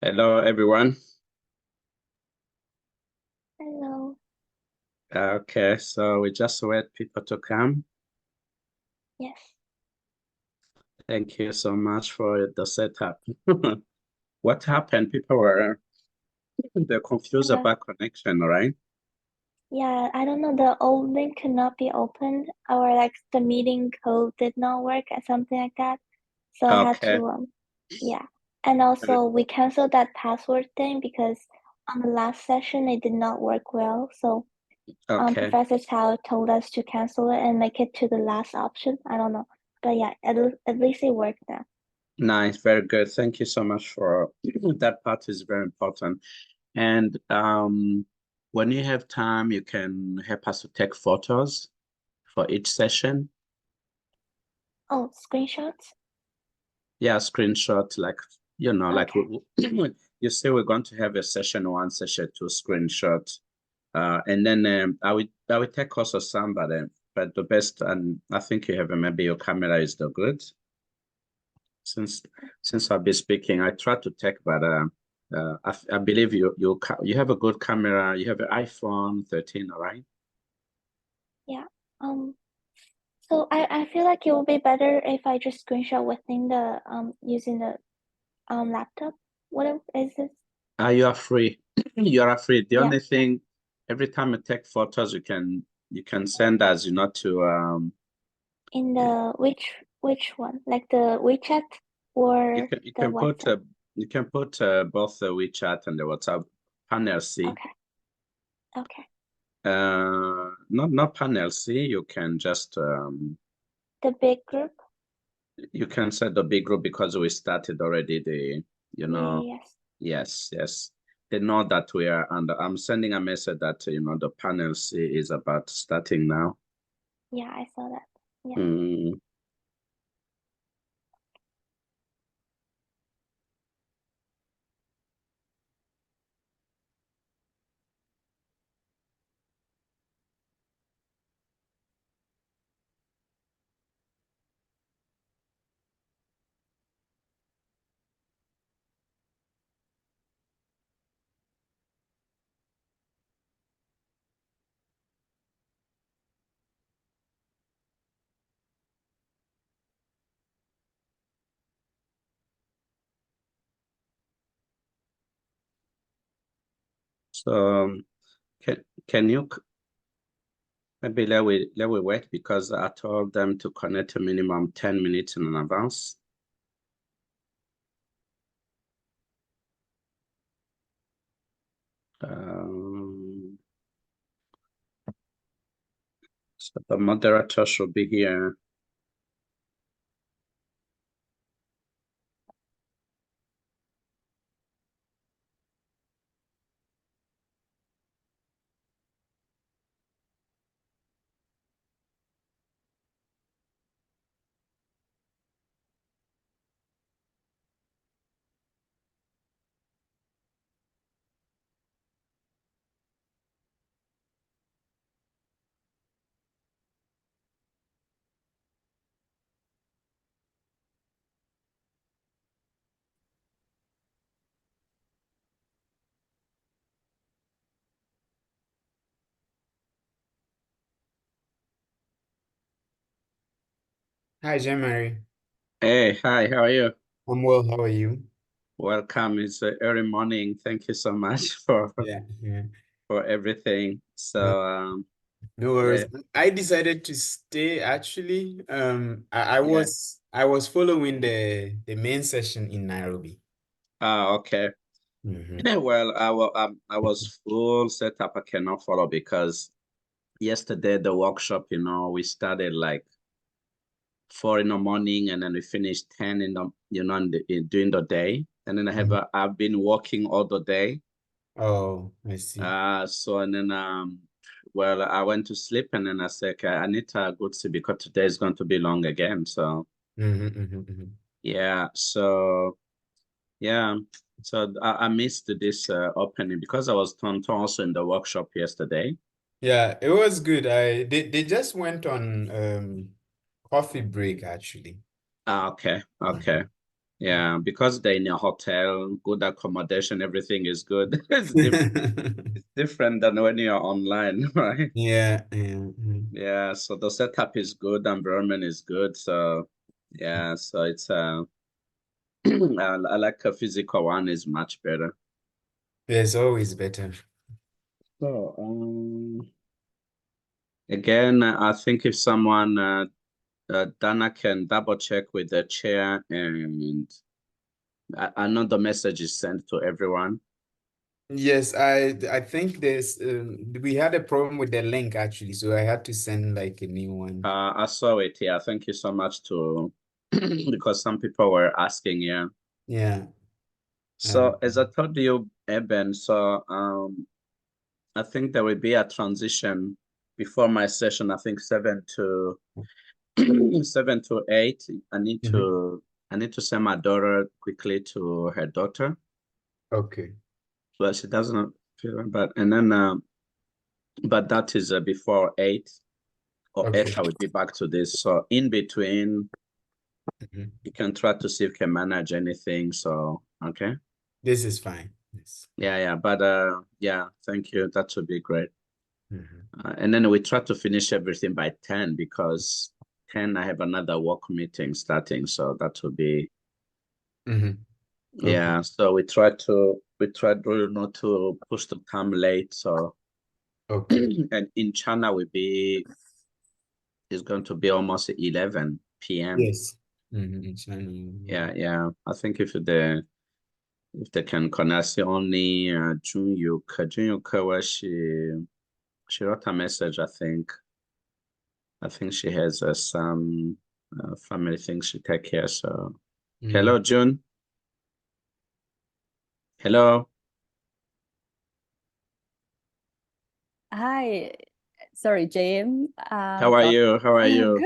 Hello, everyone. Hello. Okay, so we just wait people to come. Yes. Thank you so much for the setup. What happened? People were they're confused Uh, about connection, right? yeah, I don't know. The old link could not be opened, or like the meeting code did not work, or something like that. So I had Okay. to, yeah. And also, we canceled that password thing because on the last session it did not work well. So, Okay. Professor Tao told us to cancel it and make it to the last option. I don't know, but yeah, at least it worked now. Nice, very good. Thank you so much for that part is very important. And when you have time, you can help us to take photos for each session. Oh, screenshots? Yeah, screenshot like Okay. you say we're going to have a session one, session two screenshot. And then I will take also some, but the best, and I think you have maybe your camera is the good. Since I'll be speaking, I try to take, but I believe you have a good camera. You have an iPhone 13, all right? Yeah. Um, So I feel like it would be better if I just screenshot within the using the laptop. What is this? You are free. You are free. The Yeah, only thing, every time you take photos, you can send us, to in the which one? Like the WeChat you or can you the can put WhatsApp? both the WeChat and the WhatsApp panel C. Okay, okay. Not panel C. You can just The big group? you can set the big group because we started already you know Yes. yes. They know that we are, and I'm sending a message that the panel C is about starting now. Yeah, I saw that. Yeah. Mm. So can you maybe let we wait because I told them to connect a minimum 10 minutes in advance. Um, so the moderator should be here. Hi, Jean-Marie. Hey, hi, how are you? I'm well. How are you? Welcome. It's early morning. Thank you so much for Yeah. everything. No, So no yeah, worries. I decided to stay actually. I yeah. was following the main session in Nairobi. Okay. Hmm. Yeah, well, I was full setup. I cannot follow because yesterday the workshop, we started like 4 in the morning and then we finished 10 in the during the day. And then I've been working all the day. Oh, I see. So and then well, I went to sleep and then I said, okay, I need to go to sleep because today is going to be long again. So yeah, so yeah, so I missed this opening because I was turned also in the workshop yesterday. Yeah, it was good. They just went on coffee break actually. Okay, okay. Yeah, because they're in a hotel, good accommodation, everything is good. It's different than when you're online, right? Yeah, yeah. Yeah, so the setup is good, environment is good. So yeah, so it's I like a physical one is much better. It's always better. So again, I think if someone Dana can double check with the chair, and I know the message is sent to everyone. Yes, I think there's we had a problem with the link actually, so I had to send like a new one. I saw it. Yeah, thank you so much to because some people were asking. Yeah. Yeah. So as I told you, Eben, so I think there will be a transition before my session. I think 7 to 7 to 8. I need to send my daughter quickly to her daughter. Okay. Well, she doesn't feel but and then but that is before 8 or Okay. 8 I will be back to this. So in between you can try to see if you can manage anything. So okay. This is fine. Yes. Yeah, but yeah, thank you. That would be great. Mm-hmm. And then we try to finish everything by 10 because 10 I have another work meeting starting. So that will be yeah. Okay. So we try really not to push the time late. So Okay. and in China it's going to be almost 11 p.m. Yes. Yeah. I think if they can connect only Junyuka where she wrote a message, I think. I think she has some family things she take care. So hello, June. Hello. Hi, sorry, JM. How are you? How are you?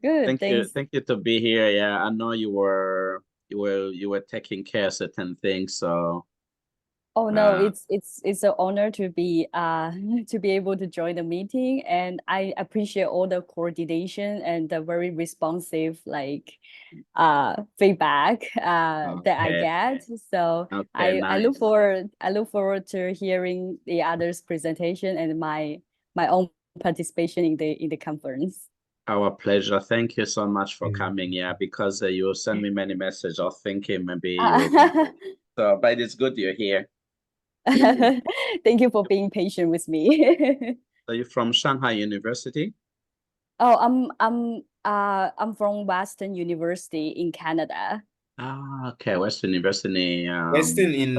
Good, thanks. Thank you to be here. Yeah, I know you were taking care of certain things. So Oh no, it's an honor to be to be able to join the meeting, and I appreciate all the coordination and the very responsive feedback that I okay. get. So Okay, I nice. look forward to hearing the others' presentation and my own participation in the conference. Our pleasure. Thank you so much for coming. Yeah, because you send me many messages. I was thinking maybe you. So, but it's good you're here. Thank you for being patient with me. Are you from Shanghai University? Oh, I'm from Western University in Canada. Ah, okay. Western University. Western in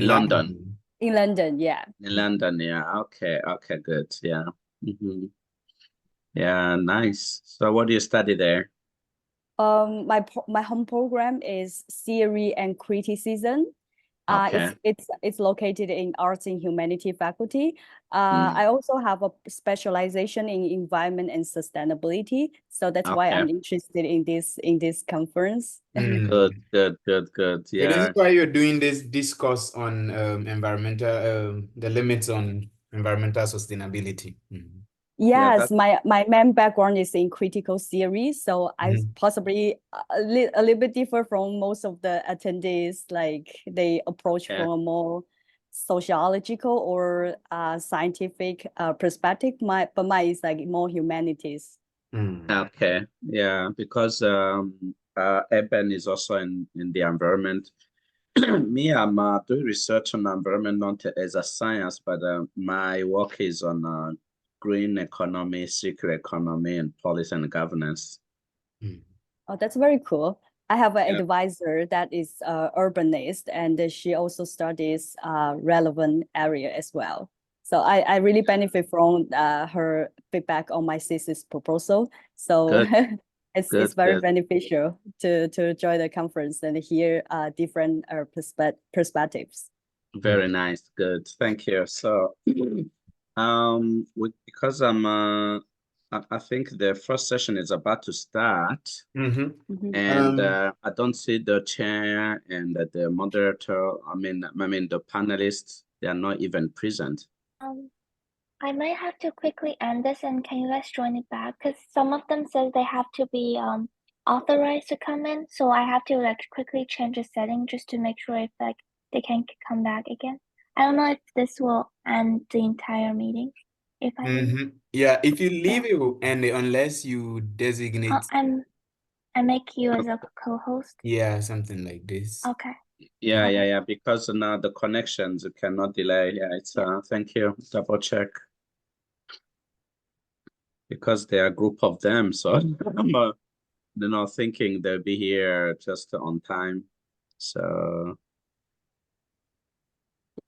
London. In London, yeah. In London, yeah. Okay, good. Yeah. Yeah, nice. So what do you study there? My home program is Theory and Criticism. Okay. It's located in Arts and Humanity faculty. I also have a specialization in environment and sustainability, so that's why Okay. I'm interested in this conference. Good. So this Yeah. is why you're doing this course on environmental the limits on environmental sustainability. Yeah, Yes, my main background is in critical theory, so I possibly a little bit differ from most of the attendees. Like they approach from a more sociological or scientific perspective. But mine is like more humanities. Okay. Yeah, because Eben is also in the environment. Me, I'm doing research on environment not as a science, but my work is on green economy, circular economy, and policy and governance. Oh, that's very cool. I have an advisor that is urbanist, and she also studies relevant area as well. So I really benefit from her feedback on my thesis proposal. So it's very beneficial to join the conference and hear different perspectives. Very nice. Good. Thank you. So, because I think the first session is about to start, and I don't see the chair and the moderator. I mean the panelists. They are not even present. I might have to quickly end this, and can you guys join it back? Because some of them says they have to be authorized to come in, so I have to like quickly change the setting just to make sure if like they can come back again. I don't know if this will end the entire meeting. If I leave. Yeah, if you leave it and unless you designate, I make you as a co-host. yeah, something like this. Okay. Yeah, Okay. yeah, because now the connections cannot delay. Yeah, it's thank you. Double check. Because they are a group of them, so they're not thinking they'll be here just on time. So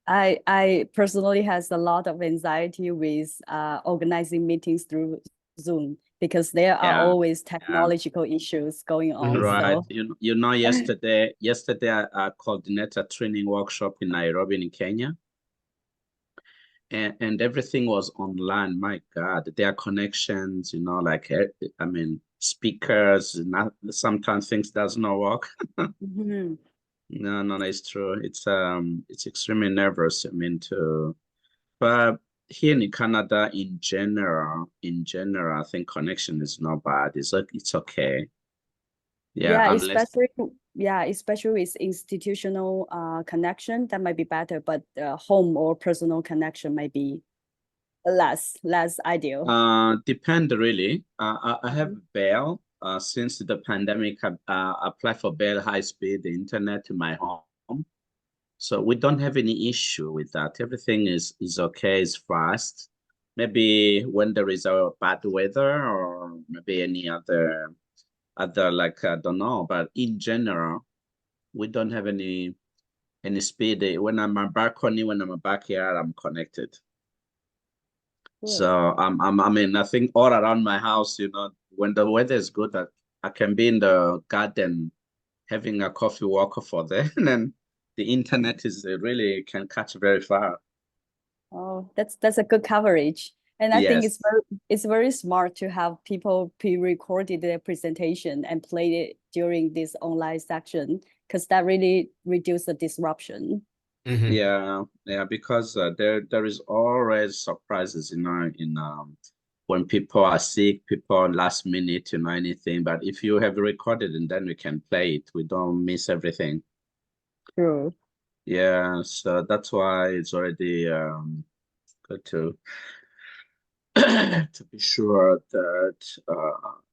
I personally has a lot of anxiety with organizing meetings through Zoom because there are Yeah, always technological issues going on. right. So You know, yesterday I coordinated a training workshop in Nairobi in Kenya. And everything was online. My God, their connections, you know, like I mean, speakers. Not sometimes things does not work. mhm. No, it's true. It's extremely nervous. I mean, but here in Canada, in general, I think connection is not bad. It's okay. Yeah, Yeah, unless especially with institutional connection, that might be better, but home or personal connection might be less ideal. depend really. I have Mhm. Bell. Since the pandemic, I applied for Bell high speed internet to my home. So we don't have any issue with that. Everything is okay, it's fast. Maybe when there is a bad weather or maybe any other like I don't know, but in general, we don't have any speed. When I'm a balcony, when I'm a backyard, I'm connected. So I mean, I think all around my house, you know, when the weather is good, I can be in the garden having a coffee walk for there, and then the internet is really can catch very far. Oh, that's a good coverage. And I think Yes. it's very smart to have people pre-recorded their presentation and play it during this online section because that really reduces the disruption. Yeah, because there is always surprises, you know, in when people are sick, people are last minute, you know, anything. But if you have recorded and then we can play it, we don't miss everything. True. Yeah, so that's why it's already good to to be sure that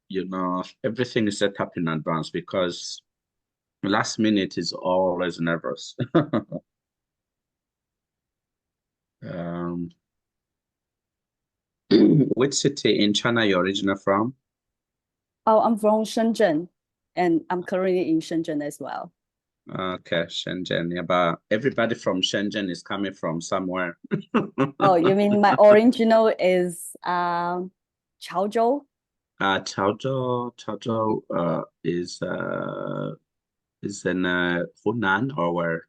you know everything is set up in advance because last minute is always nervous. um, which city in China you're originally from? Oh, I'm from Shenzhen, and I'm currently in Shenzhen as well. Okay, Shenzhen. Yeah, but everybody from Shenzhen is coming from somewhere. Oh, you mean my original is Chaozhou? Chaozhou is in Hunan or where?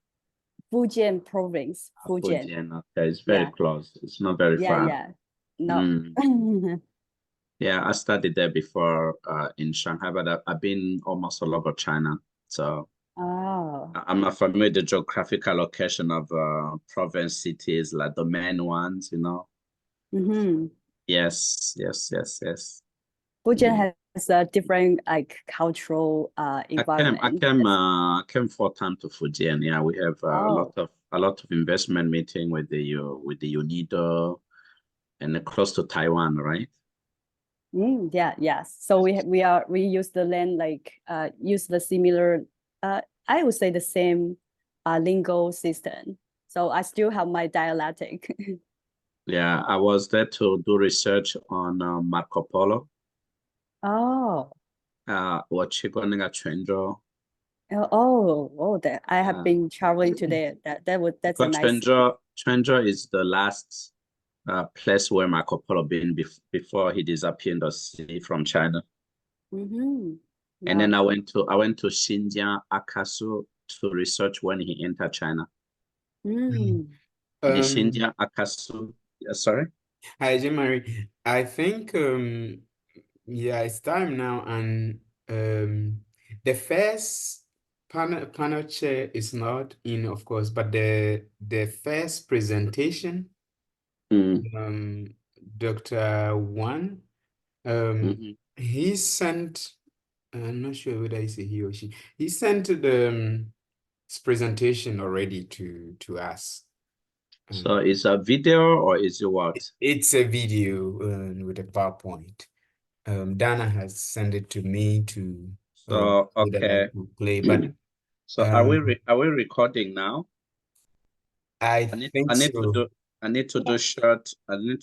Fujian province, Fujian. Fujian. Okay, it's very Yeah. close. It's not very far. Yeah. No. Yeah, I studied there before in Shanghai, but I've been almost all over China. So Oh. I'm not familiar with the geographical location of province cities, like the main ones, you know. Yes. Fujian has a different like cultural environment. I came 4 times to Fujian. Yeah, we have a lot of investment meeting with the UNIDO and close to Taiwan, right? Yes. So we use the land like use the similar I would say the same lingo system. So I still have my dialectic. Yeah, I was there to do research on Marco Polo. Oh. 我去过那个泉州。That I have been traveling to there. That's a nice. Quanzhou is the last place where Marco Polo been before he disappeared in the sea from China. And then I went to Xinjiang Akasu to research when he entered China. The Xinjiang Akasu. Sorry. Hi, Jean-Marie. I think yeah, it's time now, and the first panel chair is not in, of course, but the first presentation, Dr. Wang, he sent I'm not sure whether it's a he or she. He sent the his presentation already to us. So is a video or is it what? It's a video with a PowerPoint. Dana has sent it to me to So so that I okay. could play, but So are we recording now? I think I need so. to do I need to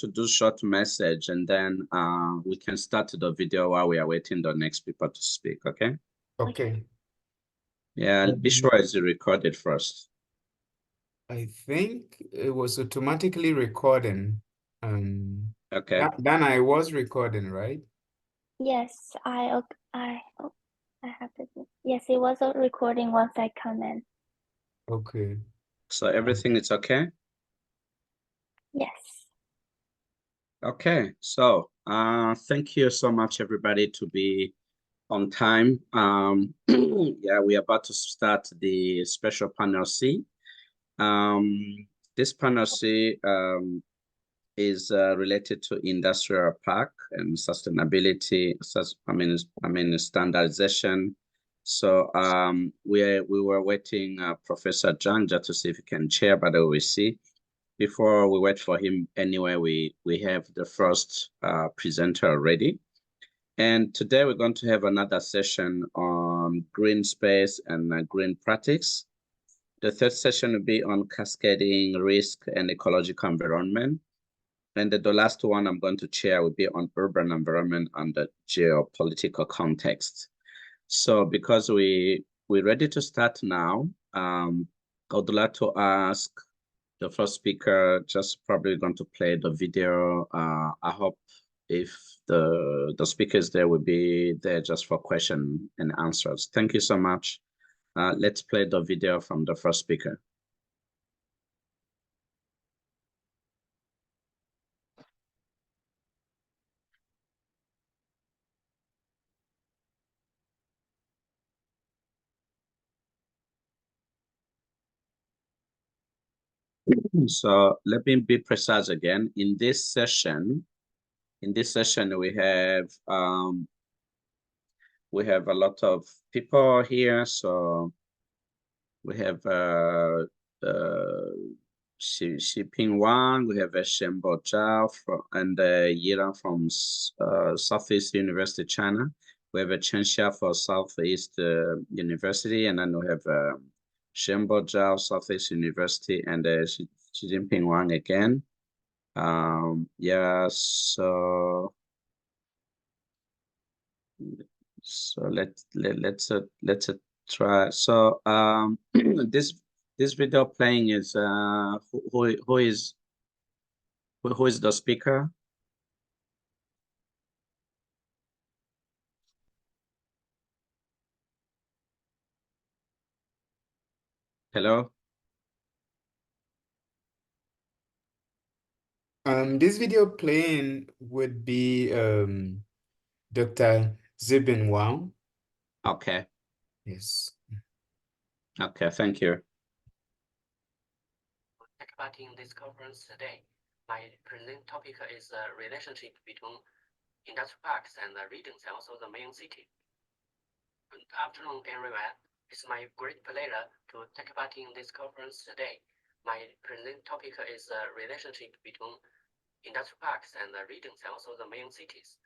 do short message, and then we can start the video while we are waiting the next people to speak, okay? Okay. Yeah, be sure it's recorded first. I think it was automatically recording. Okay. Dana, I was recording, right? Yes, I have to. Yes, it was a recording once I come in. Okay. So everything is okay? Yes. Okay, so thank you so much everybody to be on time. Yeah, we are about to start the special panel C. This panel C is related to industrial park and sustainability, standardization. So we were waiting Professor Janja to see if he can chair, but we see. Before we wait for him anyway, we have the first presenter already. And today we're going to have another session on green space and green practice. The third session will be on cascading risk and ecological environment. And the last one I'm going to chair will be on urban environment and the geopolitical context. So because we're ready to start now, I would like to ask the first speaker, just probably going to play the video. I hope if the speakers there will be there just for question and answers. Thank you so much. Let's play the video from the first speaker. So let me be precise again. In this session, we have a lot of people here. So we have Xingping WANG, we have Shenbo Zhao and Yiran from Southeast University, China. We have Chen Xia for Southeast University, and then we have Shenbo Zhao, Southeast University, and Xingping WANG again. Yeah, so let's try. So this video playing is who is the speaker? Hello. This video playing would be Dr. Xingping WANG. Okay. Yes. Okay, thank you. Participating in this conference today. My present topic is the relationship between industrial parks and the regions and also the main city. Good afternoon, everyone. It's my great pleasure to take part in this conference today. My present topic is the relationship between industrial parks and the regions and also the main cities,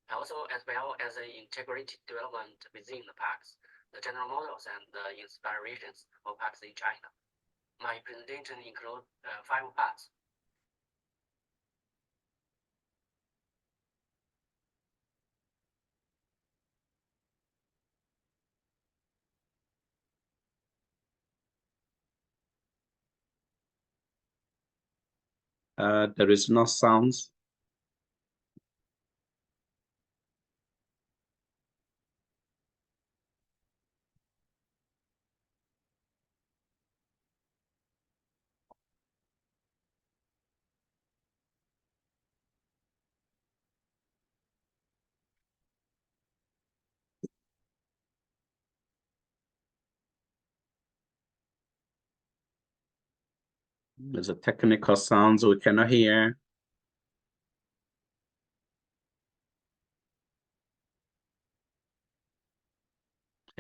and also as well as the integrated development within the parks, the general models and the inspirations of parks in China. My presentation includes 5 parts. There is no sounds. There's a technical sounds we cannot hear.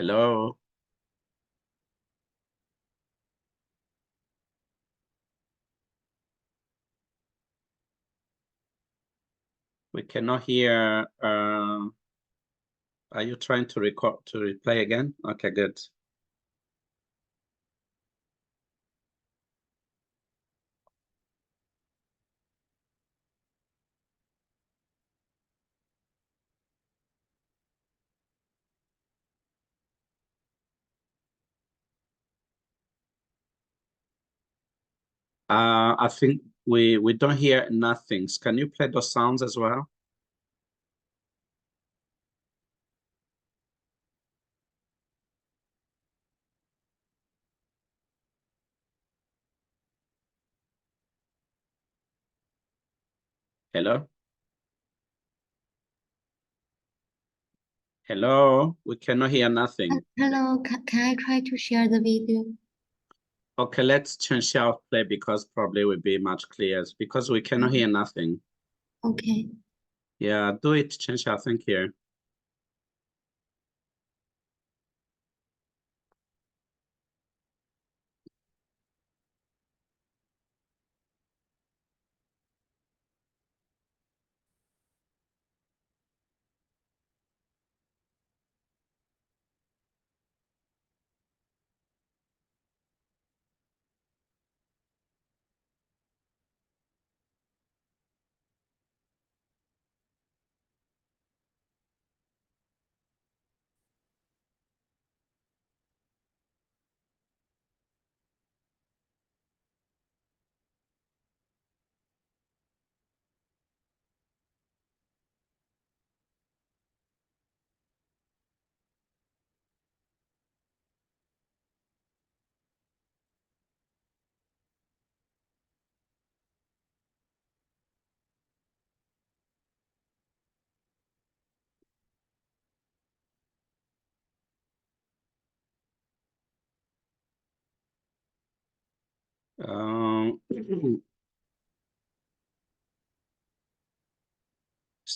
Hello. We cannot hear. Are you trying to replay again? Okay, good. I think we don't hear nothing. Can you play those sounds as well? Hello? Hello? We cannot hear nothing. Hello, can I try to share the video? Okay, let's change our play because probably will be much clearer because we cannot hear nothing. Okay. Yeah, do it, change our thing here.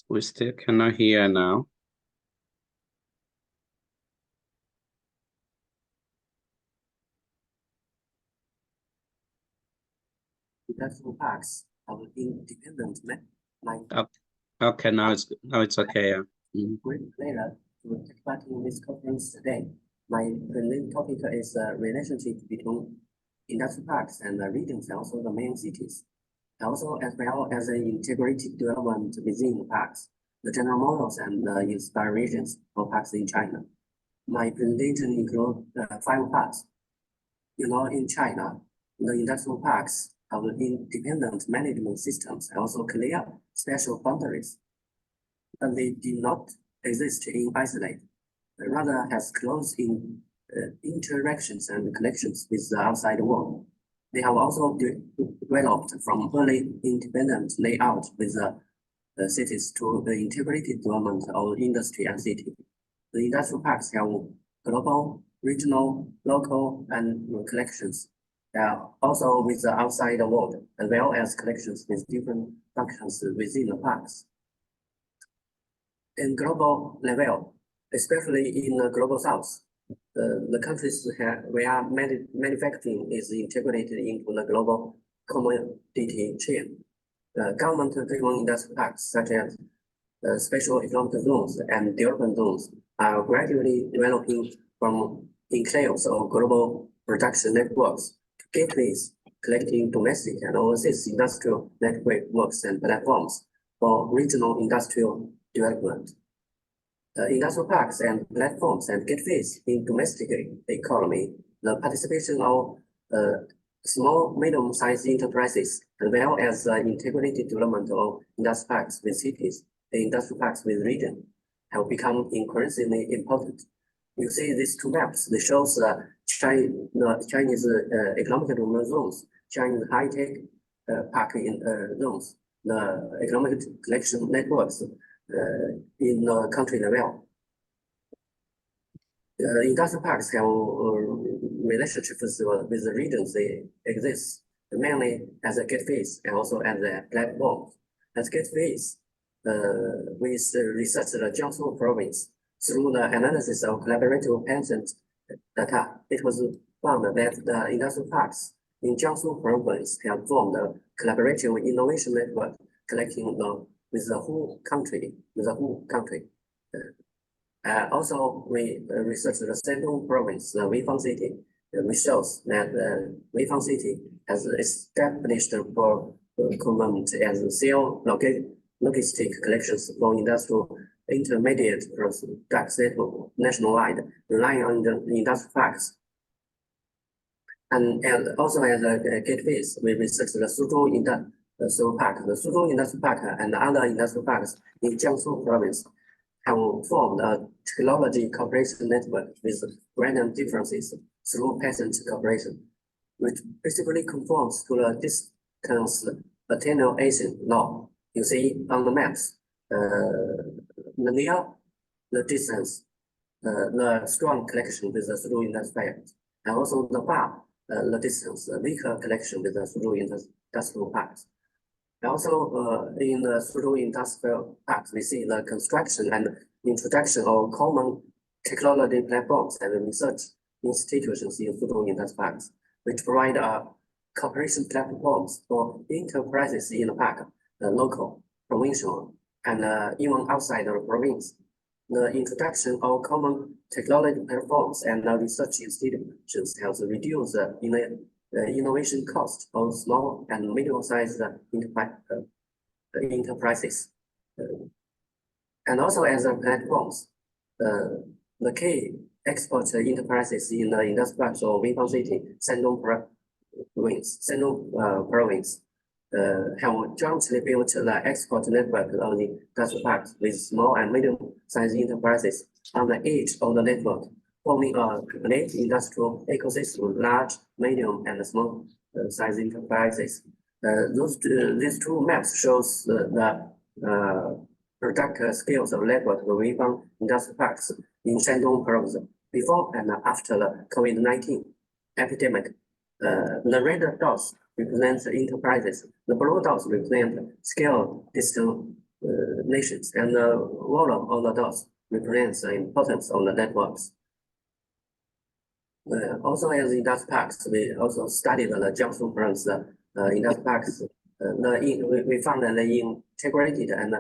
We still cannot hear now. Industrial parks are independent like Okay, now it's okay. Yeah. great pleasure to take part in this conference today. My presenting topic is the relationship between industrial parks and the regions and also the main cities. Also, as well as the integrated development within the parks, the general models and the inspirations for parks in China. My presentation includes 5 parts. In China, the industrial parks have independent management systems and also clear special boundaries. But they do not exist in isolation, rather has close interactions and connections with the outside world. They have also developed from early independent layout with the cities to the integrated development of industry and city. The industrial parks have global, regional, local, and connections. Also with the outside world, as well as connections with different functions within the parks. In global level, especially in the global south, the countries where manufacturing is integrated into the global commodity chain. Government-driven industrial parks, such as special economic zones and development zones, are gradually developing from enclaves of global production networks to gateways collecting domestic and overseas industrial networks and platforms for regional industrial development. Industrial parks and platforms and gateways in domestic economy, the participation of small, medium-sized enterprises, as well as integrated development of industrial parks with cities, the industrial parks with region, have become increasingly important. You see these 2 maps. They shows the Chinese economic development zones, Chinese high-tech park zones, the economic connection networks in the country level. Industrial parks have relationships with the regions they exist, mainly as a gateways and also as a platform. As gateways, with research the Jiangsu province, Through the analysis of collaborative patient data, it was found that the industrial parks in Jiangsu province have formed a collaborative innovation network collecting with the whole country. Also, we researched the Shandong province, the Weifang city, which shows that Weifang city has established for command as cell logistic collections for industrial intermediate products nationwide, relying on the industrial parks. And also as a gateways, we researched the Suzhou Industrial Park. The Suzhou Industrial Park and other industrial parks in Jiangsu province have formed a technology cooperation network with random differences through patent cooperation, which basically conforms to the distance attenuation law. You see on the maps, the near the distance, the strong connection with the Suzhou Industrial Park, and also the far the distance, the weaker connection with the Suzhou Industrial Parks. Also, in the Suzhou Industrial Parks, we see the construction and introduction of common technology platforms and research institutions in Suzhou Industrial Parks, which provide cooperation platforms for enterprises in the park, local, provincial, and even outside the province. The introduction of common technology platforms and research institutions has reduced the innovation cost of small and medium-sized enterprises. And also as platforms, the key export enterprises in the industrial parks of Weifang City, Shandong province, have jointly built the export network of the industrial parks with small and medium-sized enterprises on the edge of the network, forming a complete industrial ecosystem, large, medium, and small size enterprises. These two maps shows the product scales of network of Weifang industrial parks in Shandong province before and after the COVID-19 epidemic. The red dots represent enterprises, the blue dots represent scale destinations, and the volume of the dots represents the importance of the networks. Also, as industrial parks, we also studied the Jiangsu province industrial parks. We found that the integrated and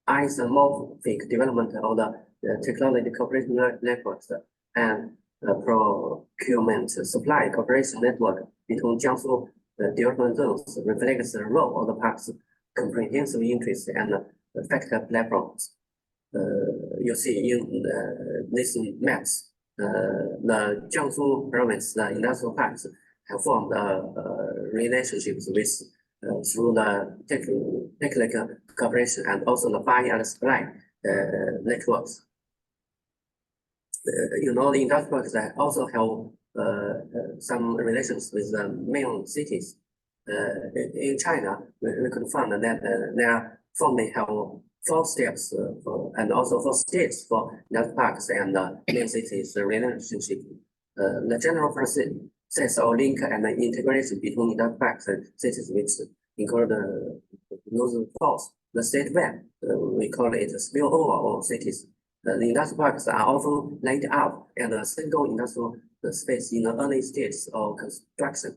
isomorphic development of the technology cooperation networks and procurement supply cooperation network between Jiangsu development zones reflects the role of the park's comprehensive interest and factor platforms. You see in these maps, the Jiangsu province, the industrial parks have formed relationships with through the technical cooperation and also the buy and supply networks. You know, the industrial parks also have some relations with the main cities. In China, we could find that there formally have 4 steps and also 4 stages for industrial parks and main cities relationship. The general process of link and integration between industrial parks and cities, which include those 4. The state web, we call it spillover of cities. The industrial parks are often laid out as a single industrial space in the early stages of construction,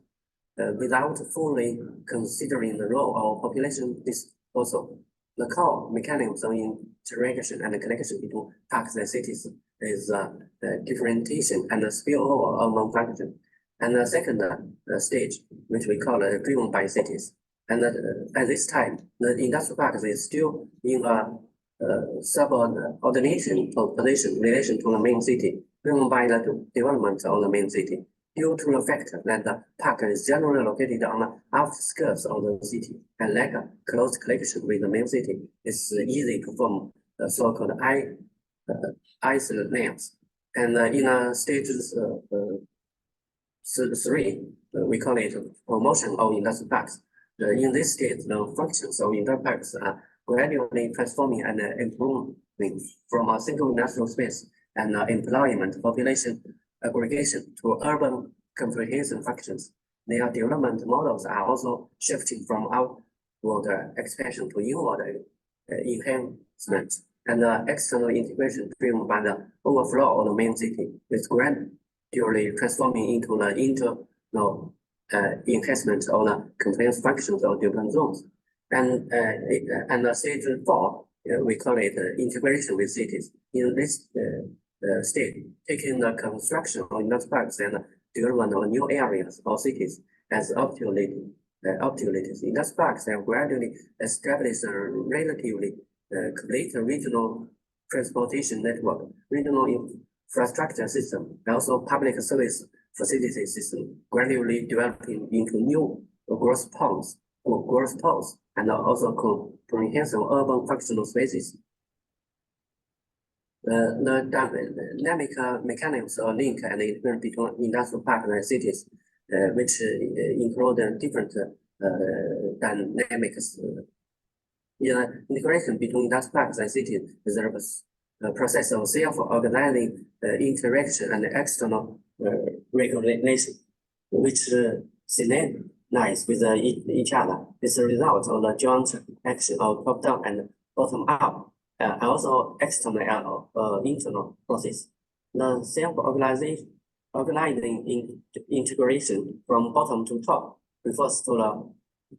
without fully considering the role of population disposal. The core mechanism of interaction and connection between parks and cities is differentiation and spillover among functions. And the second stage, which we call driven by cities. And at this time, the industrial parks is still in a subordination of position relation to the main city, driven by the development of the main city, due to the fact that the park is generally located on the outskirts of the city and lack a close connection with the main city. It's easy to form so-called islands. And in stages 3, we call it promotion of industrial parks. In this stage, the functions of industrial parks are gradually transforming and improving from a single industrial space and employment population aggregation to urban comprehensive functions. Their development models are also shifting from outward expansion to inward enhancement and the external integration driven by the overflow of the main city, is gradually transforming into the internal enhancement of the compliance functions of different zones. And the stage 4, we call it integration with cities. In this stage, taking the construction of industrial parks and development of new areas or cities as opportunities. Industrial parks have gradually established a relatively complete regional transportation network, regional infrastructure system, and also public service facility system, gradually developing into new growth pods, and also comprehensive urban functional spaces. The dynamic mechanisms of link and integration between industrial parks and cities, which include different dynamics. Integration between industrial parks and cities is a process of self-organizing interaction and external regulation, which synchronize with each other. It's a result of the joint action of top-down and bottom-up, also external internal process. The self-organizing integration from bottom to top refers to the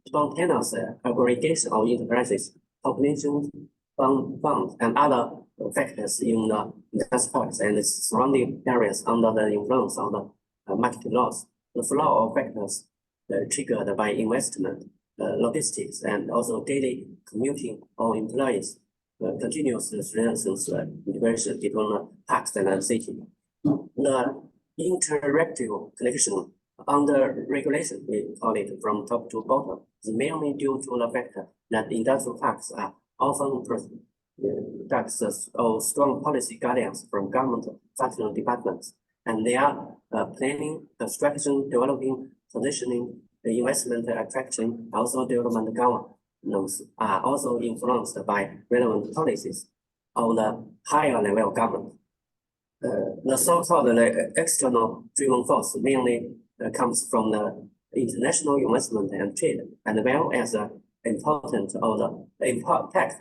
spontaneous aggregation of enterprises, population, funds, and other factors in the industrial parks and its surrounding areas under the influence of the market laws. The flow of factors triggered by investment, logistics, and also daily commuting of employees continuously strengthens integration between the parks and the city. The interactive connection under regulation, we call it from top to bottom, is mainly due to the fact that industrial parks are often products of strong policy guidance from government functional departments, and they are planning, construction, developing, positioning, the investment attraction, also development governance are also influenced by relevant policies of the higher level of government. The so-called external driven force mainly comes from the international investment and trade, and well as the impact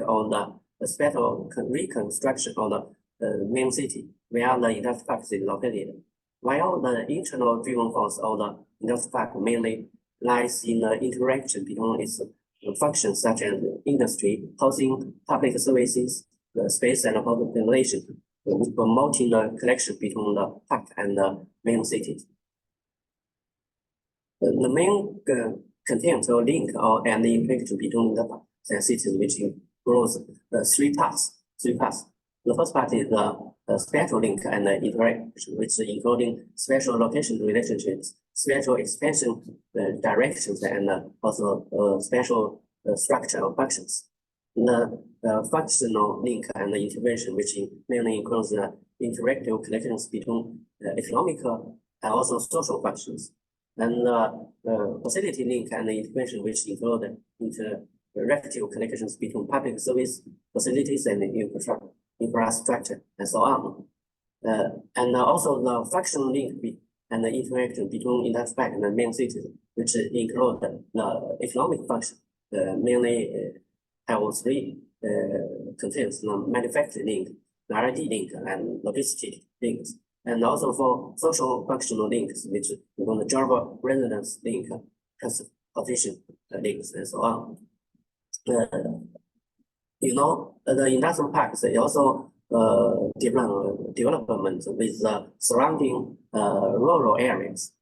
of the special reconstruction of the main city where the industrial park is located. While the internal driven force of the industrial park mainly lies in the interaction between its functions such as industry, housing, public services, the space and population, promoting the connection between the park and the main cities. The main contains a link and the interaction between the park and cities, which includes three parts. The first part is the spatial link and the interaction, which is including spatial location relationships, spatial expansion directions, and also spatial structure of functions. The functional link and the integration, which mainly includes the interactive connections between economical and also social functions. And the facility link and the integration, which include interactive connections between public service facilities and infrastructure, and so on. And also the functional link and the interaction between industrial park and the main cities, which include the economic function, mainly have three contains the manufacturing link, the R&D link, and logistic links. And also for social functional links, which include the job residence link, transportation links, and so on. The industrial parks also development with the surrounding rural areas.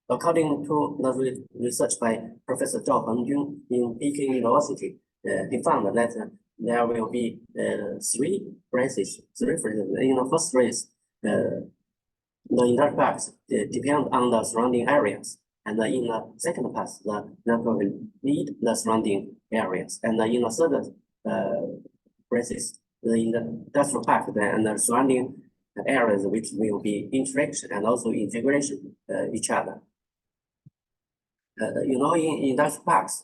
According to the research by Professor Zhao Pengjun in Peking University, he found that there will be three phases. In the first phase, the industrial parks depend on the surrounding areas, and in the second part, the network will lead the surrounding areas, and in the third phase, the industrial park and the surrounding areas which will be interaction and also integration each other. In industrial parks,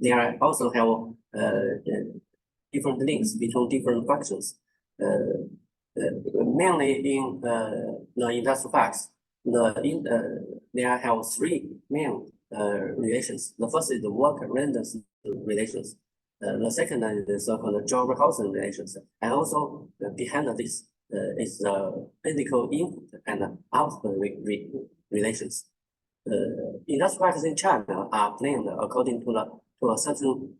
there also have different links between different functions. Mainly in the industrial parks, there have three main relations. The first is the work-residence relations. The second is the so-called job housing relations, and also behind this is the physical input and output relations. Industrial parks in China are planned according to a certain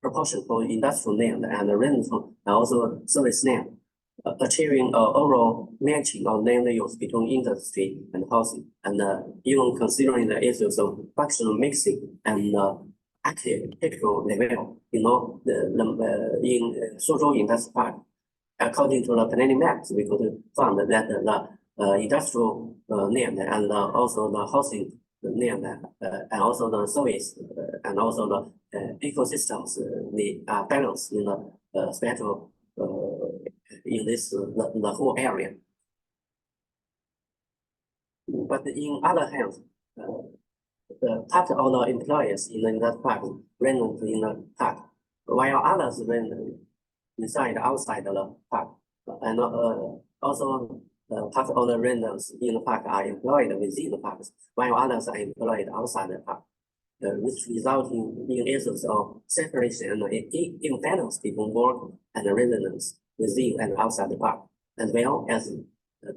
proportion for industrial land and rental and also service land, achieving overall matching of land use between industry and housing, and even considering the issues of functional mixing and architectural level. You know, in Suzhou Industrial Park, according to the planning maps, we could find that the industrial land and also the housing land and also the service and also the ecosystems they are balanced in the spectral in this the whole area. But in other hand, the part of the employees in that park rent in the park, while others rent inside outside the park, and also part of the renters in the park are employed within the parks, while others are employed outside the park, which results in issues of separation and imbalance between work and residents within and outside the park, as well as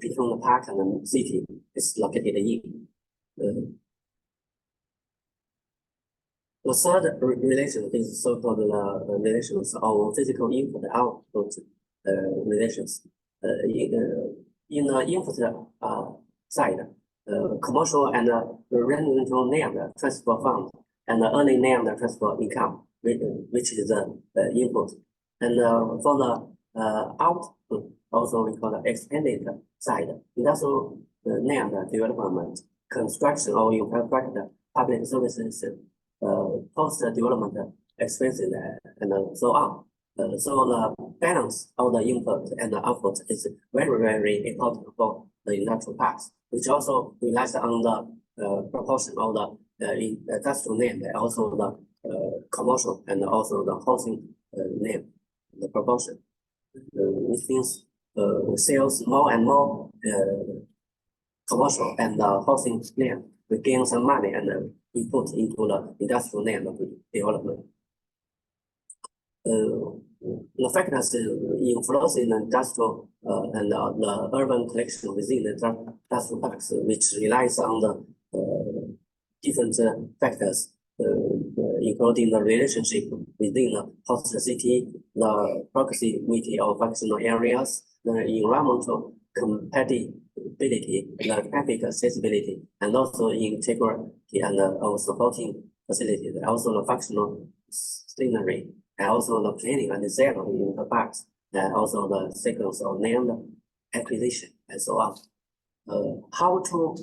between the park and the city is located in. The third relation is so-called relations of physical input output relations. In the input side, commercial and residential land transfer fund and early land transfer income, which is the input. And for the output, also we call the expanded side, industrial land development, construction of infrastructure, public services, post-development expenses, and so on. So the balance of the input and the output is very, very important for the industrial parks, which also relies on the proportion of the industrial land and also the commercial and also the housing land, the proportion. Which means sales more and more commercial and housing land, we gain some money and input into the industrial land development. The factors influencing the industrial and the urban collection within the industrial parks, which relies on the different factors, including the relationship within the host city, the proximity of functional areas, the environmental compatibility, the traffic accessibility, and also integrity and supporting facilities, also the functional scenery, and also the planning and design in the parks, and also the sequence of land acquisition, and so on. How to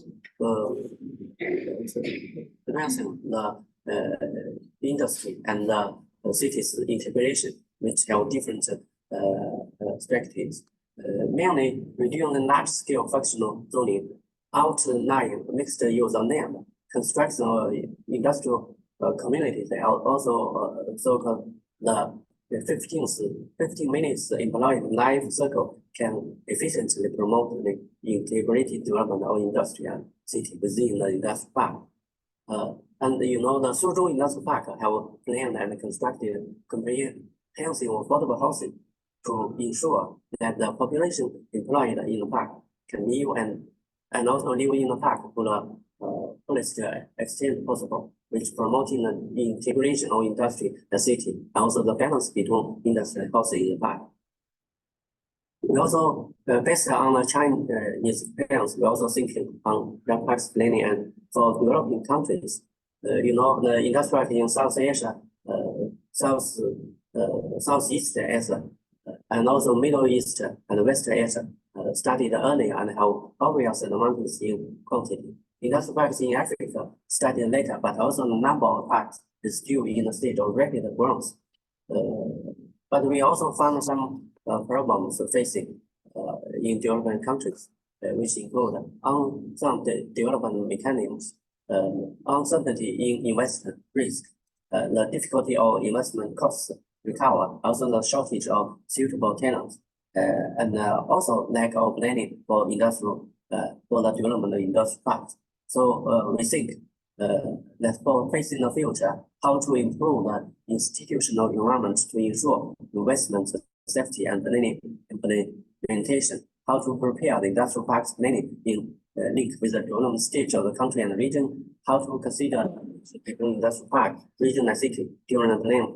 strengthen the industry and the cities integration, which have different strategies. Mainly reducing the large-scale functional zoning, outlying mixed use of land, construction of industrial communities, and also so-called the 15 minutes employed life cycle can efficiently promote the integrated development of industry and city within the industrial park. And you know, the Suzhou Industrial Park have planned and constructed comprehensive affordable housing to ensure that the population employed in the park can live and also live in the park to the fullest extent possible, which promoting the integration of industry and city, and also the balance between industry and housing in the park. We also, based on the Chinese plans, we also thinking on the parks planning and for developing countries. You know, the industrial in South Asia, Southeast Asia, and also Middle East and West Asia studied earlier and have obvious advantages in quantity. Industrial parks in Africa studied later, but also the number of parks is still in the state of rapid growth. But we also found some problems facing in developing countries, which include some development mechanisms, uncertainty in investment risk, the difficulty of investment costs recover, also the shortage of suitable tenants, and also lack of planning for industrial for the development of industrial parks. So we think that for facing the future, how to improve the institutional environment to ensure investment, safety, and planning implementation, how to prepare the industrial parks planning in link with the development stage of the country and the region, how to consider the industrial park, region and city during the planning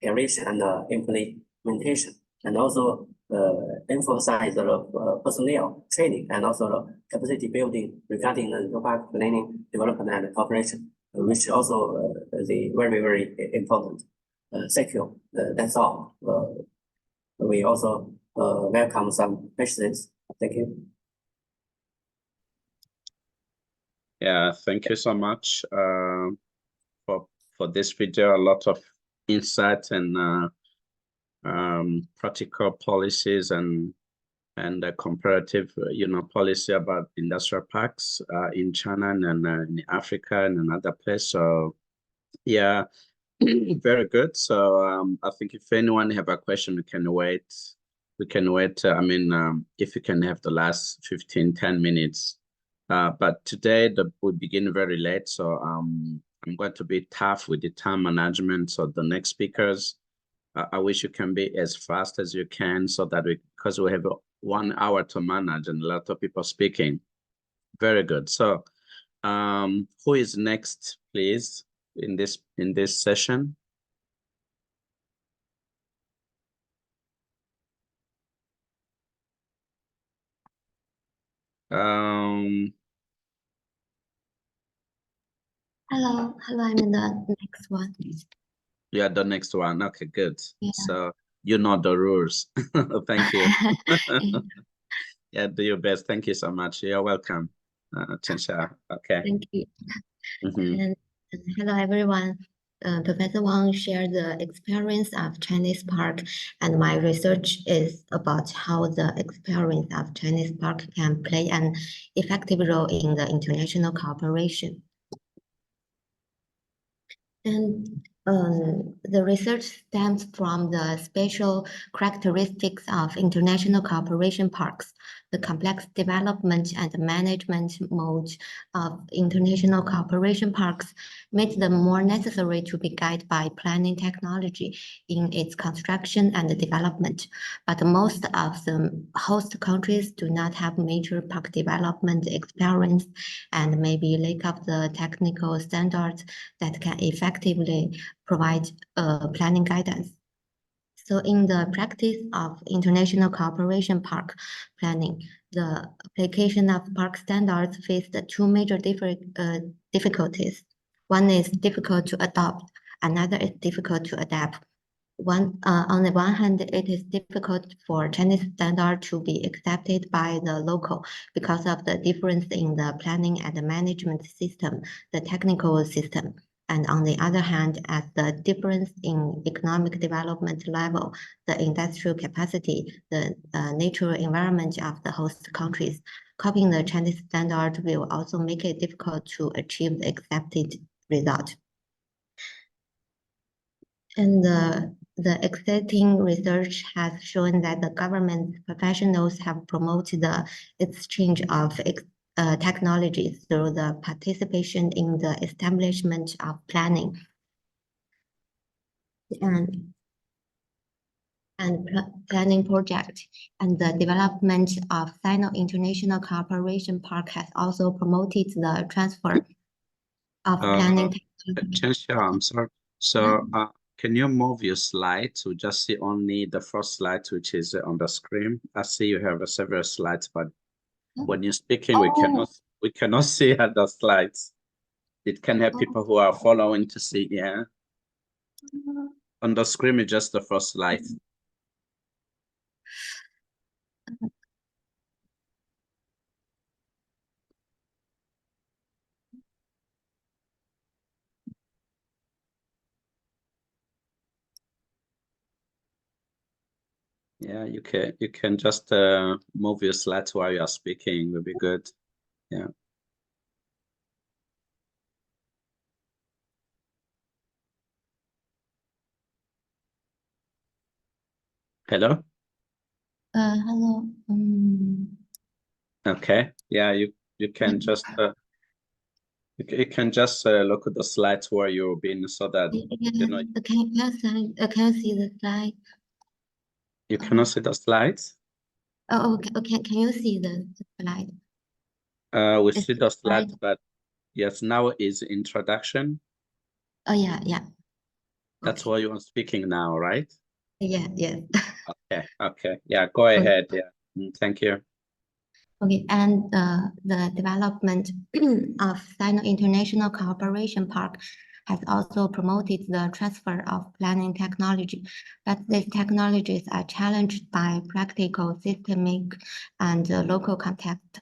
preparation and implementation, and also emphasize the personnel training and also the capacity building regarding the industrial park planning, development, and cooperation, which also the very important. Thank you. That's all. We also welcome some questions. Thank you. Yeah, thank you so much for this video. A lot of insight and practical policies and comparative, policy about industrial parks in China and in Africa and another place. So, yeah, very good. So, I think if anyone have a question, we can wait. We can wait. If you can have the last 10 minutes. But today we begin very late, so I'm going to be tough with the time management. So the next speakers, I wish you can be as fast as you can, so that because we have 1 hour to manage and a lot of people speaking. Very good. So who is next, please, in this session? Hello, I'm the next one. Yeah, the next one. Okay, good. Yeah. So you know the rules. Thank you. Yeah, Yeah, do your best. Thank you so much. You're welcome, Chensha. Okay. thank you. Mhm. And hello, everyone. Professor Wang shared the experience of Chinese park, and my research is about how the experience of Chinese park can play an effective role in the international cooperation. And the research stems from the special characteristics of international cooperation parks, the complex development and management mode of international cooperation parks made them more necessary to be guided by planning technology in its construction and development. But most of the host countries do not have major park development experience and maybe lack of the technical standards that can effectively provide planning guidance. So in the practice of international cooperation park planning, the application of park standards faced two major difficulties. One is difficult to adopt, another is difficult to adapt. On the one hand, it is difficult for Chinese standard to be accepted by the local because of the difference in the planning and the management system, the technical system. And on the other hand, as the difference in economic development level, the industrial capacity, the natural environment of the host countries, copying the Chinese standard will also make it difficult to achieve the accepted result. And the exciting research has shown that the government professionals have promoted the exchange of technologies through the participation in the establishment of planning and planning project, and the development of Sino International Cooperation Park has also promoted the transfer of planning technology. Chensha, I'm sorry. So can you move your slides? We just see only the first slide, which is on the screen. I see you have several slides, but when you're speaking, we cannot see other slides. It can help people who are following to see. Yeah. On the screen is just the first slide. Yeah, you can just move your slides while you are speaking. Will be good. Yeah. Hello. Hello. Okay. Yeah, you can just You can just look at the slides where you've been so that Yeah, know. can you see the slide? You cannot see the slides. Oh, okay. Can you see the slide? We It's see the slides, slide. but yes, now is introduction. Oh, yeah. That's Okay. what you are speaking now, right? Yeah. Okay. Yeah, go ahead. Yeah. Thank you. Okay, and the development of Sino-International Cooperation Park has also promoted the transfer of planning technology, but these technologies are challenged by practical, systemic, and local context.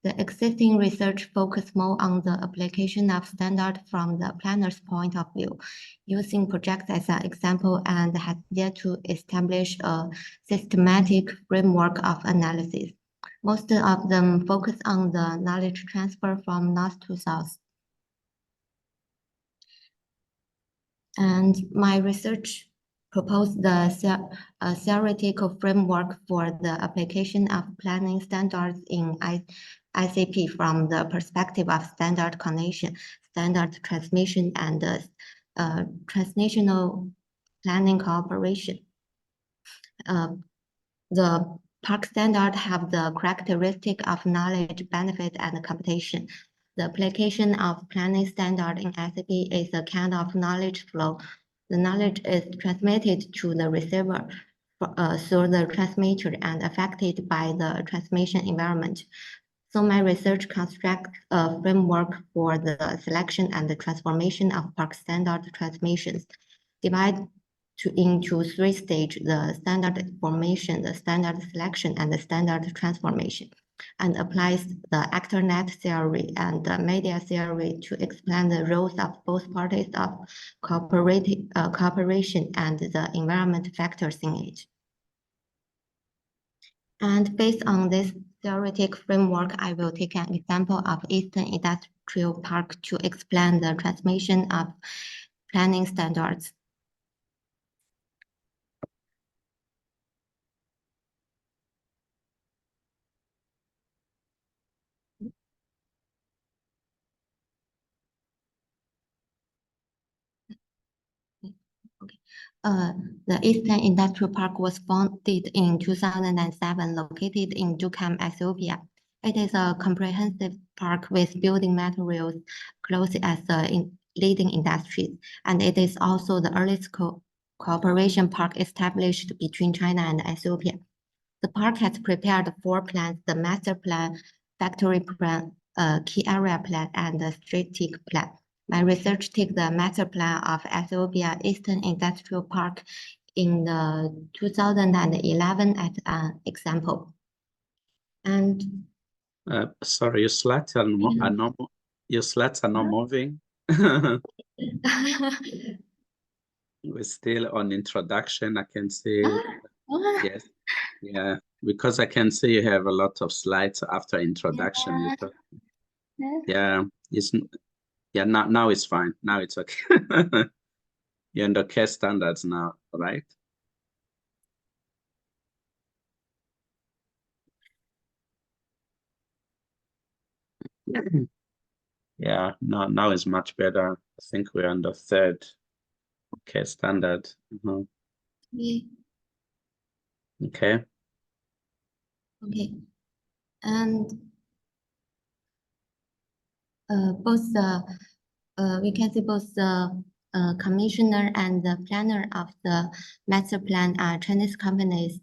The existing research focus more on the application of standard from the planner's point of view, using projects as an example, and has yet to establish a systematic framework of analysis. Most of them focus on the knowledge transfer from north to south. And my research proposed the theoretical framework for the application of planning standards in ICP from the perspective of standard connection, standard transmission, and transnational planning cooperation. The park standard have the characteristic of knowledge, benefit, and competition. The application of planning standard in ICP is a kind of knowledge flow. The knowledge is transmitted to the receiver through the transmitter and affected by the transmission environment. So my research constructs a framework for the selection and the transformation of park standard transmissions, divide into 3 stages: the standard formation, the standard selection, and the standard transformation, and applies the actor net theory and the media theory to explain the roles of both parties of cooperation and the environment factors in it. And based on this theoretic framework, I will take an example of Eastern Industrial Park to explain the transmission of planning standards. The Eastern Industrial Park was founded in 2007, located in Duqm, Ethiopia. It is a comprehensive park with building materials close as the leading industries, and it is also the earliest cooperation park established between China and Ethiopia. The park has prepared 4 plans: the master plan, factory plan, key area plan, and the strategic plan. My research takes the master plan of Ethiopia Eastern Industrial Park in the 2011 as an example. And sorry, your slides are not moving. We're still on introduction. I can see. Yes. Yeah, because I can see you have a lot of slides after introduction. Yeah, now it's fine. Now it's okay. You're in the case standards now, right? Yeah, now it's much better. I think we're on the 3rd case standard. Okay. And we can see both the commissioner and the planner of the master plan are Chinese companies.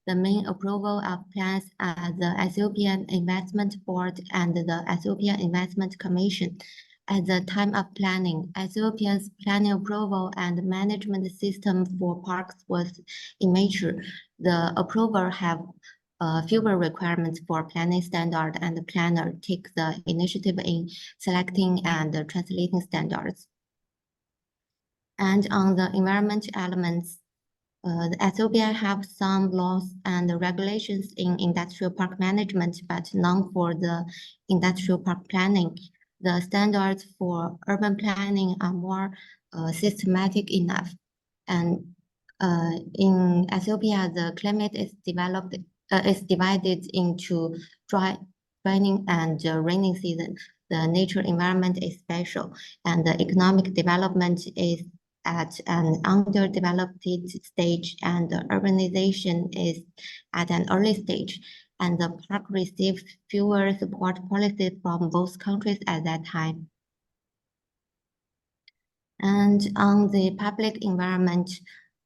The main approval of plans are the Ethiopian Investment Board and the Ethiopian Investment Commission. At the time of planning, Ethiopia's planning approval and management system for parks was immature. The approver have fewer requirements for planning standard, and the planner take the initiative in selecting and translating standards. And on the environment elements, Ethiopia have some laws and regulations in industrial park management, but none for the industrial park planning. The standards for urban planning are more systematic enough. And in Ethiopia, the climate is divided into dry raining and raining season. The nature environment is special, and the economic development is at an underdeveloped stage, and the urbanization is at an early stage. And the park received fewer support policies from both countries at that time. And on the public environment,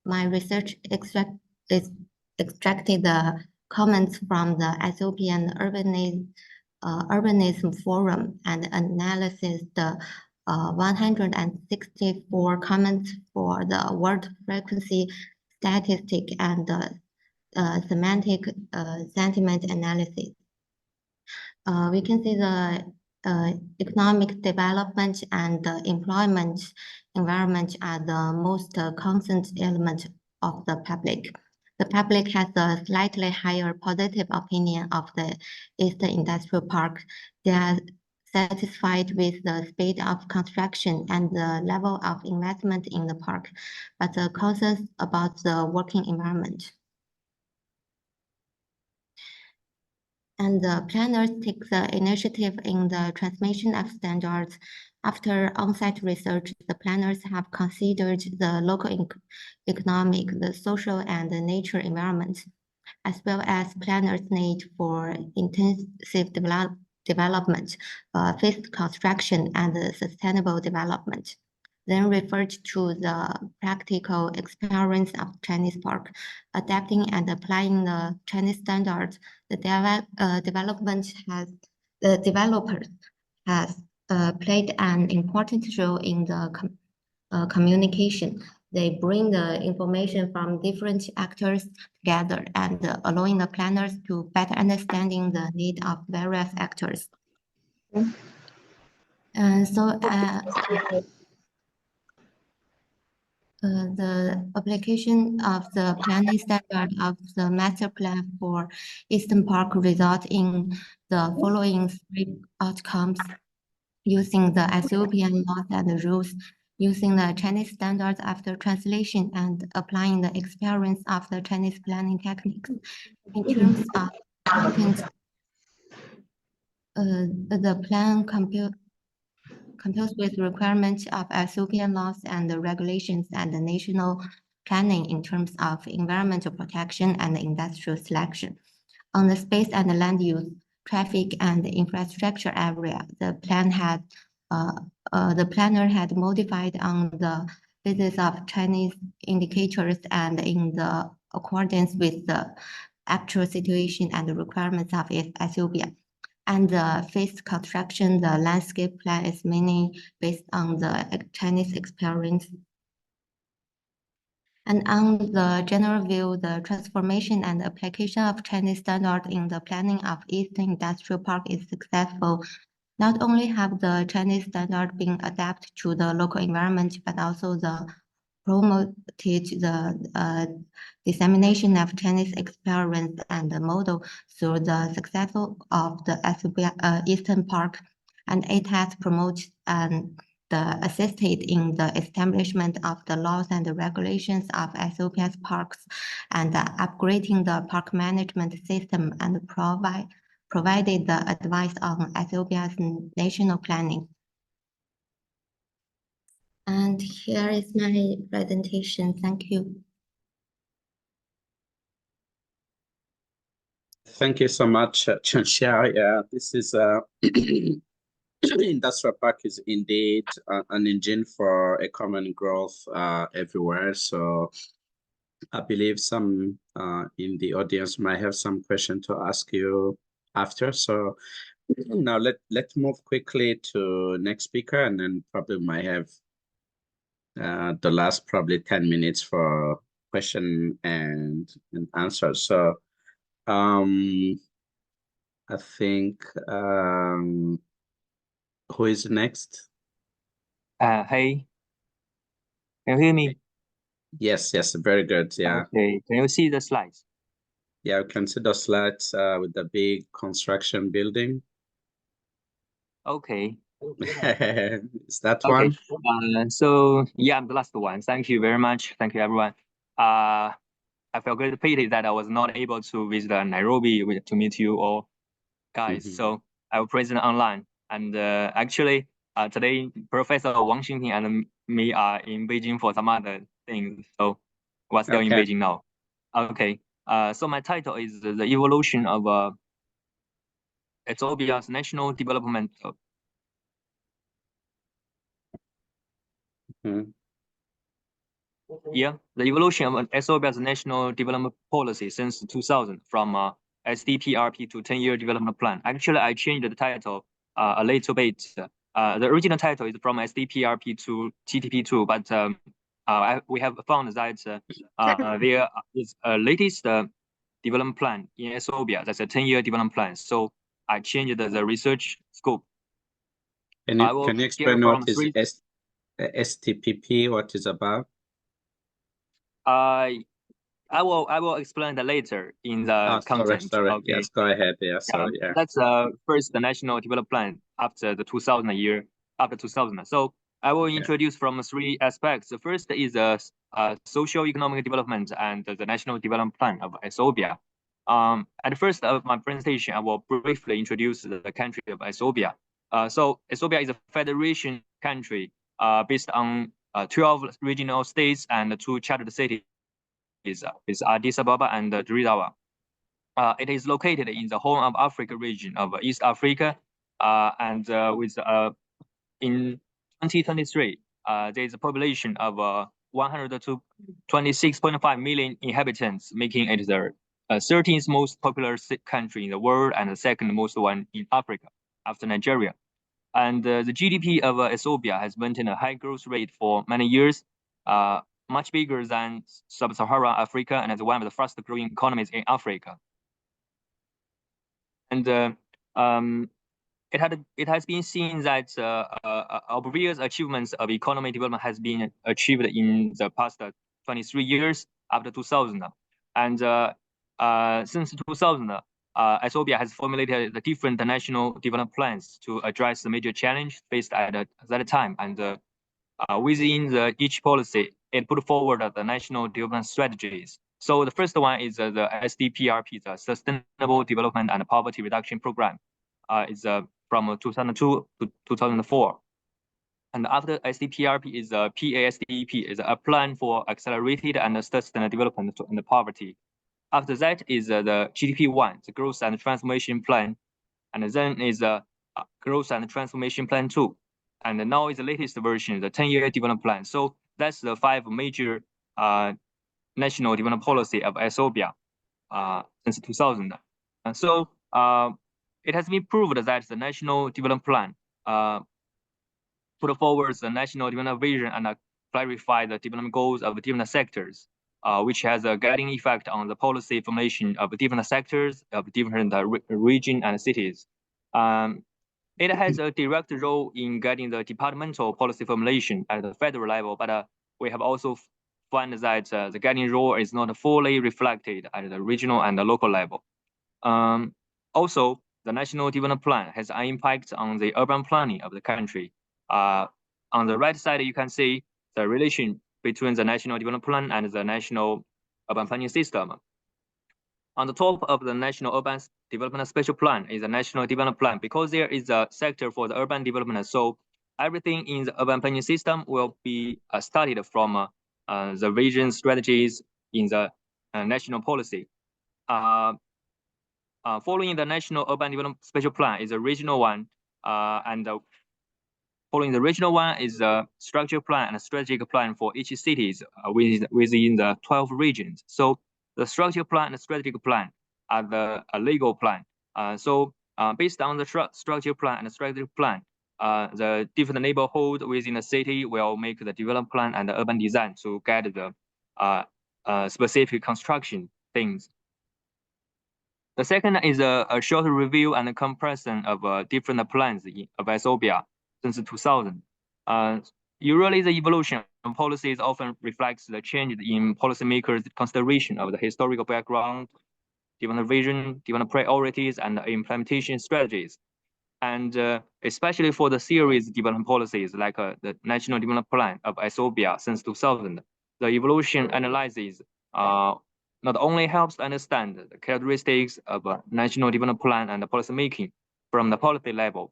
my research extracted the comments from the Ethiopian Urbanism Forum and analysis the 164 comments for the word frequency statistic and the semantic sentiment analysis. We can see the economic development and the employment environment are the most constant element of the public. The public has a slightly higher positive opinion of the East Industrial Park. They are satisfied with the speed of construction and the level of investment in the park, but the concerns about the working environment. And the planners take the initiative in the transmission of standards. After on-site research, the planners have considered the local economic, the social, and the nature environment, as well as planners' need for intensive development, phased construction, and sustainable development. Then referred to the practical experience of Chinese park, adapting and applying the Chinese standards. The developer has played an important role in the communication. They bring the information from different actors together and allowing the planners to better understanding the need of various actors. And so the application of the planning standard of the master plan for Eastern Park result in the following 3 outcomes: using the Ethiopian laws and rules, using the Chinese standards after translation, and applying the experience of the Chinese planning techniques. In terms of content, the plan complies with requirements of Ethiopian laws and the regulations and the national planning in terms of environmental protection and industrial selection. On the space and the land use, traffic and infrastructure area, the planner had modified on the basis of Chinese indicators and in the accordance with the actual situation and the requirements of Ethiopia. And the phased construction, the landscape plan is mainly based on the Chinese experience. And on the general view, the transformation and application of Chinese standard in the planning of Eastern Industrial Park is successful. Not only have the Chinese standard been adapted to the local environment, but also the promoted the dissemination of Chinese experience and the model through the success of the Eastern Park, and it has promoted and assisted in the establishment of the laws and the regulations of Ethiopia's parks and upgrading the park management system and provided the advice on Ethiopia's national planning. And here is my presentation. Thank you. Thank you so much, Chanxia. Yeah, this is industrial park is indeed an engine for economic growth everywhere. So I believe some in the audience might have some question to ask you after. So now let's move quickly to next speaker, and then probably might have the last probably 10 minutes for question and answer. So I think who is next? Hey, can you hear me? Yes, very good. Yeah. Okay, can you see the slides? Yeah, we can see the slides with the big construction building. Okay. Is that Okay. one? So yeah, I'm the last one. Thank you very much. Thank you, everyone. I feel great pity that I was not able to visit Nairobi to meet you all guys. So I will present online. And actually, today, Professor Wang Xingping and me are in Beijing for some other things. So we're still in Okay. Beijing now. Okay. So my title is The Evolution of Ethiopia's National Development. Mhm. Yeah, the evolution of Ethiopia's national development policy since 2000 from SDPRP to 10-year development plan. Actually, I changed the title a little bit. The original title is from SDPRP to TTP2, but we have found that there is a latest development plan in Ethiopia. That's a 10-year development plan. So I changed the research scope. Can I you will can you give explain from what is three- STPP? What is about? I will explain that later in the content. Sorry. Okay. Yes, go ahead. Yeah, sorry. Yeah. That's first the national development plan after the 2000 year, after 2000. So I will introduce from three aspects. The first is socio-economic development and the national development plan of Ethiopia. At the first of my presentation, I will briefly introduce the country of Ethiopia. So Ethiopia is a federation country based on 12 regional states and 2 chartered cities, is Addis Ababa and Dar es Salaam. It is located in the Horn of Africa region of East Africa, and with in 2023, there is a population of 126.5 million inhabitants, making it the 13th most populous country in the world and the second most one in Africa after Nigeria. And the GDP of Ethiopia has maintained a high growth rate for many years, much bigger than Sub-Saharan Africa, and is one of the fastest growing economies in Africa. And it has been seen that obvious achievements of economic development has been achieved in the past 23 years after 2000. And since 2000, Ethiopia has formulated the different national development plans to address the major challenge faced at that time. And within each policy, it put forward the national development strategies. So the first one is the SDPRP, the Sustainable Development and Poverty Reduction Program. It's from 2002 to 2004. And after SDPRP is a PASDP, is a plan for accelerated and sustainable development to end poverty. After that is the GDP1, the Growth and Transformation Plan. And then is the Growth and Transformation Plan 2. And now is the latest version, the 10-year development plan. So that's the 5 major national development policy of Ethiopia since 2000. And so it has been proved that the national development plan put forward the national development vision and clarify the development goals of different sectors, which has a guiding effect on the policy formulation of different sectors of different region and cities. It has a direct role in guiding the departmental policy formulation at the federal level, but we have also found that the guiding role is not fully reflected at the regional and the local level. Also, the National Development Plan has an impact on the urban planning of the country. On the right side, you can see the relation between the National Development Plan and the National Urban Planning System. On the top of the National Urban Development Special Plan is the National Development Plan, because there is a sector for the urban development. So everything in the urban planning system will be studied from the region strategies in the national policy. Following the National Urban Development Special Plan is a regional one, and following the regional one is a structure plan and a strategic plan for each cities within the 12 regions. So the structure plan and the strategic plan are the legal plan. So based on the structure plan and the strategic plan, the different neighborhood within the city will make the development plan and the urban design to guide the specific construction things. The second is a short review and a comparison of different plans of Ethiopia since 2000. Usually the evolution of policies often reflects the change in policymakers' consideration of the historical background, development vision, development priorities, and implementation strategies. And especially for the series development policies like the National Development Plan of Ethiopia since 2000, the evolution analysis not only helps to understand the characteristics of a national development plan and policy making, from the policy level.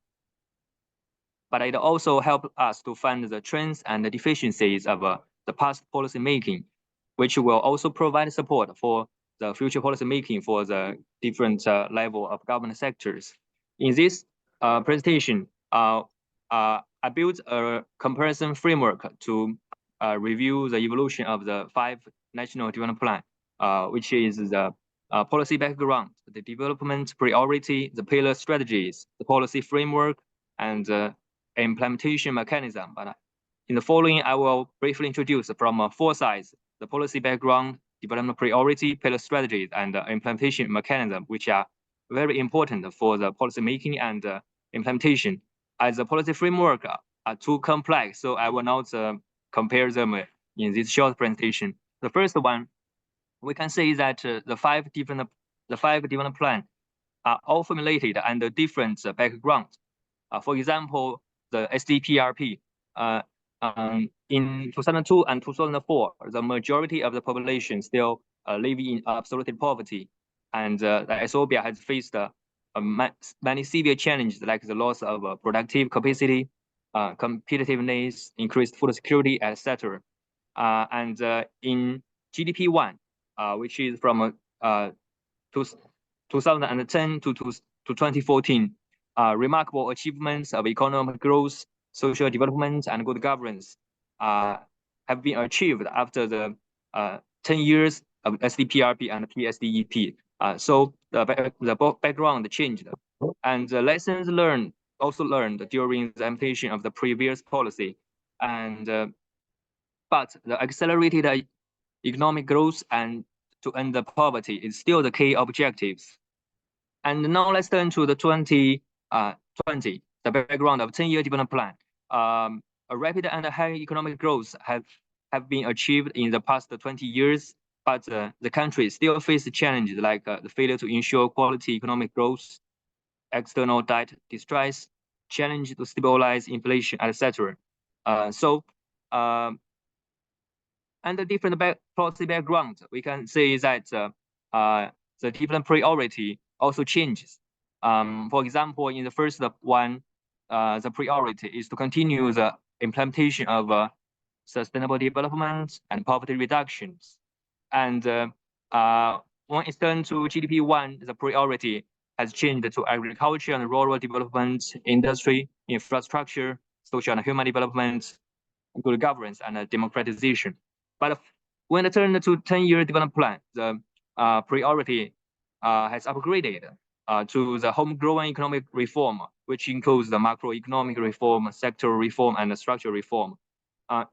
But it also helps us to find the trends and the deficiencies of the past policy making, which will also provide support for the future policy making for the different level of government sectors. In this presentation, I built a comparison framework to review the evolution of the 5 national development plan, which is the policy background, the development priority, the pillar strategies, the policy framework, and implementation mechanism. But in the following, I will briefly introduce from 4 sides: the policy background, development priority, pillar strategies, and implementation mechanism, which are very important for the policy making and implementation. As the policy framework are too complex, so I will not compare them in this short presentation. The first one, we can say that the five development plans are all formulated under different backgrounds. For example, the SDPRP. In 2002 and 2004, the majority of the population still live in absolute poverty, and Ethiopia has faced many severe challenges like the loss of productive capacity, competitiveness, increased food security, etc. And in GDP 1, which is from 2010 to 2014, remarkable achievements of economic growth, social development, and good governance have been achieved after the 10 years of SDPRP and PSDEP. So the background changed, and the lessons learned during the implementation of the previous policy. And but the accelerated economic growth and to end the poverty is still the key objectives. And now let's turn to the 2020, the background of 10-year development plan. A rapid and high economic growth have been achieved in the past 20 years, but the country still faces challenges like the failure to ensure quality economic growth, external debt distress, challenge to stabilize inflation, etc. And the different policy background, we can say that the different priority also changes. For example, in the first one, the priority is to continue the implementation of sustainable development and poverty reductions. And when it's turned to GDP 1, the priority has changed to agriculture and rural development, industry, infrastructure, social and human development, good governance, and democratization. But when it turned to 10-year development plan, the priority has upgraded to the homegrown economic reform, which includes the macroeconomic reform, sectoral reform, and structural reform.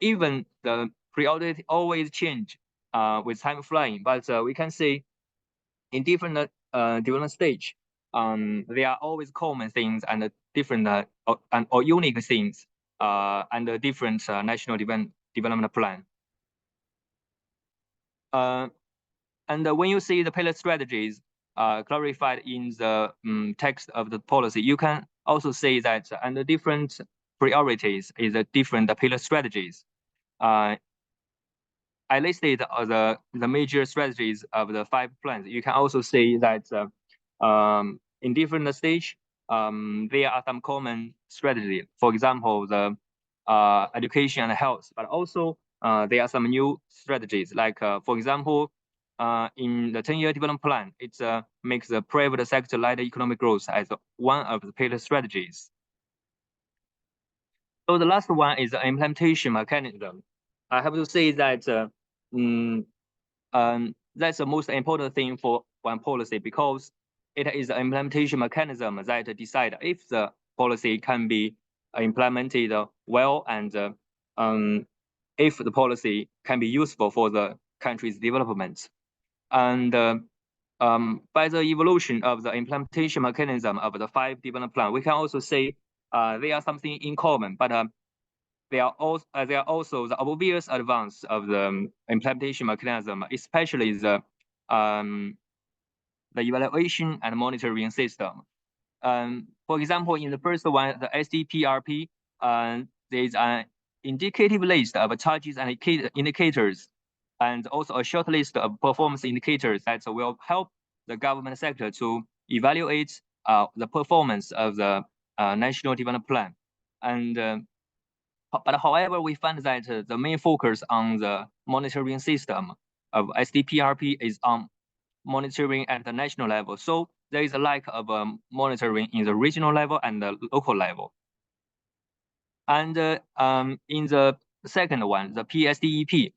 Even the priority always change with time flying, but we can say in different development stage, there are always common things and different or unique things and a different national development plan. And when you see the pillar strategies clarified in the text of the policy, you can also say that under different priorities is the different pillar strategies. I listed the major strategies of the 5 plans. You can also say that in different stage, there are some common strategies. For example, the education and health, but also there are some new strategies. Like, for example, in the 10-year development plan, it makes the private sector-led economic growth as one of the pillar strategies. So the last one is the implementation mechanism. I have to say that that's the most important thing for one policy, because it is the implementation mechanism that decide if the policy can be implemented well, and if the policy can be useful for the country's development. And by the evolution of the implementation mechanism of the 5 development plan, we can also say they are something in common, but they are also the obvious advance of the implementation mechanism, especially the evaluation and monitoring system. For example, in the first one, the SDPRP, there is an indicative list of charges and indicators, and also a short list of performance indicators that will help the government sector to evaluate the performance of the national development plan. And but however, we find that the main focus on the monitoring system of SDPRP is on monitoring at the national level. So there is a lack of monitoring in the regional level and the local level. And in the second one, the PSDEP,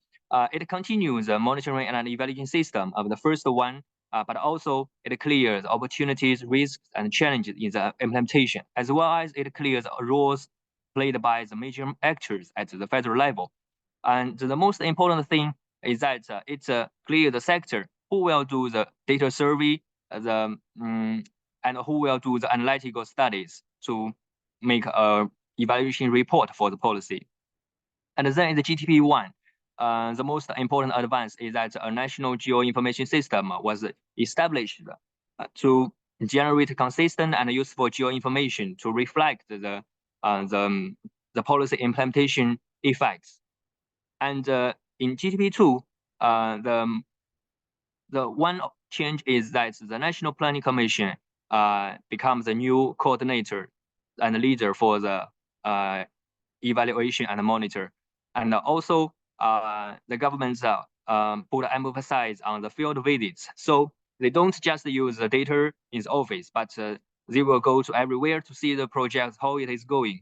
it continues the monitoring and evaluation system of the first one, but also it clears opportunities, risks, and challenges in the implementation, as well as it clears roles played by the major actors at the federal level. And the most important thing is that it's clear the sector who will do the data survey, and who will do the analytical studies to make a evaluation report for the policy. And then in the GTP1, the most important advance is that a national geo-information system was established to generate consistent and useful geo-information to reflect the policy implementation effects. And in GTP2, the one change is that the National Planning Commission becomes the new coordinator and leader for the evaluation and monitor. And also the governments put emphasis on the field visits. So they don't just use the data in the office, but they will go to everywhere to see the project, how it is going,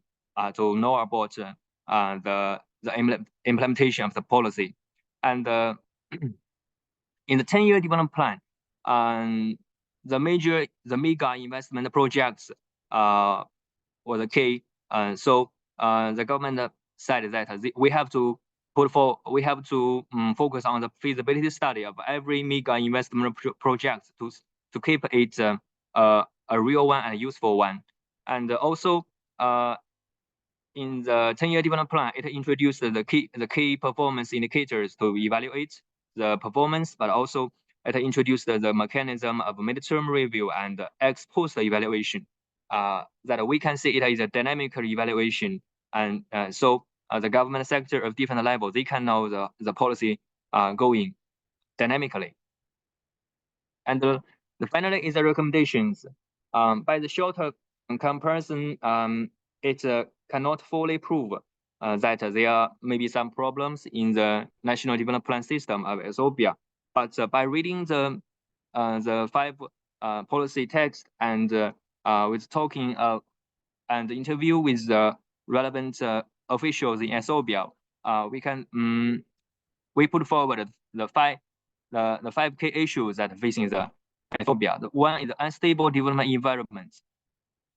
to know about the implementation of the policy. And in the 10-year development plan, the mega investment projects were the key. So the government said that we have to focus on the feasibility study of every mega investment project to keep it a real one and a useful one. And also in the 10-year development plan, it introduced the key performance indicators to evaluate the performance, but also it introduced the mechanism of midterm review and ex post evaluation. That we can see it is a dynamic evaluation, and so the government sector of different levels, they can know the policy going dynamically. And finally is the recommendations. By the shorter comparison, it cannot fully prove that there may be some problems in the national development plan system of Ethiopia. But by reading the 5 policy text and with talking and interview with the relevant officials in Ethiopia, we put forward the 5 key issues that facing the Ethiopia. The one is the unstable development environment.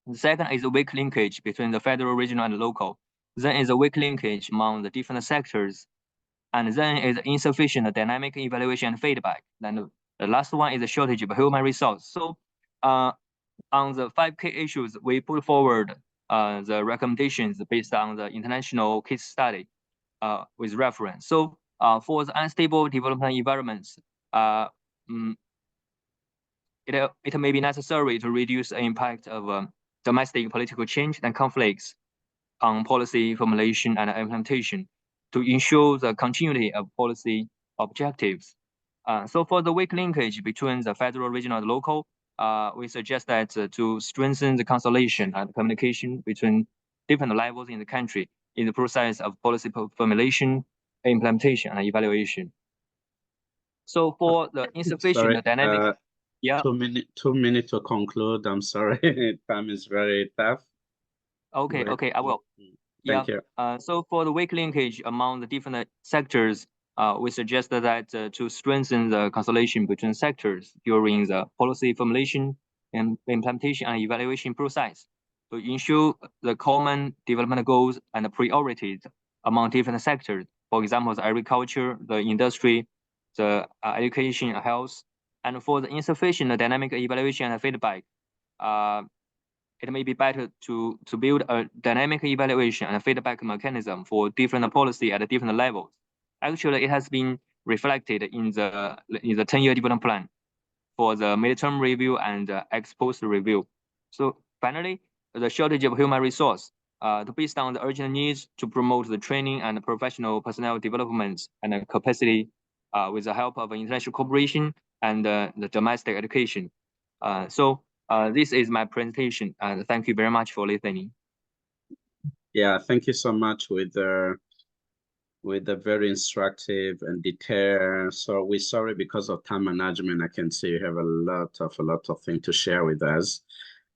The second is a weak linkage between the federal, regional, and local. Then is a weak linkage among the different sectors. And then is insufficient dynamic evaluation and feedback. Then the last one is a shortage of human resource. So on the 5 key issues, we put forward the recommendations based on the international case study with reference. So for the unstable development environments, it may be necessary to reduce the impact of domestic political change and conflicts on policy formulation and implementation to ensure the continuity of policy objectives. So for the weak linkage between the federal, regional, and local, we suggest that to strengthen the consolidation and communication between different levels in the country in the process of policy formulation, implementation, and evaluation. So for the insufficient dynamic, yeah. 2 minutes to conclude. I'm sorry, time is very tough. Okay, okay, I will. Thank you. So for the weak linkage among the different sectors, we suggest that to strengthen the consolidation between sectors during the policy formulation and implementation and evaluation process to ensure the common development goals and priorities among different sectors. For example, the agriculture, the industry, the education, health. And for the insufficient dynamic evaluation and feedback, it may be better to build a dynamic evaluation and feedback mechanism for different policy at different levels. Actually, it has been reflected in the 10-year development plan for the midterm review and ex post review. So finally, the shortage of human resource, based on the urgent needs to promote the training and professional personnel development and capacity with the help of international cooperation and the domestic education. So This is my presentation, and thank you very much for listening. Yeah, thank you so much with the very instructive and detailed. So we're sorry because of time management. I can see you have a lot of things to share with us.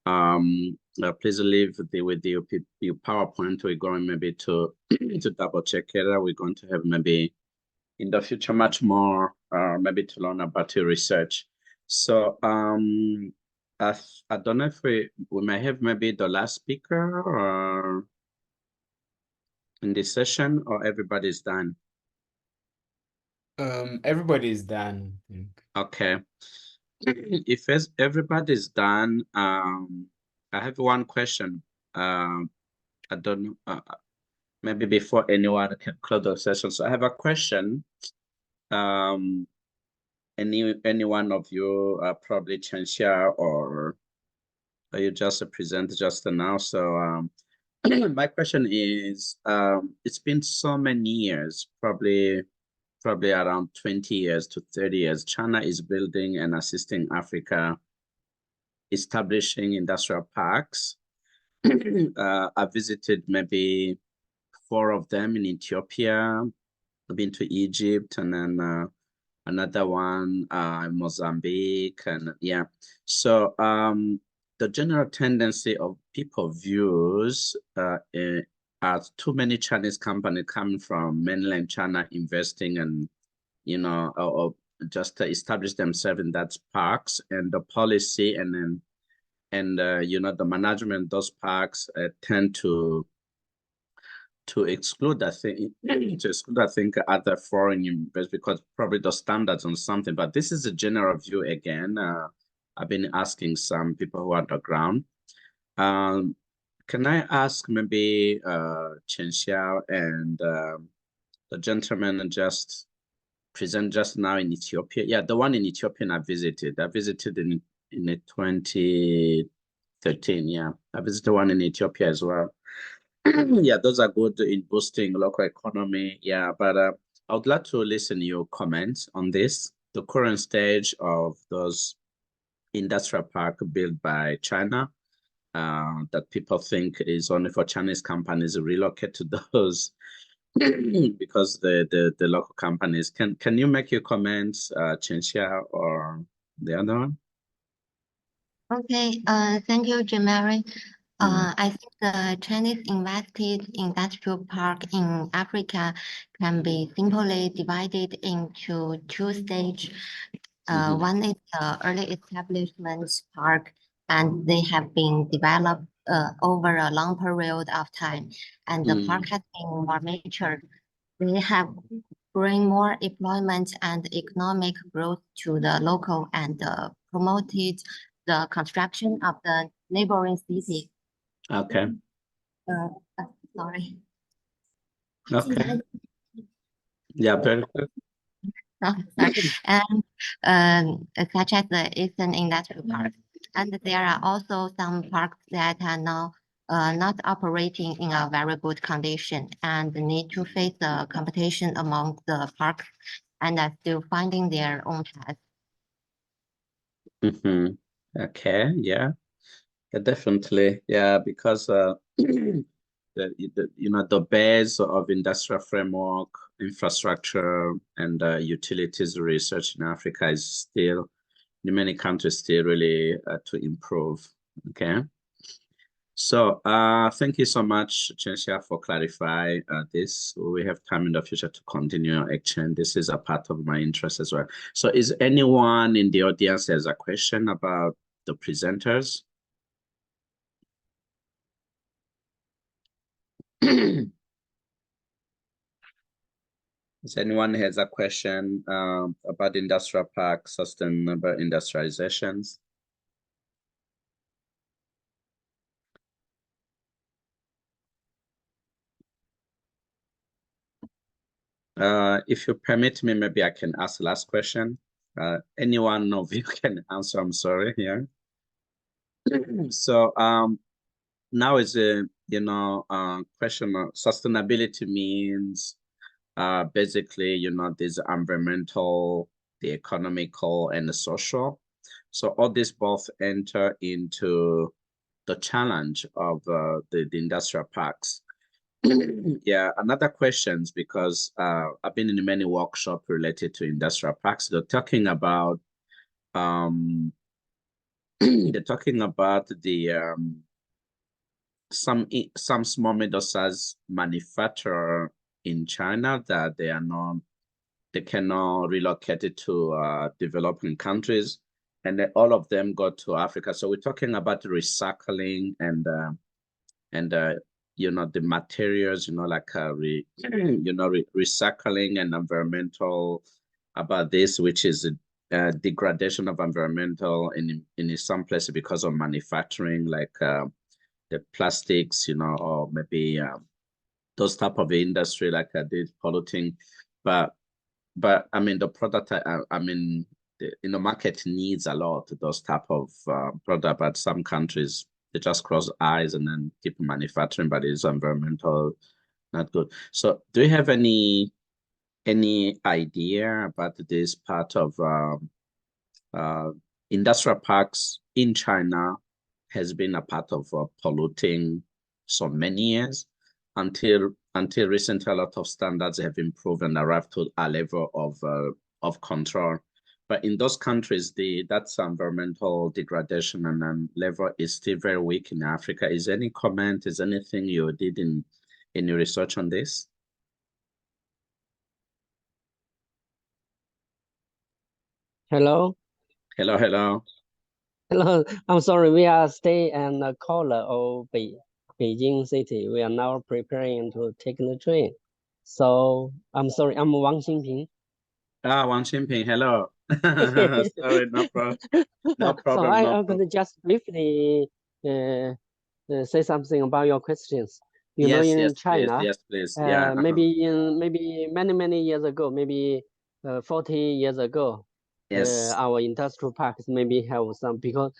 Please leave with your PowerPoint. We're going maybe to to double check it. We're going to have maybe in the future much more maybe to learn about your research. So I don't know if we may have maybe the last speaker or in this session, or everybody's done. Everybody is done, I think. Okay. If everybody's done, I have one question. I don't know, maybe before anyone can close the session. So I have a question. Any one of you, probably Chenxia, or you just present just now. So my question is, it's been so many years, probably around 20 years to 30 years, China is building and assisting Africa, establishing industrial parks. I visited maybe 4 of them in Ethiopia. I've been to Egypt, and then another one in Mozambique, and yeah. So the general tendency of people views as too many Chinese companies coming from mainland China investing and, you know, or just establish themselves in that parks, and the policy and you know, the management of those parks tend to exclude, I think, other foreign investors because probably the standards on something. But this is a general view again. I've been asking some people who are on the ground. Can I ask maybe Chen Xiao and the gentleman just present just now in Ethiopia? Yeah, the one in Ethiopia I visited. I visited in 2013. Yeah, I visited one in Ethiopia as well. Yeah, those are good in boosting local economy. Yeah, but I would like to listen to your comments on this, the current stage of those industrial park built by China, that people think is only for Chinese companies to relocate to those because the local companies. Can you make your comments, Chen Xia or the other one? Okay, thank you, Jemary. I think the Chinese invested industrial park in Africa can be simply divided into 2 stages. One is the early establishment park, and they have been developed over a long period of time, and the park has been more mature. They have bring more employment and economic growth to the local and promoted the construction of the neighboring city. Okay. Sorry. Okay. Yeah, very good. And such as the Eastern Industrial Park. And there are also some parks that are now not operating in a very good condition and need to face the competition among the parks and are still finding their own path. Okay, yeah. Definitely, yeah, because you know, the base of industrial framework, infrastructure, and utilities research in Africa is still, in many countries, still really to improve. Okay. So thank you so much, Chen Xia, for clarifying this. We have time in the future to continue our exchange. This is a part of my interest as well. So is anyone in the audience has a question about the presenters? Does anyone has a question about industrial park sustainable industrializations? If you permit me, maybe I can ask the last question. Anyone of you can answer, I'm sorry, here. So now is a, you know, question of sustainability means basically, you know, there's environmental, the economical, and the social. So all this both enter into the challenge of the industrial parks. Yeah, another questions, because I've been in many workshops related to industrial parks. They're talking about they're talking about the some small middle-sized manufacturer in China that they cannot relocate it to developing countries, and then all of them go to Africa. So we're talking about recycling and you know, the materials, you know, like recycling and environmental about this, which is degradation of environmental in some places because of manufacturing, like the plastics, you know, or maybe those type of industry like this polluting, but I mean the product, I mean the market needs a lot of those type of product, but some countries they just close eyes and then keep manufacturing, but it's environmental not good. So do you have any idea about this part of industrial parks in China has been a part of polluting so many years until recently a lot of standards have improved and arrived to a level of control. But in those countries, that's environmental degradation and then level is still very weak in Africa. Is any comment, is anything you did in your research on this? Hello. Hello, hello. Hello. I'm sorry, we are staying in the corner of Beijing city. We are now preparing to take the train. So I'm sorry, I'm Wang Xingping. Wang Xingping, hello. Sorry, no problem. No problem. So I'm going to just briefly say something about your questions. You know, in China, yes, please. Yeah. maybe many years ago, maybe 40 years ago, yes. Our industrial parks maybe have some because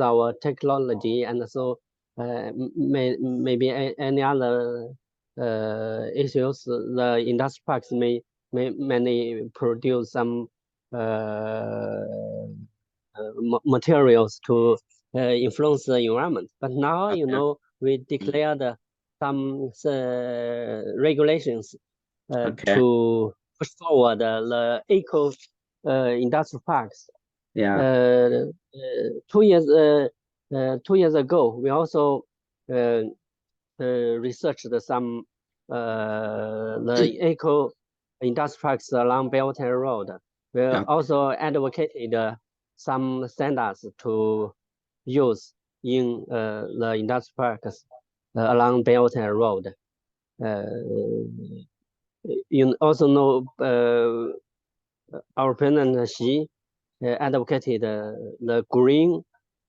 our technology and so maybe any other issues, the industrial parks may produce some materials to influence the environment. But now, you know, we declared some regulations to push forward the eco industrial parks. Yeah. 2 years ago, we also researched some the eco industrial parks along Belt and Road. We also advocated some standards to use in the industrial parks along Belt and Road. You also know our President Xi advocated the Green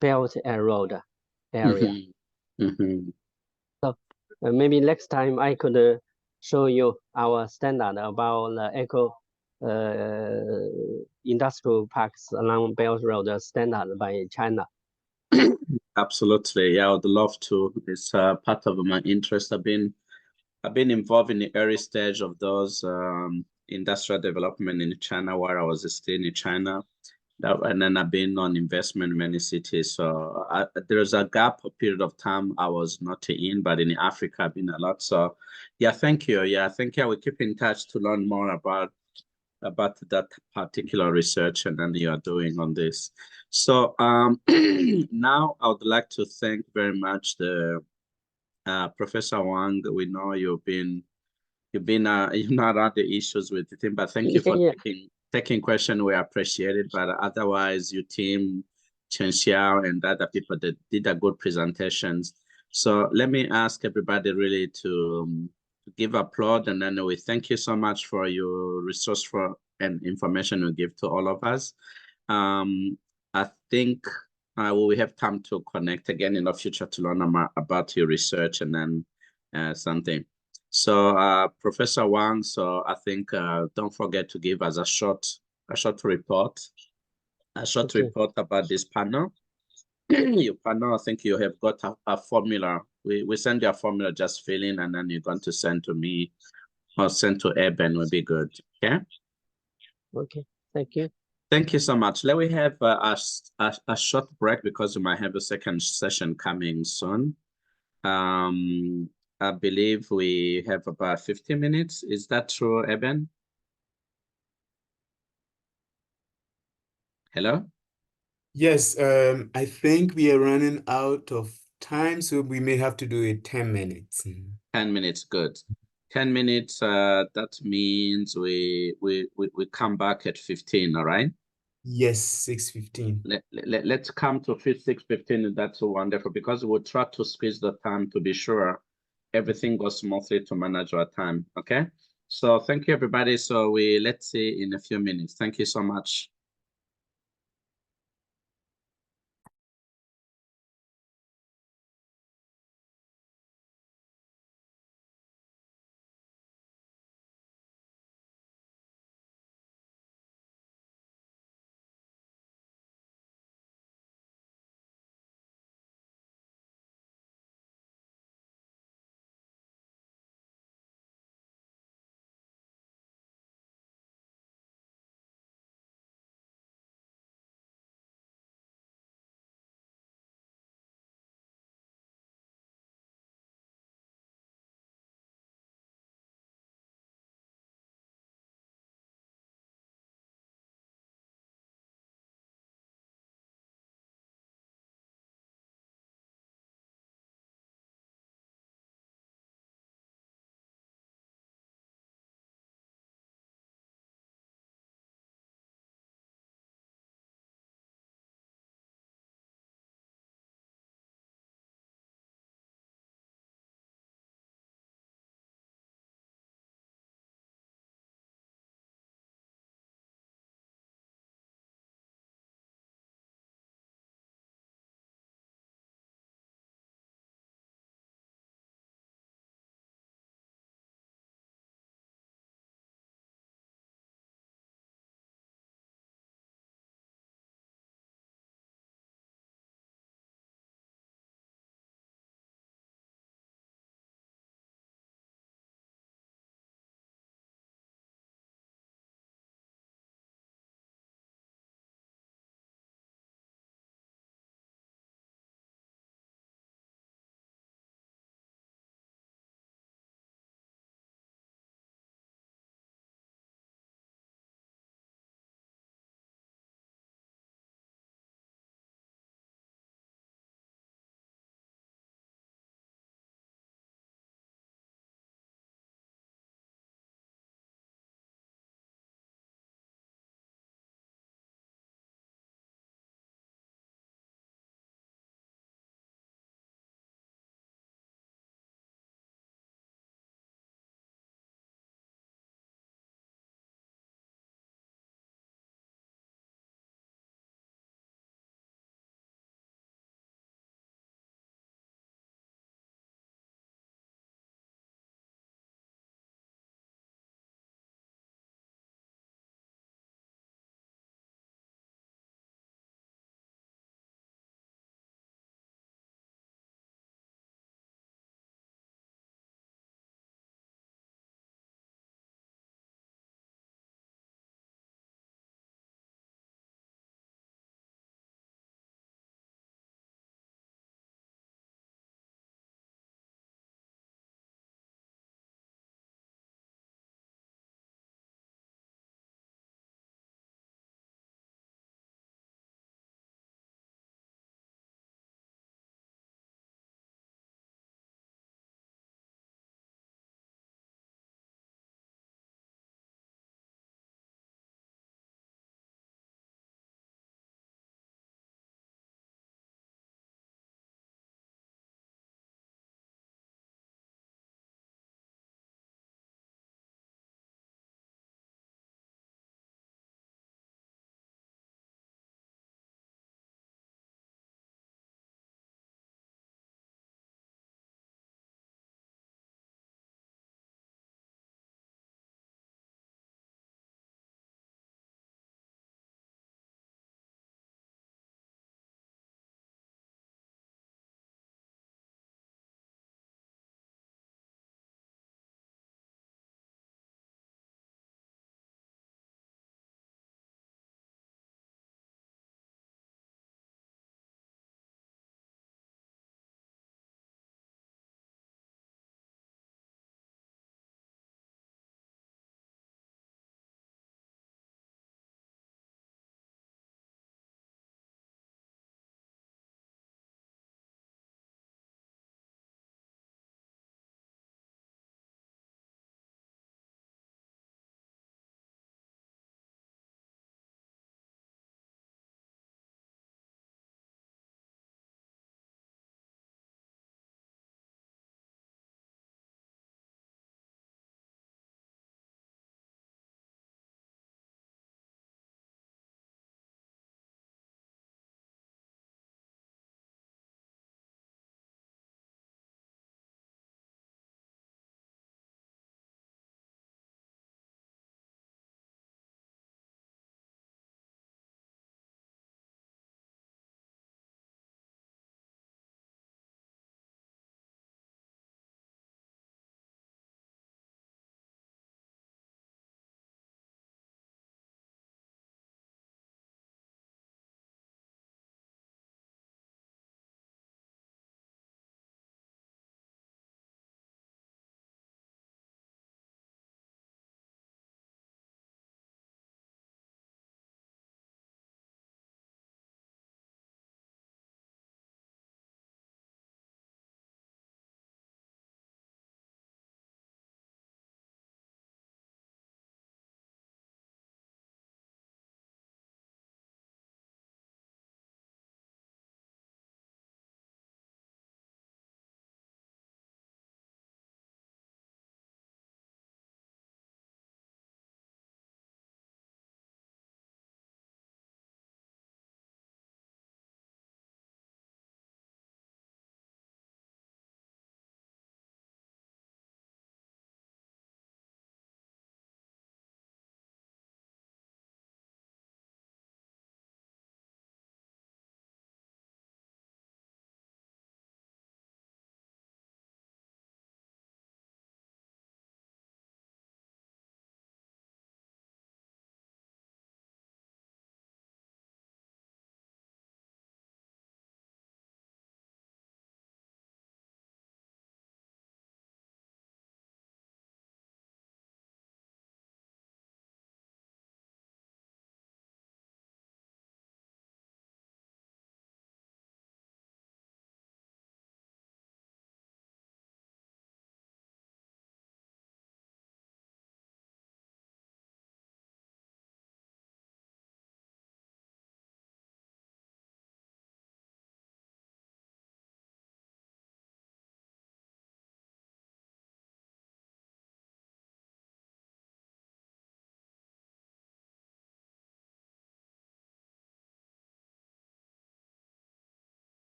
Belt and Road area. So maybe next time I could show you our standard about the eco industrial parks along Belt Road standard by China. Absolutely, yeah, I would love to. It's part of my interest. I've been involved in the early stage of those industrial development in China while I was still in China, and then I've been on investment in many cities. So there's a gap, a period of time I was not in, but in Africa I've been a lot. So yeah, thank you. Yeah, thank you. We keep in touch to learn more about that particular research and then you are doing on this. So now I would like to thank very much the Professor Wang. We know you've been you know around the issues with the team, but thank you for taking question. We appreciate it. But otherwise, your team, Chen Xiao and other people that did a good presentations. So let me ask everybody really to give applause, and then we thank you so much for your resourceful and information you give to all of us. I think we have time to connect again in the future to learn about your research and then something. So Professor Wang, so I think don't forget to give us a short report about this panel. Your panel, I think you have got a formula. We send you a formula, just fill in, and then you're going to send to me or send to Eben will be good. Okay. Okay. Thank you. Thank you so much. Let me have a short break because we might have a second session coming soon. I believe we have about 50 minutes. Is that true, Eben? Hello? Yes, I think we are running out of time, so we may have to do it 10 minutes. 10 minutes, good. 10 minutes, that means we come back at 15, all right? Yes, 6:15. Let's come to 6:15. That's wonderful because we'll try to squeeze the time to be sure everything goes smoothly to manage our time. Okay. So thank you, everybody. So let's see in a few minutes. Thank you so much.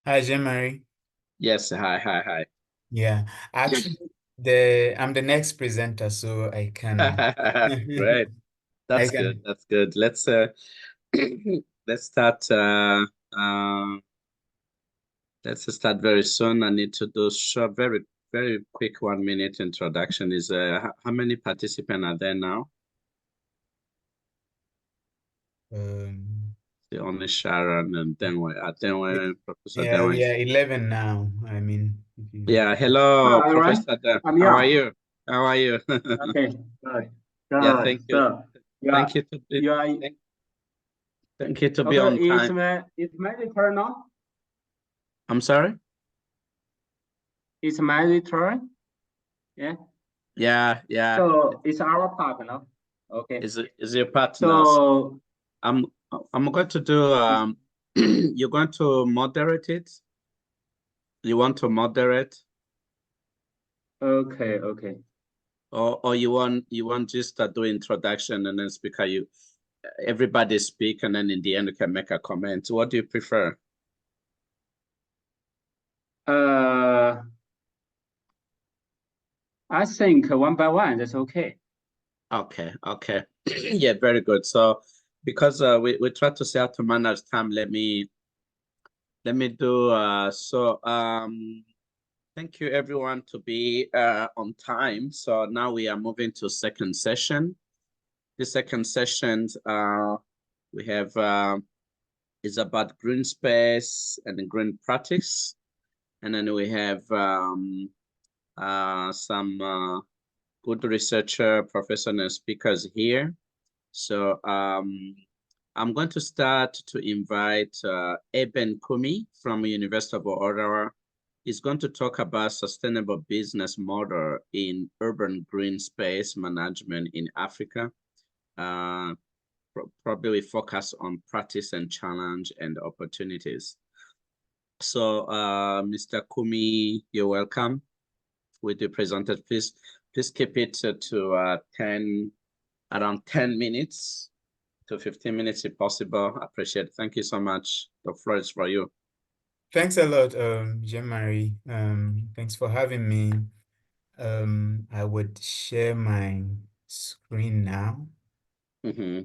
Hi, Jean-Marie. Yes, hi. Yeah, actually, I'm the next presenter, so I can Great. I That's good. can. That's good. Let's let's start let's start very soon. I need to do short, very quick 1 minute introduction. Is how many participants are there now? The only Sharon and then Professor Yeah, we Denwe. are 11 now. I mean, if you... Yeah, hello, all right. Professor Den. I'm How are here. you? How are you? Okay, good. Yeah, Good. thank you. So you are, Thank you to be you are, thank you to be on okay, time. it's my turn now? I'm sorry? It's my turn? Yeah. Yeah. So it's our part now. Okay. Is your partner? So I'm going to do you're going to moderate it. You want to moderate, okay. or you want just to do introduction and then speaker everybody speak and then in the end you can make a comment. What do you prefer? I think one by one, that's okay. Okay. Yeah, very good. So because we try to say how to manage time, let me do thank you everyone to be on time. So now we are moving to second session. The second session we have is about green space and green practice. And then we have some good researcher, professors and speakers here. So I'm going to start to invite Eben Kumi from University of Ottawa. He's going to talk about sustainable business model in urban green space management in Africa. Probably focus on practice and challenge and opportunities. So Mr. Kumi, you're welcome with the presenter. Please keep it to around 10 minutes to 15 minutes if possible. I appreciate it. Thank you so much. The floor is for you. Thanks a lot, Jean-Marie. Thanks for having me. I would share my screen now. Mm-hmm.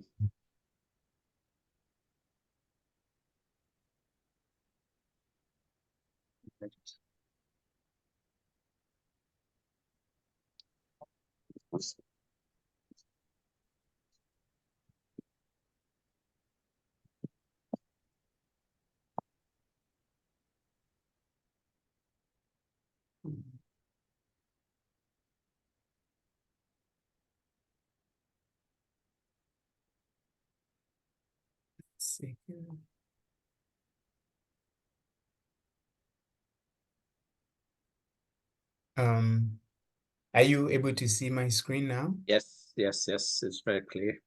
Let's see here. Are you able to see my screen now? Yes, it's very clear.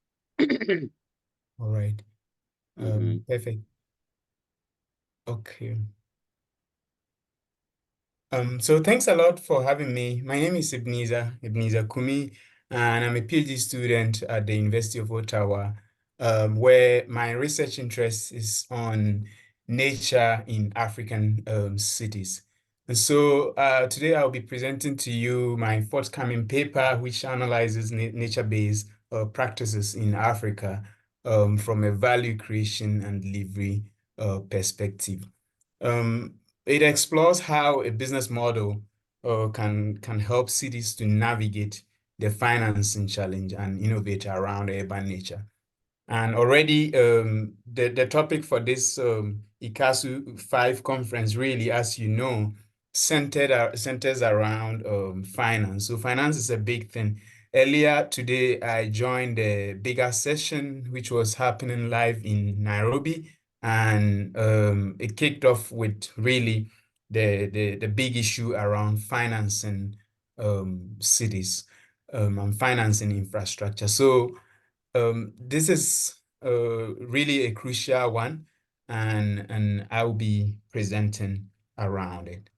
All right. Mm-hmm. Perfect. Okay. So thanks a lot for having me. My name is Ebenezer Kumi, and I'm a PhD student at the University of Ottawa, where my research interest is on nature in African cities. And so today I'll be presenting to you my forthcoming paper, which analyzes nature-based practices in Africa from a value creation and delivery perspective. It explores how a business model can help cities to navigate the financing challenge and innovate around urban nature. And already the topic for this ICCCASU 5 conference really, as you know, centers around finance. So finance is a big thing. Earlier today, I joined the bigger session, which was happening live in Nairobi. And it kicked off with really the big issue around financing cities and financing infrastructure. So this is really a crucial one, and I'll be presenting around it.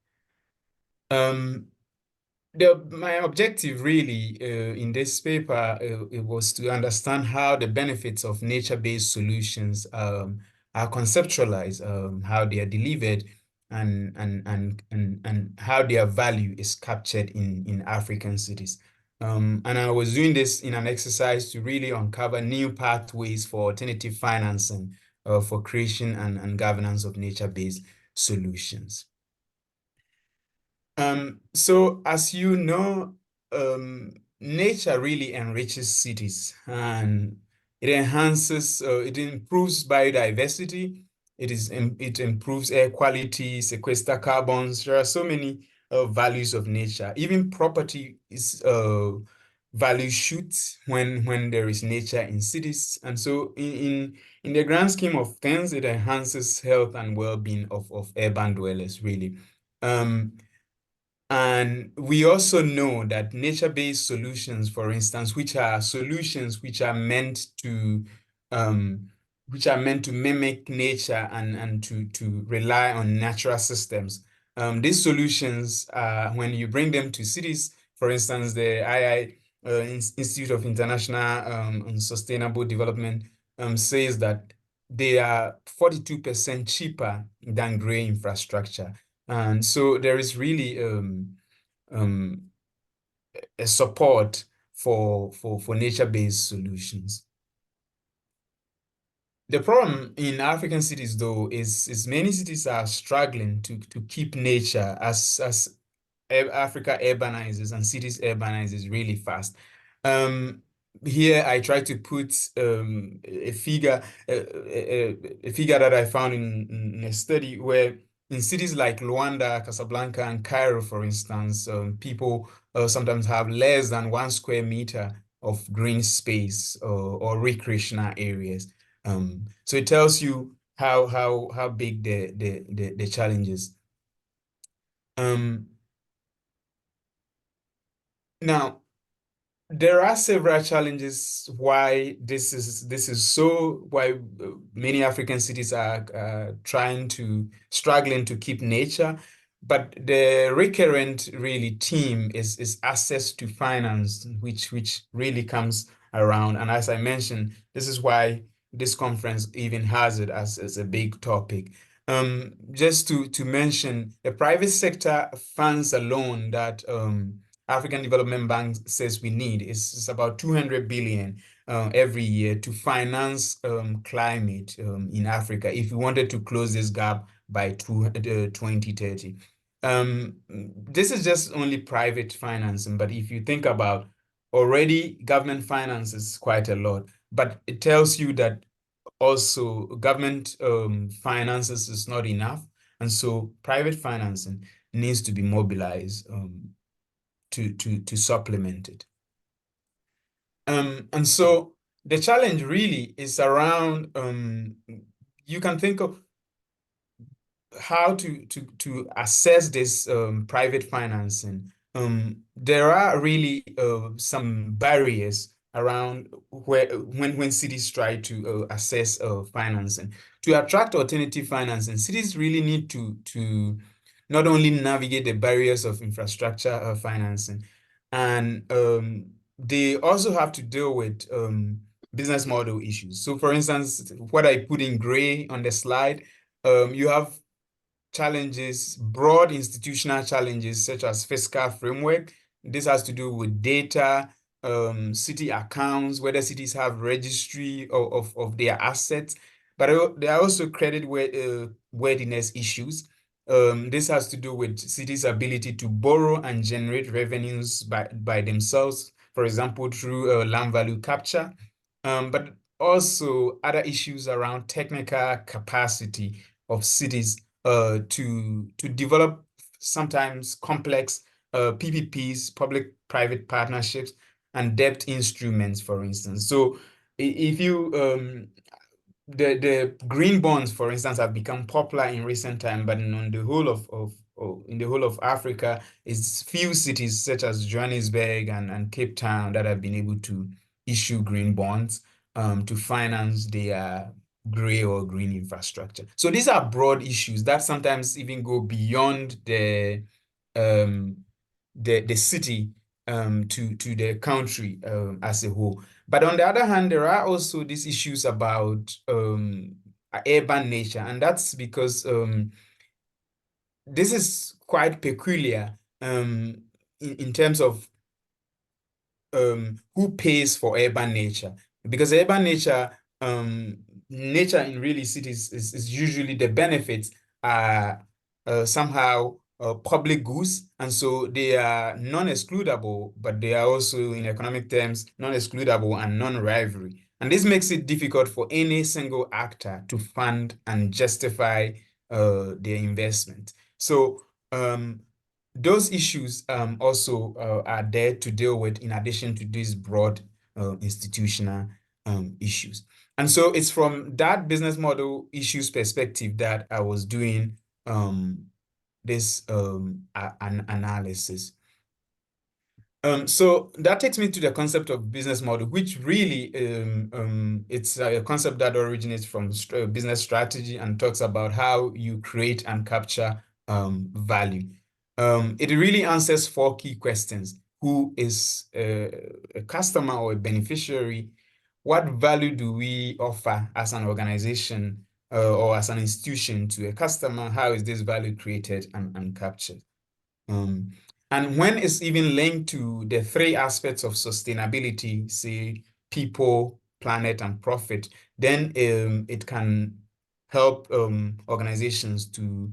My objective really in this paper it was to understand how the benefits of nature-based solutions are conceptualized, how they are delivered, and how their value is captured in African cities. And I was doing this in an exercise to really uncover new pathways for alternative financing for creation and governance of nature-based solutions. So as you know, nature really enriches cities, and it enhances, it improves biodiversity. It improves air quality, sequester carbons. There are so many values of nature. Even property is value shoots when there is nature in cities. And so in the grand scheme of things, it enhances health and well-being of urban dwellers, really. And we also know that nature-based solutions, for instance, which are solutions which are meant to mimic nature and to rely on natural systems. These solutions, when you bring them to cities, for instance, the Institute of International and Sustainable Development says that they are 42% cheaper than gray infrastructure. And so there is really a support for nature-based solutions. The problem in African cities, though, is many cities are struggling to keep nature as Africa urbanizes and cities urbanizes really fast. Here I try to put a figure that I found in a study where in cities like Luanda, Casablanca, and Cairo, for instance, people sometimes have less than 1 square meter of green space or recreational areas. So it tells you how big the challenge is. Now, there are several challenges why this is so, why many African cities are struggling to keep nature. But the recurrent really theme is access to finance, which really comes around. And as I mentioned, this is why this conference even has it as a big topic. Just to mention, the private sector funds alone that African Development Bank says we need is about 200 billion every year to finance climate in Africa if we wanted to close this gap by 2030. This is just only private financing, but if you think about already government finances quite a lot, but it tells you that also government finances is not enough, and so private financing needs to be mobilized to supplement it. And so the challenge really is around, you can think of how to assess this private financing. There are really some barriers around when cities try to assess financing. To attract alternative financing, cities really need to not only navigate the barriers of infrastructure financing, and they also have to deal with business model issues. So for instance, what I put in gray on the slide, you have challenges, broad institutional challenges such as fiscal framework. This has to do with data, city accounts, whether cities have registry of their assets, but there are also credit worthiness issues. This has to do with cities' ability to borrow and generate revenues by themselves, for example, through land value capture, but also other issues around technical capacity of cities to develop sometimes complex PPPs, public-private partnerships, and debt instruments, for instance. So if you the green bonds, for instance, have become popular in recent time, but in the whole of Africa, it's few cities such as Johannesburg and Cape Town that have been able to issue green bonds to finance their gray or green infrastructure. So these are broad issues that sometimes even go beyond the city to the country as a whole. But on the other hand, there are also these issues about urban nature, and that's because this is quite peculiar in terms of who pays for urban nature, because urban nature, nature in really cities is usually the benefits are somehow public goods, and so they are non-excludable, but they are also in economic terms non-excludable and non-rivalry. And this makes it difficult for any single actor to fund and justify their investment. So those issues also are there to deal with, in addition to these broad institutional issues. And so it's from that business model issues perspective that I was doing this an analysis. So that takes me to the concept of business model, which really it's a concept that originates from business strategy and talks about how you create and capture value. It really answers 4 key questions. Who is a customer or a beneficiary? What value do we offer as an organization or as an institution to a customer? How is this value created and captured? And when it's even linked to the 3 aspects of sustainability, say people, planet, and profit, then it can help organizations to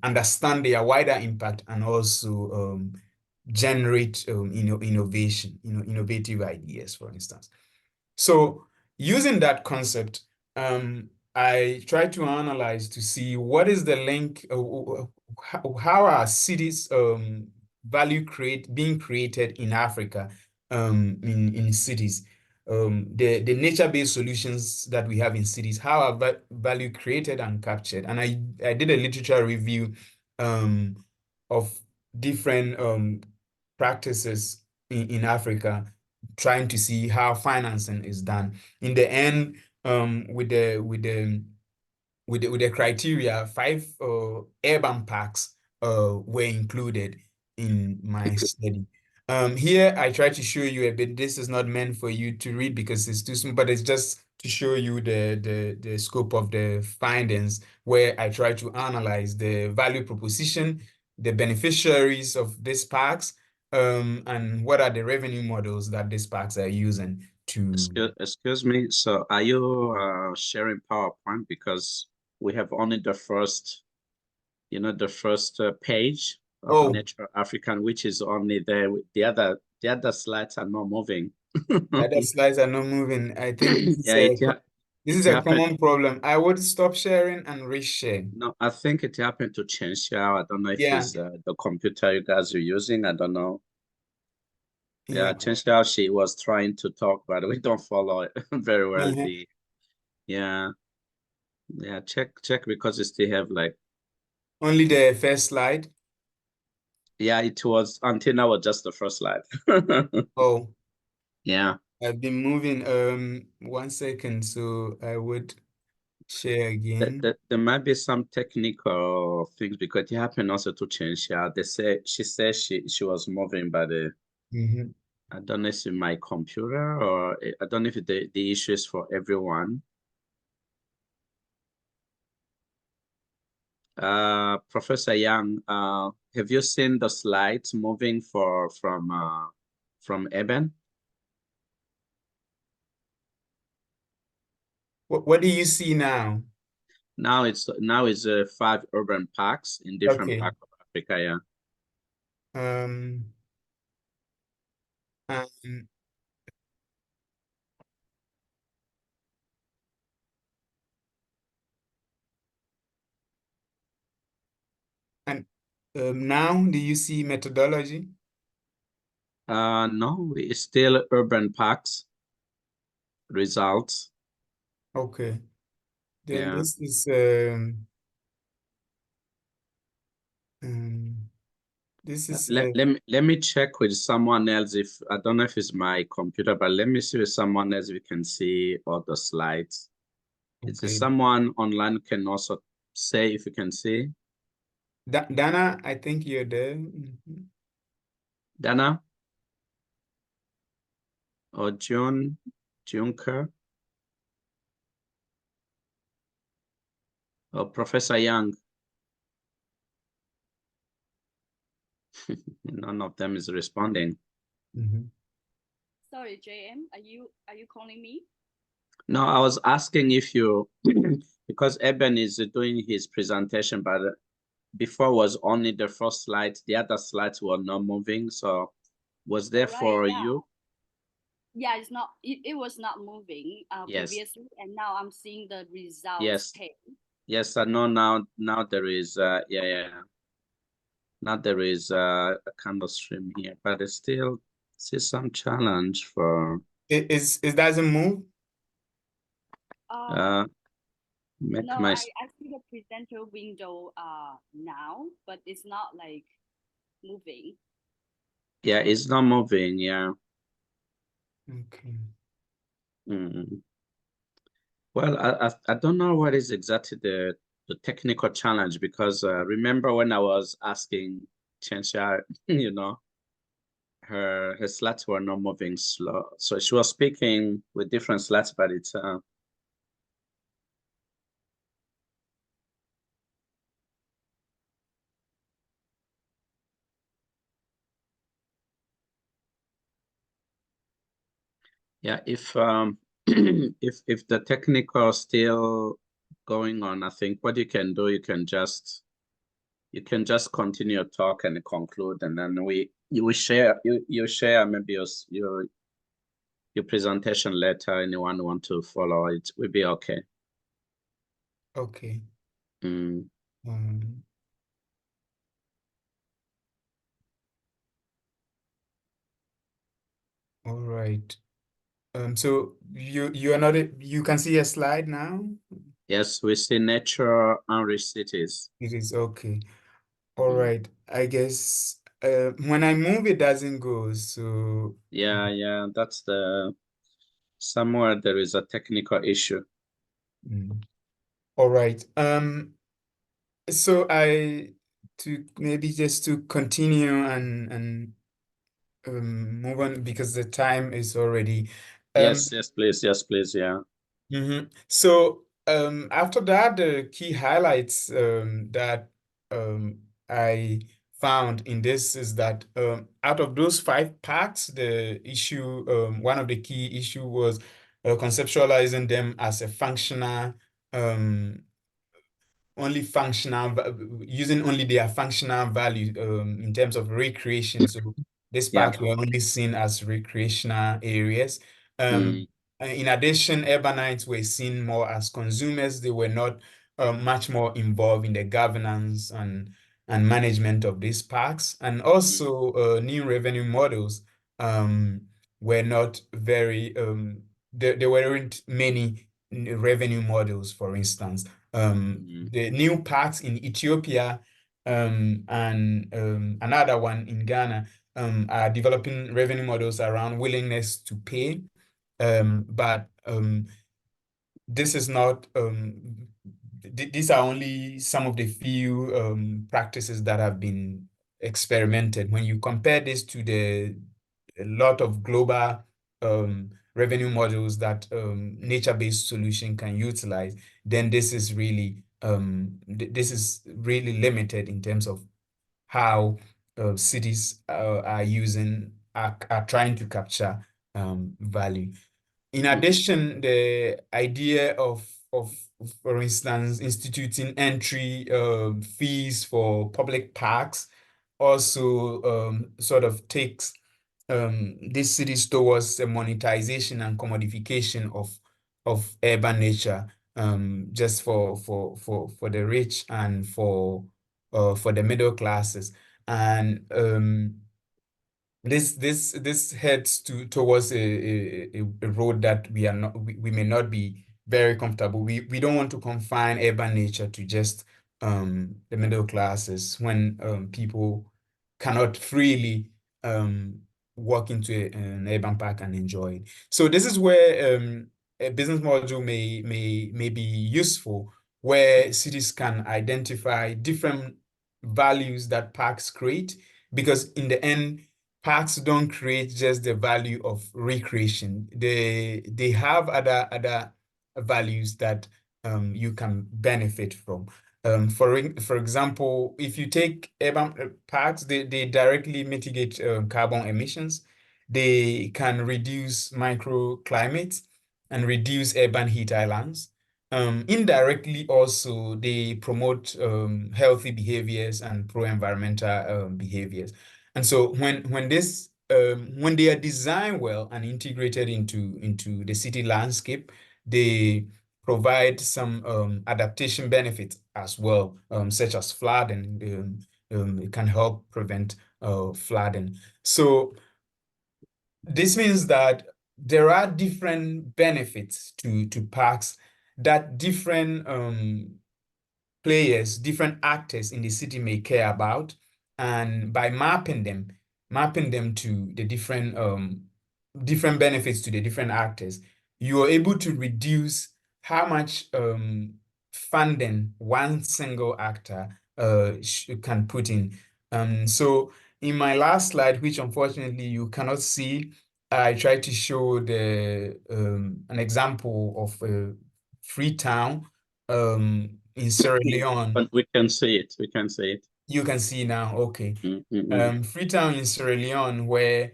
understand their wider impact and also generate innovation, innovative ideas, for instance. So using that concept, I try to analyze to see what is the link, how are cities value being created in Africa, in cities, the nature-based solutions that we have in cities, how are value created and captured. And I did a literature review of different practices in Africa, trying to see how financing is done. In the end, with the criteria, 5 urban parks were included in my study. Here I try to show you a bit. This is not meant for you to read because it's too small, but it's just to show you the scope of the findings, where I try to analyze the value proposition, the beneficiaries of these parks, and what are the revenue models that these parks are using to. Excuse me. So are you sharing PowerPoint? Because we have only the first, the first page of Nature African, which is only there. The other slides are not moving. The other slides are not moving. I think this is a happened. common problem. I would stop sharing and reshare. No, I think it happened to Xiao. I don't know if it's the computer you guys are using. I don't know. Yeah, Xiao, she was trying to talk, but we don't follow it very well. Check because you still have like only the first slide. Yeah, it was until now just the first slide. Oh. Yeah. I've been moving 1 second, so I would share again. There might be some technical things because it happened also to change. Yeah, she said she was moving, but I don't know if it's my computer or I don't know if the issue is for everyone. Professor Yang, have you seen the slides moving from Eben? What do you see now? Now it's 5 urban parks in different parts of Africa. Yeah. And now do you see methodology? No, it's still urban parks results. Okay. Then this is let me check with someone else. If I don't know if it's my computer, but let me see with someone else we can see all the slides. Is there someone online can also say if you can see? Dana, I think you're there. Dana? Or Junker? Or Professor Yang? None of them is responding. Mhm. Sorry, JM, are you calling me? No, I was asking if you, because Eben is doing his presentation, but before was only the first slide. The other slides were not moving. So was there Right, for yeah. you? Yeah, it was not moving Yes. previously, and now I'm seeing the results Yes. page. Yes, I know now there is yeah. Now there is a candle stream here, but it's still see some challenge for It doesn't move? make No, my I see the presenter window now, but it's not like moving. yeah, it's not moving, yeah. Okay. Well, I don't know what is exactly the technical challenge, because remember when I was asking Chensha, you know, her slides were not moving slow. So she was speaking with different slides, but it's yeah, if if the technical still going on, I think what you can do, you can just continue your talk and conclude, and then you share maybe your presentation later. Anyone want to follow it will be okay. Okay. All right. So you are not you can see a slide now? Yes, we see nature enriched cities. It is okay. All right. I guess when I move it doesn't go, so Yeah, that's somewhere there is a technical issue. All right. So to maybe just to continue and move on because the time is already Yes, please, yeah. So after that, the key highlights that I found in this is that out of those 5 parts, the issue, one of the key issue was conceptualizing them as a functional, using only their functional value in terms of recreation. So these Yeah. parks were only seen as recreational areas. In addition, urbanites were seen more as consumers. They were not much more involved in the governance and management of these parks. And also new revenue models were not very, there weren't many revenue models, for instance. The new parks in Ethiopia and another one in Ghana are developing revenue models around willingness to pay. But this is not, these are only some of the few practices that have been experimented. When you compare this to a lot of global revenue models that nature-based solution can utilize, then this is really limited in terms of how cities are trying to capture value. In addition, the idea of for instance, instituting entry fees for public parks also sort of takes these cities towards a monetization and commodification of urban nature, just for the rich and for the middle classes. And this heads towards a road that we may not be very comfortable. We don't want to confine urban nature to just the middle classes when people cannot freely walk into an urban park and enjoy it. So this is where a business model may be useful, where cities can identify different values that parks create, because in the end, parks don't create just the value of recreation. They have other values that you can benefit from. For example, if you take urban parks, they directly mitigate carbon emissions. They can reduce microclimates and reduce urban heat islands. Indirectly, also, they promote healthy behaviors and pro-environmental behaviors. And so when they are designed well and integrated into the city landscape, they provide some adaptation benefits as well, such as flooding. It can help prevent flooding. So this means that there are different benefits to parks that different players, different actors in the city may care about, and by mapping them to the different benefits to the different actors, you are able to reduce how much funding one single actor can put in. So in my last slide, which unfortunately you cannot see, I tried to show an example of Freetown in Sierra Leone. But we can see it. We can see it. You can see now, okay. Freetown in Sierra Leone, where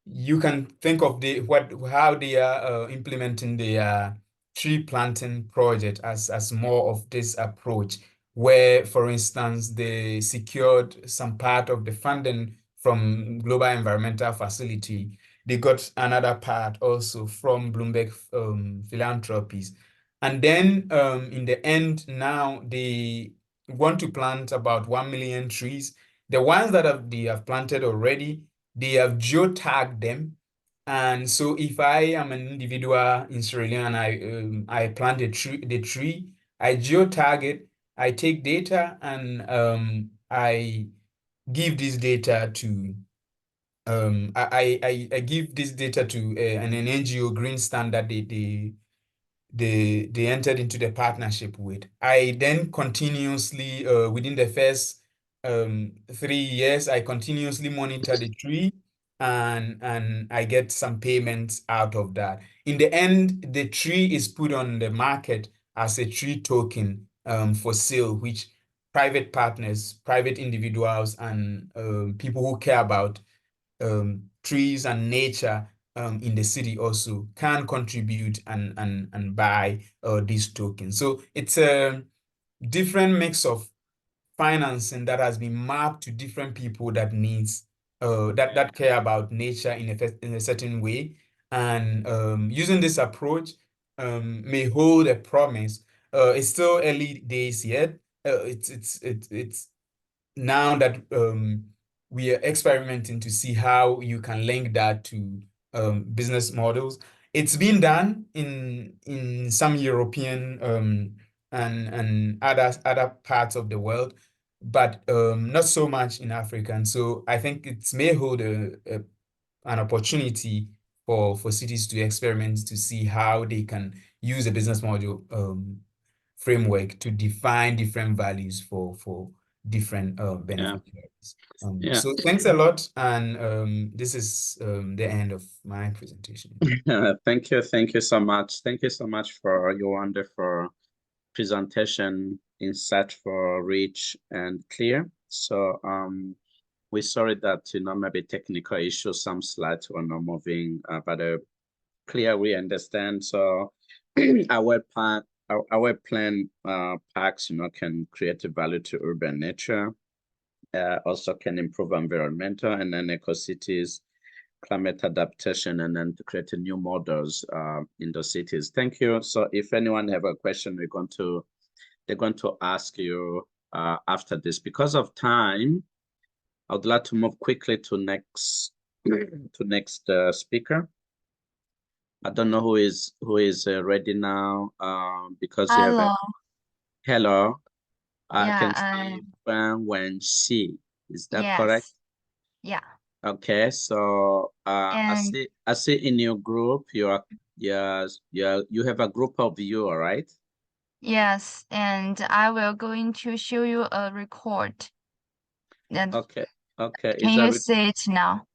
you can think of how they are implementing their tree planting project as more of this approach, where, for instance, they secured some part of the funding from Global Environmental Facility. They got another part also from Bloomberg Philanthropies. And then in the end, now they want to plant about 1 million trees. The ones that they have planted already, they have geotagged them. And so if I am an individual in Sierra Leone and I plant the tree, I geotag it, I take data, and I give this data to I give this data to an NGO, Green Standard. They entered into the partnership with. I then continuously, within the first 3 years, I continuously monitor the tree, and I get some payments out of that. In the end, the tree is put on the market as a tree token for sale, which private partners, private individuals, and people who care about trees and nature in the city also can contribute and buy these tokens. So it's a different mix of financing that has been mapped to different people that needs that care about nature in a certain way. And using this approach may hold a promise. It's still early days yet. It's now that we are experimenting to see how you can link that to business models. It's been done in some European and other parts of the world, but not so much in Africa. And so I think it may hold an opportunity for cities to experiment to see how they can use a business model framework to define different values for different beneficiaries. So thanks a lot, and this is the end of my presentation. Thank you so much. Thank you so much for your wonderful presentation, insightful, rich, and clear. So we're sorry that maybe technical issues, some slides were not moving, but clear we understand. So our plan packs can create a value to urban nature, also can improve environmental and then eco-cities, climate adaptation, and then to create new models in the cities. Thank you. So if anyone have a question, they're going to ask you after this. Because of time, I would like to move quickly to next speaker. I don't know who is ready now because you have hello. I can see Wang Shi. Is that correct? Yeah. Okay, so I see in your group you have a group of you, all right? Yes, and I will going to show you a record. Okay. Can you see it now?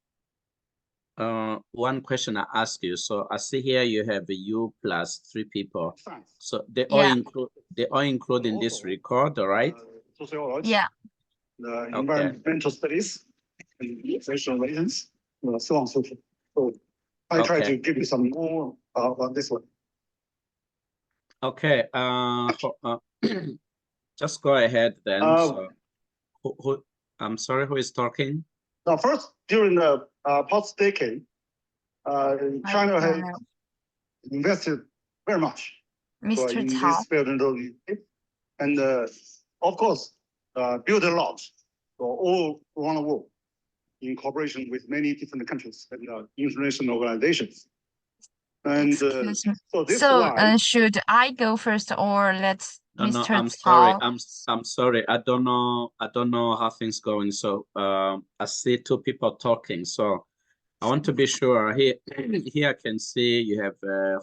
one question I ask you. So I see here you have you plus 3 people. So they all Yeah. include in this record, all right? Sociology, Yeah. the Okay. environmental studies, and social relations, so on and so forth. So I try Okay. to give you some more on this one. Okay. Just go ahead then. So who I'm sorry, who is talking? Now, first, during the past decade, China has invested very much Mr. in Cao. this field, and of course, build a lot for all around the world in cooperation with many different countries and international organizations. And Excuse me. so this So, slide, should I go first or let No, Mr. I'm sorry. Cao? I'm sorry. I don't know how things going. So I see 2 people talking. So I want to be sure. Here I can see you have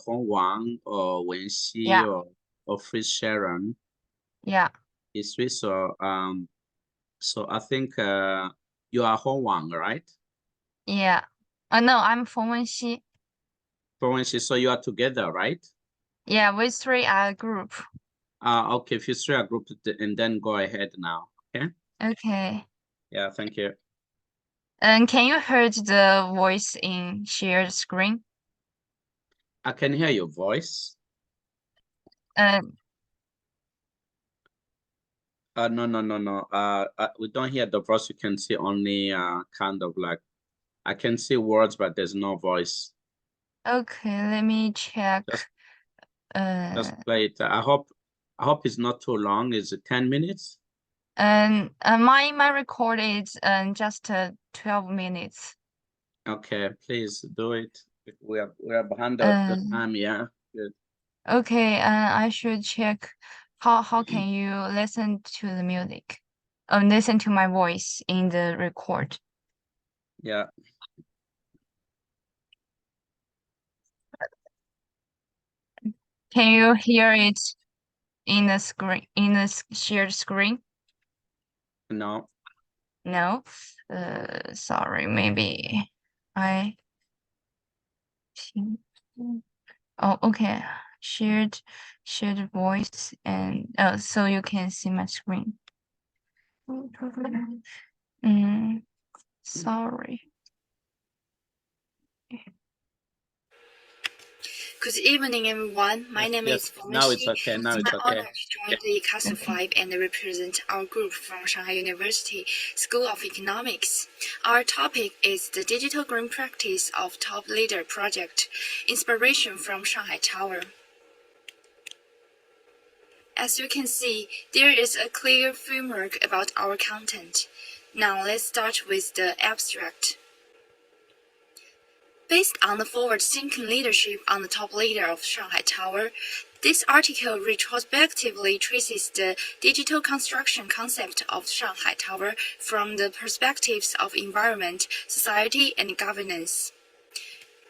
Hong Wang or Wenxi Yeah. or Fritz Sharon. Yeah. Is so I think you are Hong Wang, right? Yeah. No, I'm Feng Wenxi. For Wenxi, so you are together, right? Yeah, we 3 are a group. Okay, if you 3 are grouped, and then go ahead now. Okay. Okay. Yeah, thank you. And can you hear the voice in shared screen? I can hear your voice. No. We don't hear the voice. You can see only kind of like I can see words, but there's no voice. Okay, let me check. Just play it. I hope it's not too long. Is it 10 minutes? And my record is just 12 minutes. Okay, please do it. We are behind the time. Yeah, good. Okay, I should check how can you listen to the music, listen to my voice in the record. Yeah. Can you hear it in the screen, in the shared screen? No. No. Sorry, maybe I. Oh, okay. Shared voice and so you can see my screen. Sorry. Good evening, everyone. My name is Feng Now it's Xi. okay. Now it's my okay. honor to join the ICCCASU 5 and represent our group from Shanghai University School of Economics. Our topic is the digital green practice of top leader project, inspiration from Shanghai Tower. As you can see, there is a clear framework about our content. Now let's start with the abstract. Based on the forward-thinking leadership on the top leader of Shanghai Tower, this article retrospectively traces the digital construction concept of Shanghai Tower from the perspectives of environment, society, and governance.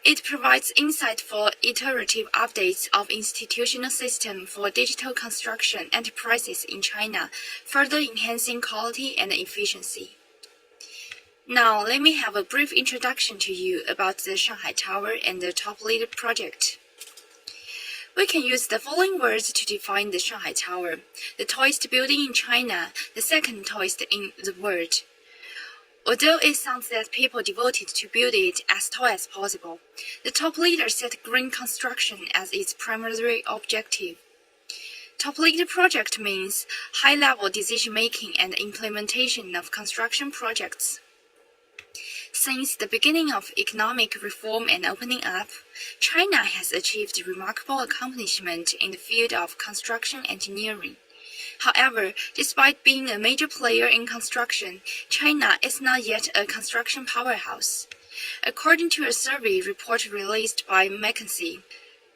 It provides insightful iterative updates of institutional system for digital construction enterprises in China, further enhancing quality and efficiency. Now, let me have a brief introduction to you about the Shanghai Tower and the top leader project. We can use the following words to define the Shanghai Tower: the tallest building in China, the second tallest in the world. Although it sounds that people devoted to build it as tall as possible, the top leader set green construction as its primary objective. Top leader project means high-level decision-making and implementation of construction projects. Since the beginning of economic reform and opening up, China has achieved remarkable accomplishment in the field of construction engineering. However, despite being a major player in construction, China is not yet a construction powerhouse. According to a survey report released by McKinsey,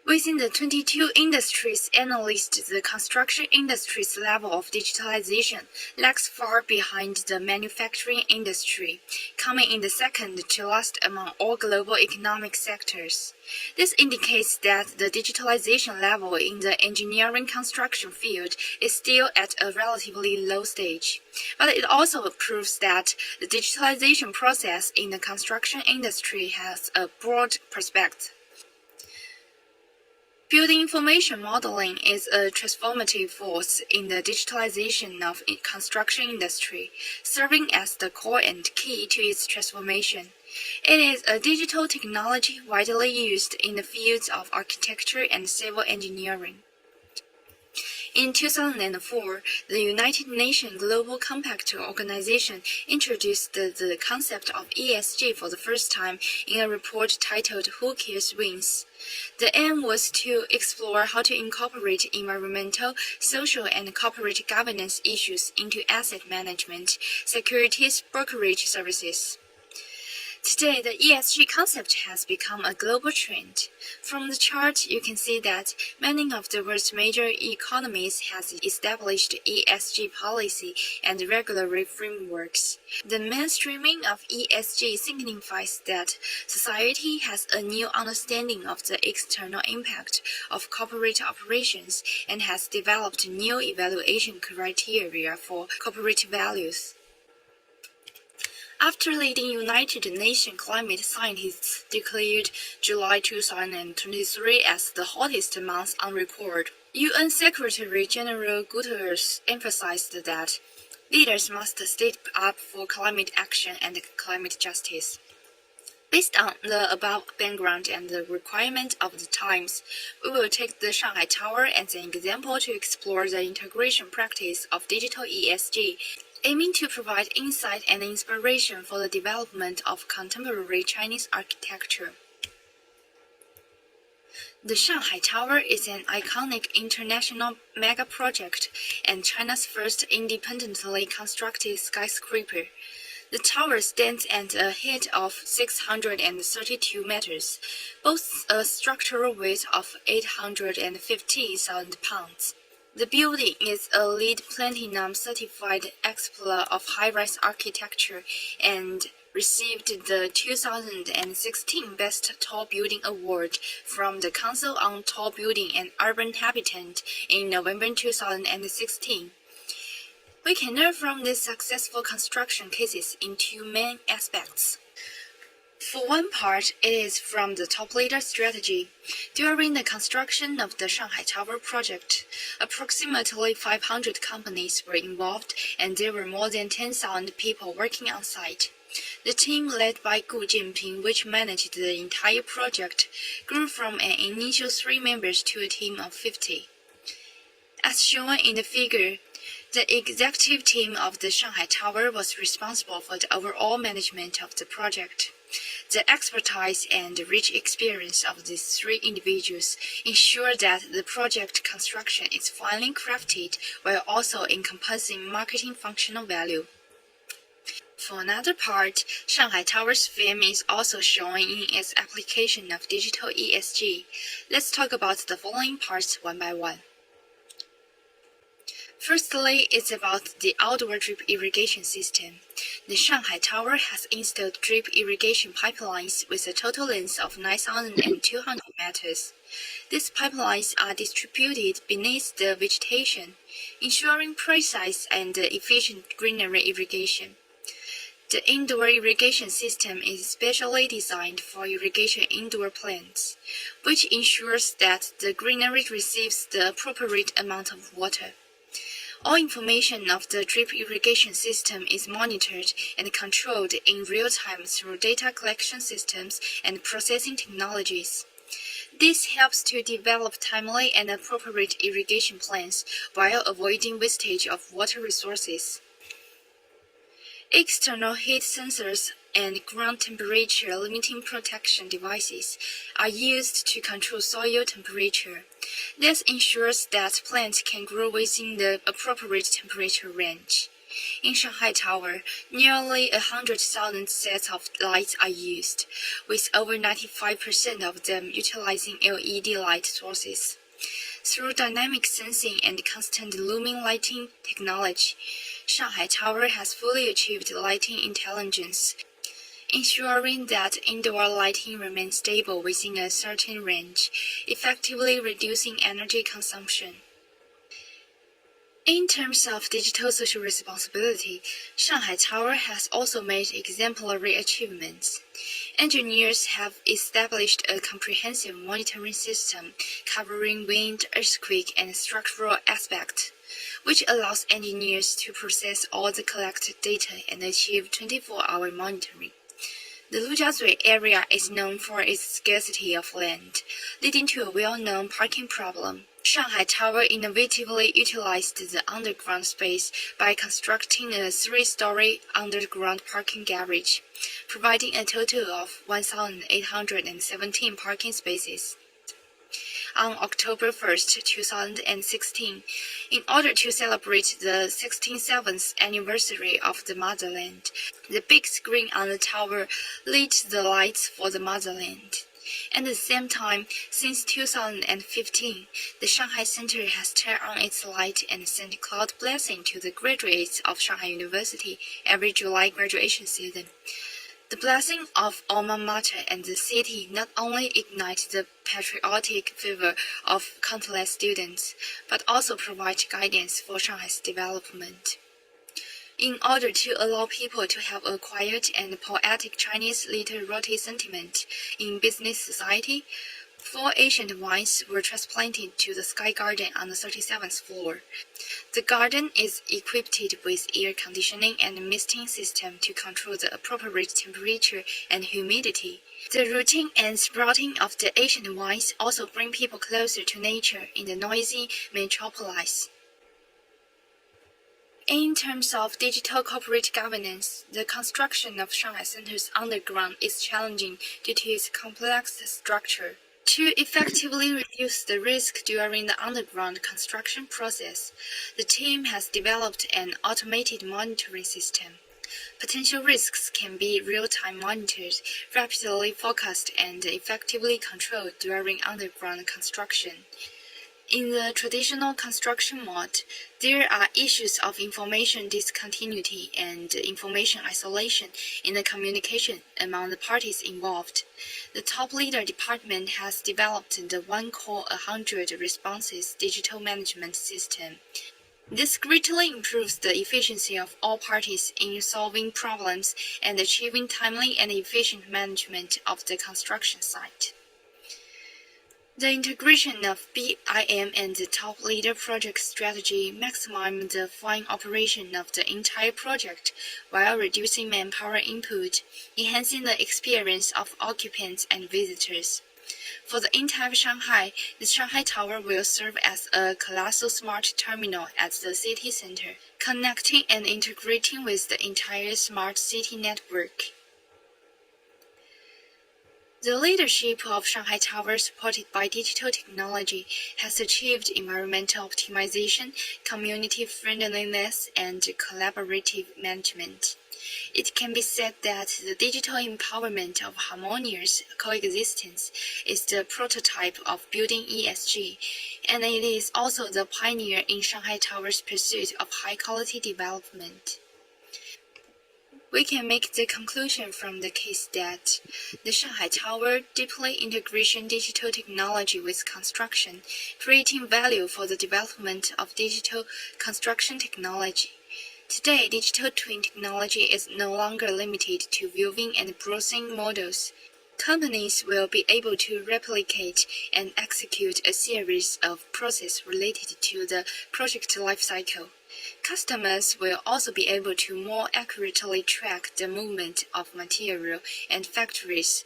Within the 22 industries analyzed, the construction industry's level of digitalization lags far behind the manufacturing industry, coming in the second to last among all global economic sectors. This indicates that the digitalization level in the engineering construction field is still at a relatively low stage. But it also proves that the digitalization process in the construction industry has a broad perspective. Building information modeling is a transformative force in the digitalization of the construction industry, serving as the core and key to its transformation. It is a digital technology widely used in the fields of architecture and civil engineering. In 2004, the United Nations Global Compact Organization introduced the concept of ESG for the first time in a report titled Who Cares Wins. The aim was to explore how to incorporate environmental, social, and corporate governance issues into asset management, securities brokerage services. Today, the ESG concept has become a global trend. From the chart, you can see that many of the world's major economies have established ESG policy and regulatory frameworks. The mainstreaming of ESG signifies that society has a new understanding of the external impact of corporate operations and has developed new evaluation criteria for corporate values. After leading United Nations climate scientists declared July 2023 as the hottest month on record, UN Secretary-General Guterres emphasized that leaders must step up for climate action and climate justice. Based on the above background and the requirement of the times, we will take the Shanghai Tower as an example to explore the integration practice of digital ESG, aiming to provide insight and inspiration for the development of contemporary Chinese architecture. The Shanghai Tower is an iconic international mega-project and China's first independently constructed skyscraper. The tower stands at a height of 632 meters, boasts a structural weight of 850,000 pounds. The building is a LEED Platinum certified exemplar of high-rise architecture and received the 2016 Best Tall Building Award from the Council on Tall Building and Urban Habitat in November 2016. We can learn from these successful construction cases in two main aspects. For one part, it is from the top leader strategy. During the construction of the Shanghai Tower project, approximately 500 companies were involved and there were more than 10,000 people working on site. The team led by Xingping, which managed the entire project, grew from an initial 3 members to a team of 50. As shown in the figure, the executive team of the Shanghai Tower was responsible for the overall management of the project. The expertise and rich experience of these 3 individuals ensure that the project construction is finely crafted while also encompassing marketing functional value. For another part, Shanghai Tower's fame is also shown in its application of digital ESG. Let's talk about the following parts one by one. Firstly, it's about the outdoor drip irrigation system. The Shanghai Tower has installed drip irrigation pipelines with a total length of 9,200 meters. These pipelines are distributed beneath the vegetation, ensuring precise and efficient greenery irrigation. The indoor irrigation system is specially designed for irrigation indoor plants, which ensures that the greenery receives the appropriate amount of water. All information of the drip irrigation system is monitored and controlled in real time through data collection systems and processing technologies. This helps to develop timely and appropriate irrigation plans while avoiding wastage of water resources. External heat sensors and ground temperature limiting protection devices are used to control soil temperature. This ensures that plants can grow within the appropriate temperature range. In Shanghai Tower, nearly 100,000 sets of lights are used, with over 95% of them utilizing LED light sources. Through dynamic sensing and constant looming lighting technology, Shanghai Tower has fully achieved lighting intelligence, ensuring that indoor lighting remains stable within a certain range, effectively reducing energy consumption. In terms of digital social responsibility, Shanghai Tower has also made exemplary achievements. Engineers have established a comprehensive monitoring system covering wind, earthquake, and structural aspects, which allows engineers to process all the collected data and achieve 24-hour monitoring. The Lujiazui area is known for its scarcity of land, leading to a well-known parking problem. Shanghai Tower innovatively utilized the underground space by constructing a 3-story underground parking garage, providing a total of 1,817 parking spaces. On October 1st, 2016, in order to celebrate the 67th anniversary of the motherland, the big screen on the tower lit the lights for the motherland. At the same time, since 2015, the Shanghai Center has turned on its light and sent cloud blessing to the graduates of Shanghai University every July graduation season. The blessing of alma mater and the city not only ignite the patriotic fervor of countless students, but also provide guidance for Shanghai's development. In order to allow people to have a quiet and poetic Chinese literati sentiment in business society, 4 ancient vines were transplanted to the Sky Garden on the 37th floor. The garden is equipped with air conditioning and a misting system to control the appropriate temperature and humidity. The rooting and sprouting of the ancient vines also bring people closer to nature in the noisy metropolis. In terms of digital corporate governance, the construction of Shanghai Center's underground is challenging due to its complex structure. To effectively reduce the risk during the underground construction process, the team has developed an automated monitoring system. Potential risks can be real-time monitored, rapidly forecast, and effectively controlled during underground construction. In the traditional construction mode, there are issues of information discontinuity and information isolation in the communication among the parties involved. The top leader department has developed the One Call 100 Responses digital management system. This greatly improves the efficiency of all parties in solving problems and achieving timely and efficient management of the construction site. The integration of BIM and the top leader project strategy maximizes the fine operation of the entire project while reducing manpower input, enhancing the experience of occupants and visitors. For the entire Shanghai, the Shanghai Tower will serve as a colossal smart terminal at the city center, connecting and integrating with the entire smart city network. The leadership of Shanghai Tower, supported by digital technology, has achieved environmental optimization, community friendliness, and collaborative management. It can be said that the digital empowerment of harmonious coexistence is the prototype of building ESG, and it is also the pioneer in Shanghai Tower's pursuit of high-quality development. We can make the conclusion from the case that the Shanghai Tower deeply integration digital technology with construction, creating value for the development of digital construction technology. Today, digital twin technology is no longer limited to viewing and browsing models. Companies will be able to replicate and execute a series of processes related to the project lifecycle. Customers will also be able to more accurately track the movement of material and factories,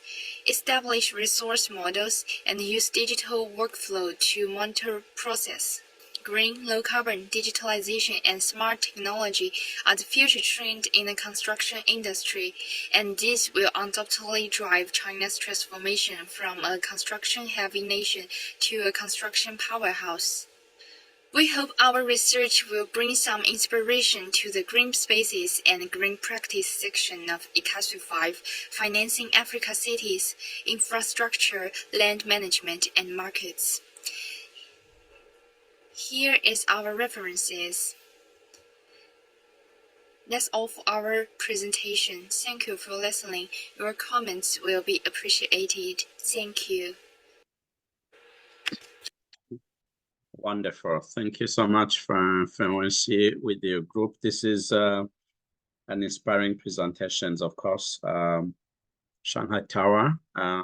establish resource models, and use digital workflow to monitor process. Green, low-carbon, digitalization, and smart technology are the future trend in the construction industry, and this will undoubtedly drive China's transformation from a construction-heavy nation to a construction powerhouse. We hope our research will bring some inspiration to the Green Spaces and Green Practice section of ICCCASU 5, Financing Africa Cities, Infrastructure, Land Management, and Markets. Here is our references. That's all for our presentation. Thank you for listening. Your comments will be appreciated. Thank you. Wonderful. Thank you so much for Wenxi with your group. This is an inspiring presentations, of course. Shanghai Tower, I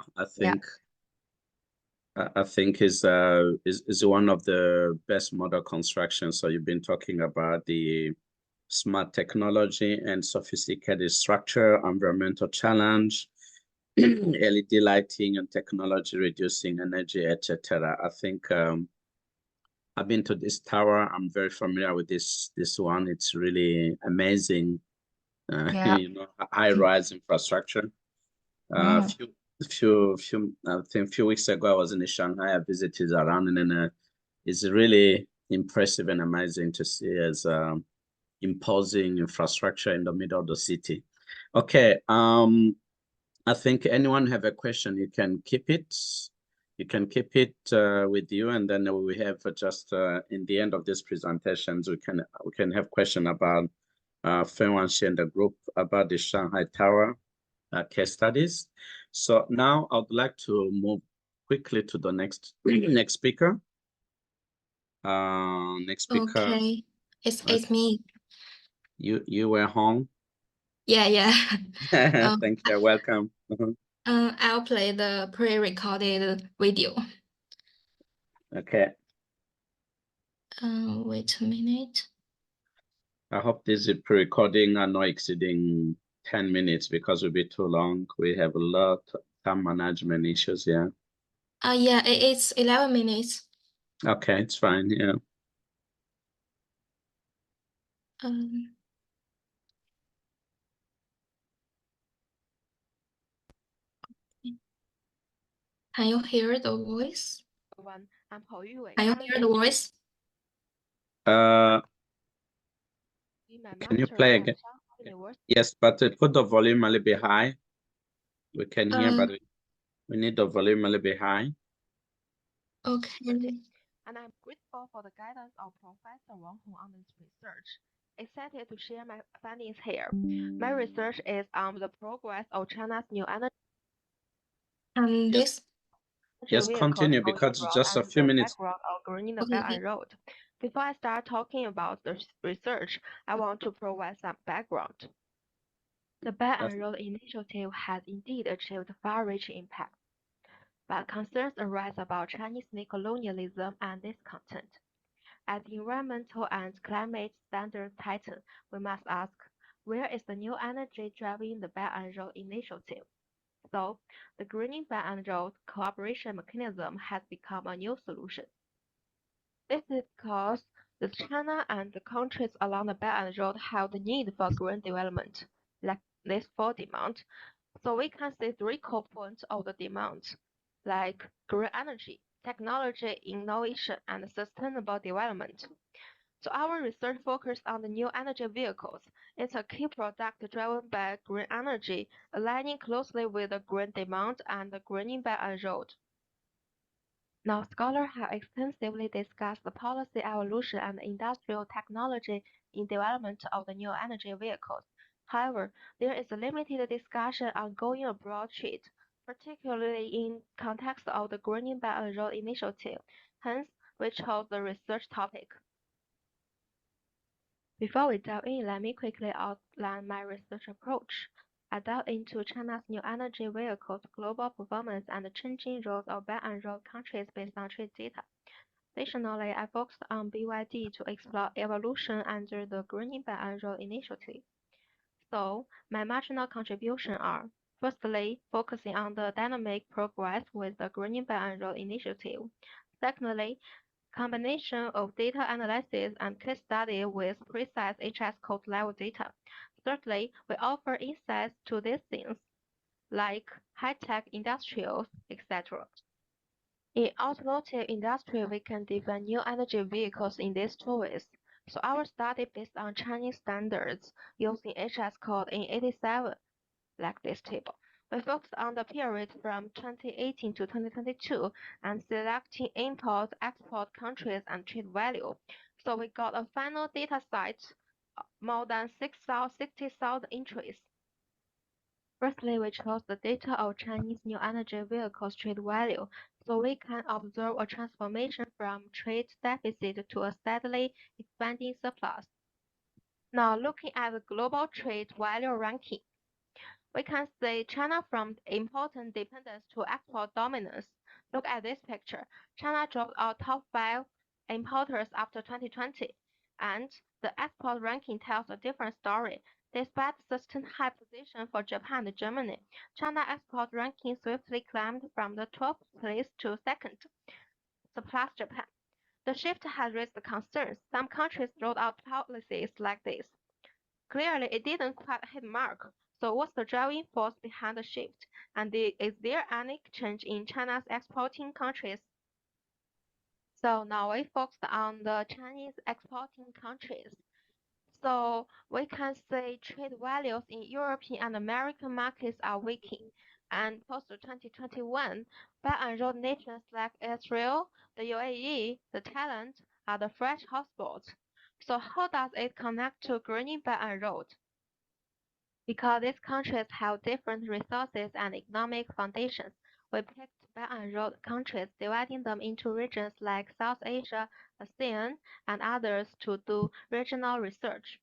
think is one of the best model constructions. So you've been talking about the smart technology and sophisticated structure, environmental challenge, LED lighting and technology reducing energy, etc. I think I've been to this tower. I'm very familiar with this one. It's really amazing. Yeah. You know, high-rise infrastructure. I think a few weeks ago I was in Shanghai. I visited around, and then it's really impressive and amazing to see as imposing infrastructure in the middle of the city. Okay. I think anyone have a question, you can keep it. You can keep it with you, and then we have just in the end of this presentations, we can have question about Feng Wanxi and the group about the Shanghai Tower case studies. So now I would like to move quickly to the next speaker. Next speaker. Okay, it's me. You were home. Yeah. Thank you. Welcome. I'll play the pre-recorded video. Okay. Wait a minute. I hope this is pre-recording and not exceeding 10 minutes because it will be too long. We have a lot of time management issues here. Yeah, it's 11 minutes. Okay, it's fine. Yeah. Can you hear the voice? I'm Hou Yue. Can you hear the voice? Can you play again? Yes, but put the volume a little bit high. We can hear, but we need the volume a little bit high. Okay. And I'm grateful for the guidance of Professor Wang Hong on this research. Excited to share my findings here. My research is on the progress of China's new energy. Yes, continue because it's just a few minutes. Background of greening the Belt and Road. Before I start talking about the research, I want to provide some background. The Belt and Road Initiative has indeed achieved far-reaching impact, but concerns arise about Chinese neocolonialism and discontent. As environmental and climate standards tighten, we must ask, where is the new energy driving the Belt and Road Initiative? So, the Greening Belt and Road Cooperation Mechanism has become a new solution. This is because the China and the countries along the Belt and Road have the need for green development, like this for demand. So we can see 3 core points of the demand, like green energy, technology, innovation, and sustainable development. So our research focused on the new energy vehicles. It's a key product driven by green energy, aligning closely with the green demand and the greening Belt and Road. Now, scholars have extensively discussed the policy evolution and industrial technology in development of the new energy vehicles. However, there is a limited discussion on going abroad trade, particularly in context of the Greening Belt and Road Initiative. Hence, we chose the research topic. Before we dive in, let me quickly outline my research approach. I delved into China's new energy vehicles, global performance, and the changing roles of Belt and Road countries based on trade data. Additionally, I focused on BYD to explore evolution under the Greening Belt and Road Initiative. So, my marginal contributions are, firstly, focusing on the dynamic progress with the Greening Belt and Road Initiative. Secondly, combination of data analysis and case study with precise HS code level data. Thirdly, we offer insights to these things, like high-tech industrials, etc. In automotive industry, we can define new energy vehicles in these two ways. So our study based on Chinese standards using HS code in 87, like this table. We focused on the period from 2018 to 2022 and selecting import, export countries and trade value. So we got a final data set more than 60,000 entries. Firstly, we chose the data of Chinese new energy vehicles trade value, so we can observe a transformation from trade deficit to a steadily expanding surplus. Now, looking at the global trade value ranking, we can see China from important dependence to export dominance. Look at this picture. China dropped our top 5 importers after 2020, and the export ranking tells a different story. Despite sustained high position for Japan and Germany, China export ranking swiftly climbed from the 12th place to 2nd, surpassed Japan. The shift has raised concerns. Some countries rolled out policies like this. Clearly, it didn't quite hit mark. So what's the driving force behind the shift? And is there any change in China's exporting countries? So now we focused on the Chinese exporting countries. So we can say trade values in European and American markets are weakening. And post 2021, Belt and Road nations like Israel, the UAE, the Thailand are the fresh hotspots. So how does it connect to greening Belt and Road? Because these countries have different resources and economic foundations, we picked Belt and Road countries, dividing them into regions like South Asia, ASEAN, and others to do regional research.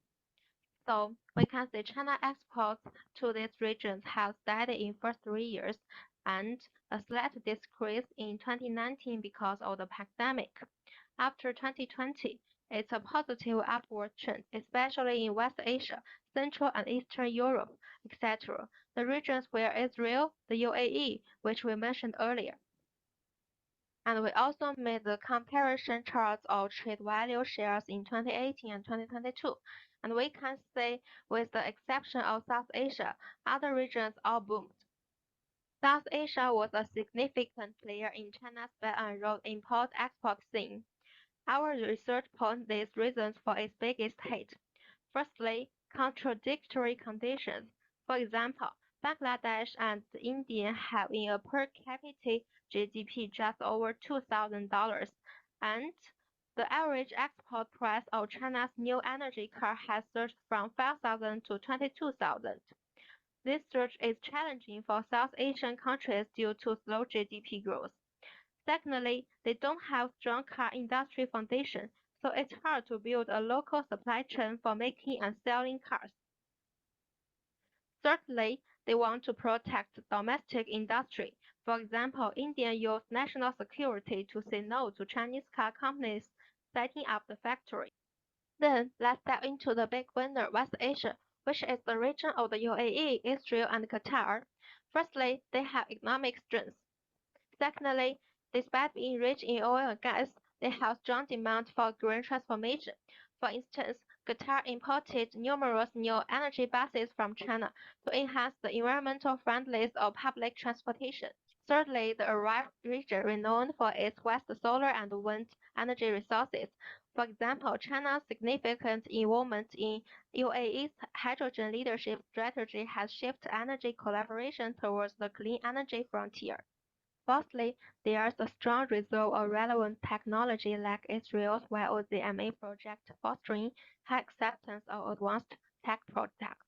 So we can see China exports to these regions have steadied in first 3 years and a slight decrease in 2019 because of the pandemic. After 2020, it's a positive upward trend, especially in West Asia, Central and Eastern Europe, etc., the regions where Israel, the UAE, which we mentioned earlier. And we also made the comparison charts of trade value shares in 2018 and 2022. And we can see, with the exception of South Asia, other regions all boomed. South Asia was a significant player in China's Belt and Road import-export scene. Our research points these reasons for its biggest hit. Firstly, contradictory conditions. For example, Bangladesh and India have in a per capita GDP just over $2,000, and the average export price of China's new energy car has surged from 5,000 to 22,000. This surge is challenging for South Asian countries due to slow GDP growth. Secondly, they don't have strong car industry foundation, so it's hard to build a local supply chain for making and selling cars. Thirdly, they want to protect domestic industry. For example, India used national security to say no to Chinese car companies setting up the factory. Then let's dive into the big winner, West Asia, which is the region of the UAE, Israel, and Qatar. Firstly, they have economic strength. Secondly, despite being rich in oil and gas, they have strong demand for green transformation. For instance, Qatar imported numerous new energy buses from China to enhance the environmental friendliness of public transportation. Thirdly, the Arab region renowned for its vast solar and wind energy resources. For example, China's significant involvement in UAE's hydrogen leadership strategy has shifted energy collaboration towards the clean energy frontier. Fourthly, there is a strong reserve of relevant technology like Israel's YOZMA project fostering high acceptance of advanced tech products.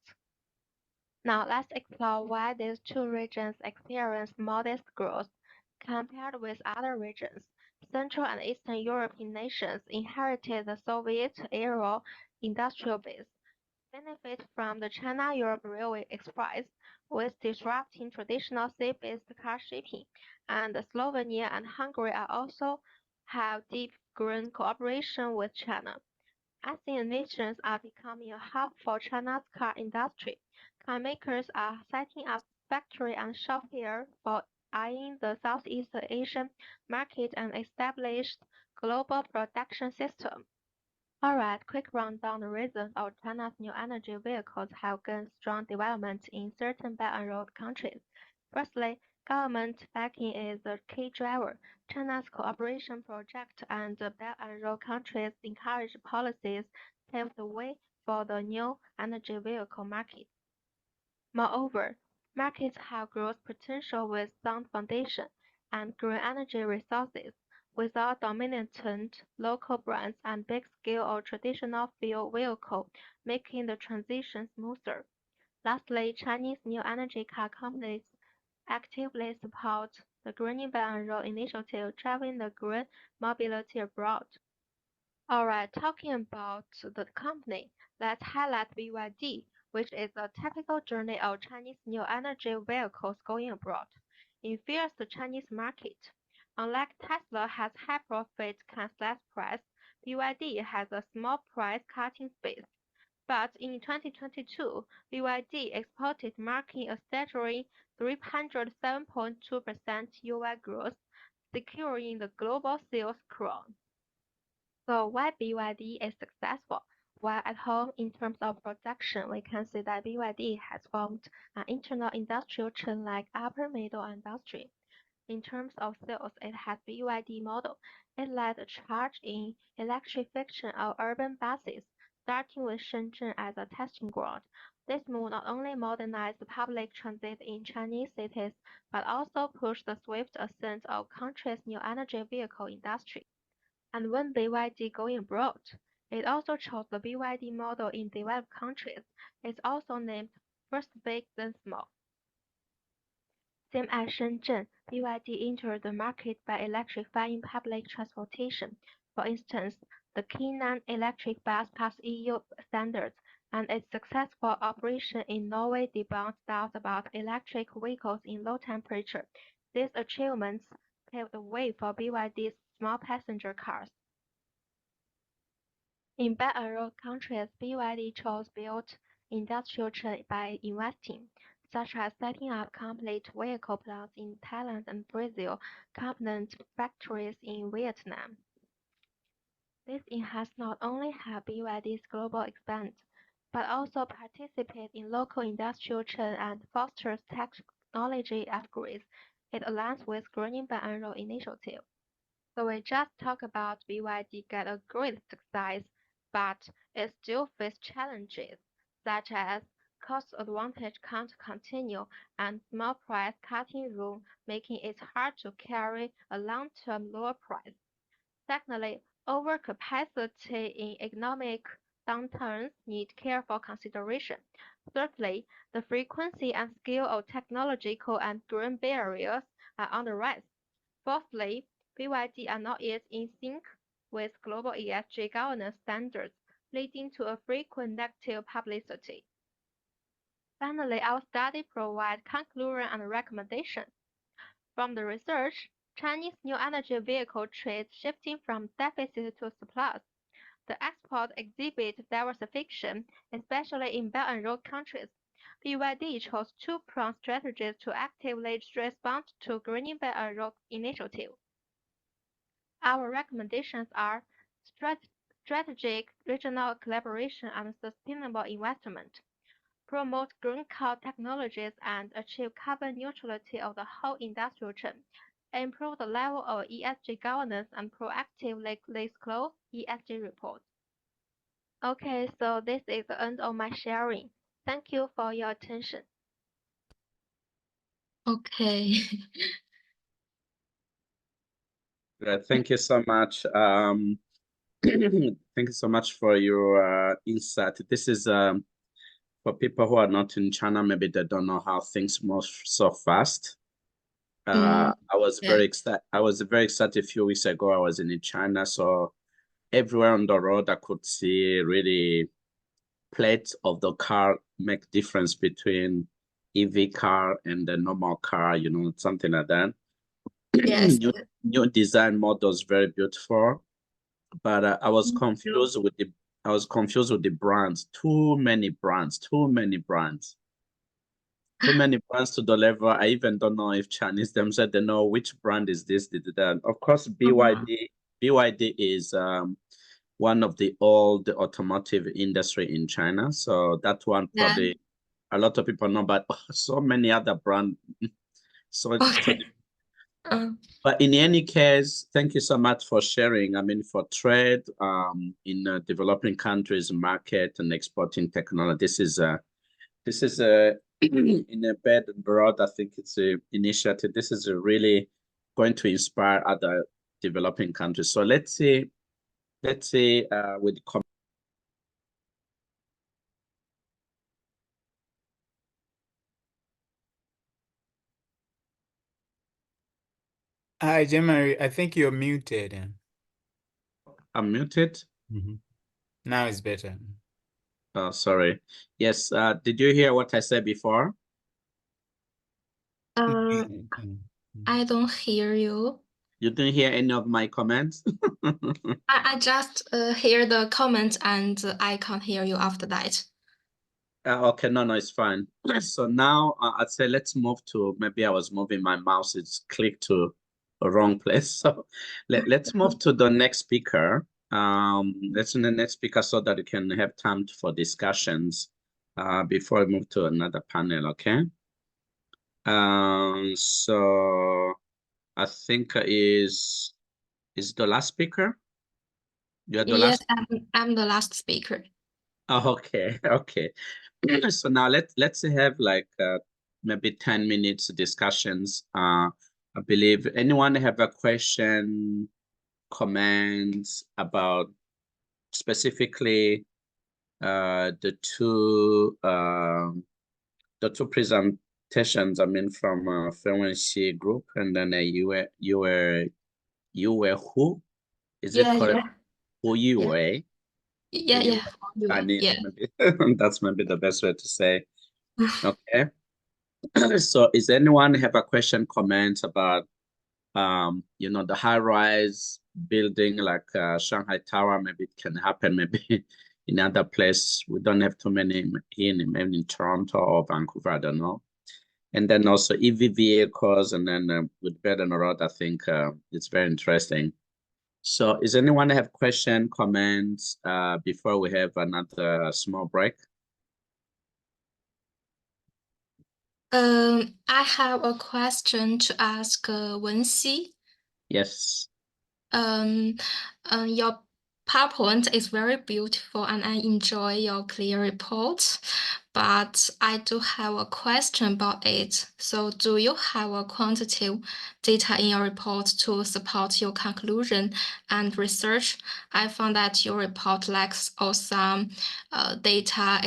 Now let's explore why these two regions experienced modest growth. Compared with other regions, Central and Eastern European nations inherited the Soviet-era industrial base, benefit from the China-Europe Railway Express, with disrupting traditional sea-based car shipping, and Slovenia and Hungary are also have deep green cooperation with China. ASEAN nations are becoming a hub for China's car industry. Car makers are setting up factory and shop here for eyeing the Southeast Asian market and established global production system. Alright, quick rundown the reasons of China's new energy vehicles have gained strong development in certain Belt and Road countries. Firstly, Government backing is a key driver. China's cooperation project and the Belt and Road countries' encourage policies pave the way for the new energy vehicle market. Moreover, markets have growth potential with sound foundation and green energy resources, without dominant local brands and big-scale or traditional fuel vehicle, making the transition smoother. Lastly, Chinese new energy car companies actively support the Green Belt and Road Initiative, driving the green mobility abroad. Alright, talking about the company, let's highlight BYD, which is a typical journey of Chinese new energy vehicles going abroad. In fierce Chinese market, unlike Tesla has high profit can less price, BYD has a small price cutting space. But in 2022, BYD exported, marking a staggering 307.2% UI growth, securing the global sales crown. So why BYD is successful? While at home, in terms of production, we can see that BYD has formed an internal industrial chain like upper, middle, and downstream. In terms of sales, it has BYD model. It led the charge in electrification of urban buses, starting with Shenzhen as a testing ground. This move not only modernized public transit in Chinese cities, but also pushed the swift ascent of country's new energy vehicle industry. And when BYD going abroad, it also chose the BYD model in developed countries. It's also named First Big Then Small. Same as Shenzhen, BYD entered the market by electrifying public transportation. For instance, the Keinan electric bus passed EU standards, and its successful operation in Norway debunked doubts about electric vehicles in low temperature. These achievements paved the way for BYD's small passenger cars. In Belt and Road countries, BYD chose build industrial chain by investing, such as setting up complete vehicle plants in Thailand and Brazil, component factories in Vietnam. This enhanced not only helped BYD's global expand, but also participate in local industrial chain and fosters technology upgrades. It aligns with Green Belt and Road Initiative. So we just talked about BYD get a great success, but it still faces challenges, such as cost advantage can't continue and small price cutting room, making it hard to carry a long-term lower price. Secondly, overcapacity in economic downturns need careful consideration. Thirdly, the frequency and scale of technological and green barriers are on the rise. Fourthly, BYD are not yet in sync with global ESG governance standards, leading to a frequent negative publicity. Finally, our study provides conclusion and recommendations. From the research, Chinese new energy vehicle trade shifting from deficit to surplus. The export exhibit diversification, especially in Belt and Road countries. BYD chose two-pronged strategies to actively respond to Green Belt and Road Initiative. Our recommendations are strategic regional collaboration and sustainable investment, promote green car technologies and achieve carbon neutrality of the whole industrial chain, improve the level of ESG governance and proactively disclose ESG reports. Okay, so this is the end of my sharing. Thank you for your attention. Okay. Thank you so much. Thank you so much for your insight. This is for people who are not in China, maybe they don't know how things move so fast. I was very excited. I was very excited a few weeks ago. I was in China, so everywhere on the road I could see really plates of the car make difference between EV car and the normal car, you know, something like that. Yes. New design models, very beautiful, but I was confused with the brands. Too many brands to deliver. I even don't know if Chinese themselves they know which brand is this, that. Of course, BYD is one of the old automotive industry in China, so that one probably a lot of people know, but so many other brands So, Okay. but in any case, thank you so much for sharing. I mean, for trade in developing countries, market and exporting technology, this is a in a bad and broad, I think it's a initiative. This is really going to inspire other developing countries. So let's see with Hi, Jean-Marie. I think you're muted. I'm muted. Now it's better. Oh, sorry. Yes. Did you hear what I said before? I don't hear you. You didn't hear any of my comments? I just hear the comments and I can't hear you after that. Okay, no, it's fine. So now I'd say let's move to, maybe I was moving my mouse, it's clicked to a wrong place. So let's move to the next speaker. Let's do the next speaker so that we can have time for discussions before we move to another panel, okay? So I think is the last speaker? You're the Yes, last? I'm the last speaker. Oh, okay, okay. So now let's have like maybe 10 minutes discussions. I believe anyone have a question, comments about specifically the two presentations. I mean, from Fluency Group, and then you were who? Is it correct? Who you were? Yeah. I need maybe that's maybe the best way to say. Okay. So is anyone have a question, comment about the high-rise building like Shanghai Tower? Maybe it can happen maybe in other place. We don't have too many here maybe in Toronto or Vancouver, I don't know. And then also EV vehicles, and then with Bed and Road, I think it's very interesting. So is anyone have question, comments before we have another small break? I have a question to ask Wenxi. Yes. Your PowerPoint is very beautiful and I enjoy your clear report, but I do have a question about it. So do you have a quantitative data in your report to support your conclusion and research? I found that your report lacks of some data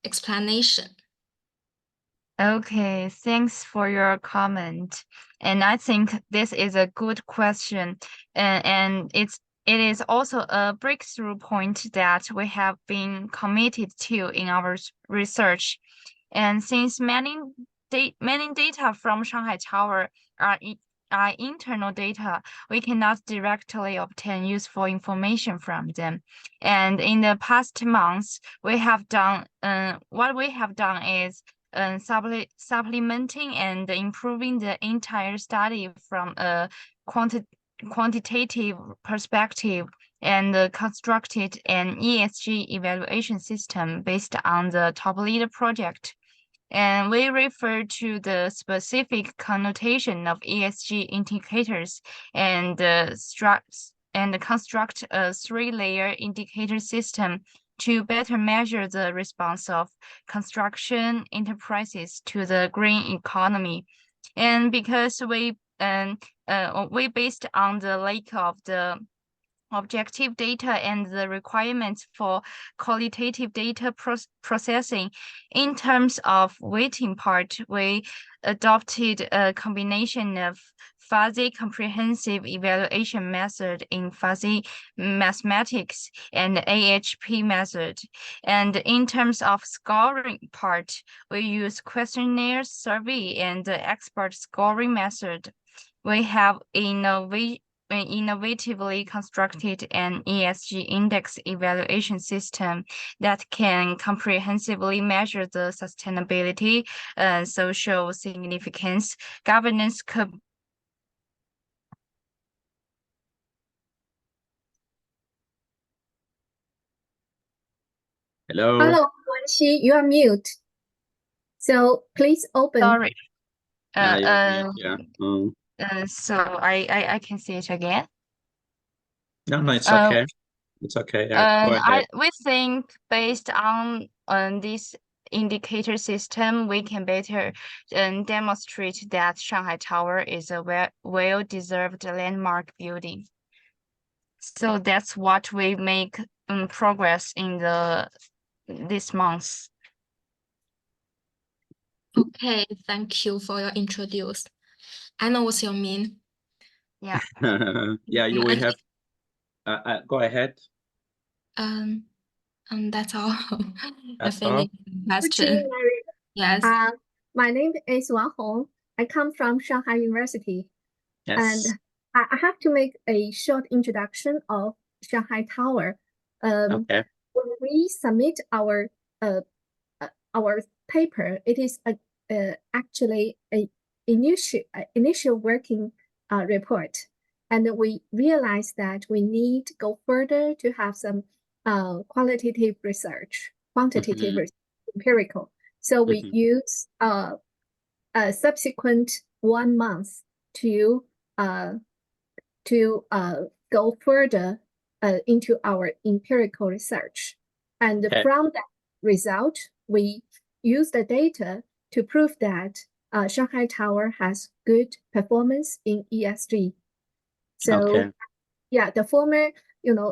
explanation. Okay, thanks for your comment. And I think this is a good question. And it is also a breakthrough point that we have been committed to in our research. And since many data from Shanghai Tower are internal data, we cannot directly obtain useful information from them. And in the past months, what we have done is supplementing and improving the entire study from a quantitative perspective, and constructed an ESG evaluation system based on the Top Leader project. And we refer to the specific connotation of ESG indicators and construct a three-layer indicator system to better measure the response of construction enterprises to the green economy. And because we based on the lack of the objective data and the requirements for qualitative data processing. In terms of weighting part, we adopted a combination of fuzzy comprehensive evaluation method in fuzzy mathematics and AHP method. And in terms of scoring part, we use questionnaire survey and the expert scoring method. We have innovatively constructed an ESG index evaluation system that can comprehensively measure the sustainability, social significance, governance. Hello. Hello, Wenxi, you are mute. So please open. Sorry. Yeah. So I can say it again. No, it's okay. It's okay. Yeah, go ahead. We think based on this indicator system, we can better demonstrate that Shanghai Tower is a well-deserved landmark building. So that's what we make progress in this month. Okay, thank you for your introduce. I know what you mean. Yeah. Yeah, you will have. Go ahead. That's all. That's all. Question. Yes. My name is Wang Hong. I come from Shanghai University. Yes. And I have to make a short introduction of Shanghai Tower. Okay. When we submit our paper, it is actually a initial working report, and we realized that we need to go further to have some quantitative research, empirical. So we use a subsequent 1 month to go further into our empirical research. And from that result, we use the data to prove that Shanghai Tower has good performance in ESG. So yeah, the former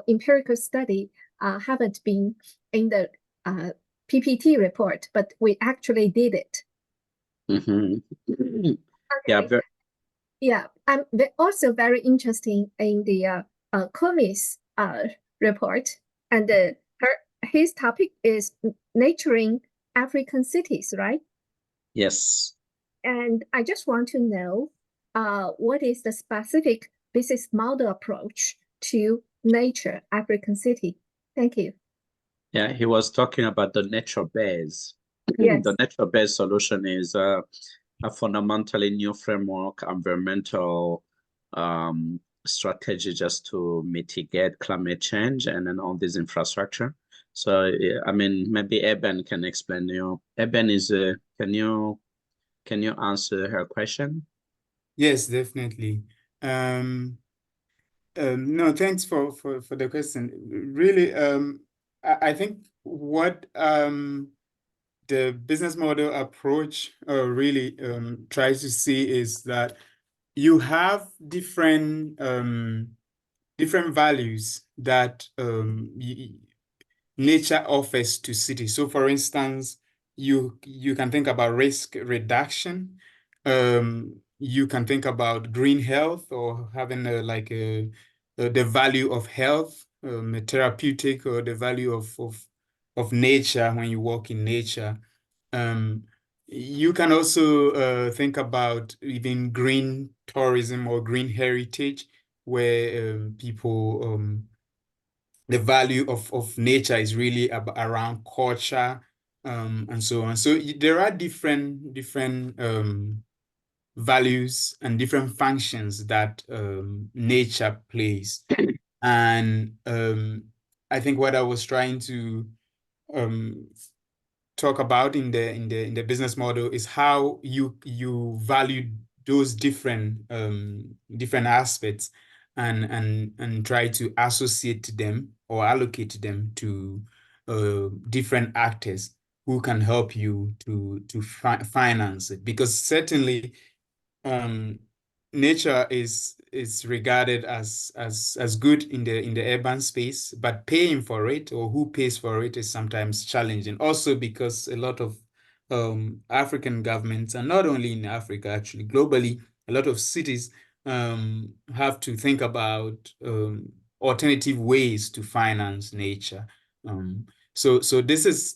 empirical study haven't been in the PPT report, but we actually did it. Okay. Yeah, I'm also very interested in the Komi's report, and his topic is nurturing African cities, right? Yes. And I just want to know what is the specific business model approach to nurture African city? Thank you. Yeah, he was talking about the nature-based. Yes. The nature-based solution is a fundamentally new framework, environmental strategy just to mitigate climate change and then all this infrastructure. So I mean, maybe Eben can explain you. Eben is can you answer her question? Yes, definitely. No, thanks for the question. Really, I think what the business model approach really tries to see is that you have different values that nature offers to cities. So, for instance, you can think about risk reduction. You can think about green health, or having the value of health, therapeutic, or the value of nature when you walk in nature. You can also think about even green tourism or green heritage, where people the value of nature is really around culture, and so on. So there are different values and different functions that nature plays. And I think what I was trying to talk about in the business model is how you value those different aspects, and try to associate them or allocate them to different actors who can help you to finance it. Because certainly nature is regarded as good in the urban space, but paying for it, or who pays for it, is sometimes challenging. Also because a lot of African governments, and not only in Africa, actually globally, a lot of cities have to think about alternative ways to finance nature. So this is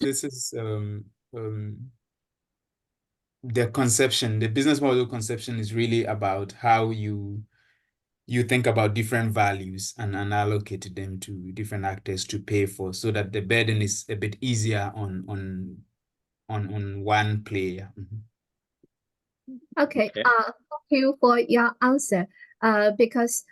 the conception. The business model conception is really about how you think about different values and allocate them to different actors to pay for, so that the burden is a bit easier on one player. Okay. Thank you for your answer. Because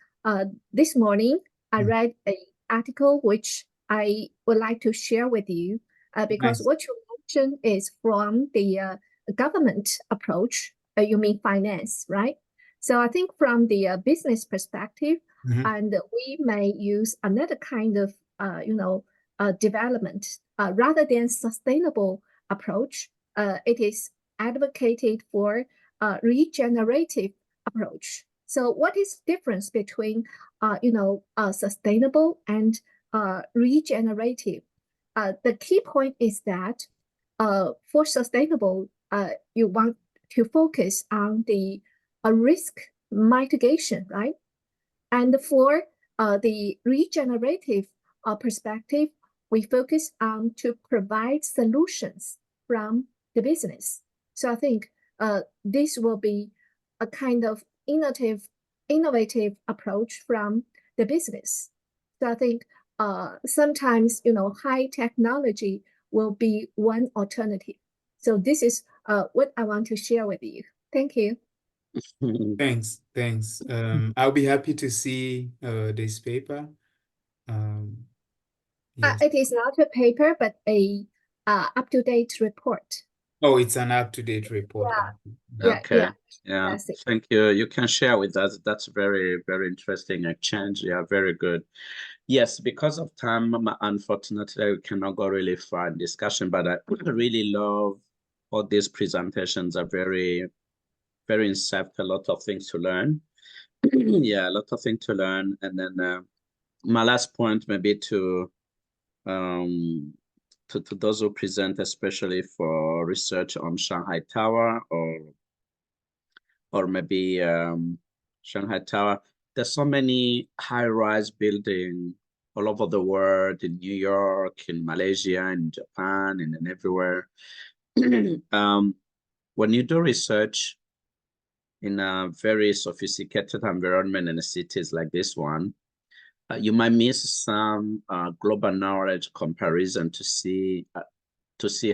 this morning I read an article which I would like to share with you. Because Nice. what you mentioned is from the government approach, you mean finance, right? So I think from the business perspective, and we may use another kind of, development rather than sustainable approach. It is advocated for regenerative approach. So what is the difference between, sustainable and regenerative? The key point is that for sustainable, you want to focus on the risk mitigation, right? And for the regenerative perspective, we focus on to provide solutions from the business. So I think this will be a kind of innovative approach from the business. So I think sometimes, high technology will be one alternative. So this is what I want to share with you. Thank you. Thanks. I'll be happy to see this paper. Yes. It is not a paper, but a up-to-date report. Oh, it's an up-to-date report. Okay. Yeah. Thank you. You can share with us. That's very, very interesting exchange. Yeah, very good. Yes, because of time, unfortunately, we cannot go really far in discussion, but I really love all these presentations are very, very insightful, a lot of things to learn. Yeah, a lot of things to learn. And then my last point maybe to those who present, especially for research on Shanghai Tower or maybe Shanghai Tower. There's so many high-rise buildings all over the world, in New York, in Malaysia, in Japan, and everywhere. When you do research in a very sophisticated environment in cities like this one, you might miss some global knowledge comparison to see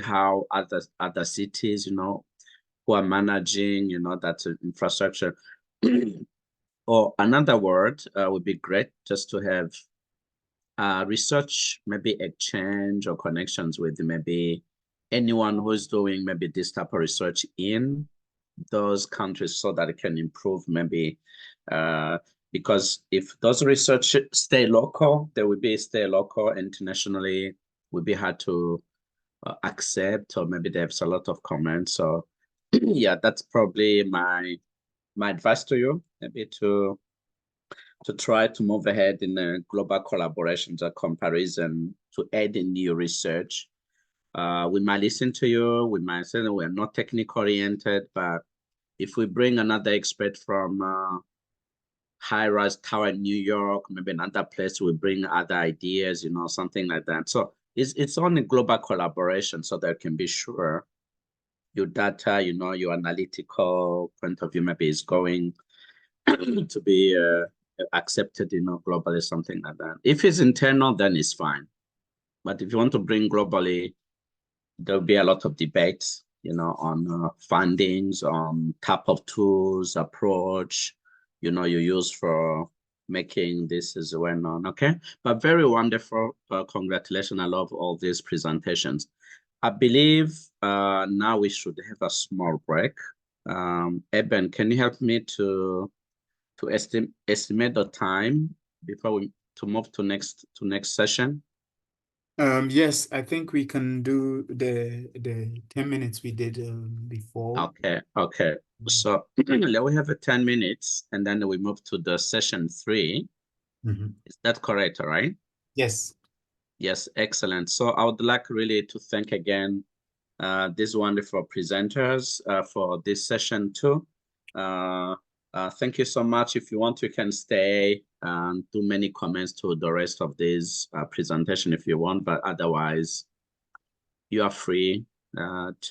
how other cities, who are managing, that infrastructure. Or another word would be great, just to have research, maybe exchange or connections with maybe anyone who's doing maybe this type of research in those countries, so that it can improve maybe because if those research stay local, they will stay local. Internationally would be hard to accept, or maybe they have a lot of comments. So yeah, that's probably my advice to you, maybe to try to move ahead in a global collaborations or comparison to add in new research. We might listen to you, we might say that we're not technical oriented, but if we bring another expert from high-rise tower in New York, maybe another place, we bring other ideas, something like that. So it's only global collaboration, so that can be sure your data, your analytical point of view maybe is going to be accepted, globally, something like that. If it's internal, then it's fine. But if you want to bring globally, there'll be a lot of debates, on findings, on type of tools, approach, you use for making this as well known. Okay, but very wonderful. Congratulations. I love all these presentations. I believe now we should have a small break. Eben, can you help me to estimate the time before we move to next session? Yes, I think we can do the 10 minutes we did before. Okay. So let we have 10 minutes, and then we move to the session 3. Is that correct? All right. Yes. Yes, excellent. So I would like really to thank again these wonderful presenters for this session 2. Thank you so much. If you want, you can stay and do many comments to the rest of this presentation if you want, but otherwise you are free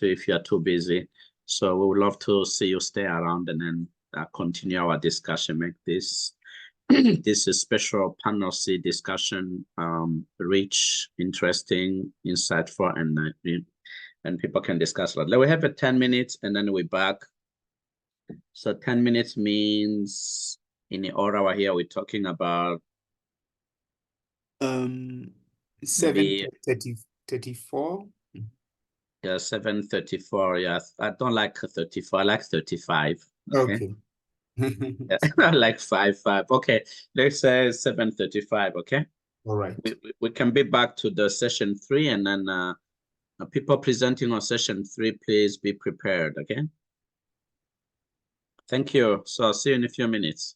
if you are too busy. So we would love to see you stay around and then continue our discussion, make this this is special panel C discussion rich, interesting, insightful, and people can discuss a lot. We have 10 minutes and then we're back. So 10 minutes means in Ottawa here we're talking about 7:34. Yeah, 7:34. Yeah, I don't like 34. I like 35. Okay. Yeah, I like 5. Okay, let's say 7:35. Okay. All right. We can be back to the session 3, and then people presenting on session 3, please be prepared. Okay. Thank you. So I'll see you in a few minutes.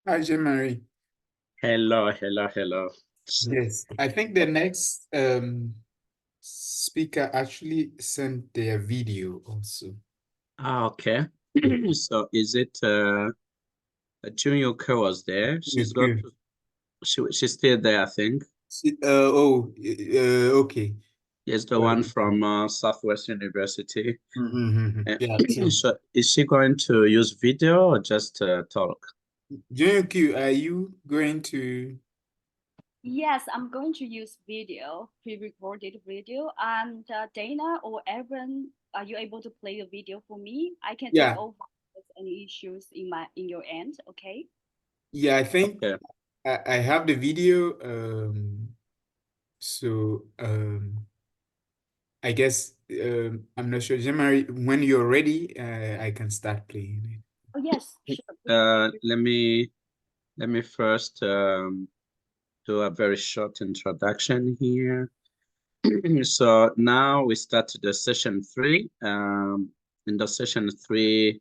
Hi, Jean-Marie. Hello, hello, hello. Yes, I think the next speaker actually sent their video also. Ah, okay. So is it Junior Ko was there? She's got Okay. she's still there, I think. Okay. Yes, the one from Southwestern University. Yeah, so So is she going to use video or just talk? Junior Q, are you going to? Yes, I'm going to use video, pre-recorded video. And Dana or Evan, are you able to play the video for me? I can Yeah. take over if there's any issues in your end, okay? Yeah, I think Okay. I have the video. So I guess I'm not sure. Jean-Marie, when you're ready, I can start playing it. Oh yes, sure. Let me first do a very short introduction here. So now we start the session 3. In the session 3,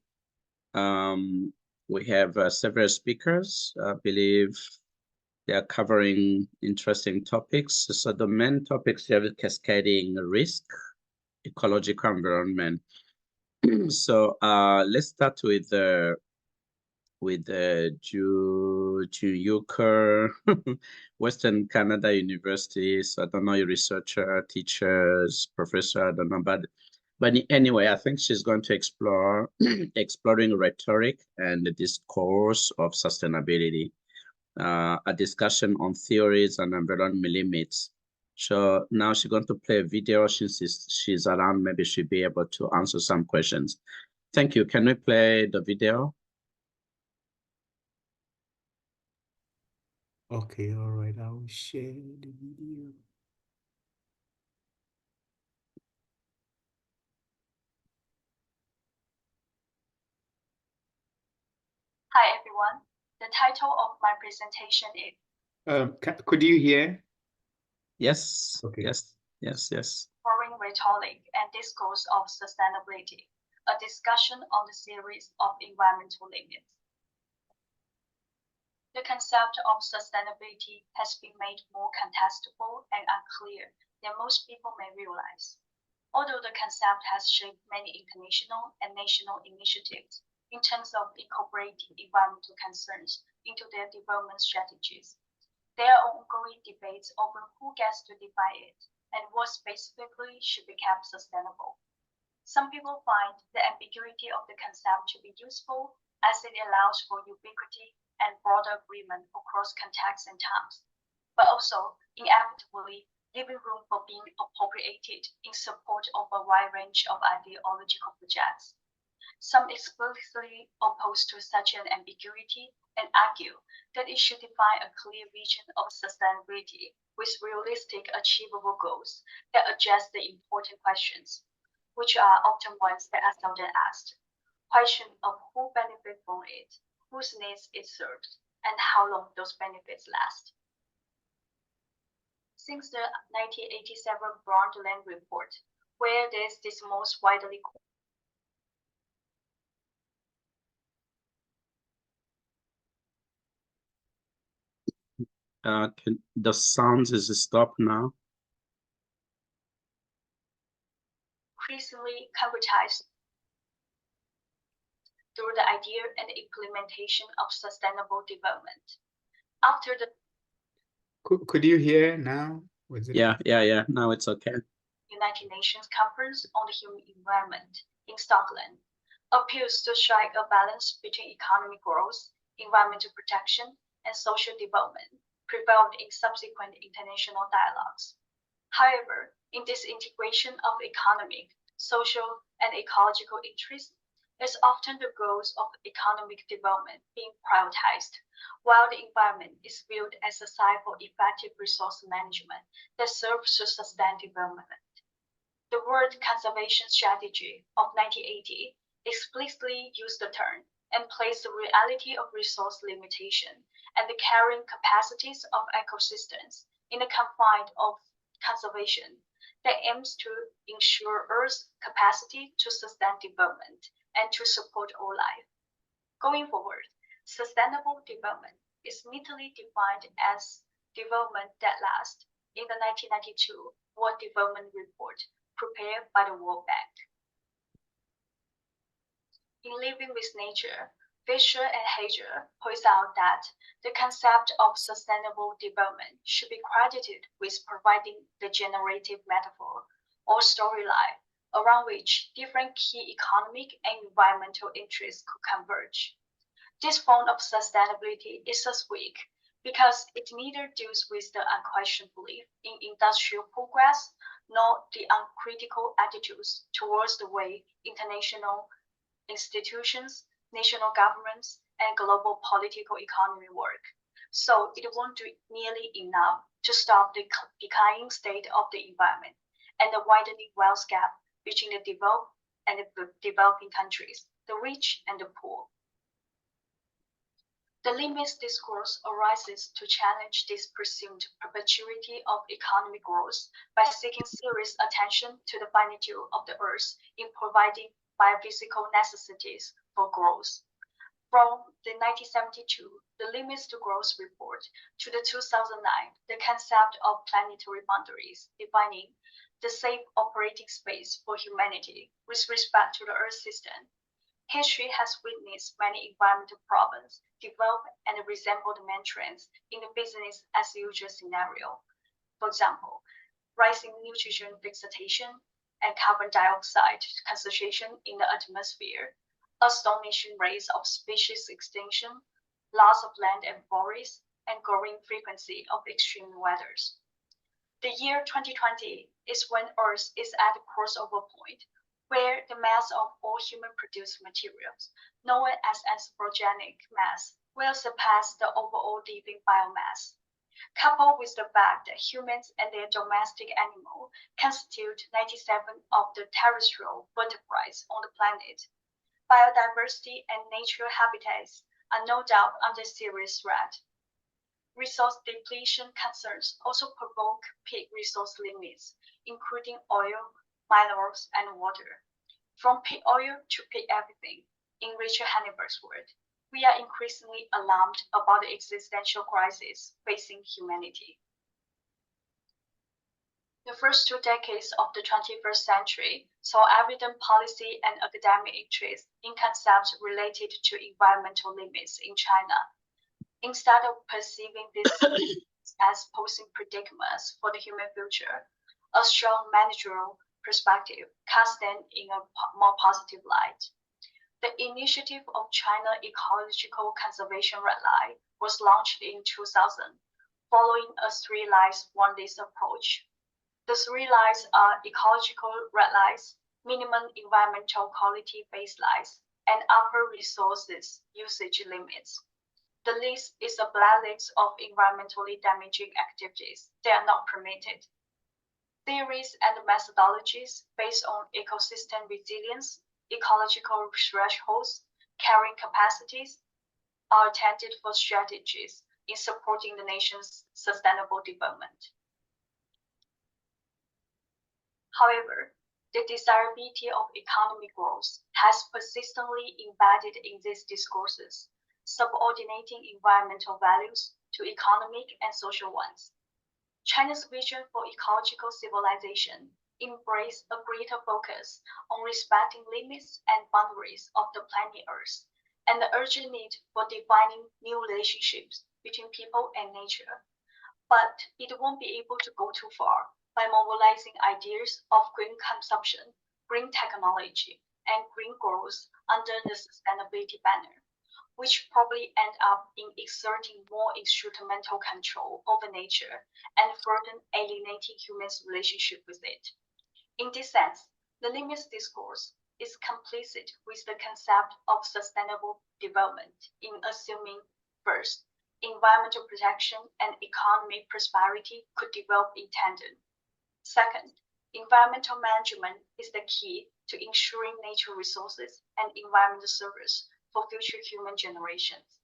we have several speakers. I believe they are covering interesting topics. So the main topics here are cascading risk, ecological environment. So let's start with Juyuker, Western Canada University. So I don't know, your researcher, teachers, professor, I don't know, but anyway, I think she's going to explore exploring rhetoric and the discourse of sustainability, a discussion on theories and environment limits. So now she's going to play a video. She's around, maybe she'll be able to answer some questions. Thank you. Can we play the video? Okay, all right. I will share the video. Hi everyone. The title of my presentation is Could you hear? Yes. Okay. Yes. Exploring Rhetoric and Discourse of Sustainability, a discussion on the series of environmental limits. The concept of sustainability has been made more contestable and unclear than most people may realize. Although the concept has shaped many international and national initiatives in terms of incorporating environmental concerns into their development strategies, there are ongoing debates over who gets to define it and what specifically should be kept sustainable. Some people find the ambiguity of the concept to be useful as it allows for ubiquity and broader agreement across contexts and times, but also inevitably leaving room for being appropriated in support of a wide range of ideological projects. Some explicitly oppose to such an ambiguity and argue that it should define a clear vision of sustainability with realistic, achievable goals that address the important questions, which are often ones that are seldom asked. Question of who benefits from it, whose needs it serves, and how long those benefits last. Since the 1987 Brundtland Report, where this is most widely the sounds is stopped now. increasingly concretized through the idea and implementation of sustainable development. After the Could you hear now? Yeah. Now it's okay. United Nations Conference on the Human Environment in Stockholm appeals to strike a balance between economic growth, environmental protection, and social development, prevailed in subsequent international dialogues. However, in this integration of economic, social, and ecological interests, it's often the goals of economic development being prioritized, while the environment is viewed as a site for effective resource management that serves to sustain development. The World Conservation Strategy of 1980 explicitly used the term and placed the reality of resource limitation and the carrying capacities of ecosystems in the confines of conservation that aims to ensure Earth's capacity to sustain development and to support all life. Going forward, Sustainable development is neatly defined as development that lasts in the 1992 World Development Report prepared by the World Bank. In Living with Nature, Fisher and Hager points out that the concept of sustainable development should be credited with providing the generative metaphor or storyline around which different key economic and environmental interests could converge. This form of sustainability is thus weak because it neither deals with the unquestioned belief in industrial progress nor the uncritical attitudes towards the way international institutions, national governments, and global political economy work. So it won't do nearly enough to stop the declining state of the environment and the widening wealth gap between the developed and the developing countries, the rich and the poor. The limits discourse arises to challenge this presumed perpetuity of economic growth by seeking serious attention to the finitude of the earth in providing biophysical necessities for growth. From the 1972, the Limits to Growth report, to the 2009, the concept of planetary boundaries, defining the safe operating space for humanity with respect to the Earth system. History has witnessed many environmental problems develop and resemble the main trends in the business as usual scenario. For example, rising nitrogen fixation and carbon dioxide concentration in the atmosphere, astonishing rates of species extinction, loss of land and forests, and growing frequency of extreme weathers. The year 2020 is when Earth is at the crossover point, where the mass of all human-produced materials, known as anthropogenic mass, will surpass the overall living biomass. Coupled with the fact that humans and their domestic animals constitute 97% of the terrestrial vertebrates on the planet, biodiversity and natural habitats are no doubt under serious threat. Resource depletion concerns also provoke peak resource limits, including oil, minerals, and water. From peak oil to peak everything, in Richard Hannibal's word, we are increasingly alarmed about the existential crisis facing humanity. The first 2 decades of the 21st century saw evident policy and academic interest in concepts related to environmental limits in China. Instead of perceiving this as posing predicaments for the human future, a strong managerial perspective casts them in a more positive light. The initiative of China Ecological Conservation Red Line was launched in 2000, following a 3 lines 1 list approach. The 3 lines are ecological red lines, minimum environmental quality baselines, and upper resources usage limits. The list is a blacklist of environmentally damaging activities that are not permitted. Theories and methodologies based on ecosystem resilience, ecological thresholds, carrying capacities are intended for strategies in supporting the nation's sustainable development. However, the desirability of economic growth has persistently embedded in these discourses, subordinating environmental values to economic and social ones. China's vision for ecological civilization embrace a greater focus on respecting limits and boundaries of the planet Earth, and the urgent need for defining new relationships between people and nature. But it won't be able to go too far by mobilizing ideas of green consumption, green technology, and green growth under the sustainability banner, which probably end up in exerting more instrumental control over nature and further alienating humans' relationship with it. In this sense, the limits discourse is complicit with the concept of sustainable development in assuming, first, environmental protection and economic prosperity could develop in tandem. Second, environmental management is the key to ensuring natural resources and environmental service for future human generations.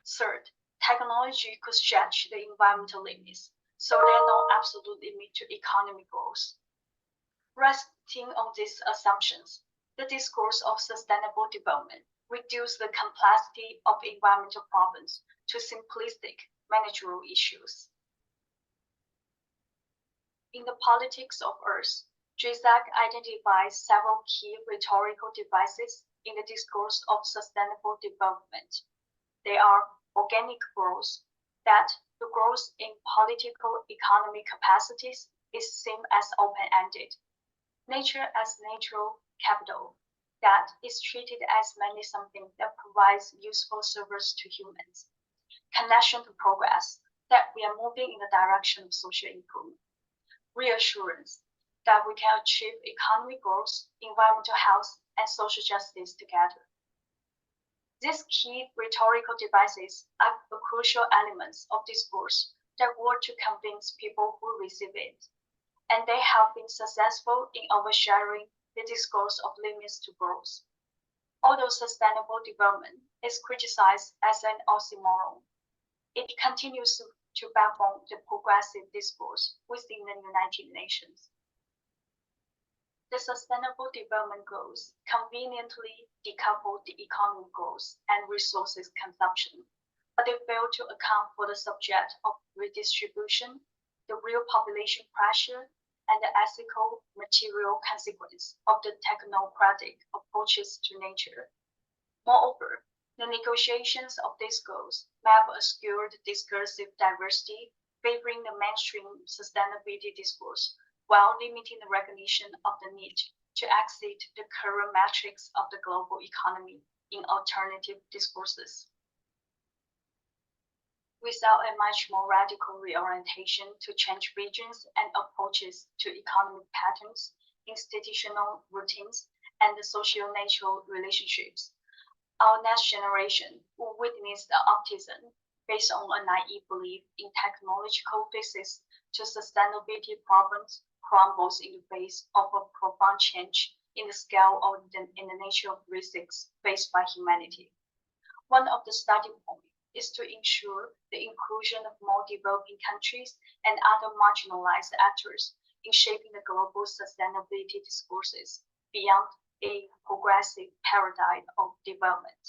Third, technology could stretch the environmental limits, so there are no absolute limit to economic growth. Resting on these assumptions, the discourse of sustainable development reduce the complexity of environmental problems to simplistic managerial issues. In the politics of Earth, GISAC identifies several key rhetorical devices in the discourse of sustainable development. They are organic growth, that the growth in political economic capacities is seen as open-ended. Nature as natural capital, that is treated as mainly something that provides useful service to humans. Connection to progress, that we are moving in the direction of social improvement. Reassurance, that we can achieve economic growth, environmental health, and social justice together. These key rhetorical devices are the crucial elements of discourse that work to convince people who receive it, and they have been successful in overshadowing the discourse of limits to growth. Although sustainable development is criticized as an oxymoron, it continues to backbone the progressive discourse within the United Nations. The Sustainable Development Goals conveniently decouple the economic growth and resources consumption, but they fail to account for the subject of redistribution, the real population pressure, and the ethical material consequence of the technocratic approaches to nature. Moreover, the negotiations of these goals may have obscured discursive diversity, favoring the mainstream sustainability discourse, while limiting the recognition of the need to exceed the current metrics of the global economy in alternative discourses. Without a much more radical reorientation to change regions and approaches to economic patterns, institutional routines, and the socio-natural relationships, our next generation will witness the optimism based on a naive belief in technological fixes to sustainability problems crumbles in the face of a profound change in the scale of in the nature of risks faced by humanity. One of the starting points is to ensure the inclusion of more developing countries and other marginalized actors in shaping the global sustainability discourses beyond a progressive paradigm of development.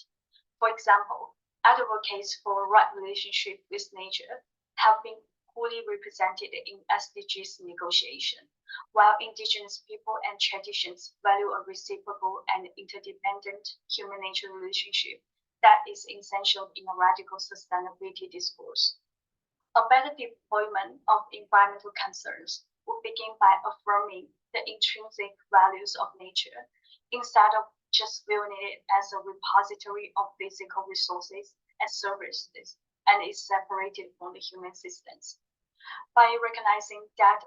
For example, advocates for a right relationship with nature have been fully represented in SDGs negotiation, while indigenous people and traditions value a reciprocal and interdependent human-nature relationship that is essential in a radical sustainability discourse. A better deployment of environmental concerns would begin by affirming the intrinsic values of nature, instead of just viewing it as a repository of physical resources and services, and is separated from the human systems. By recognizing that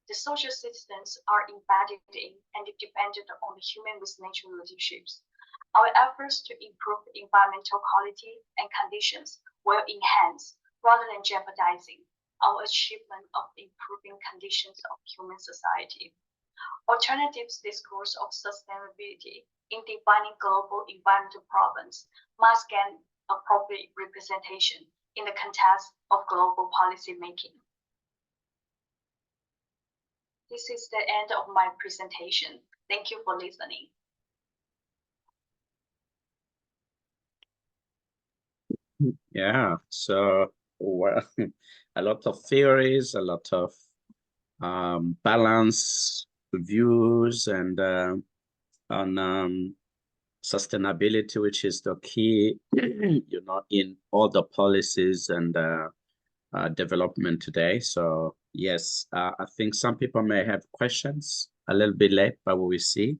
the social systems are embedded in and dependent on the human with nature relationships, our efforts to improve environmental quality and conditions will enhance rather than jeopardizing our achievement of improving conditions of human society. Alternatives discourse of sustainability in defining global environmental problems must gain appropriate representation in the context of global policy making. This is the end of my presentation. Thank you for listening. Yeah, so well, a lot of theories, a lot of balanced views, and on sustainability, which is the key, you know, in all the policies and development today. So yes, I think some people may have questions a little bit late, but we see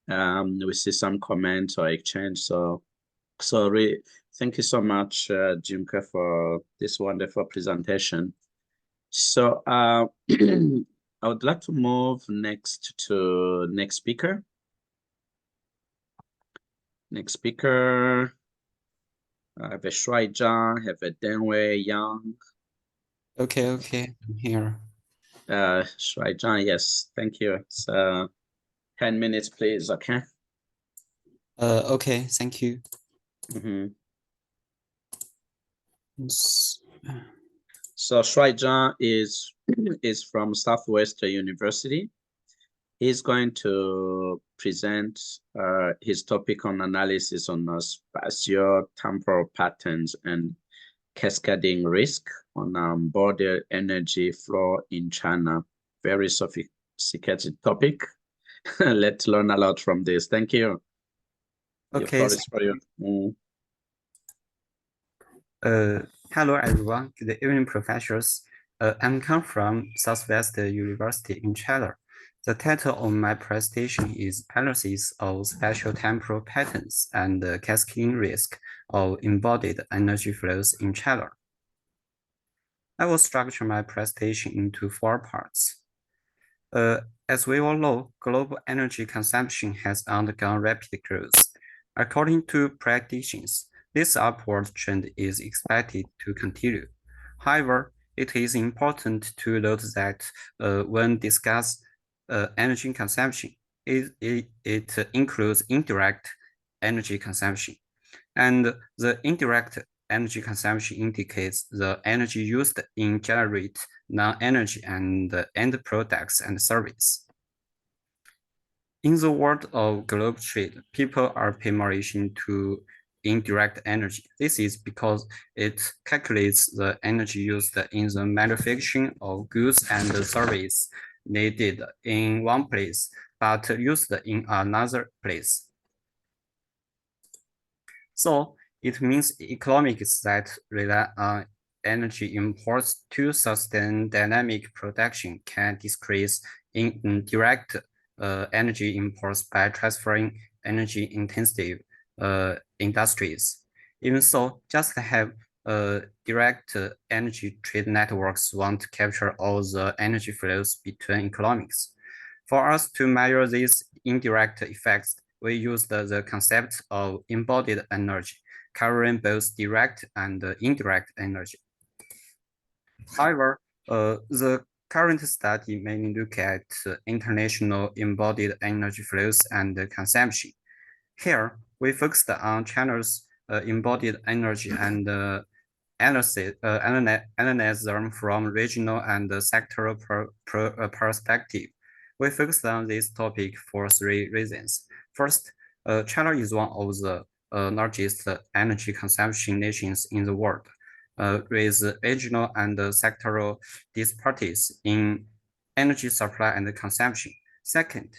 some comments or exchange. So thank you so much, Jimka, for this wonderful presentation. So I would like to move next to next speaker. Next speaker, I have a Shuai Zhang, have a Denwei Yang. Okay, I'm here. Shuai Zhang, yes, thank you. So 10 minutes, please, okay? Okay, thank you. So Shuai Zhang is from Southwestern University. He's going to present his topic on analysis on spatio-temporal patterns and cascading risk on border energy flow in China. Very sophisticated topic. Let's learn a lot from this. Thank you. The Okay. floor is for you. Hello everyone. Good evening, professors. I'm come from Southwest University in China. The title of my presentation is Analysis of Spatial Temporal Patterns and Cascading Risk of Embodied Energy Flows in China. I will structure my presentation into 4 parts. As we all know, global energy consumption has undergone rapid growth. According to predictions, this upward trend is expected to continue. However, it is important to note that when discuss energy consumption, it includes indirect energy consumption. And the indirect energy consumption indicates the energy used in generate non-energy and end products and service. In the world of global trade, people are paying more attention to indirect energy. This is because it calculates the energy used in the manufacturing of goods and services needed in one place, but used in another place. So it means economics that rely on energy imports to sustain dynamic production can decrease indirect energy imports by transferring energy-intensive industries. Even so, just have direct energy trade networks won't capture all the energy flows between economics. For us to measure these indirect effects, we use the concept of embodied energy, covering both direct and indirect energy. However, the current study mainly look at international embodied energy flows and consumption. Here, we focused on China's embodied energy and analyze them from regional and sectoral perspective. We focused on this topic for 3 reasons. First, China is one of the largest energy consumption nations in the world, with regional and sectoral disparities in energy supply and consumption. Second,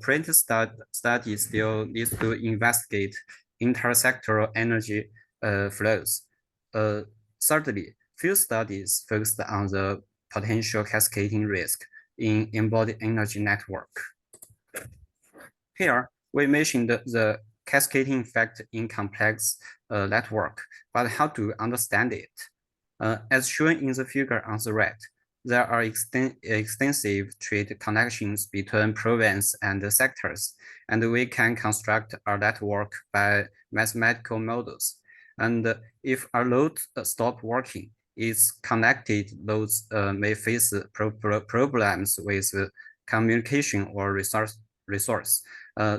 print study still needs to investigate intersectoral energy flows. Thirdly, field studies focused on the potential cascading risk in embodied energy network. Here, we mentioned the cascading effect in complex network, but how to understand it? As shown in the figure on the right, there are extensive trade connections between provinces and sectors, and we can construct a network by mathematical models. And if a load stops working, its connected loads may face problems with communication or resource.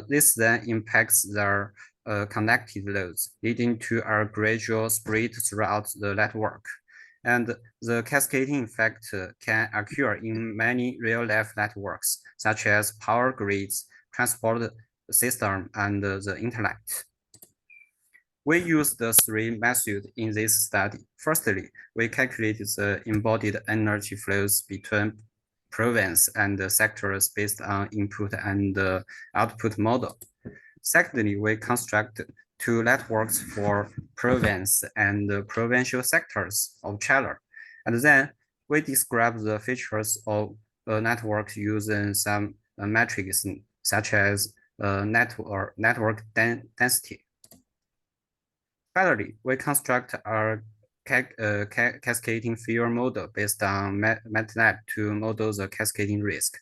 This then impacts their connected loads, leading to a gradual spread throughout the network. And the cascading effect can occur in many real-life networks, such as power grids, transport system, and the internet. We use the 3 methods in this study. Firstly, we calculated the embodied energy flows between province and sectors based on input and output model. Secondly, we construct 2 networks for province and provincial sectors of China. And then we describe the features of a network using some metrics such as network density. Finally, we construct a cascading field model based on MATLAB to model the cascading risk.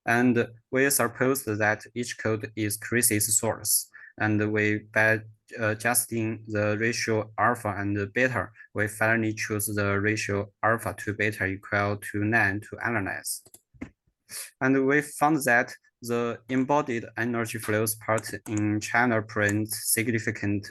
And we suppose that each code is crisis source. And by adjusting the ratio alpha and beta, we finally choose the ratio alpha to beta equal to 9 to analyze. And we found that the embodied energy flows part in China present significant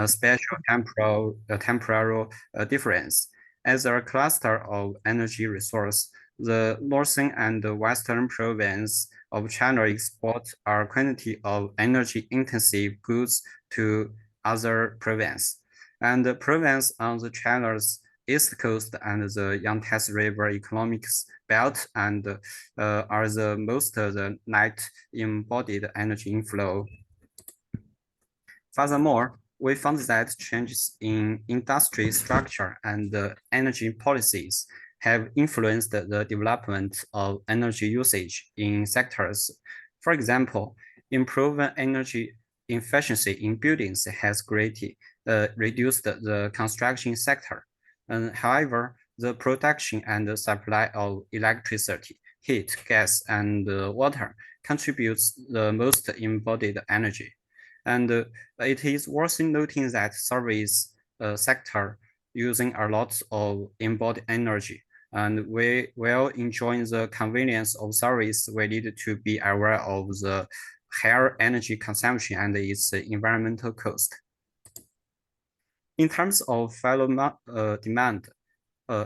spatial temporal difference. As a cluster of energy resource, the northern and western province of China export a quantity of energy-intensive goods to other provinces. And the province on the China's east coast and the Yangtze River economic belt and are the most the net embodied energy inflow. Furthermore, we found that changes in industry structure and energy policies have influenced the development of energy usage in sectors. For example, improving energy efficiency in buildings has reduced the construction sector. However, the production and the supply of electricity, heat, gas, and water contributes the most embodied energy. And it is worth noting that service sector using a lot of embodied energy. And while enjoying the convenience of service, we need to be aware of the higher energy consumption and its environmental cost. In terms of fellow demand,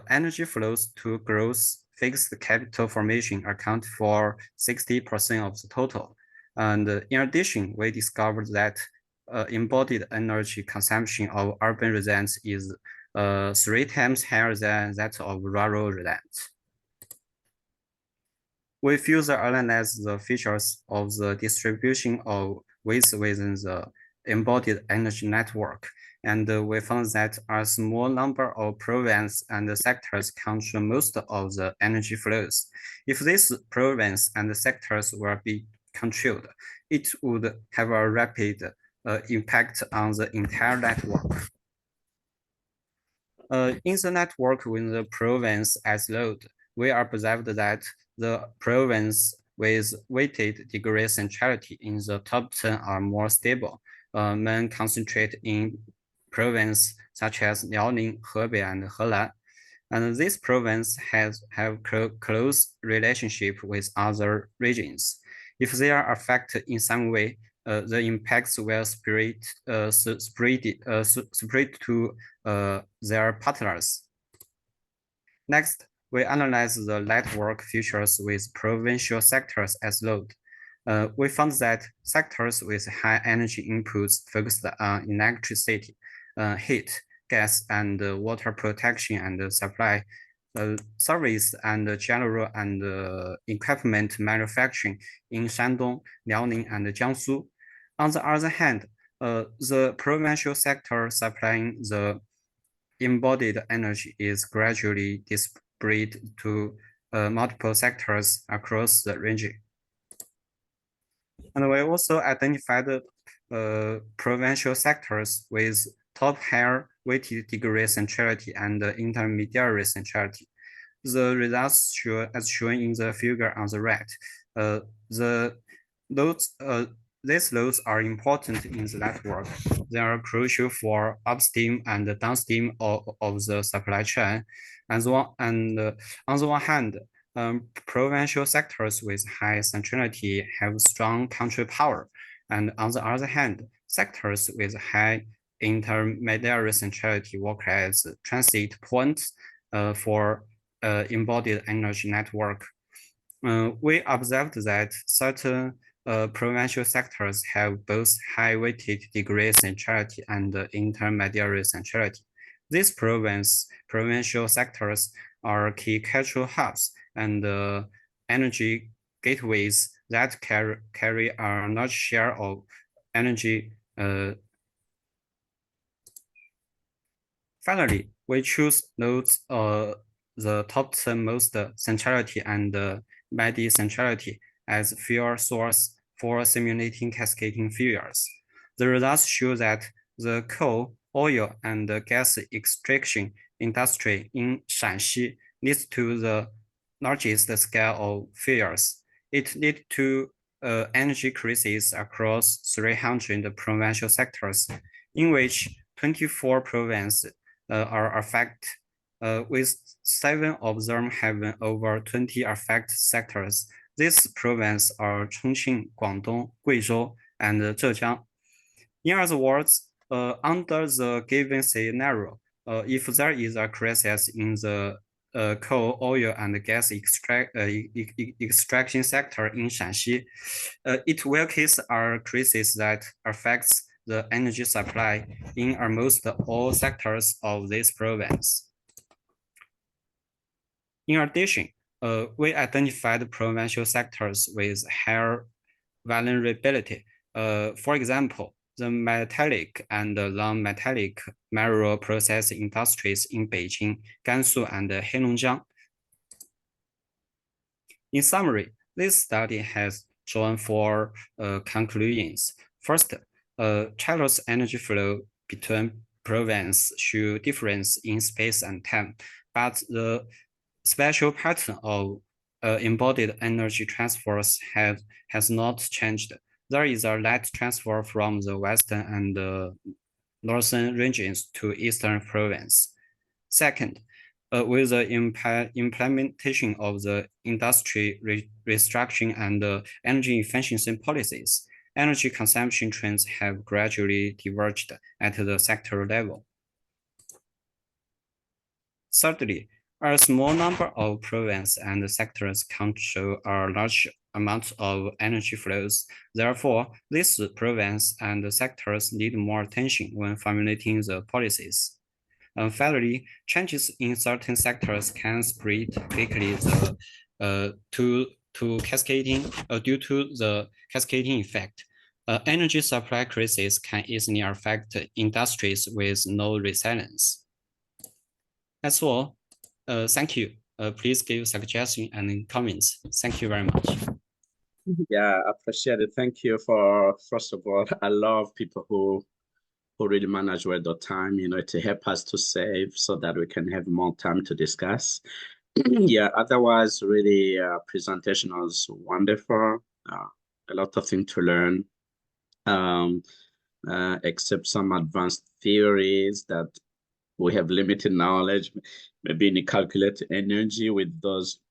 energy flows to gross fixed capital formation account for 60% of the total. And in addition, we discovered that embodied energy consumption of urban residents is 3 times higher than that of rural residents. We further analyze the features of the distribution of waste within the embodied energy network, and we found that a small number of provinces and sectors control most of the energy flows. If these provinces and sectors were be controlled, it would have a rapid impact on the entire network. In the network with the province as load, we observed that the province with weighted degree centrality in the top 10 are more stable. Men concentrate in provinces such as Liaoning, Hebei, and Henan. And this province have close relationship with other regions. If they are affected in some way, the impacts will spread to their partners. Next, we analyze the network features with provincial sectors as load. We found that sectors with high energy inputs focused on electricity, heat, gas, and water protection and supply, service and general and equipment manufacturing in Shandong, Liaoning, and Jiangsu. On the other hand, the provincial sector supplying the embodied energy is gradually spread to multiple sectors across the region. And we also identified provincial sectors with top higher weighted degree centrality and intermediary centrality. The results show, as shown in the figure on the right, these loads are important in the network. They are crucial for upstream and downstream of the supply chain. On the one hand, provincial sectors with high centrality have strong control power. And on the other hand, sectors with high intermediary centrality work as transit points for embodied energy network. We observed that certain provincial sectors have both high weighted degree centrality and intermediary centrality. These provincial sectors are key cultural hubs and energy gateways that carry a large share of energy. Finally, we choose nodes the top 10 most centrality and medi centrality as fuel source for simulating cascading fuels. The results show that the coal, oil, and gas extraction industry in Shanxi leads to the largest scale of fuels. It leads to energy crises across 300 provincial sectors, in which 24 provinces are affected, with 7 of them having over 20 affected sectors. These provinces are Chongqing, Guangdong, Guizhou, and Zhejiang. In other words, under the given scenario, if there is a crisis in the coal, oil, and gas extraction sector in Shanxi. Its weakest are crises that affects the energy supply in almost all sectors of this province. In addition, we identified provincial sectors with higher vulnerability. For example, the metallic and non-metallic mineral processing industries in Beijing, Gansu, and Heilongjiang. In summary, this study has drawn four conclusions. First, China's energy flow between provinces show difference in space and time, but the spatial pattern of embodied energy transfers has not changed. There is a light transfer from the western and northern regions to eastern province. Second, with the implementation of the industry restructuring and energy efficiency policies, energy consumption trends have gradually diverged at the sector level. Thirdly, a small number of provinces and sectors control a large amount of energy flows. Therefore, these provinces and sectors need more attention when formulating the policies. Finally, changes in certain sectors can spread quickly due to the cascading effect. Energy supply crises can easily affect industries with no resilience. That's all. Thank you. Please give suggestions and comments. Thank you very much. Yeah, I appreciate it. Thank you for, first of all, I love people who really manage well the time, to help us to save so that we can have more time to discuss. Yeah, otherwise, really, presentation was wonderful. A lot of things to learn, except some advanced theories that we have limited knowledge, maybe in calculate energy with those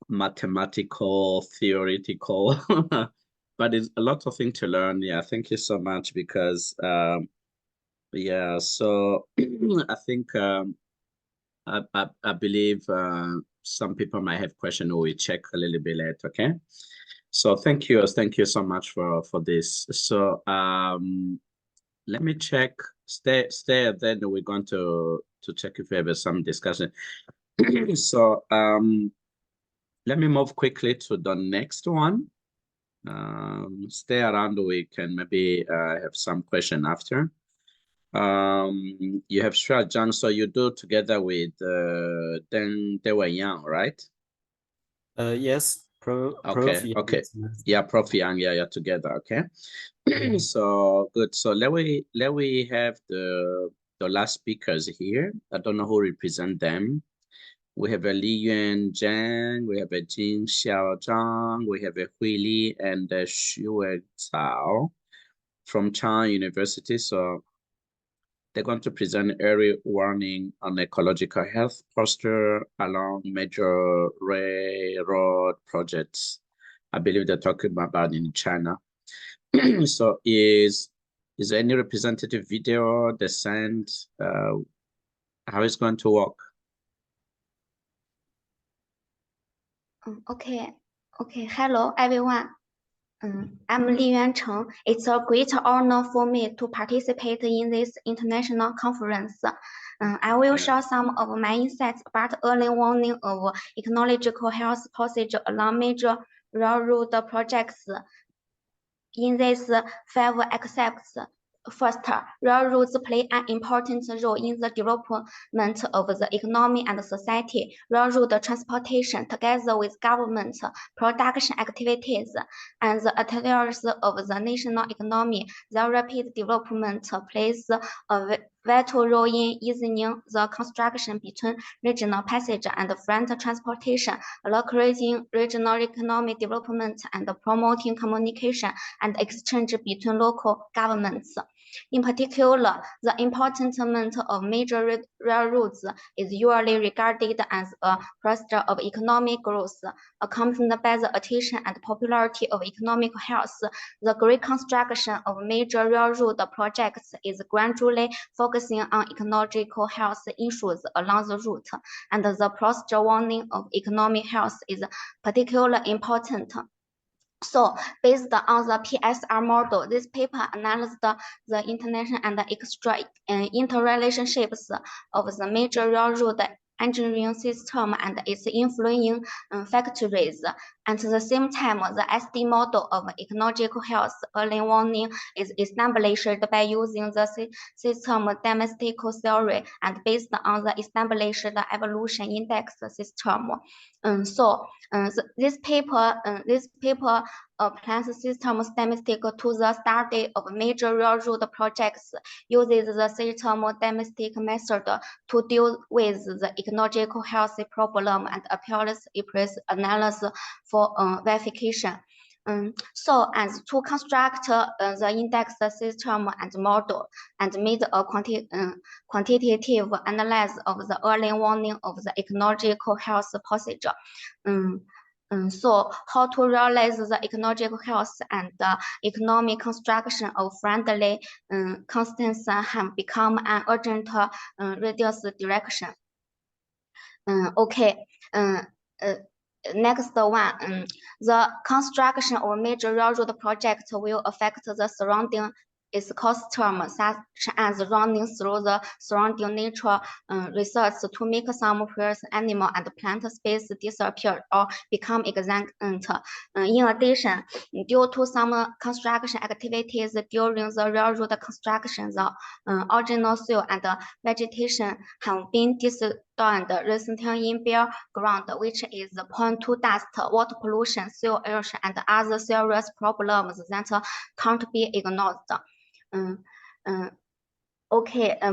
mathematical, theoretical, but it's a lot of things to learn. Yeah, thank you so much because, yeah, so I think I believe some people might have questions. We check a little bit later, okay? So thank you so much for this. So let me check. Stay. Then we're going to check if we have some discussion. So let me move quickly to the next one. Stay around. We can maybe have some question after. You have John, so you do together with Deng Yang, right? Yes. Okay. Yeah, Prof Yang, yeah, together. Okay. So good. So let we have the last speakers here. I don't know who represent them. We have a Li Yuan Zhang, we have a Jing Xiao Zhang, we have a Hui Li and Xu Cao from China University. So they're going to present early warning on ecological health poster along major railroad projects. I believe they're talking about in China. So is there any representative video they sent? How is going to work? Okay. Hello, everyone. I'm Li Yuancheng. It's a great honor for me to participate in this international conference. I will share some of my insights about early warning of ecological health policy along major railroad projects. In these 5 aspects, first, railroads play an important role in the development of the economy and society. Railroad transportation, together with government production activities and the activities of the national economy, their rapid development plays a vital role in easing the construction between regional passenger and freight transportation, creating regional economic development and promoting communication and exchange between local governments. In particular, the importance of major railroads is usually regarded as a cluster of economic growth, accompanied by the attention and popularity of economic health. The reconstruction of major railroad projects is gradually focusing on ecological health issues along the route, and the post-warning of economic health is particularly important. So, based on the PSR model, this paper analyzed the international and extra interrelationships of the major railroad engineering system and its influencing factories. At the same time, the SD model of ecological health early warning is established by using the system domestic theory and based on the established evolution index system. This paper applies systems domestic to the study of major railroad projects, uses the system domestic method to deal with the ecological health problem and applies its analysis for verification. So as to construct the index system and model and made a quantitative analysis of the early warning of the ecological health procedure. So how to realize the ecological health and economic construction of friendly constants have become an urgent reduced direction. Next one, the construction of major railroad projects will affect the surrounding ecosystem, such as running through the surrounding nature resources to make some birds, animal, and plant species disappear or become extinct. In addition, due to some construction activities during the railroad construction, the original soil and vegetation have been destroyed, resulting in bare ground, which is prone to dust, water pollution, soil erosion, and other serious problems that can't be ignored.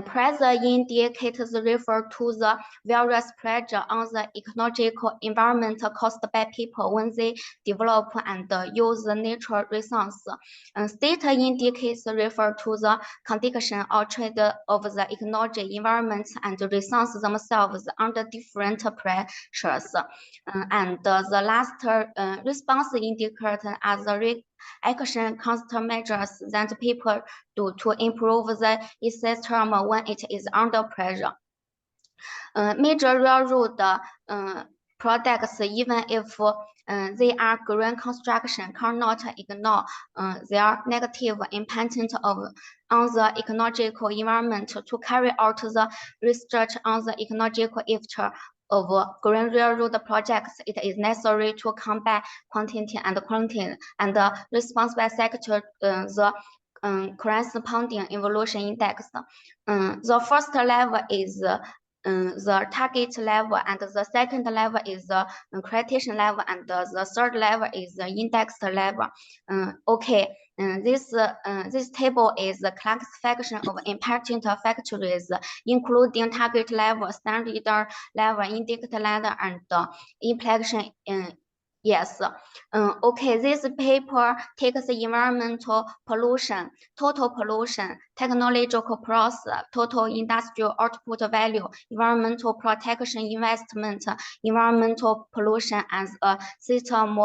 Pressure indicators refer to the various pressure on the ecological environment caused by people when they develop and use the natural resource. State indicators refer to the condition or trade of the ecological environment and resources themselves under different pressures. And the last response indicator are the action countermeasures that people do to improve the system when it is under pressure. Major railroad products, even if they are green construction, cannot ignore their negative impact on the ecological environment. To carry out the research on the ecological effect of green railroad projects, it is necessary to combine quantity and quality and response by sector the corresponding evolution index. The first level is the target level, and the second level is the criterion level, and the third level is the index level. This table is the classification of important factors, including target level, standard level, indicator level, and implication. This paper takes environmental pollution, total pollution, technological process, total industrial output value, environmental protection investment, environmental pollution as a system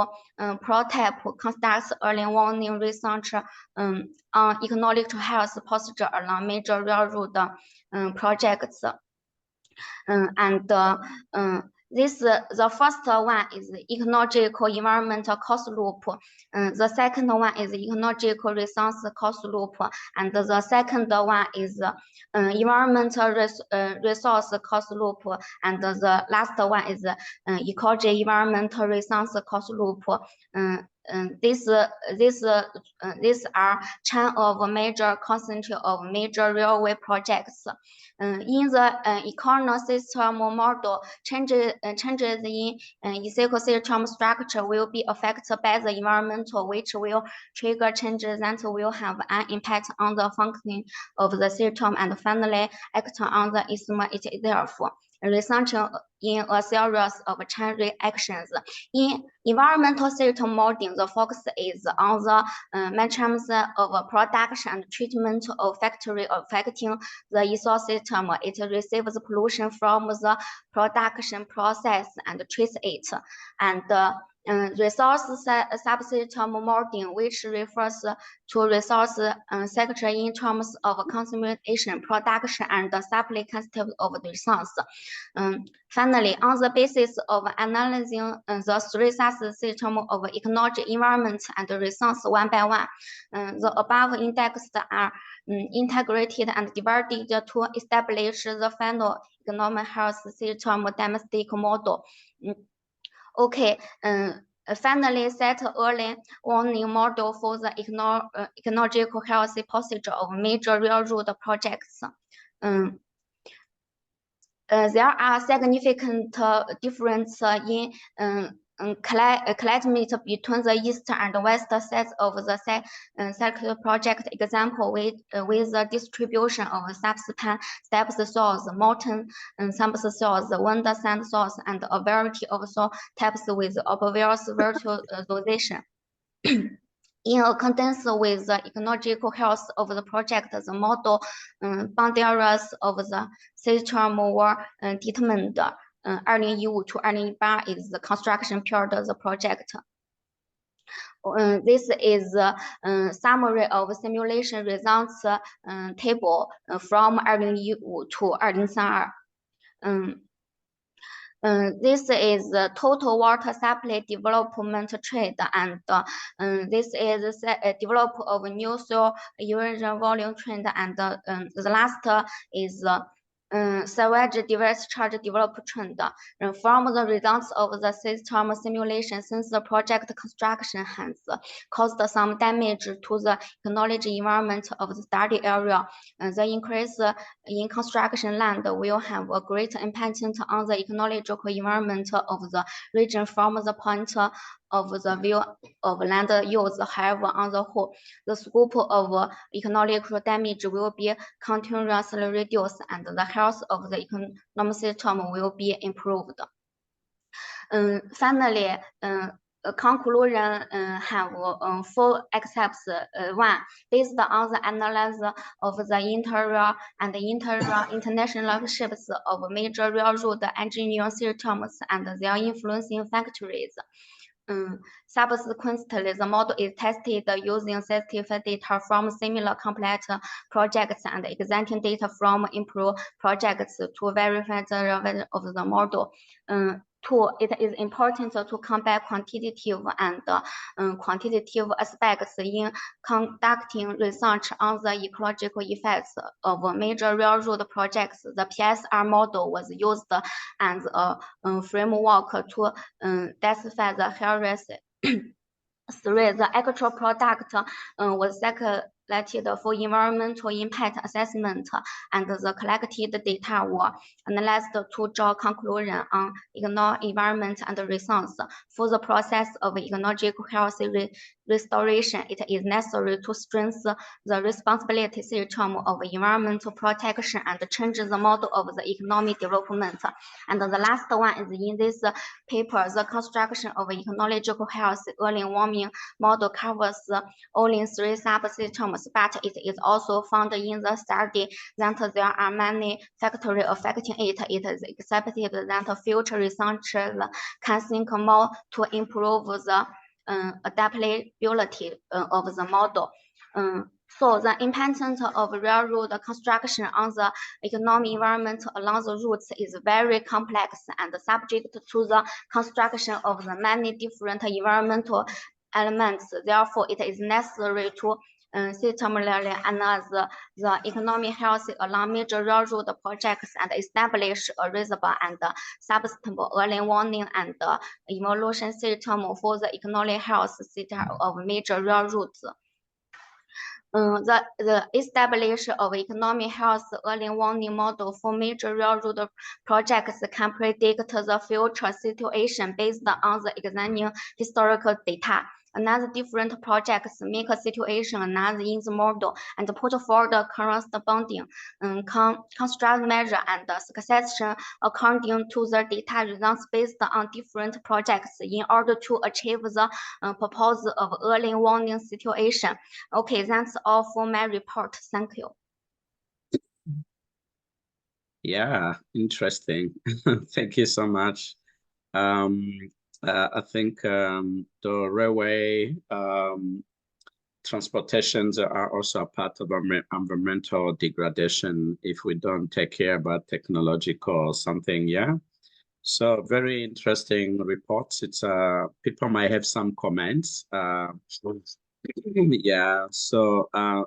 prototype, conducts early warning research on ecological health procedure along major railroad projects. The first one is ecological environmental cost loop. The second one is ecological resource cost loop, and the second one is environmental resource cost loop, and the last one is ecology environmental resource cost loop. These are chain of major concentrate of major railway projects. In the economic system model, changes in ecosystem structure will be affected by the environmental, which will trigger changes that will have an impact on the functioning of the system and finally act on the system itself. resulting in a series of chain reactions. In environmental system modeling, the focus is on the mechanisms of production and treatment of factory affecting the ecosystem. It receives pollution from the production process and treats it. And resource subsystem modeling, which refers to resource sector in terms of consumption, production, and supply concept of the resource. Finally, on the basis of analyzing the three subsystems of ecology, environment, and resource one by one, the above indexed are integrated and divided to establish the final economic health system domestic model. Okay, finally set early warning model for the ecological health posture of major railroad projects. There are significant differences in climate between the east and west sides of the circular project. Example with the distribution of steppes soils, mountain soils, wind sand soils, and a variety of soil types with obvious verticalization. In accordance with the ecological health of the project, the model boundaries of the system were determined. 2015 to 2018 is the construction period of the project. This is a summary of simulation results table from 2015 to 2032. This is the total water supply development trend, and this is develop of new soil erosion volume trend, and the last is sewage discharge development trend. From the results of the system simulation, since the project construction has caused some damage to the ecology environment of the study area, the increase in construction land will have a great impact on the ecological environment of the region from the point of the view of land use. However, on the whole, the scope of ecological damage will be continuously reduced, and the health of the economic system will be improved. Finally, conclusion have four aspects. One, based on the analysis of the interior and international ships of major railroad engineering systems and their influencing factories. Subsequently, the model is tested using sensitive data from similar complex projects and existing data from improved projects to verify the relevance of the model. Two, it is important to compare quantitative and quantitative aspects in conducting research on the ecological effects of major railroad projects. The PSR model was used as a framework to decipher the health risk. Three, the actual product was selected for environmental impact assessment, and the collected data were analyzed to draw conclusion on environment and resource. For the process of ecological health restoration, it is necessary to strengthen the responsibility system of environmental protection and change the model of the economic development. And the last one is in this paper, the construction of ecological health early warning model covers only three subsystems, but it is also found in the study that there are many factors affecting it. It is expected that future researchers can think more to improve the adaptability of the model. So the impact of railroad construction on the economic environment along the routes is very complex and subject to the construction of the many different environmental elements. Therefore, it is necessary to systematically analyze the economic health along major railroad projects and establish a reservoir and sustainable early warning and evaluation system for the economic health system of major railroads. The establishment of economic health early warning model for major railroad projects can predict the future situation based on the existing historical data. another different projects make a situation another in the model and put forward the corresponding construct measure and succession according to the data results based on different projects in order to achieve the purpose of early warning situation. Okay, that's all for my report. Thank you. Yeah, interesting. Thank you so much. I think the railway transportations are also a part of environmental degradation if we don't take care about technological or something. Yeah. So very interesting reports. It's people might have some comments. Yeah. So I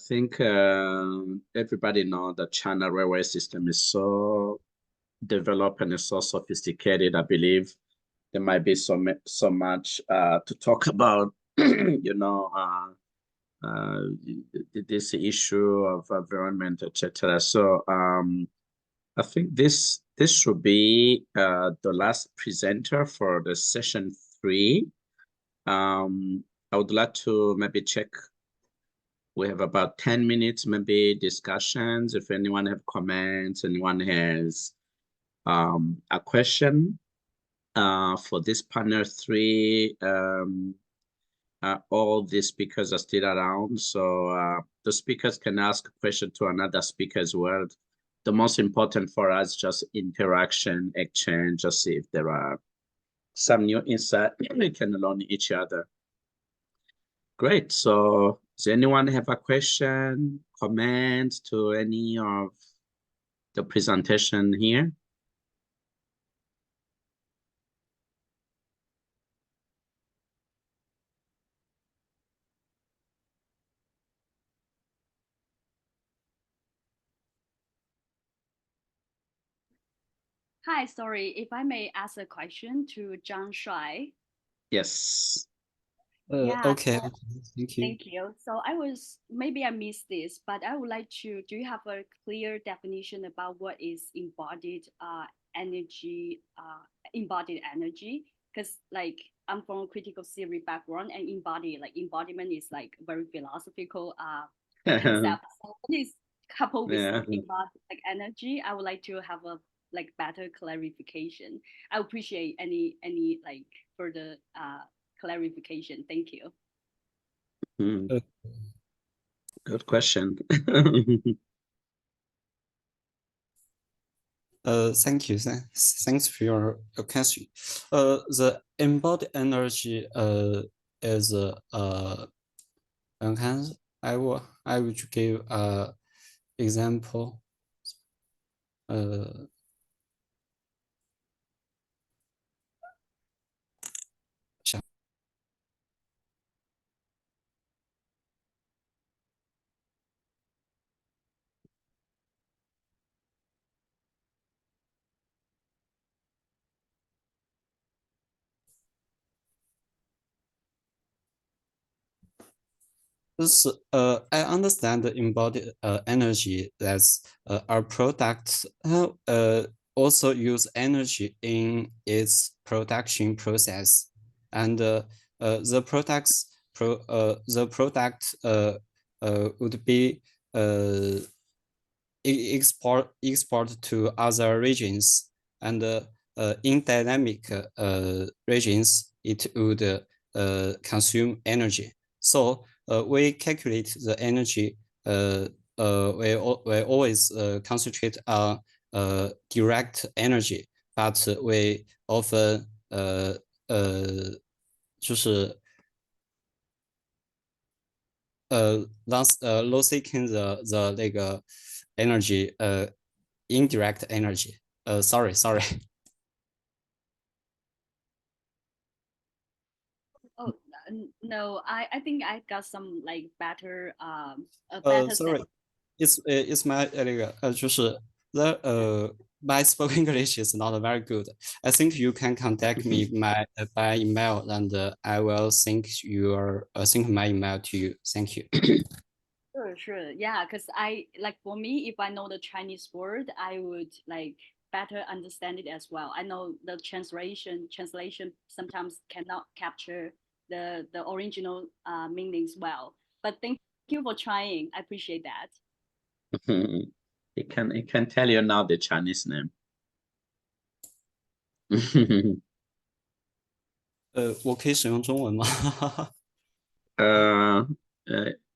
think everybody know the China railway system is so developed and is so sophisticated. I believe there might be so much to talk about. You know, this issue of environment, etc. So I think this should be the last presenter for the session 3. I would like to maybe check. We have about 10 minutes, maybe discussions. If anyone have comments, anyone has a question for this panel 3, all the speakers are still around. So the speakers can ask a question to another speaker as well. The most important for us, just interaction, exchange, just see if there are some new insight we can learn each other. Great. So does anyone have a question, comment to any of the presentation here? Hi, sorry, if I may ask a question to Zhang Shuai. Yes. Yeah, Okay, so thank you. thank you. So maybe I missed this, but I would like to, do you have a clear definition about what is embodied energy, Because like I'm from a critical theory background, and embodiment is like very philosophical concept. So please coupled with embodied like energy, I would like to have a like better clarification. I appreciate any like further clarification. Thank you. Good question. Thank you. Thanks for your question. The embodied energy is I will give example. This, I understand the embodied energy that's our products also use energy in its production process, and the product would be export to other regions, and in dynamic regions it would consume energy. So we calculate the energy. We always concentrate on direct energy, but we often losing the那个 energy indirect energy. Sorry. Oh no, I think I got some like better Sorry, it's my 就是my spoken English is not very good. I think you can contact me by email, and I will send my email to you. Thank you. Sure. Yeah, because I like, for me, if I know the Chinese word, I would like better understand it as well. I know the translation sometimes cannot capture the original meanings well. But thank you for trying. I appreciate that. It can tell you now the Chinese name. 我可以使用中文吗？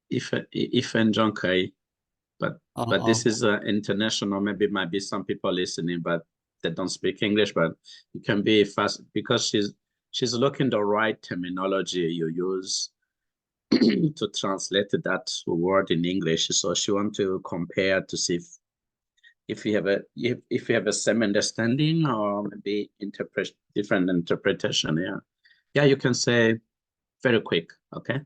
一分钟可以 but this is international. Maybe might be some people listening, but they don't speak English. But it can be fast because she's looking the right terminology you use to translate that word in English. So she want to compare to see if you have a same understanding or maybe different interpretation. Yeah, you can say very quick, okay,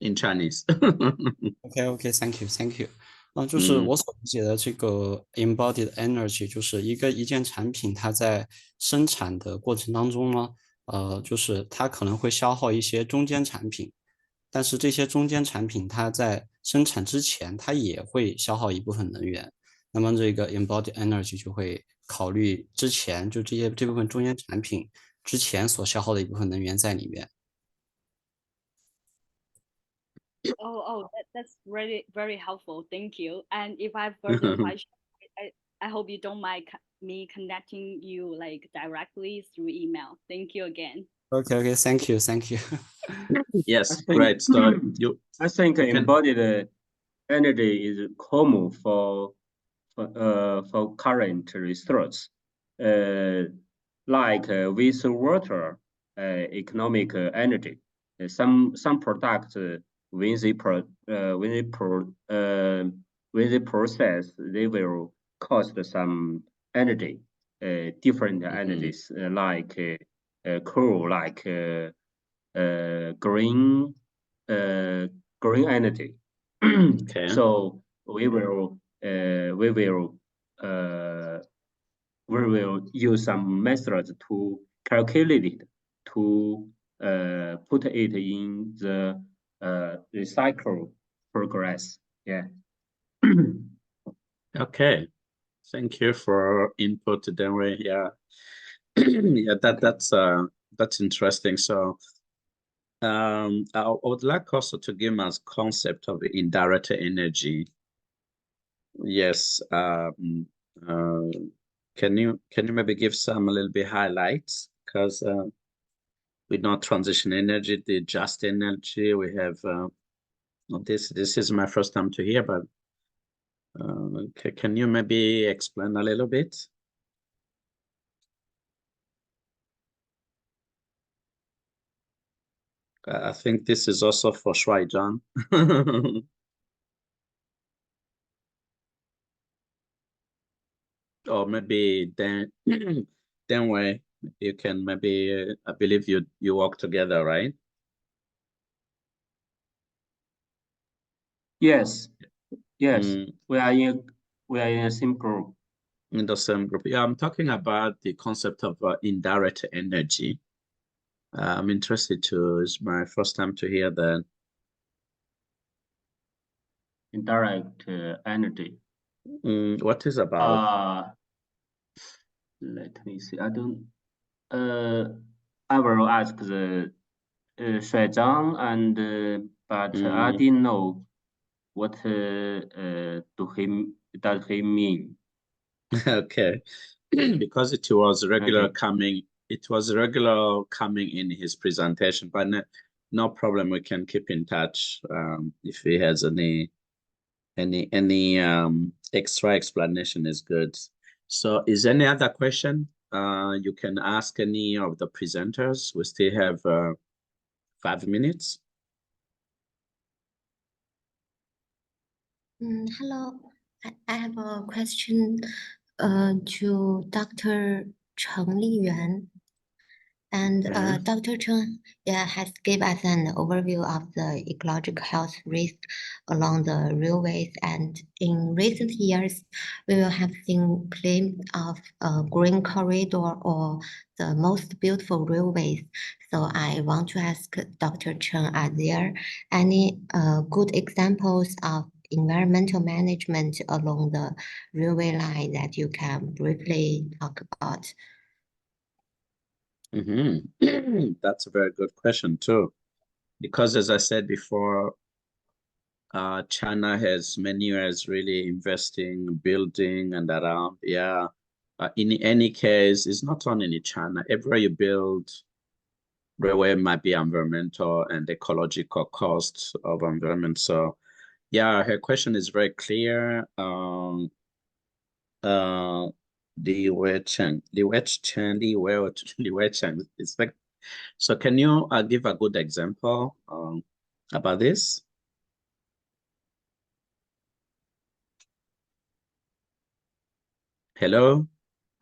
in Chinese. OK, thank you. 就是我所理解的这个 embodied energy，就是一件产品它在生产的过程当中呢，就是它可能会消耗一些中间产品，但是这些中间产品它在生产之前，它也会消耗一部分能源。那么这个 embodied energy 就会考虑之前就这部分中间产品之前所消耗的一部分能源在里面。That's really very helpful. Thank you. And if I have further questions, I hope you don't mind me connecting you like directly through email. Thank you again. OK, thank you. Yes, great. So I think embodied energy is common for current research, like with water, economic energy. Some products when they process, they will cost some energy, different energies like coal, like green energy. Okay. So we will use some methods to calculate it, to put it in the recycle progress. Yeah. Okay. Thank you for input, Denwei. Yeah. Yeah, that's interesting. So I would like also to give us concept of indirect energy. Yes. Can you maybe give some a little bit highlights? Because we know transition energy, the just energy, we have this is my first time to hear, but can you maybe explain a little bit? I think this is also for Shuai Zhang. Or maybe Denwei, you can maybe, I believe you work together, right? Yes. We are in the same group. In the same group. Yeah, I'm talking about the concept of indirect energy. I'm interested to, it's my first time to hear that. Indirect energy. What is about? Let me see. I don't. I will ask the Shuai Zhang, and but I didn't know what does he mean. Okay, because it was regular coming. It was regular coming in his presentation, but no problem. We can keep in touch if he has any extra explanation is good. So is any other question? You can ask any of the presenters. We still have 5 minutes. Hello, I have a question to Dr. Cheng Liyuan. And Dr. Cheng has given us an overview of the ecological health risk along the railways. And in recent years, we will have seen claims of a green corridor or the most beautiful railways. So I want to ask Dr. Cheng, are there any good examples of environmental management along the railway line that you can briefly talk about? That's a very good question too, because as I said before, China has many years really investing, building and around. Yeah. In any case, it's not only in China. Everywhere you build railway might be environmental and ecological costs of environment. So yeah, her question is very clear. Li Weicheng. So can you give a good example about this? Hello.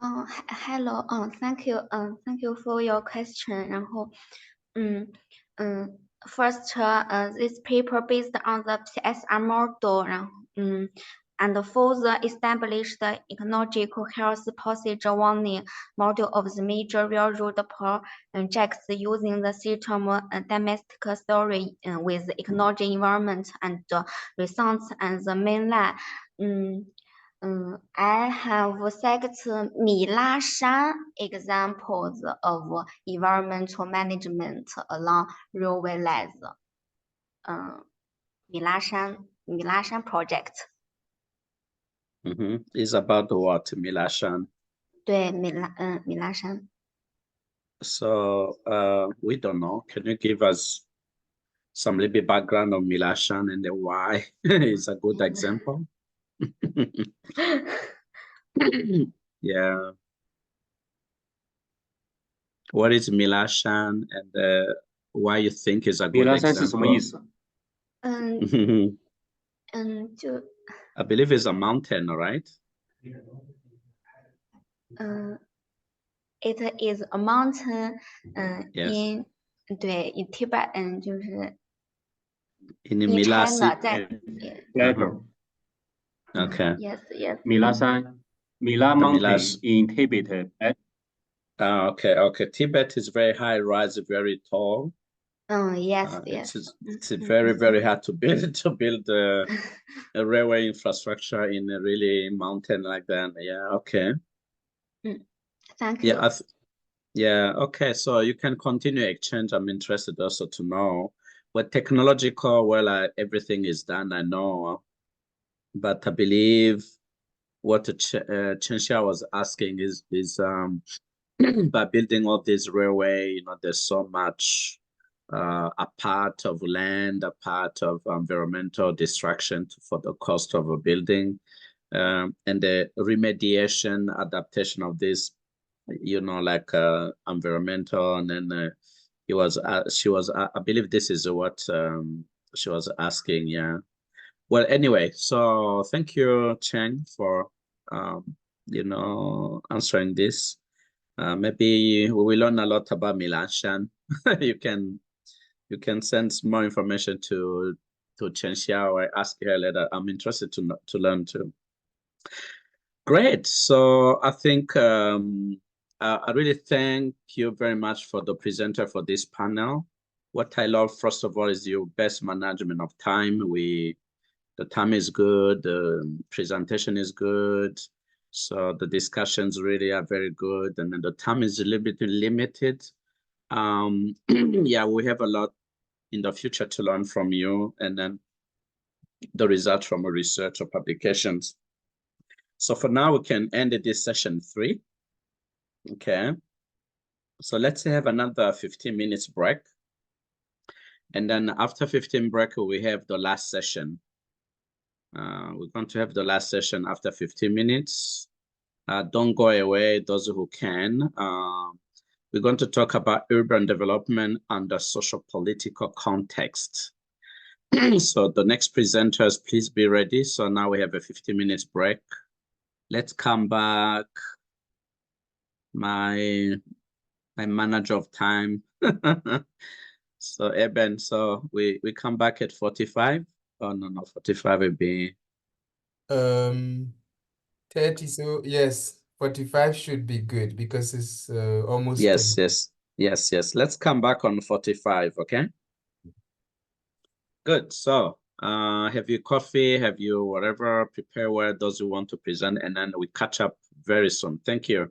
Hello. Thank you. Thank you for your question. 然后，first, this paper based on the PSR model, 然后，and further established the ecological health procedure warning model of the major railroad projects using the system domestic theory with ecology environment and results and the mainland. I have six Milashan examples of environmental management along railway lines. Milashan project. Is about what, Milashan? 对, Milashan. So we don't know. Can you give us some little bit background on Milashan and then why it's a good example? Yeah. What is Milashan and why you think is a good example? I believe it's a mountain, right? It is a mountain yes. in Tibet, 就是 in China, Okay. Yes. Mila Mountain in Tibet. Okay. Tibet is very high rise, very tall. Yes. It's very, very hard to build a railway infrastructure in a really mountain like that. Yeah. Okay. Thank you. Yeah. Okay. So you can continue exchange. I'm interested also to know what technological. Well, everything is done. I know, but I believe what Chen Xia was asking is by building all this railway, there's so much a part of land, a part of environmental destruction for the cost of a building, and the remediation, adaptation of this, like environmental, and then she was, I believe this is what she was asking. Yeah. Well, anyway, so thank you, Chen, for answering this. Maybe we will learn a lot about Milashan. you can send more information to Chen Xia or ask her later. I'm interested to learn too. Great. So I think I really thank you very much for the presenter for this panel. What I love, first of all, is your best management of time. The time is good, the presentation is good, so the discussions really are very good, and then the time is a little bit limited. Yeah, we have a lot in the future to learn from you, and then the results from our research or publications. So for now, we can end this session 3. Okay. So let's have another 15 minutes break. And then after 15 break, we have the last session. We're going to have the last session after 15 minutes. Don't go away, those who can. We're going to talk about urban development under social political context. So the next presenters, please be ready. So now we have a 15 minutes break. Let's come back. My manager of time. So Eben, so we come back at 45. Oh no, 45 will be 30. So yes, 45 should be good because it's almost 10. Yes. Let's come back on 45, okay? Good. So Have you coffee? Have you whatever? Prepare where those you want to present, and then we catch up very soon. Thank you.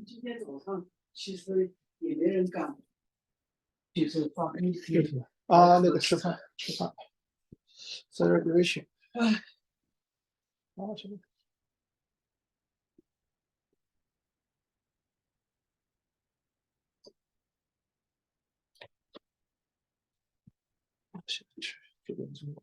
今天早上其实也没人干，就是放啊，那个吃饭celebration，哎，啊什么？去这边中国。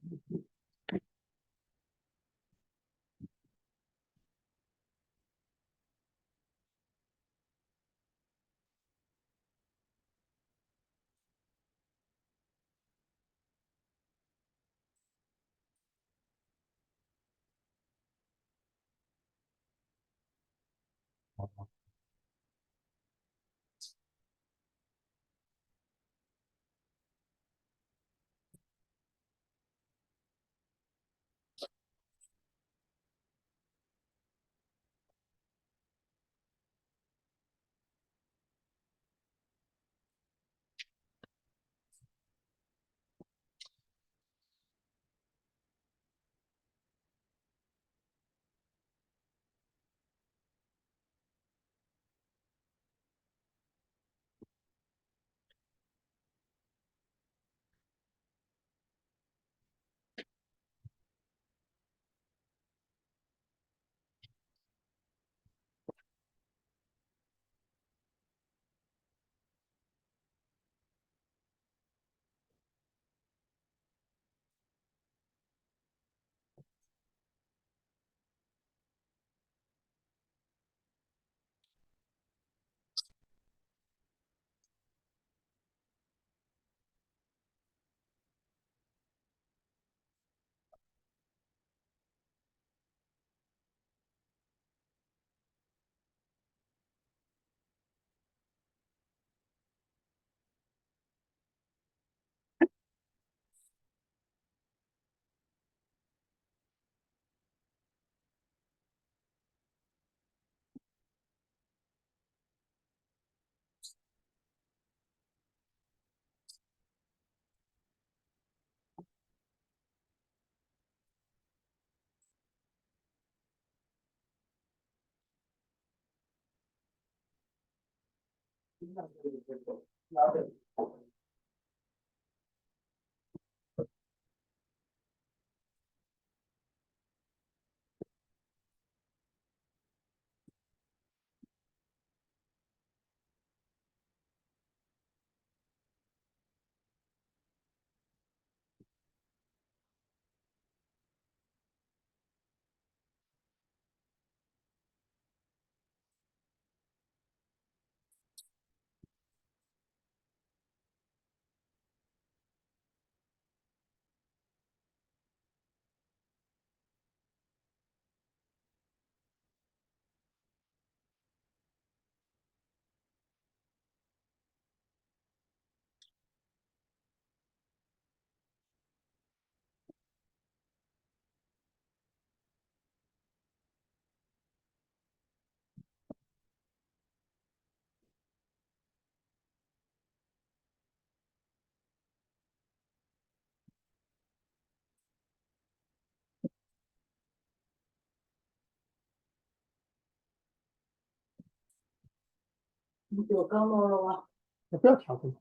有刚弄了吗？不要调这个，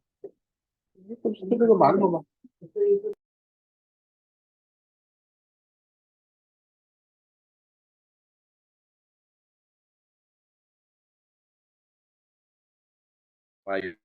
不是这个馒头吗？Why you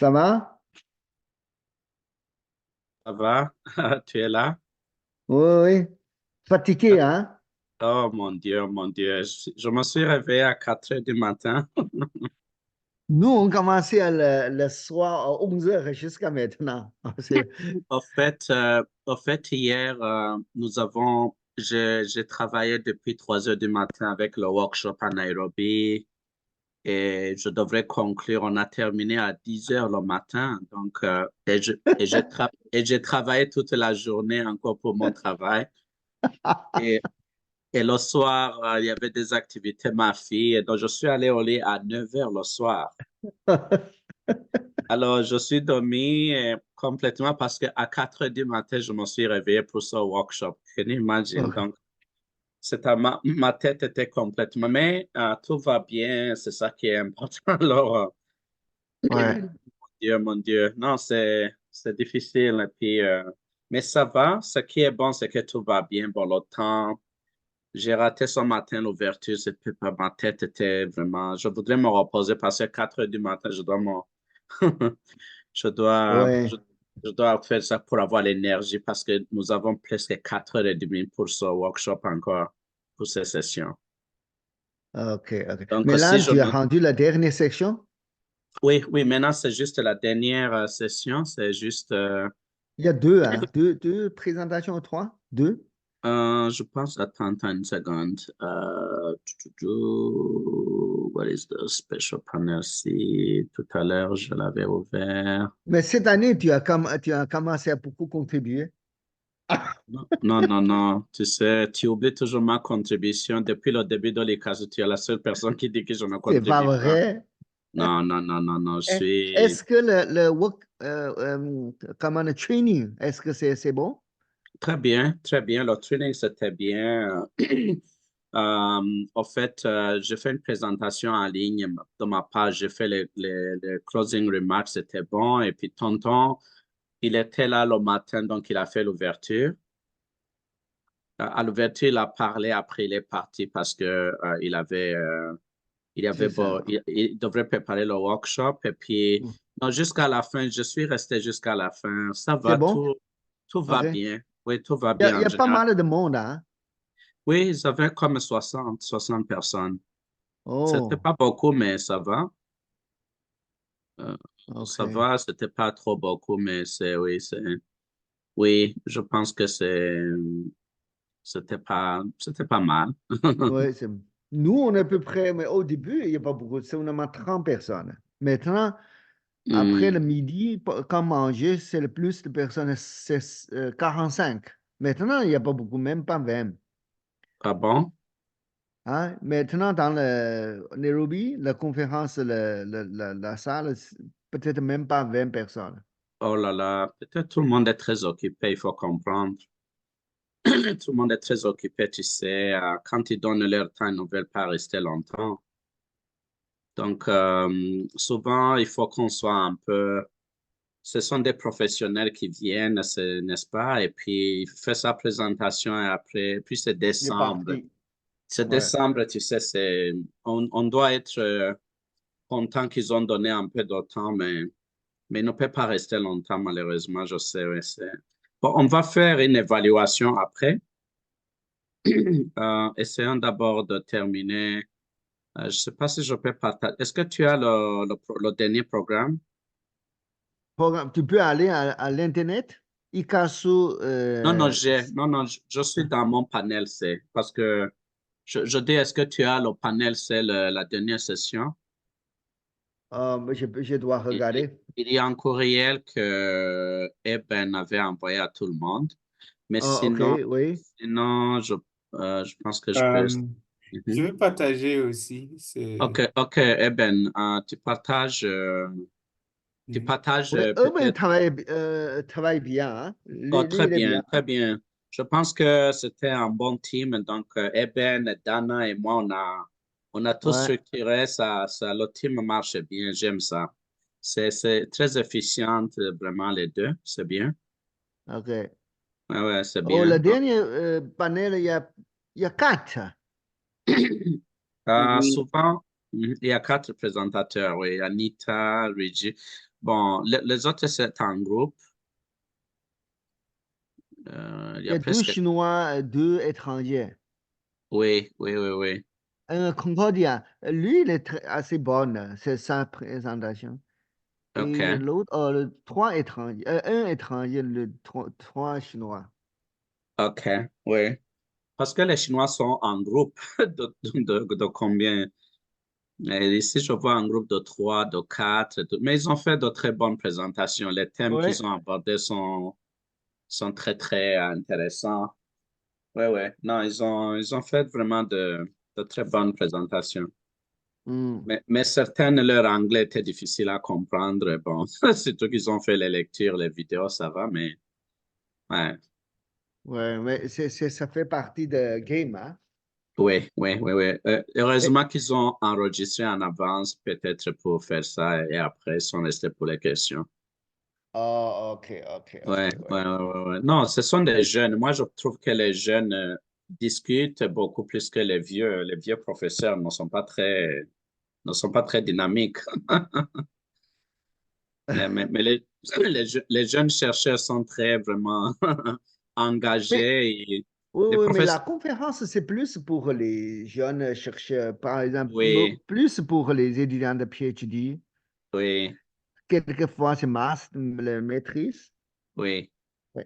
Ça va? Ça va? Tu es là? Oui, oui. Fatigué, hein? Oh mon Dieu, mon Dieu. Je me suis réveillé à 4 heures du matin. Nous, on commençait le soir à 11 heures jusqu'à maintenant. Au fait, hier, j'ai travaillé depuis 3 heures du matin avec le workshop à Nairobi et je devrais conclure. On a terminé à 10 heures le matin. Donc, et j'ai travaillé toute la journée encore pour mon travail. Et le soir, il y avait des activités, ma fille. Et donc, je suis allé au lit à 9 heures le soir. Alors, je suis dormi complètement parce qu'à 4 heures du matin, je me suis réveillé pour ce workshop. Can you imagine? Okay. Donc, ma tête était complètement... Mais tout va bien, c'est ça qui est important. Alors, Ouais. mon Dieu. Non, c'est difficile. Et puis, mais ça va. Ce qui est bon, c'est que tout va bien. Bon, le temps... J'ai raté ce matin l'ouverture, ma tête était vraiment... Je voudrais me reposer parce que 4 heures du matin, je dois je dois, Ouais. je dois faire ça pour avoir l'énergie parce que nous avons presque 4 heures et demie pour ce workshop encore, pour ces sessions. OK, OK. Donc, Mais là, si je tu as me... rendu la dernière section? Oui, maintenant, c'est juste la dernière session. C'est juste... Il y a deux, hein? Deux présentations, trois? Deux? je pense, attends une seconde. What is the special panel? Si tout à l'heure, je l'avais ouvert. Mais cette année, tu as commencé à beaucoup contribuer. Non. Tu sais, tu oublies toujours ma contribution. Depuis le début de l'ICCCASU, tu es la seule personne qui dit que je ne C'est contribue pas pas. vrai. Non. Je suis... Est-ce que le work, comment le training, est-ce que c'est bon? Très bien. Le training, c'était bien. En fait, j'ai fait une présentation en ligne de ma page. J'ai fait les closing remarks, c'était bon. Et puis, Tonton, il était là le matin, donc il a fait l'ouverture. À l'ouverture, il a parlé, après il est parti parce que il devrait préparer le workshop. Et puis, non, jusqu'à la fin, je suis resté jusqu'à la fin. Ça C'est va, bon? tout va OK. bien. Oui, tout va Il bien y en a pas général. mal de monde, hein? Oui, ils avaient comme 60 personnes. C'était Oh, pas beaucoup, mais ça va. Ça OK. va, c'était pas trop beaucoup, mais oui, je pense que c'était pas mal. Ouais, nous, on est à peu près, mais au début, il n'y a pas beaucoup, c'est on a 30 personnes. Maintenant, après le midi, quand manger, c'est le plus de personnes, c'est 45. Maintenant, il n'y a pas beaucoup, même pas 20. Ah bon? Hein? Maintenant, dans le Nairobi, la conférence, la salle, peut-être même pas 20 personnes. Oh là là, peut-être tout le monde est très occupé, il faut comprendre. Tout le monde est très occupé, tu sais. Quand ils donnent leur temps, ils ne veulent pas rester longtemps. Donc, souvent, il faut qu'on soit un peu... Ce sont des professionnels qui viennent, n'est-ce pas? Et puis, il fait sa présentation et après, puis c'est Il est décembre. parti. C'est Ouais. décembre, tu sais, on doit être content qu'ils ont donné un peu de temps, mais il ne peut pas rester longtemps, malheureusement, je sais. Ouais, bon, on va faire une évaluation après. Essayons d'abord de terminer. Je ne sais pas si je peux partager. Est-ce que tu as le dernier programme? Tu peux aller à l'Internet, ICCCASU. Non, je suis dans mon panel C parce que je dis, est-ce que tu as le panel C, la dernière session? Je dois regarder. Il y a un courriel que Eben avait envoyé à tout le monde, mais OK, oui. sinon je pense que je peux. Je vais partager aussi. OK, Eben, tu partages Urban peut-être. travaille bien. Hein? Oh, Lui, il est bien. très bien. Je pense que c'était un bon team. Donc, Eben, Dana et moi, on a tout Ouais. structuré. Le team marche bien. J'aime ça. C'est très efficient, vraiment, les deux. C'est bien. OK. Ouais, c'est Oh, bien. le dernier panel, il y a 4. Souvent, il y a 4 présentateurs. Oui, Anita, Reggie. Bon, les autres, c'est en groupe. Il Il y y a a 2 presque... Chinois, 2 étrangers. Oui, oui, oui, oui. Concordia, lui, il est assez bon, c'est sa présentation. OK. Et l'autre, le 3 étrangers, un étranger, le 3 Chinois. OK, oui. Parce que les Chinois sont en groupe de combien? Et ici, je vois un groupe de 3, de 4, mais ils ont fait de très bonnes présentations. Les thèmes Oui. qu'ils ont abordés sont très, très intéressants. Oui, oui. Non, ils ont fait vraiment de très bonnes présentations. Mais certaines, leur anglais était difficile à comprendre. Bon, surtout qu'ils ont fait les lectures, les vidéos, ça va, mais ouais. Ouais, mais ça fait partie de game, hein? Oui, oui, oui, oui. Heureusement qu'ils ont enregistré en avance, peut-être pour faire ça, et après, ils sont restés pour les questions. Oh, ok, ok, ok. Ouais, ouais, ouais, ouais. Non, ce sont des jeunes. Moi, je trouve que les jeunes discutent beaucoup plus que les vieux. Les vieux professeurs ne sont pas très dynamiques. Mais les jeunes chercheurs sont très vraiment Mais, engagés. Et oui, les oui, mais la professeurs, conférence, c'est plus pour les jeunes chercheurs, par exemple, oui, plus pour les étudiants de PhD. oui, Quelquefois, c'est le maîtrise. oui. Oui.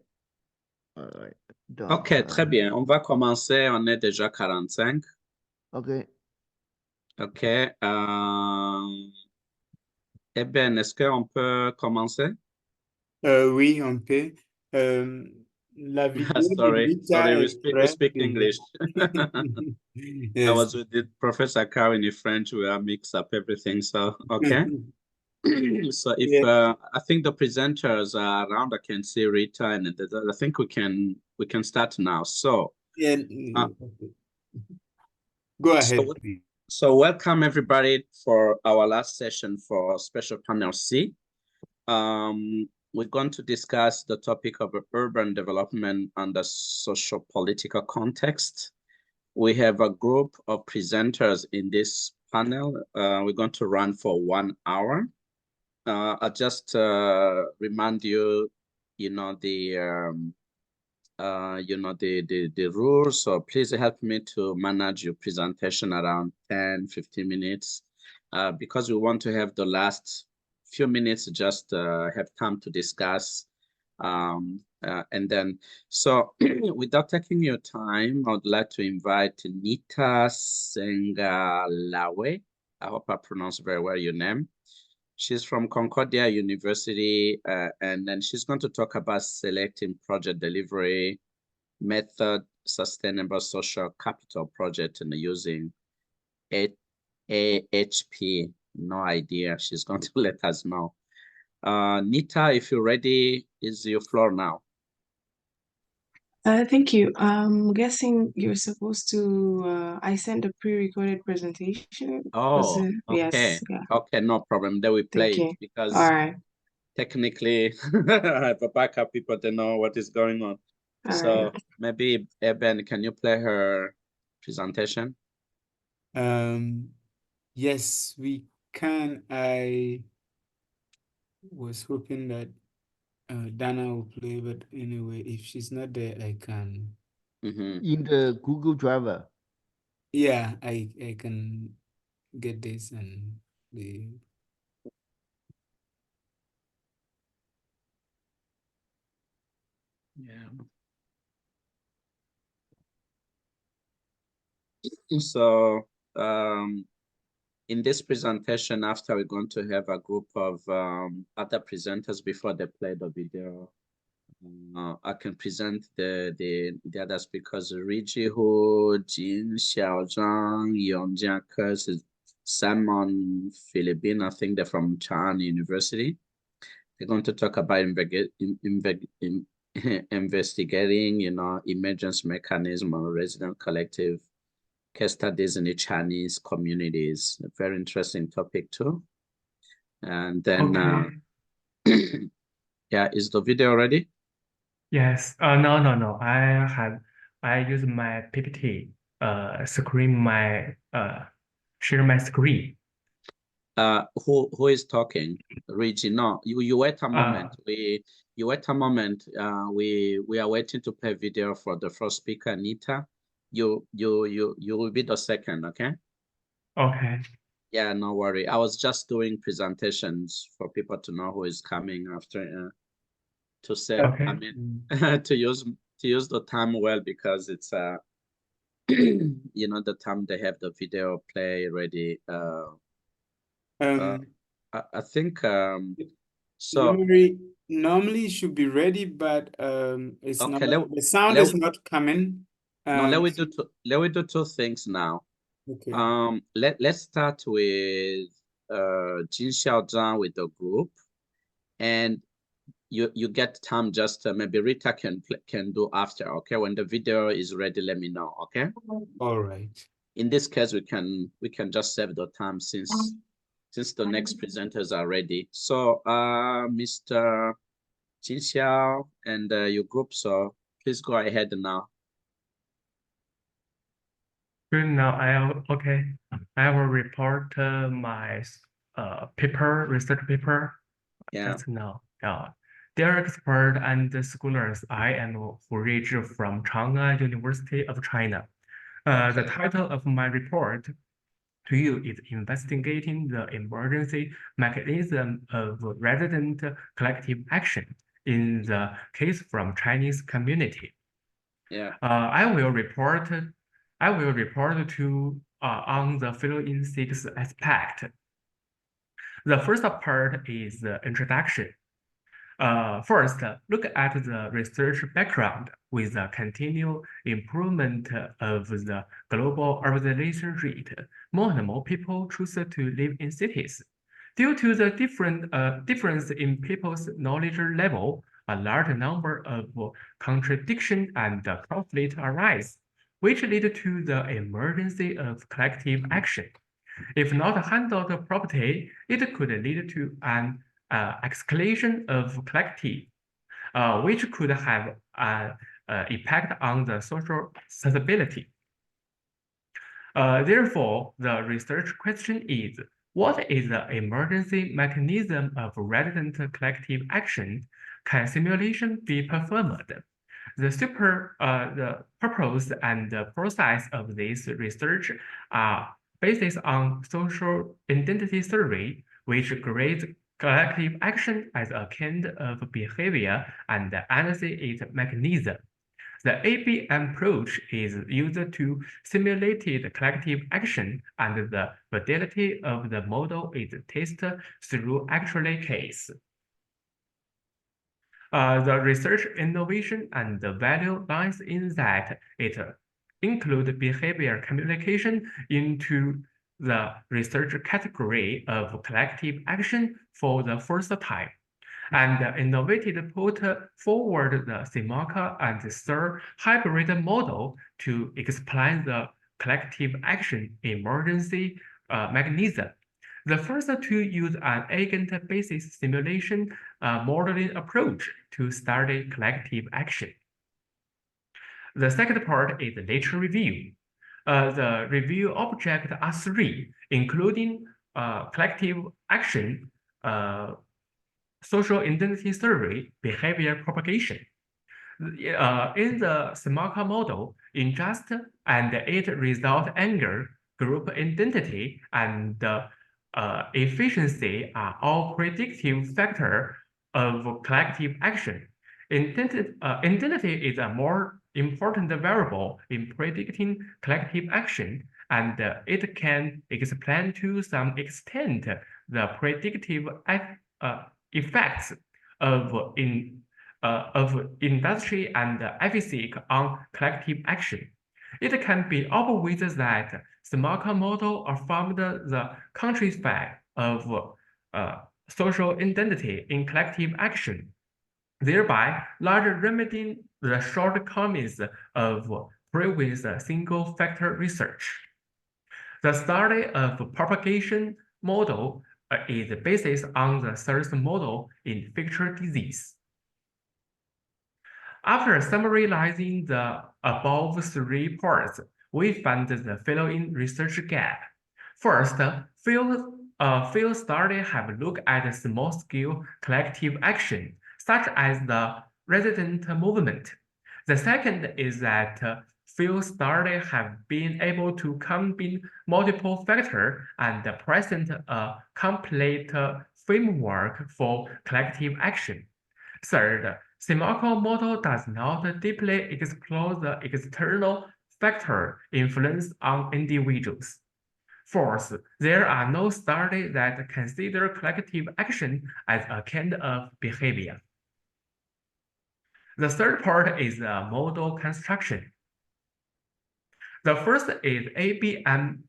Ouais. Donc, OK, très bien. On va commencer. On est déjà 45. OK. OK. Eh bien, est-ce qu'on peut commencer? Oui, on peut. La vidéo de Sorry, Rita we est très speak bien. English. I Yes. was with the Professor Carr in French. We are mix up everything. So, okay. So if Yeah. I think the presenters are around, I can see Rita, and I think we can start now. So, Yeah. uh, Go ahead. so, so welcome everybody for our last session for special panel C. We're going to discuss the topic of urban development under social political context. We have a group of presenters in this panel. We're going to run for 1 hour. I'll just remind you, the rules. So please help me to manage your presentation around 10, 15 minutes, because we want to have the last few minutes just have time to discuss. And then, so without taking your time, I would like to invite Nita Sengalawe. I hope I pronounced very well your name. She's from Concordia University, and then she's going to talk about selecting project delivery method, sustainable social capital project, and using AHP. No idea. She's going to let us know. Nita, if you're ready, is your floor now. Thank you. I'm guessing you're supposed to, I sent a pre-recorded presentation. Oh, okay. Yes, yeah. Okay, no problem. Then we play Thank you. it because All right. technically I have a backup people to know what is going on. All So right. maybe Eben, can you play her presentation? Yes, we can. I was hoping that Dana will play, but anyway, if she's not there, I can. In the Google Driver. Yeah, I can get this and the. Yeah. So in this presentation, after we're going to have a group of other presenters before they play the video. I can present the other speakers: Riji Hu, Jin Xiaozhang, Yongjian Kes, Simon Philippine. I think they're from Chan University. They're going to talk about investigating, emergence mechanism or resident collective case studies in the Chinese communities. A very interesting topic too. And then, yeah, is the video ready? Yes. No. I use my PPT, share my screen. Who is talking? Reggie, no, you wait a moment. You wait a moment. We are waiting to play video for the first speaker, Anita. You will be the second, okay? Okay. Yeah, no worry. I was just doing presentations for people to know who is coming after to save. Okay. I mean, to use the time well, because it's you know, the time they have the video play ready. I think so. Normally it should be ready, but it's Okay, not. The sound is not coming. No, let me do two things now. Okay. Let's start with Jin Xiaozhang with the group, and you get time. Just maybe Rita can do after. Okay, when the video is ready, let me know. Okay. All right. In this case, we can just save the time since the next presenters are ready. So, Mr. Jin Xiao and your group. So please go ahead now. Good. Now I will report my research paper. Yeah. Just now. Dear expert and scholars, I am Hu Rizhi from Chang'an University of China. The title of my report to you is investigating the emergency mechanism of resident collective action in the case from Chinese community. Yeah. I will report to on the following 6 aspects. The first part is the introduction. First, look at the research background with the continual improvement of the global urbanization rate. More and more people choose to live in cities. Due to the difference in people's knowledge level, a large number of contradictions and conflict arise, which lead to the emergency of collective action. If not handled properly, it could lead to an escalation of collective, which could have an impact on the social stability. Therefore, the research question is, what is the emergency mechanism of resident collective action? Can simulation be performed? The purpose and the process of this research are based on social identity survey, which grades collective action as a kind of behavior and analyze its mechanism. The ABM approach is used to simulate collective action, and the validity of the model is tested through actual case. The research innovation and the value lies in that it includes behavior communication into the research category of collective action for the first time, and innovated put forward the SIMACA and the SIR hybrid model to explain the collective action emergency mechanism. The first to use an agent-based simulation modeling approach to study collective action. The second part is the literature review. The review objects are 3, including collective action, social identity survey, behavior propagation. In the SIMACA model, ingest and it result anger, group identity, and efficiency are all predictive factors of collective action. Identity is a more important variable in predicting collective action, and it can explain to some extent the predictive effects of industry and efficacy on collective action. It can be obvious that SIMACA model affirmed the countryside of social identity in collective action, thereby largely remedying the shortcomings of previous single-factor research. The study of propagation model is based on the third model in infectious disease. After summarizing the above 3 parts, we found the following research gap. First, field field studies have looked at small-scale collective action, such as the resident movement. The second is that field studies have been able to combine multiple factors and present a complete framework for collective action. Third, Xingping model does not deeply explore the external factor influence on individuals. Fourth, there are no studies that consider collective action as a kind of behavior. The third part is model construction. The first is ABM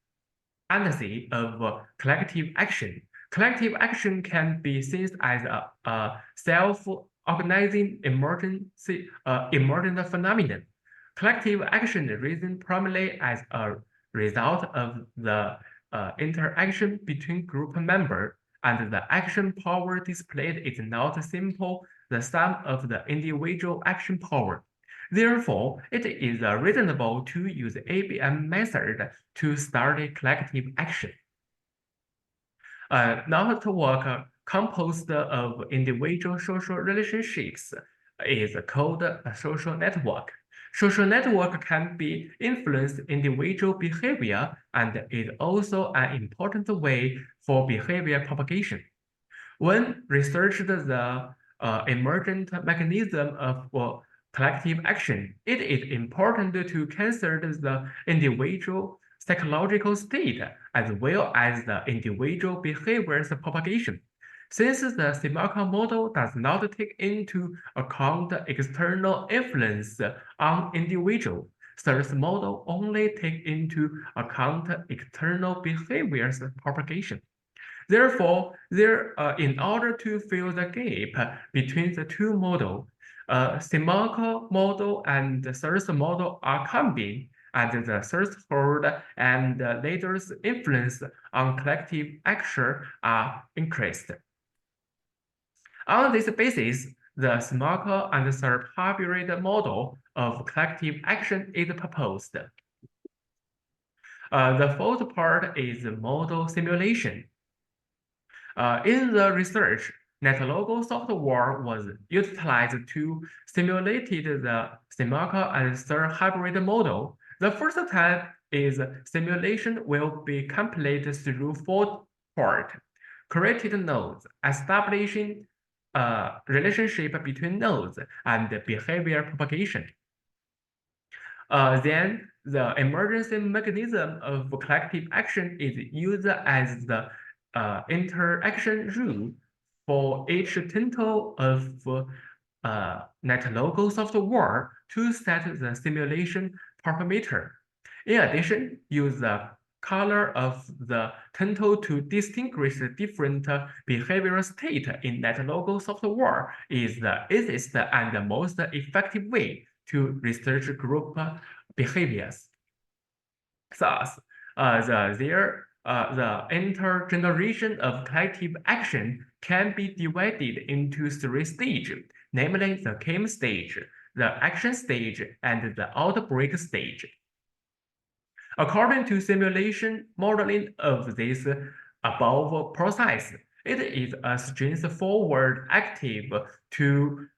analysis of collective action. Collective action can be seen as a self-organizing emergent phenomenon. Collective action reasons primarily as a result of the interaction between group members, and the action power displayed is not simple the sum of the individual action power. Therefore, it is reasonable to use ABM method to study collective action. Network composed of individual social relationships is called a social network. Social network can be influence individual behavior and is also an important way for behavior propagation. When researched the emergent mechanism of collective action, it is important to consider the individual psychological state as well as the individual behavior's propagation. Since the Xingping model does not take into account external influence on individual, this model only takes into account external behavior's propagation. Therefore, in order to fill the gap between the two models, Xingping model and the third model are combined, and the threshold and the later's influence on collective action are increased. On this basis, the Xingping and third hybrid model of collective action is proposed. The fourth part is model simulation. In the research, NetLogo software was utilized to simulate the Xingping and third hybrid model. The first step is simulation will be completed through 4 parts: created nodes, establishing a relationship between nodes, and behavior propagation. Then the emergency mechanism of collective action is used as the interaction rule for each title of NetLogo software to set the simulation parameter. In addition, use the color of the title to distinguish the different behavioral state in NetLogo software is the easiest and the most effective way to research group behaviors. Thus, the intergeneration of collective action can be divided into 3 stages, namely the came stage, the action stage, and the outbreak stage. According to simulation modeling of this above process, it is a straightforward active to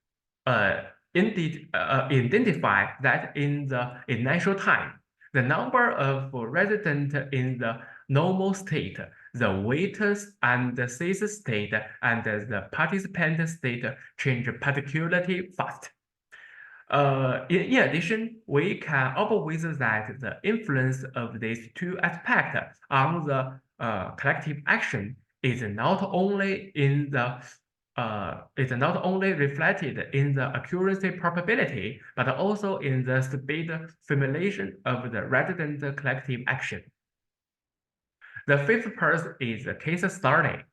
identify that in the initial time, the number of residents in the normal state, the weights and the cease state, and the participant state change particularly fast. In addition, we can observe that the influence of these 2 aspects on the collective action is not only reflected in the accuracy probability, but also in the speed formulation of the resident collective action. The 5th part is the case study.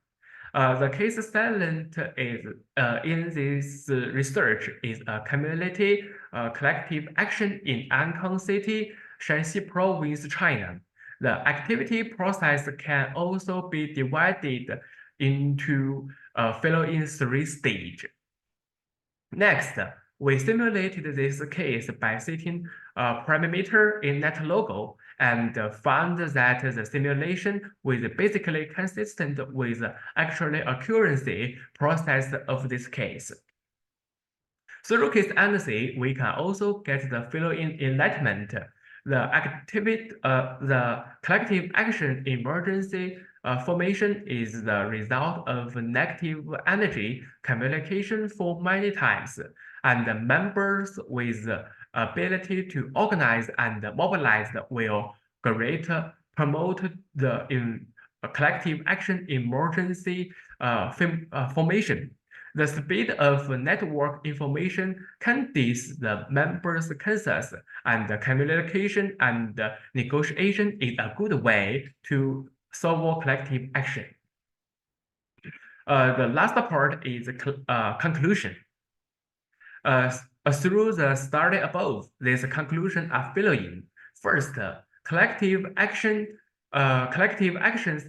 The case study is in this research is a community collective action in Ankang City, Shanxi Province, China. The activity process can also be divided into following 3 stages. Next, we simulated this case by setting a parameter in NetLogo and found that the simulation was basically consistent with the actually occurrence process of this case. Through case analysis, we can also get the fill-in enlightenment. The collective action emergency formation is the result of negative energy communication for many times, and the members with the ability to organize and mobilize will greater promote the collective action emergency formation. The speed of network information contains the members' consensus, and the communication and negotiation is a good way to solve collective action. The last part is conclusion. Through the study above, these conclusions are filling. First, collective actions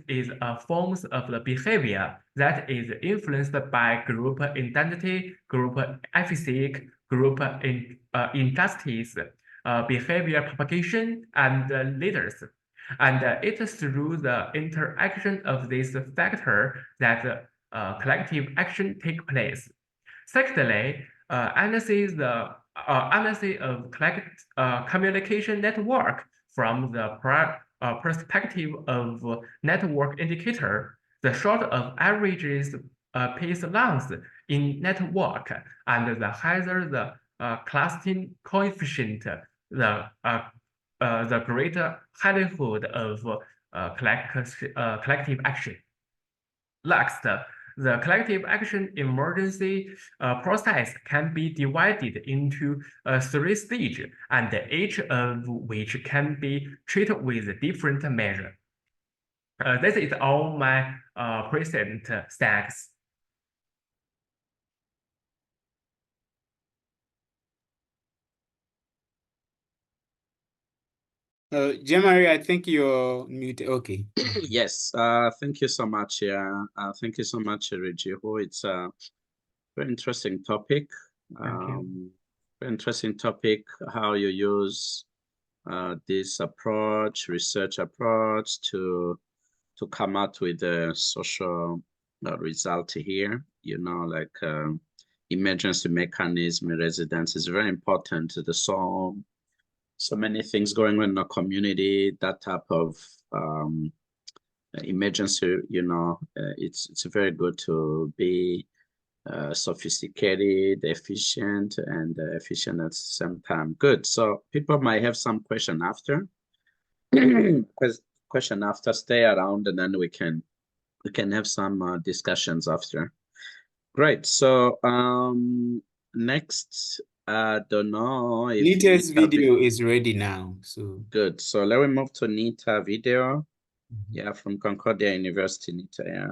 is a form of the behavior that is influenced by group identity, group ethics, group injustice, behavior propagation, and leaders. And it is through the interaction of these factors that collective action take place. Secondly, analysis of communication network from the perspective of network indicator, the sort of averages pace length in network, and the higher the clustering coefficient, the greater likelihood of collective action. Next, the collective action emergency process can be divided into 3 stages, and each of which can be treated with different measures. This is all my present stacks. Jean-Marie, I think you're muted. Okay. Yes, thank you so much. Yeah, thank you so much, Rijiho. It's a very interesting topic. Very interesting topic, how you use this approach, research approach to come out with a social result here. You know, like emergency mechanism residence is very important to the so many things going on in the community, that type of emergency, you know, it's very good to be sophisticated, efficient, and efficient at the same time. Good. So people might have some question after. Question after, stay around, and then we can have some discussions after. Great. So next, I don't know if Nita's video is ready now. So good. So let me move to Nita video. Yeah, from Concordia University, Nita. Yeah.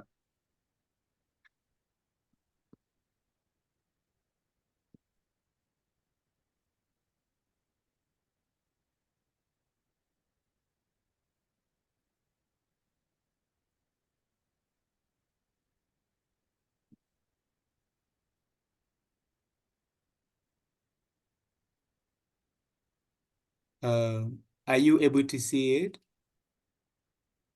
are you able to see it?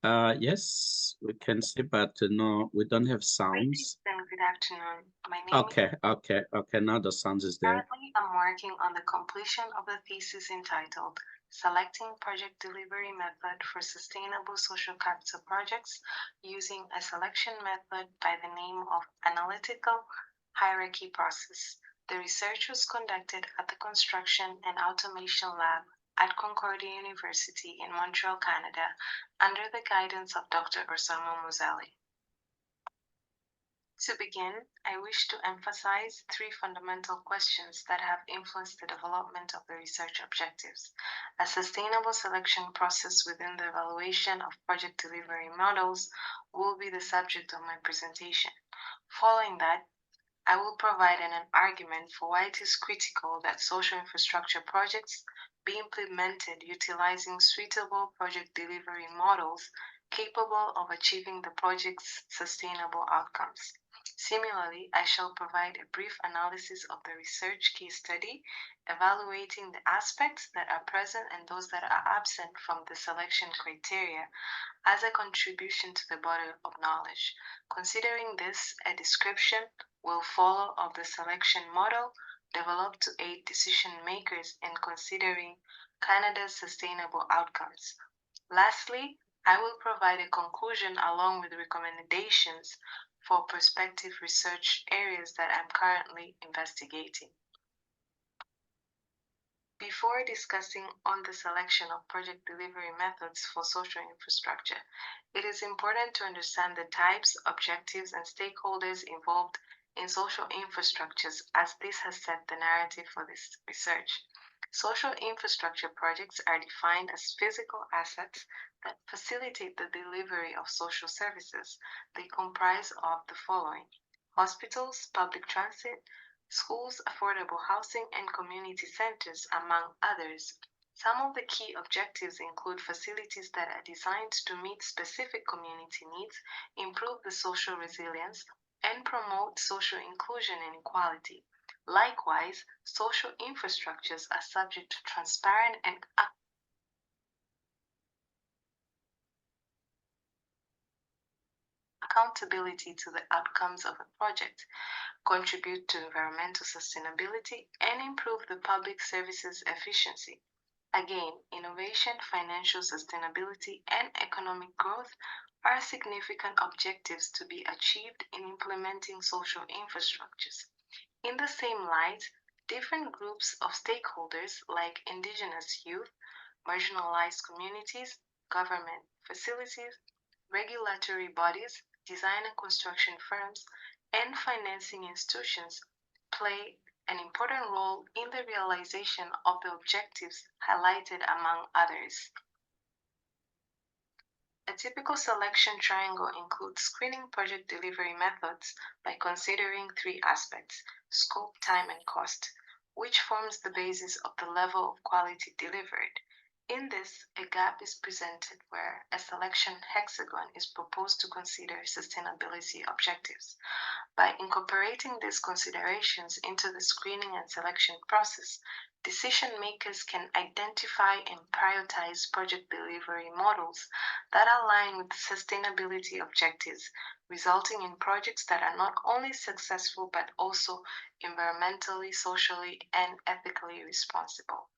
Yes, we can see, but no, we don't have sounds. Good afternoon. My name Okay. Now the sound is there. Currently, I'm working on the completion of a thesis entitled Selecting Project Delivery Method for Sustainable Social Capital Projects using a selection method by the name of Analytical Hierarchy Process. The research was conducted at the Construction and Automation Lab at Concordia University in Montreal, Canada, under the guidance of Dr. Osama Muzali. To begin, I wish to emphasize 3 fundamental questions that have influenced the development of the research objectives. A sustainable selection process within the evaluation of project delivery models will be the subject of my presentation. Following that, I will provide an argument for why it is critical that social infrastructure projects be implemented utilizing suitable project delivery models capable of achieving the project's sustainable outcomes. Similarly, I shall provide a brief analysis of the research case study, evaluating the aspects that are present and those that are absent from the selection criteria as a contribution to the body of knowledge. Considering this, a description will follow of the selection model developed to aid decision makers in considering Canada's sustainable outcomes. Lastly, I will provide a conclusion along with recommendations for prospective research areas that I'm currently investigating. Before discussing on the selection of project delivery methods for social infrastructure, it is important to understand the types, objectives, and stakeholders involved in social infrastructures, as this has set the narrative for this research. Social infrastructure projects are defined as physical assets that facilitate the delivery of social services. They comprise of the following: hospitals, public transit, schools, affordable housing, and community centers, among others. Some of the key objectives include facilities that are designed to meet specific community needs, improve the social resilience, and promote social inclusion and equality. Likewise, social infrastructures are subject to transparent and accountability to the outcomes of a project, contribute to environmental sustainability, and improve the public services efficiency. Again, innovation, financial sustainability, and economic growth are significant objectives to be achieved in implementing social infrastructures. In the same light, different groups of stakeholders like Indigenous youth, marginalized communities, government facilities, regulatory bodies, design and construction firms, and financing institutions play an important role in the realization of the objectives highlighted, among others. A typical selection triangle includes screening project delivery methods by considering three aspects: scope, time, and cost, which forms the basis of the level of quality delivered. In this, a gap is presented where a selection hexagon is proposed to consider sustainability objectives. By incorporating these considerations into the screening and selection process, decision makers can identify and prioritize project delivery models that align with sustainability objectives, resulting in projects that are not only successful but also environmentally, socially, and ethically responsible.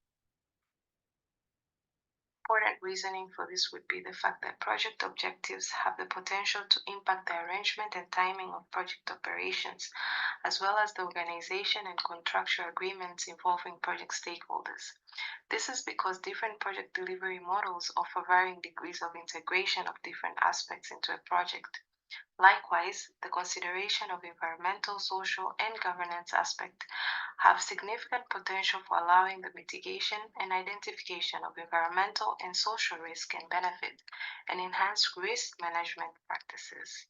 Important reasoning for this would be the fact that project objectives have the potential to impact the arrangement and timing of project operations, as well as the organization and contractual agreements involving project stakeholders. This is because different project delivery models offer varying degrees of integration of different aspects into a project. Likewise, the consideration of environmental, social, and governance aspects have significant potential for allowing the mitigation and identification of environmental and social risk and benefit, and enhanced risk management practices.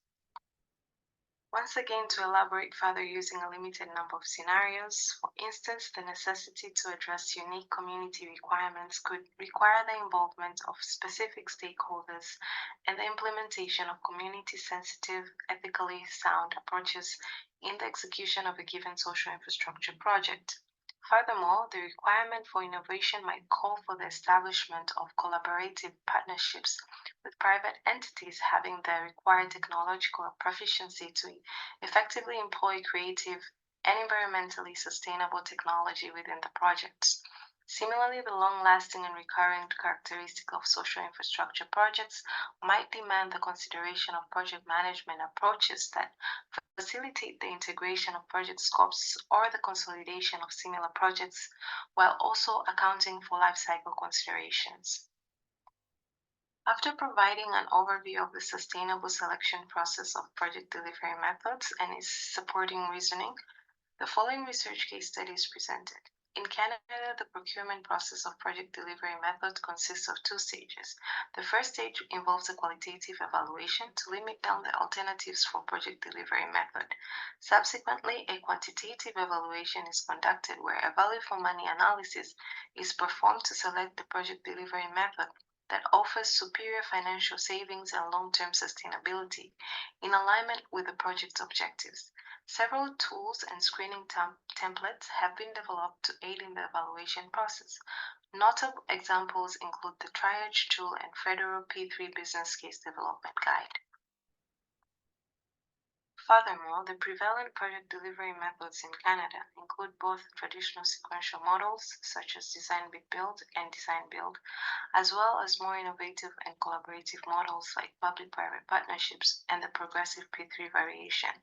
Once again, to elaborate further using a limited number of scenarios, for instance, the necessity to address unique community requirements could require the involvement of specific stakeholders and the implementation of community-sensitive, ethically sound approaches in the execution of a given social infrastructure project. Furthermore, the requirement for innovation might call for the establishment of collaborative partnerships with private entities having the required technological proficiency to effectively employ creative and environmentally sustainable technology within the projects. Similarly, the long-lasting and recurring characteristic of social infrastructure projects might demand the consideration of project management approaches that facilitate the integration of project scopes or the consolidation of similar projects, while also accounting for life cycle considerations. After providing an overview of the sustainable selection process of project delivery methods and its supporting reasoning, the following research case study is presented. In Canada, the procurement process of project delivery method consists of two stages. The first stage involves a qualitative evaluation to limit down the alternatives for project delivery method. Subsequently, a quantitative evaluation is conducted where a value for money analysis is performed to select the project delivery method that offers superior financial savings and long-term sustainability in alignment with the project's objectives. Several tools and screening templates have been developed to aid in the evaluation process. Notable examples include the Triage tool and Federal P3 Business Case Development Guide. Furthermore, the prevalent project delivery methods in Canada include both traditional sequential models, such as design-bid-build and design-build, as well as more innovative and collaborative models like public-private partnerships and the progressive P3 variation.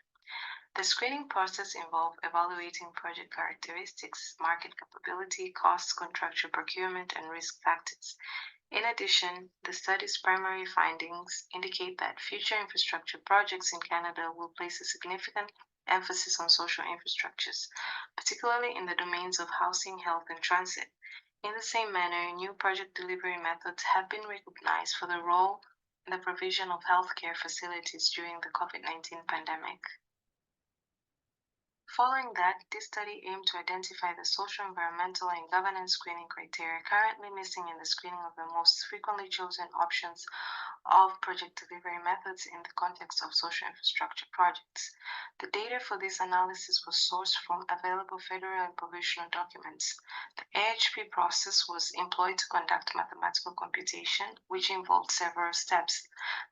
The screening process involves evaluating project characteristics, market capability, costs, contractual procurement, and risk factors. In addition, the study's primary findings indicate that future infrastructure projects in Canada will place a significant emphasis on social infrastructures, particularly in the domains of housing, health, and transit. In the same manner, new project delivery methods have been recognized for the role in the provision of healthcare facilities during the COVID-19 pandemic. Following that, this study aimed to identify the social, environmental, and governance screening criteria currently missing in the screening of the most frequently chosen options of project delivery methods in the context of social infrastructure projects. The data for this analysis was sourced from available federal and provisional documents. The AHP process was employed to conduct mathematical computation, which involved several steps.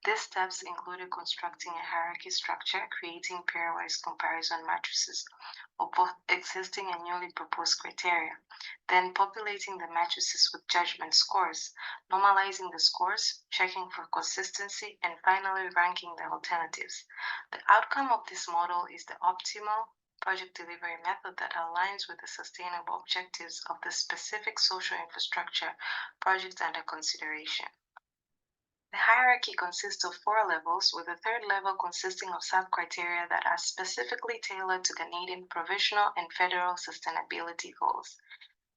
These steps included constructing a hierarchy structure, creating pairwise comparison matrices of both existing and newly proposed criteria, then populating the matrices with judgment scores, normalizing the scores, checking for consistency, and finally ranking the alternatives. The outcome of this model is the optimal project delivery method that aligns with the sustainable objectives of the specific social infrastructure projects under consideration. The hierarchy consists of 4 levels, with the 3rd level consisting of sub-criteria that are specifically tailored to Canadian provincial and federal sustainability goals,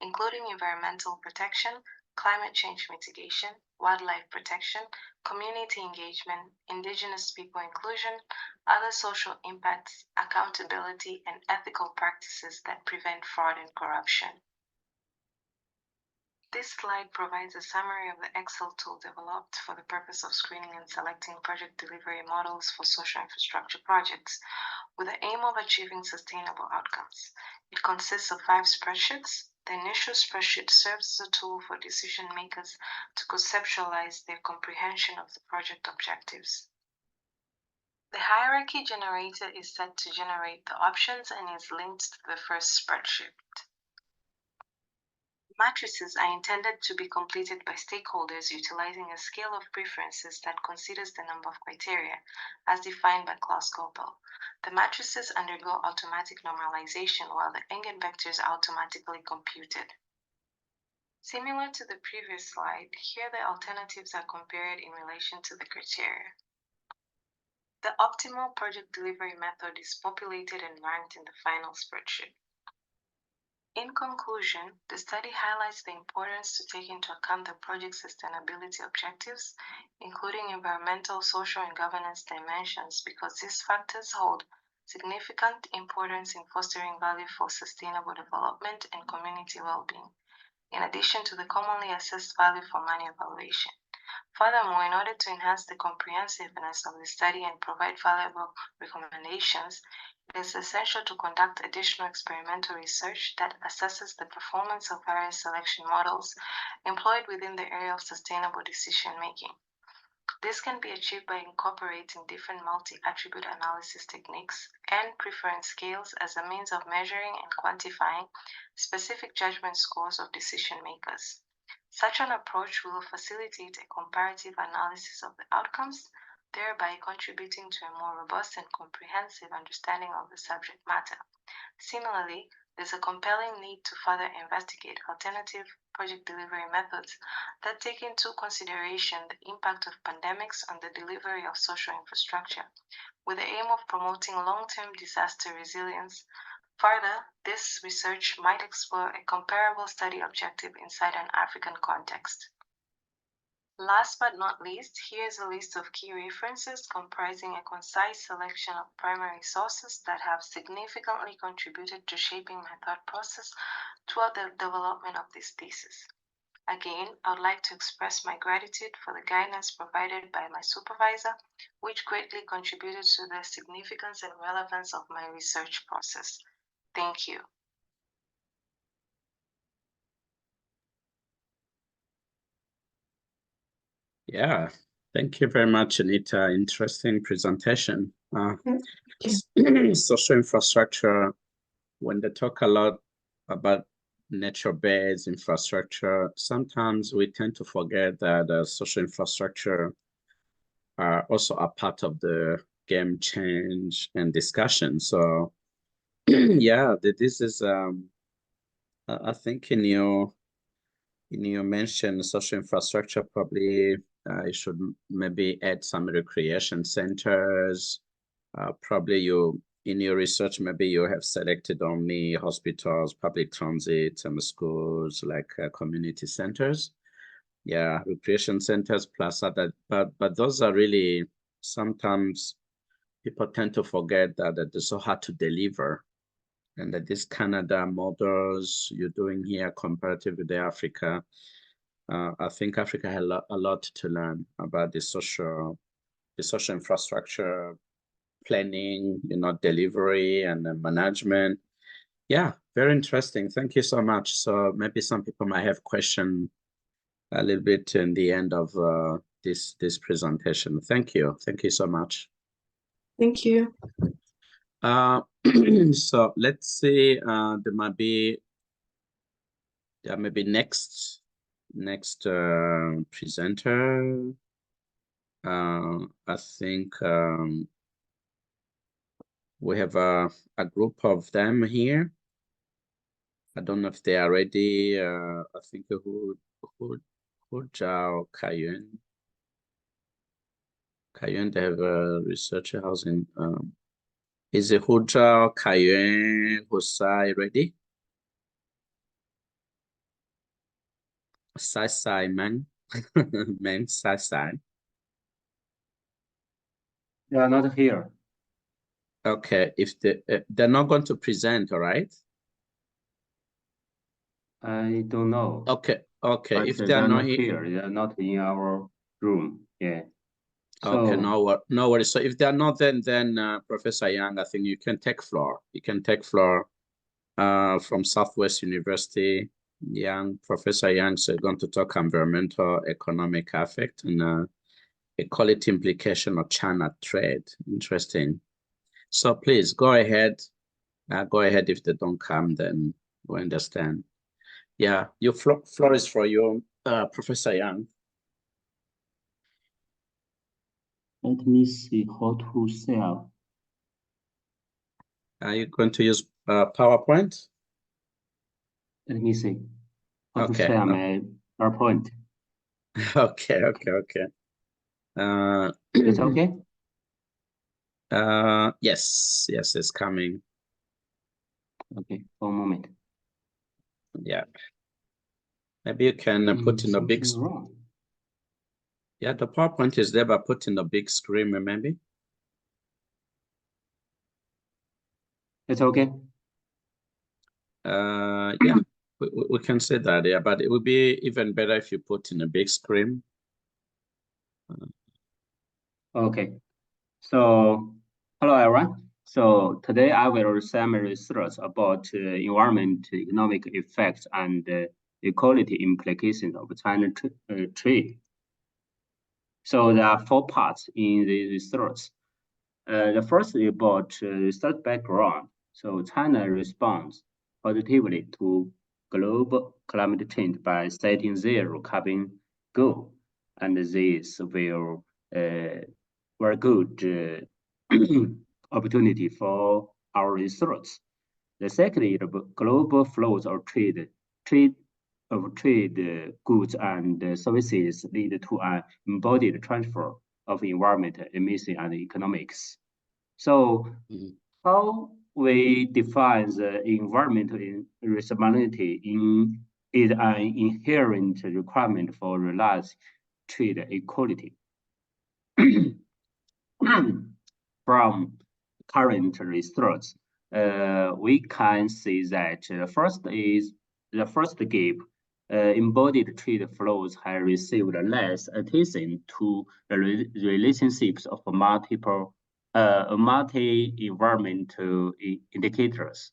including environmental protection, climate change mitigation, wildlife protection, community engagement, Indigenous people inclusion, other social impacts, accountability, and ethical practices that prevent fraud and corruption. This slide provides a summary of the Excel tool developed for the purpose of screening and selecting project delivery models for social infrastructure projects, with the aim of achieving sustainable outcomes. It consists of 5 spreadsheets. The initial spreadsheet serves as a tool for decision makers to conceptualize their comprehension of the project objectives. The hierarchy generator is set to generate the options and is linked to the first spreadsheet. Matrices are intended to be completed by stakeholders utilizing a scale of preferences that considers the number of criteria, as defined by Klaus Gobel. The matrices undergo automatic normalization while the eigenvectors are automatically computed. Similar to the previous slide, here the alternatives are compared in relation to the criteria. The optimal project delivery method is populated and ranked in the final spreadsheet. In conclusion, the study highlights the importance to take into account the project's sustainability objectives, including environmental, social, and governance dimensions, because these factors hold significant importance in fostering value for sustainable development and community well-being, in addition to the commonly assessed value for money evaluation. Furthermore, in order to enhance the comprehensiveness of the study and provide valuable recommendations, it is essential to conduct additional experimental research that assesses the performance of various selection models employed within the area of sustainable decision-making. This can be achieved by incorporating different multi-attribute analysis techniques and preference scales as a means of measuring and quantifying specific judgment scores of decision makers. Such an approach will facilitate a comparative analysis of the outcomes, thereby contributing to a more robust and comprehensive understanding of the subject matter. Similarly, there's a compelling need to further investigate alternative project delivery methods that take into consideration the impact of pandemics on the delivery of social infrastructure, with the aim of promoting long-term disaster resilience. Further, this research might explore a comparable study objective inside an African context. Last but not least, here is a list of key references comprising a concise selection of primary sources that have significantly contributed to shaping my thought process throughout the development of this thesis. Again, I would like to express my gratitude for the guidance provided by my supervisor, which greatly contributed to the significance and relevance of my research process. Thank you. Yeah, thank you very much, Anita. Interesting presentation. Social infrastructure, when they talk a lot about nature-based infrastructure, sometimes we tend to forget that social infrastructure are also a part of the game change and discussion. So yeah, this is I think in your mention social infrastructure, probably you should maybe add some recreation centers. Probably in your research, maybe you have selected only hospitals, public transit, and schools, like community centers. Yeah, recreation centers plus other, but those are really, sometimes people tend to forget that they're so hard to deliver, and that these Canada models you're doing here comparative with the Africa, I think Africa had a lot to learn about the social infrastructure planning, delivery and management. Yeah, very interesting. Thank you so much. So maybe some people might have questions a little bit in the end of this presentation. Thank you so much. Thank you. So let's see. There may be next presenter. I think we have a group of them here. I don't know if they are ready. I think Hu Zhao Kaiyuan. Kaiyuan, they have a research house in. Is it Hu Zhao Kaiyuan Husai ready? Sai man, man Sai. They are not here. Okay, if they're not going to present, all right? I don't know. Okay. But If they are not here, they are not in our room. Yeah. Okay, So, no worries. So if they are not, then Professor Yang, I think you can take floor. You can take floor from Southwest University. Professor Yang is going to talk environmental economic effect and equality implication of China trade. Interesting. So please go ahead. Go ahead. If they don't come, then we understand. Yeah, your floor is for you, Professor Yang. let me see how to share. Are you going to use PowerPoint? Let me see how to Okay. share my PowerPoint. Okay. It's okay? Yes, it's coming. Okay, one moment. Yeah. Maybe you can put in a big. Something wrong. Yeah, the PowerPoint is there, but put in a big screen, maybe. It's okay. Yeah, we can say that. Yeah, but it would be even better if you put in a big screen. Okay. So, hello everyone. So today I will share my research about environment, economic effects, and equality implications of China trade. So there are 4 parts in the research. The first is about research background. So China responds positively to global climate change by setting zero carbon goal, and this will very good opportunity for our research. The second is global flows of trade goods and services lead to an embodied transfer of environment, emission, and economics. So how we define the environmental responsibility is an inherent requirement for realized trade equality. From current research, we can see that the first gap embodied trade flows have received less attention to the relationships of multi-environmental indicators.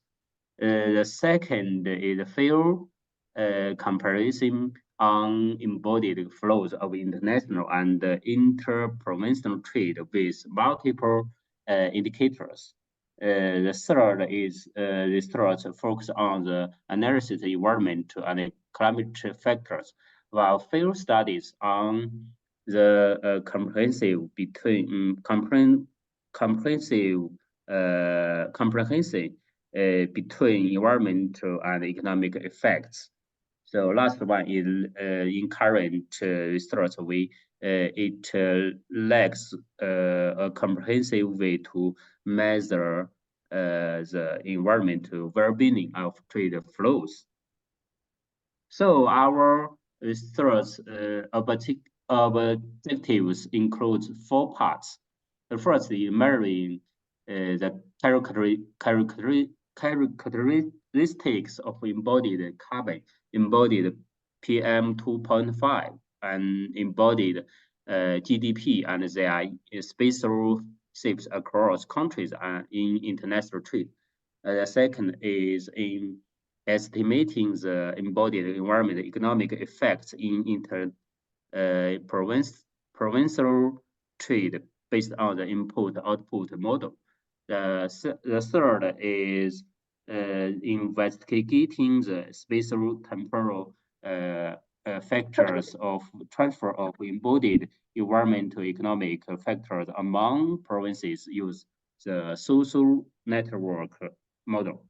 The second is fair comparison on embodied flows of international and interprovincial trade with multiple indicators. The third is research focus on the analysis of environmental and climate factors, while field studies on the comprehensive between environmental and economic effects. So last one is in current research, it lacks a comprehensive way to measure the environmental well-being of trade flows. So our research objectives include 4 parts. The first is measuring the characteristics of embodied carbon, embodied PM 2.5, and embodied GDP, and their spatial shifts across countries and in international trade. The second is in estimating the embodied environmental economic effects in provincial trade based on the input-output model. The third is investigating the spatial temporal factors of transfer of embodied environmental economic factors among provinces use the social network model.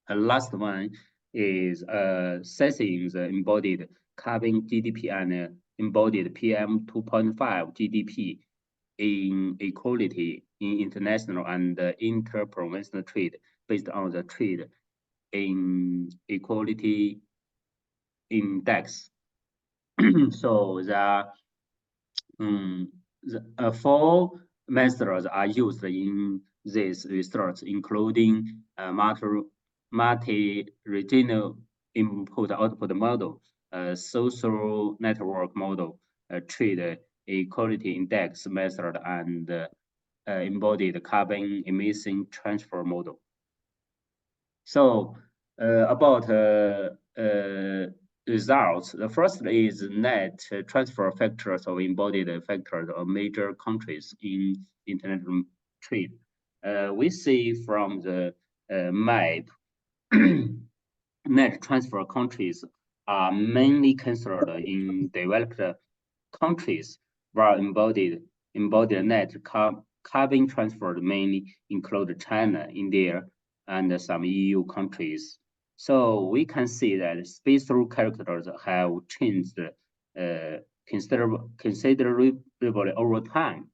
The last one is assessing the embodied carbon GDP and embodied PM 2.5 GDP inequality in international and interprovincial trade based on the trade inequality index. So the 4 methods are used in this research, including multi-regional input-output model, social network model, trade equality index method, and embodied carbon emission transfer model. So about results, the first is net transfer factors of embodied factors of major countries in international trade. We see from the map, net transfer countries are mainly considered in developed countries, while embodied net carbon transfer mainly include China, India, and some EU countries. So we can see that spatial characters have changed considerably over time.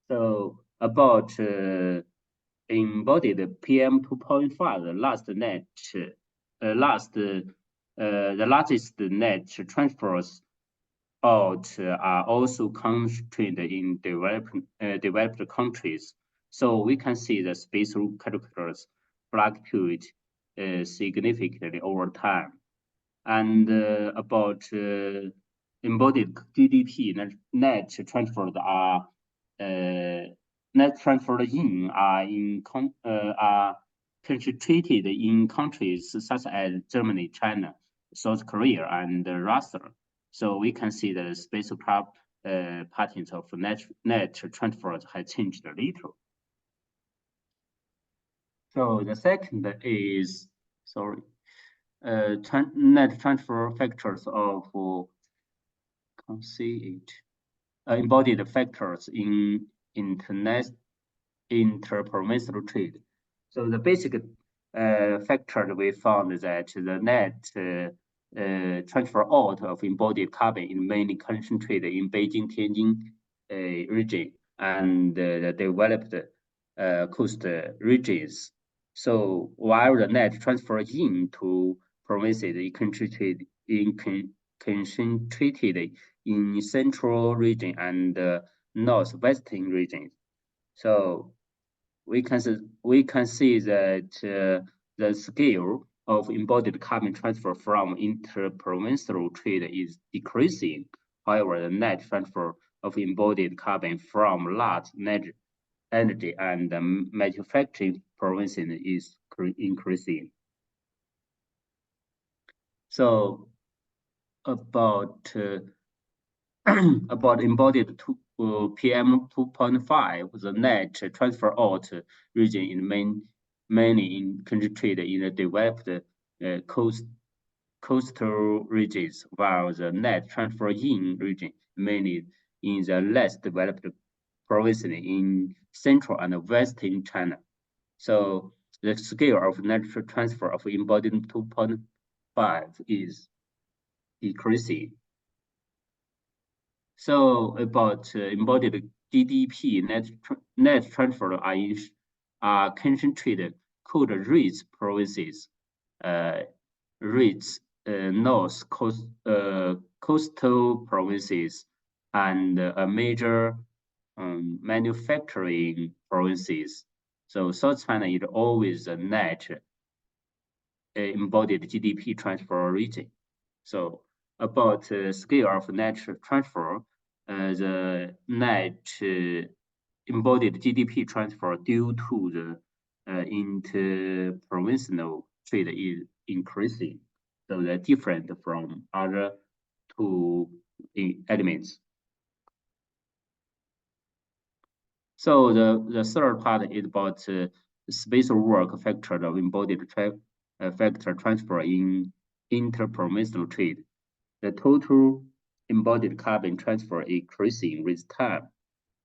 So about embodied PM 2.5, the largest net transfers out are also concentrated in developed countries. So we can see the spatial characters fluctuate significantly over time. And about embodied GDP, net transfers are concentrated in countries such as Germany, China, South Korea, and Russia. So we can see the spatial patterns of net transfers have changed a little. So the second is, net transfer factors of, can't see it, embodied factors in interprovincial trade. So the basic factor we found is that the net transfer out of embodied carbon is mainly concentrated in Beijing-Tianjin region and the developed coast regions. So while the net transfer into provinces is concentrated in central region and northwestern regions. So we can see that the scale of embodied carbon transfer from interprovincial trade is decreasing. However, the net transfer of embodied carbon from large energy and manufacturing provinces is increasing. So about embodied PM 2.5, the net transfer out region in mainly in concentrated in the developed coastal regions, while the net transfer in region mainly in the less developed provinces in central and western China. So the scale of net transfer of embodied 2.5 is decreasing. So about embodied GDP net transfer are concentrated cold-rich provinces, rich north coastal provinces, and major manufacturing provinces. So South China is always a net embodied GDP transfer region. So about scale of net transfer, the net embodied GDP transfer due to the interprovincial trade is increasing. So they're different from other two elements. So the third part is about spatial work factor of embodied factor transfer in interprovincial trade. The total embodied carbon transfer is increasing with time,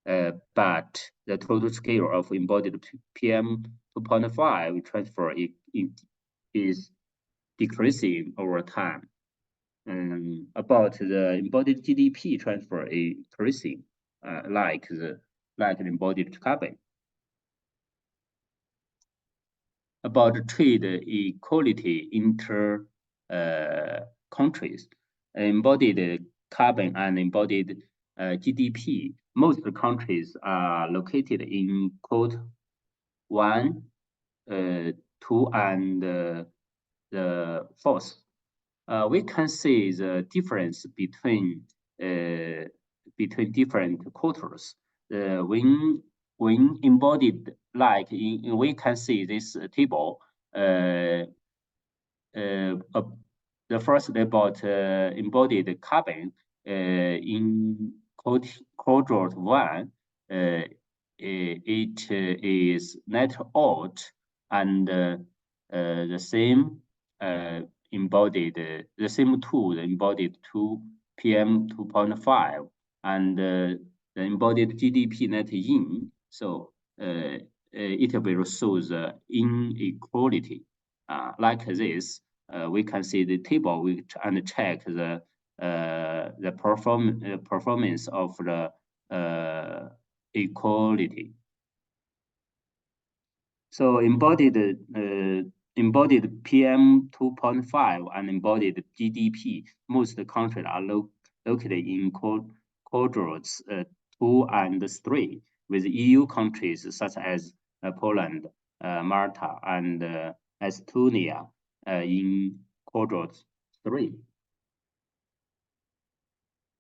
but the total scale of embodied PM 2.5 transfer is decreasing over time. About the embodied GDP transfer is increasing, like the embodied carbon. About trade equality inter countries, embodied carbon and embodied GDP. Most countries are located in quote 1, 2, and the 4th. We can see the difference between different quarters. When embodied, like we can see this table. The first about embodied carbon in quadrant 1, it is net out, and the same embodied the same tool, the embodied 2 PM 2.5, and the embodied GDP net in. So it will show the inequality. Like this, we can see the table and check the performance of the equality. So embodied PM 2.5 and embodied GDP, most countries are located in quadrants 2 and 3, with EU countries such as Poland, Malta, and Estonia in quadrant 3.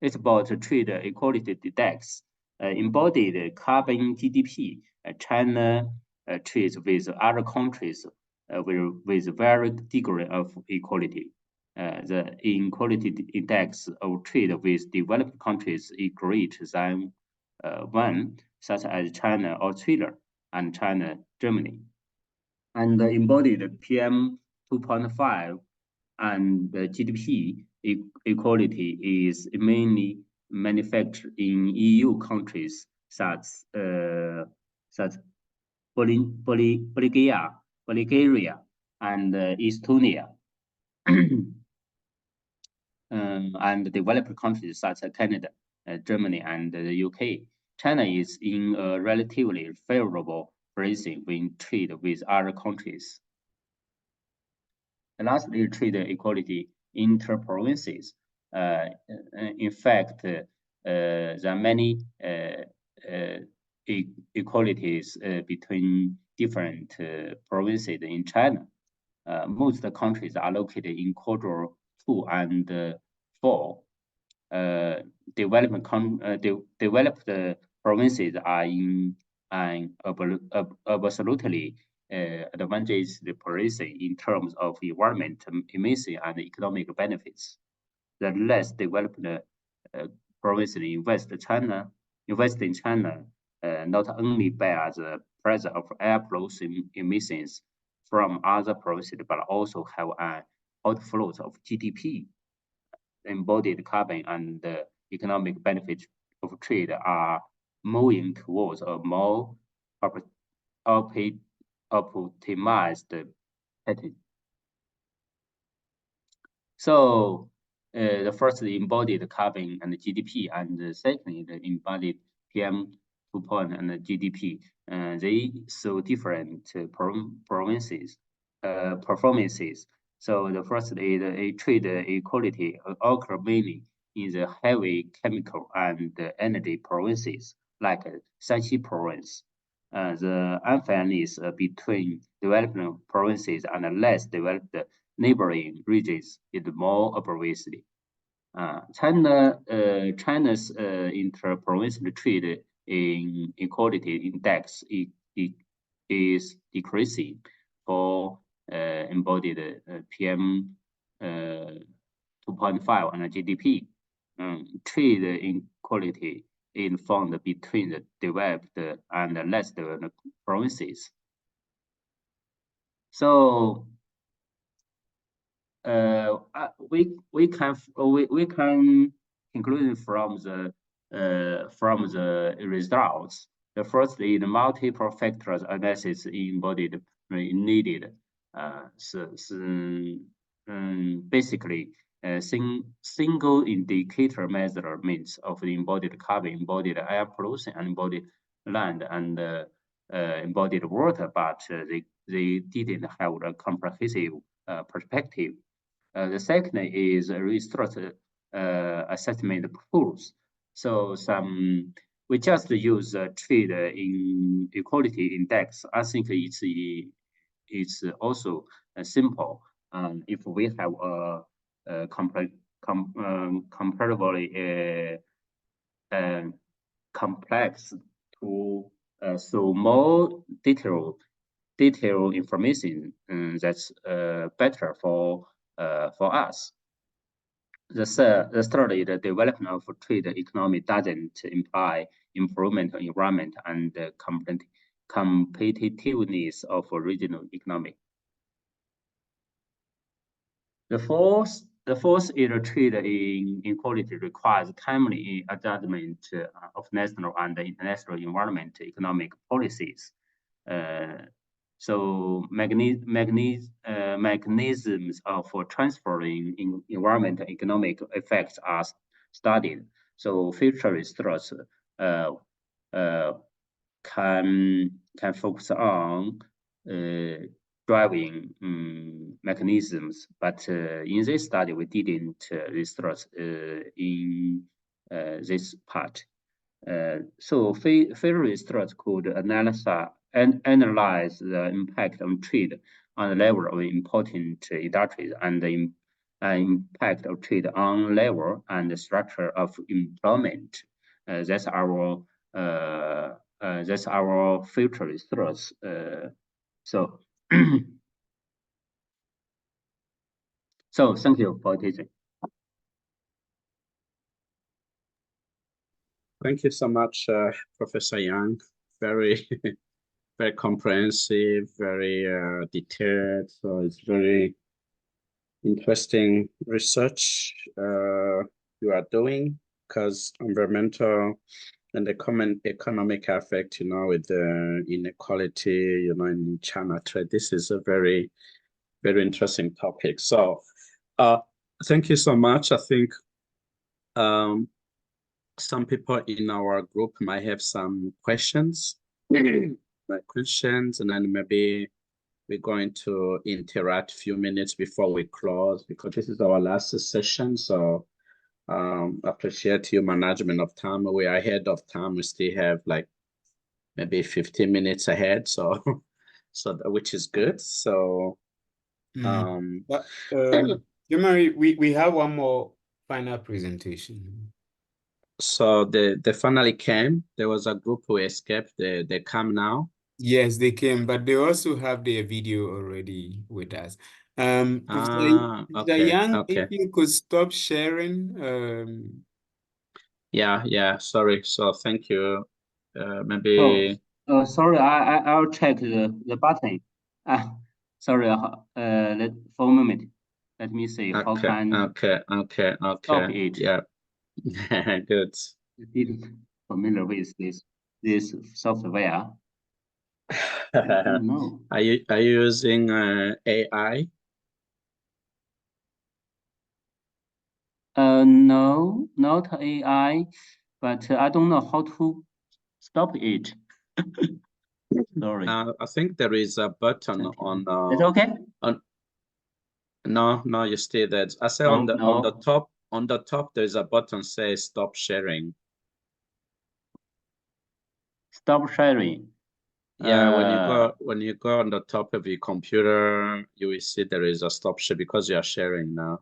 It's about trade equality index. Embodied carbon GDP, China trades with other countries with very degree of equality. The inequality index of trade with developed countries is greater than 1, such as China, Australia, and China, Germany. And the embodied PM 2.5 and the GDP equality is mainly manufactured in EU countries such Bulgaria, and Estonia, and developed countries such as Canada, Germany, and the UK. China is in a relatively favorable position when trade with other countries. And lastly, trade equality inter-provinces. In fact, there are many equalities between different provinces in China. most countries are located in quarter 2 and 4. Developed provinces are in an absolutely advantageous position in terms of environment, emission, and economic benefits. The less developed provinces in Western China, not only bear the pressure of air pollution emissions from other provinces, but also have an outflow of GDP. Embodied carbon and the economic benefits of trade are moving towards a more optimized pattern. So the first embodied carbon and GDP, and the second the embodied PM 2.0 and the GDP. They show different performances. So the first is a trade equality occur mainly in the heavy chemical and energy provinces like Shanxi province. The unfairness between developed provinces and less developed neighboring regions is more obviously. China's inter-provincial trade inequality index is decreasing for embodied PM 2.5 and GDP. Trade inequality is found between the developed and less developed provinces. So we can conclude from the results. The first is the multiple factors analysis embodied needed. Basically, single indicator measurements of the embodied carbon, embodied air pollution, and embodied land and embodied water, but they didn't have a comprehensive perspective. The second is research assessment tools. So we just use trade inequality index. I think it's also simple. If we have a comparably complex tool, so more detailed information that's better for us. The third is the development of trade economy doesn't imply improvement of environment and competitiveness of regional economy. The fourth is trade inequality requires timely adjustment of national and international environment economic policies. So mechanisms for transferring environmental economic effects are studied. So future research can focus on driving mechanisms, but in this study we didn't research in this part. So field research could analyze the impact of trade on the level of important industries and the impact of trade on level and the structure of employment. That's our future research. So thank you for attention. Thank you so much, Professor Yang. Very, very comprehensive, very detailed. So it's very interesting research you are doing, because environmental and the common economic effect, with the inequality, in China trade. This is a very, very interesting topic. So thank you so much. I think some people in our group might have some questions, and then maybe we're going to interact a few minutes before we close, because this is our last session. So appreciate your management of time. We are ahead of time. We still have like maybe 15 minutes ahead, so which is good. So But Jean-Marie, we have one more final presentation. So they finally came. There was a group who escaped. They come now. Yes, they came, but they also have their video already with us. Professor Okay, Yang, okay. if you could stop sharing. Yeah, sorry. So thank you. Maybe Sorry, I'll check the button. Sorry, for a moment. Let me see how can okay. stop it. Yeah. Good. Didn't familiar with this software. I don't know. Are you using AI? No, not AI, but I don't know how to stop it. Sorry. I think there is a button on. It's okay. No, you stay there. I say on the top there's a button says stop sharing. Stop sharing. Yeah, when you go on the top of your computer, you will see there is a stop share because you are sharing now.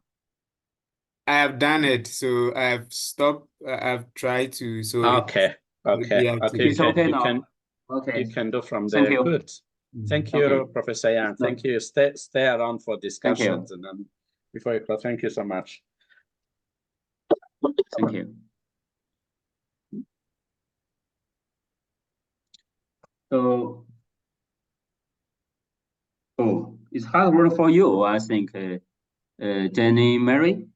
I have done it, so I've stopped. I've tried to. So okay. It's okay now. You can do from there. You. Good. Thank you, Professor Yang. Thank you. Stay around for discussions and then before you close. Thank you so much. Thank you. So, it's hard work for you, I think, Jenny, Mary.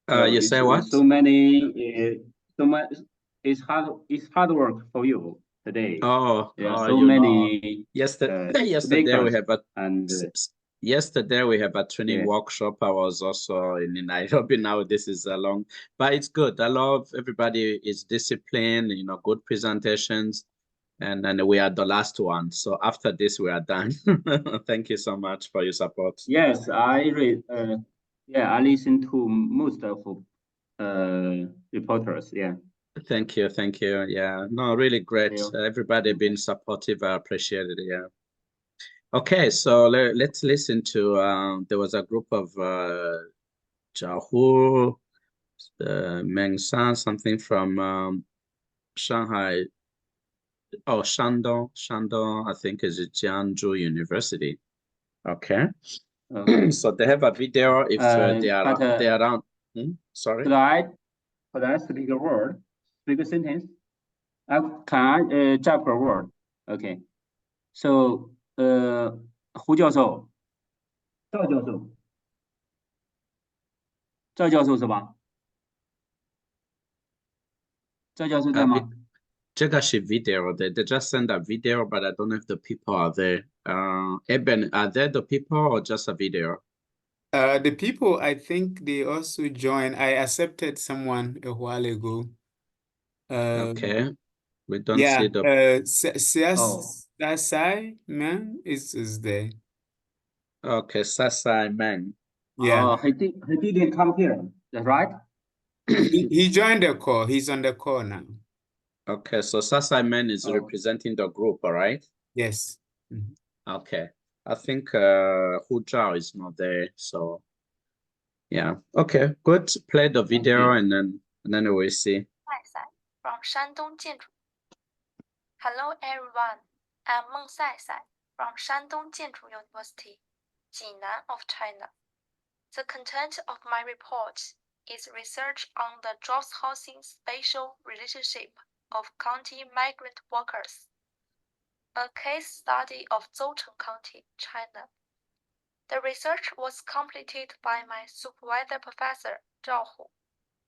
You say what? So many, so much. It's hard work for you today. So many. Yesterday we have a training workshop. I was also in Nairobi. Now this is long, but it's good. I love everybody is disciplined. Good presentations, and then we are the last one. So after this, we are done. Thank you so much for your support. Yes, I read. I listen to most of reporters. Yeah. Thank you. Yeah, no, really great. Everybody been supportive. I appreciate it. Yeah. Okay, so let's listen to. There was a group of Jiahu, Meng San, something from Shanghai. Oh, Shandong. I think is Jiangsu University. Okay. So they have a video. If they are around. Sorry. Could I speak a word? Speak a sentence? Can I jump a word? Okay. So, 胡教授，赵教授是吧？赵教授在吗？这个是 video. They just send a video, but I don't know if the people are there. Eben, are there the people or just a video? The people, I think they also joined. I accepted someone a while ago. Okay. We don't see the. Sasai man is there. Okay, Sasai man. Yeah. He didn't come here. That's right. He joined the call. He's on the call now. Okay, so Sasai man is representing the group, all right? Yes. Okay. I think Hu Zhao is not there, so yeah. Okay, good. Play the video and then we'll see. From Shandong Jianzhu. Hello everyone. I'm Meng Sai from Shandong Jianzhu University, Jinan of China. The content of my report is research on the jobs housing spatial relationship of county migrant workers. A case study of Zhoucheng County, China. The research was completed by my supervisor professor Zhao Hu,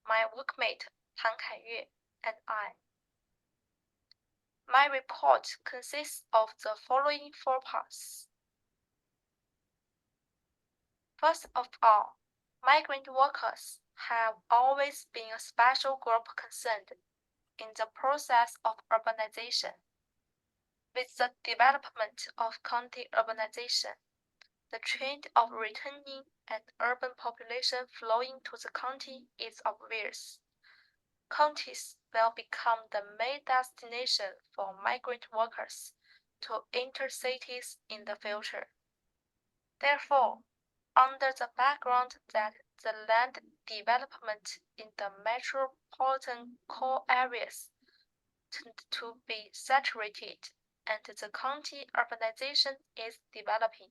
my workmate Han Kaiyue, and I. My report consists of the following 4 parts. First of all, migrant workers have always been a special group concerned in the process of urbanization. With the development of county urbanization, the trend of returning and urban population flowing to the county is obvious. Counties will become the main destination for migrant workers to enter cities in the future. Therefore, under the background that the land development in the metropolitan core areas tend to be saturated and the county urbanization is developing.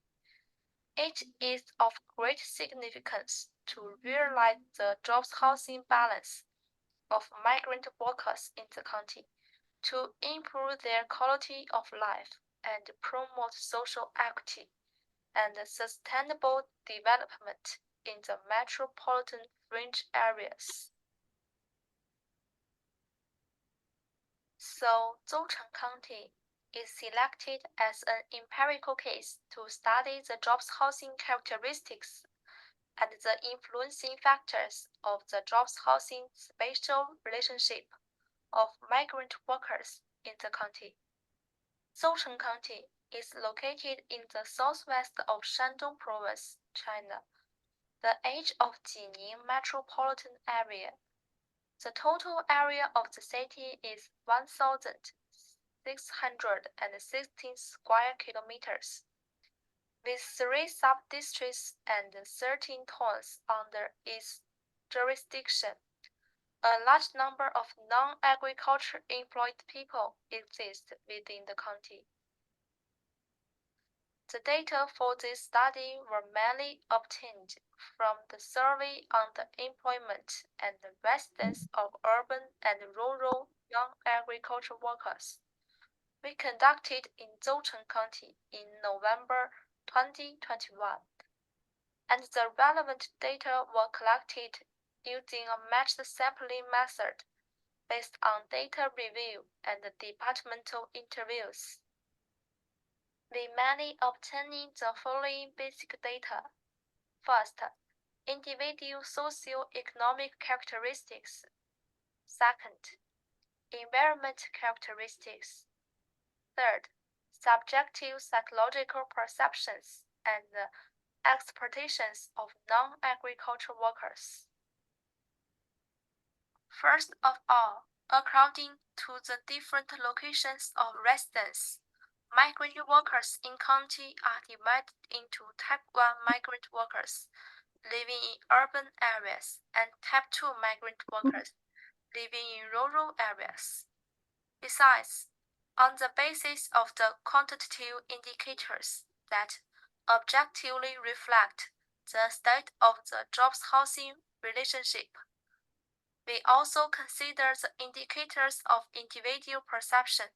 It is of great significance to realize the jobs housing balance of migrant workers in the county to improve their quality of life and promote social equity and sustainable development in the metropolitan fringe areas. So, Zhoucheng County is selected as an empirical case to study the jobs housing characteristics and the influencing factors of the jobs housing spatial relationship of migrant workers in the county. Zhoucheng County is located in the southwest of Shandong Province, China, the edge of Jining metropolitan area. The total area of the city is 1,616 square kilometers, with 3 sub-districts and 13 towns under its jurisdiction. A large number of non-agriculture employed people exist within the county. The data for this study were mainly obtained from the survey on the employment and the residence of urban and rural young agriculture workers we conducted in Zhoucheng County in November 2021, and the relevant data were collected using a matched sampling method based on data review and departmental interviews. We mainly obtaining the following basic data. First, individual socio-economic characteristics. Second, environment characteristics. Third, subjective psychological perceptions and expectations of non-agricultural workers. First of all, according to the different locations of residence, migrant workers in county are divided into Type 1 migrant workers living in urban areas and Type 2 migrant workers living in rural areas. Besides, on the basis of the quantitative indicators that objectively reflect the state of the jobs housing relationship, we also consider the indicators of individual perception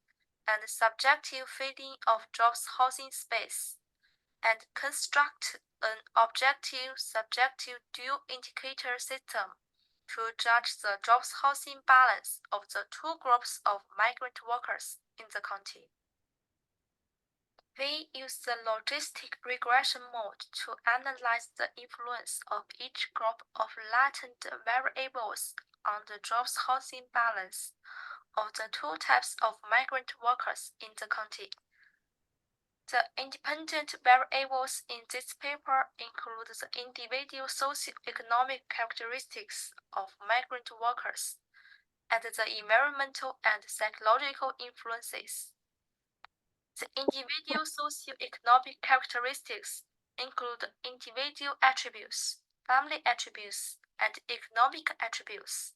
and subjective feeling of jobs housing space, and construct an objective subjective dual indicator system to judge the jobs housing balance of the two groups of migrant workers in the county. We use the logistic regression mode to analyze the influence of each group of latent variables on the jobs housing balance of the two types of migrant workers in the county. The independent variables in this paper include the individual socio-economic characteristics of migrant workers and the environmental and psychological influences. The individual socio-economic characteristics include individual attributes, family attributes, and economic attributes.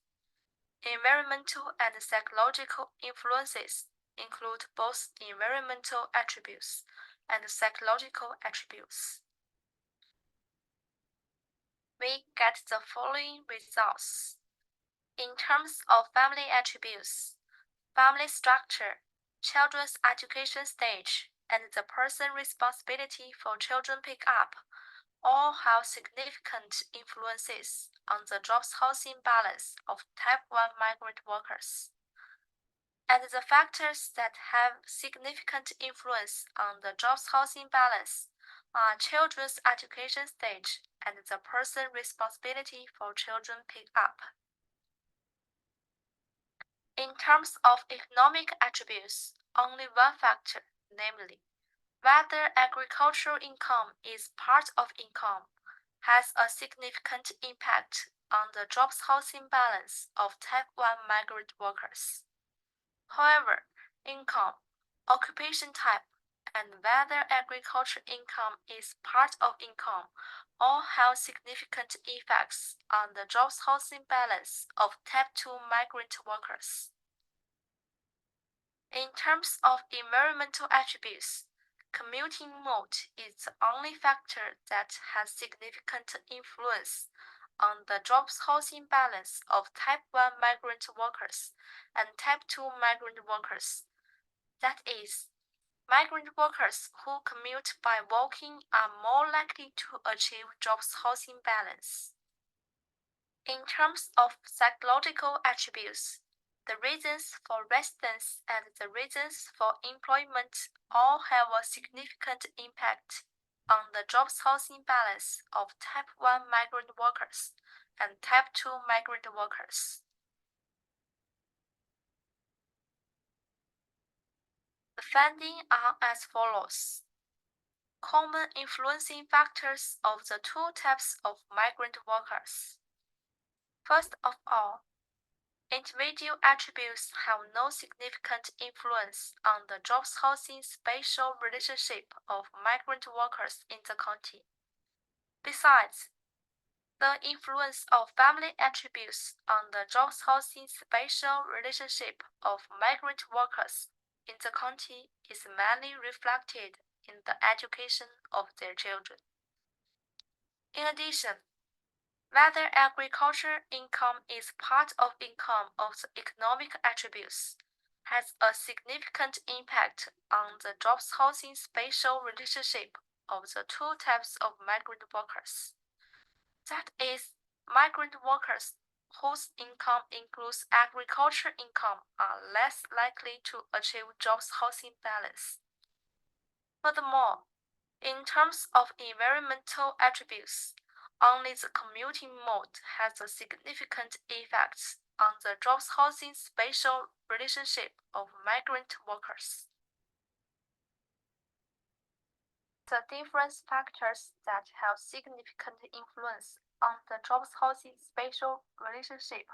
Environmental and psychological influences include both environmental attributes and psychological attributes. We get the following results. In terms of family attributes, family structure, children's education stage, and the person responsibility for children pick up all have significant influences on the jobs housing balance of Type 1 migrant workers. And the factors that have significant influence on the jobs housing balance are children's education stage and the person responsibility for children pick up. In terms of economic attributes, only one factor, namely, whether agricultural income is part of income, has a significant impact on the jobs housing balance of Type 1 migrant workers. However, income, occupation type, and whether agriculture income is part of income or have significant effects on the jobs housing balance of Type 2 migrant workers. In terms of environmental attributes, commuting mode is the only factor that has significant influence on the jobs housing balance of Type 1 migrant workers and Type 2 migrant workers. That is, migrant workers who commute by walking are more likely to achieve jobs housing balance. In terms of psychological attributes, the reasons for residence and the reasons for employment all have a significant impact on the jobs housing balance of Type 1 migrant workers and Type 2 migrant workers. The findings are as follows. Common influencing factors of the two types of migrant workers. First of all, individual attributes have no significant influence on the jobs housing spatial relationship of migrant workers in the county. Besides, the influence of family attributes on the jobs housing spatial relationship of migrant workers in the county is mainly reflected in the education of their children. In addition, whether agriculture income is part of income of the economic attributes has a significant impact on the jobs housing spatial relationship of the two types of migrant workers. That is, migrant workers whose income includes agriculture income are less likely to achieve jobs housing balance. Furthermore, in terms of environmental attributes, only the commuting mode has a significant effect on the jobs housing spatial relationship of migrant workers. The different factors that have significant influence on the jobs housing spatial relationship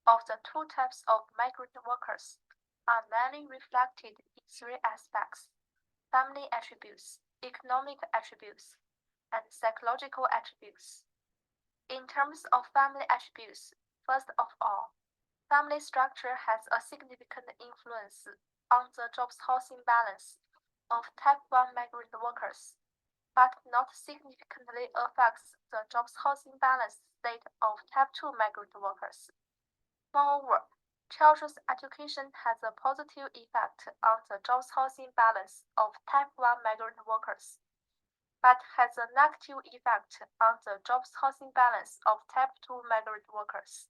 of the two types of migrant workers are mainly reflected in three aspects: family attributes, economic attributes, and psychological attributes. In terms of family attributes, first of all, family structure has a significant influence on the jobs housing balance of Type 1 migrant workers, but not significantly affects the jobs housing balance state of Type 2 migrant workers. Moreover, children's education has a positive effect on the jobs housing balance of Type 1 migrant workers, but has a negative effect on the jobs housing balance of Type 2 migrant workers.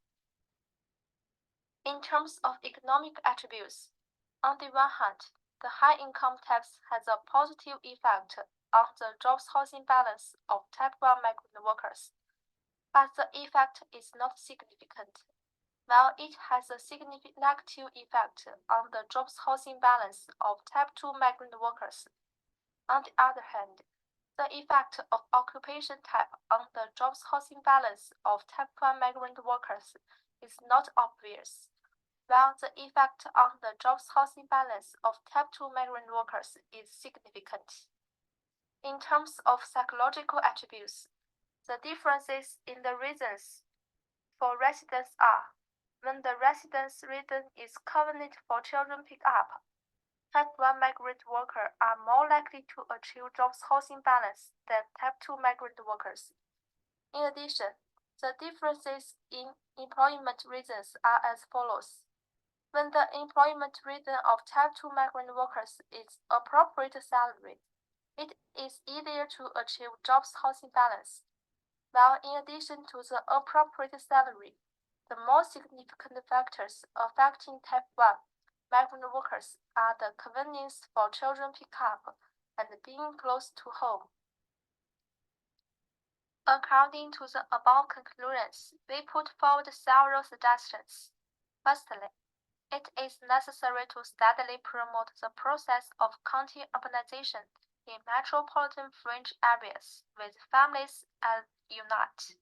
In terms of economic attributes, on the one hand, the high income tax has a positive effect on the jobs housing balance of Type 1 migrant workers, but the effect is not significant, while it has a significant negative effect on the jobs housing balance of Type 2 migrant workers. On the other hand, the effect of occupation type on the jobs housing balance of Type 1 migrant workers is not obvious, while the effect on the jobs housing balance of Type 2 migrant workers is significant. In terms of psychological attributes, the differences in the reasons for residence are: when the residence reason is convenient for children pick up, Type 1 migrant workers are more likely to achieve jobs housing balance than Type 2 migrant workers. In addition, the differences in employment reasons are as follows. When the employment reason of Type 2 migrant workers is appropriate salary, it is easier to achieve jobs housing balance, while in addition to the appropriate salary, the more significant factors affecting Type 1 migrant workers are the convenience for children pickup and being close to home. According to the above conclusions, we put forward several suggestions. Firstly, it is necessary to steadily promote the process of county urbanization in metropolitan fringe areas with families as unit.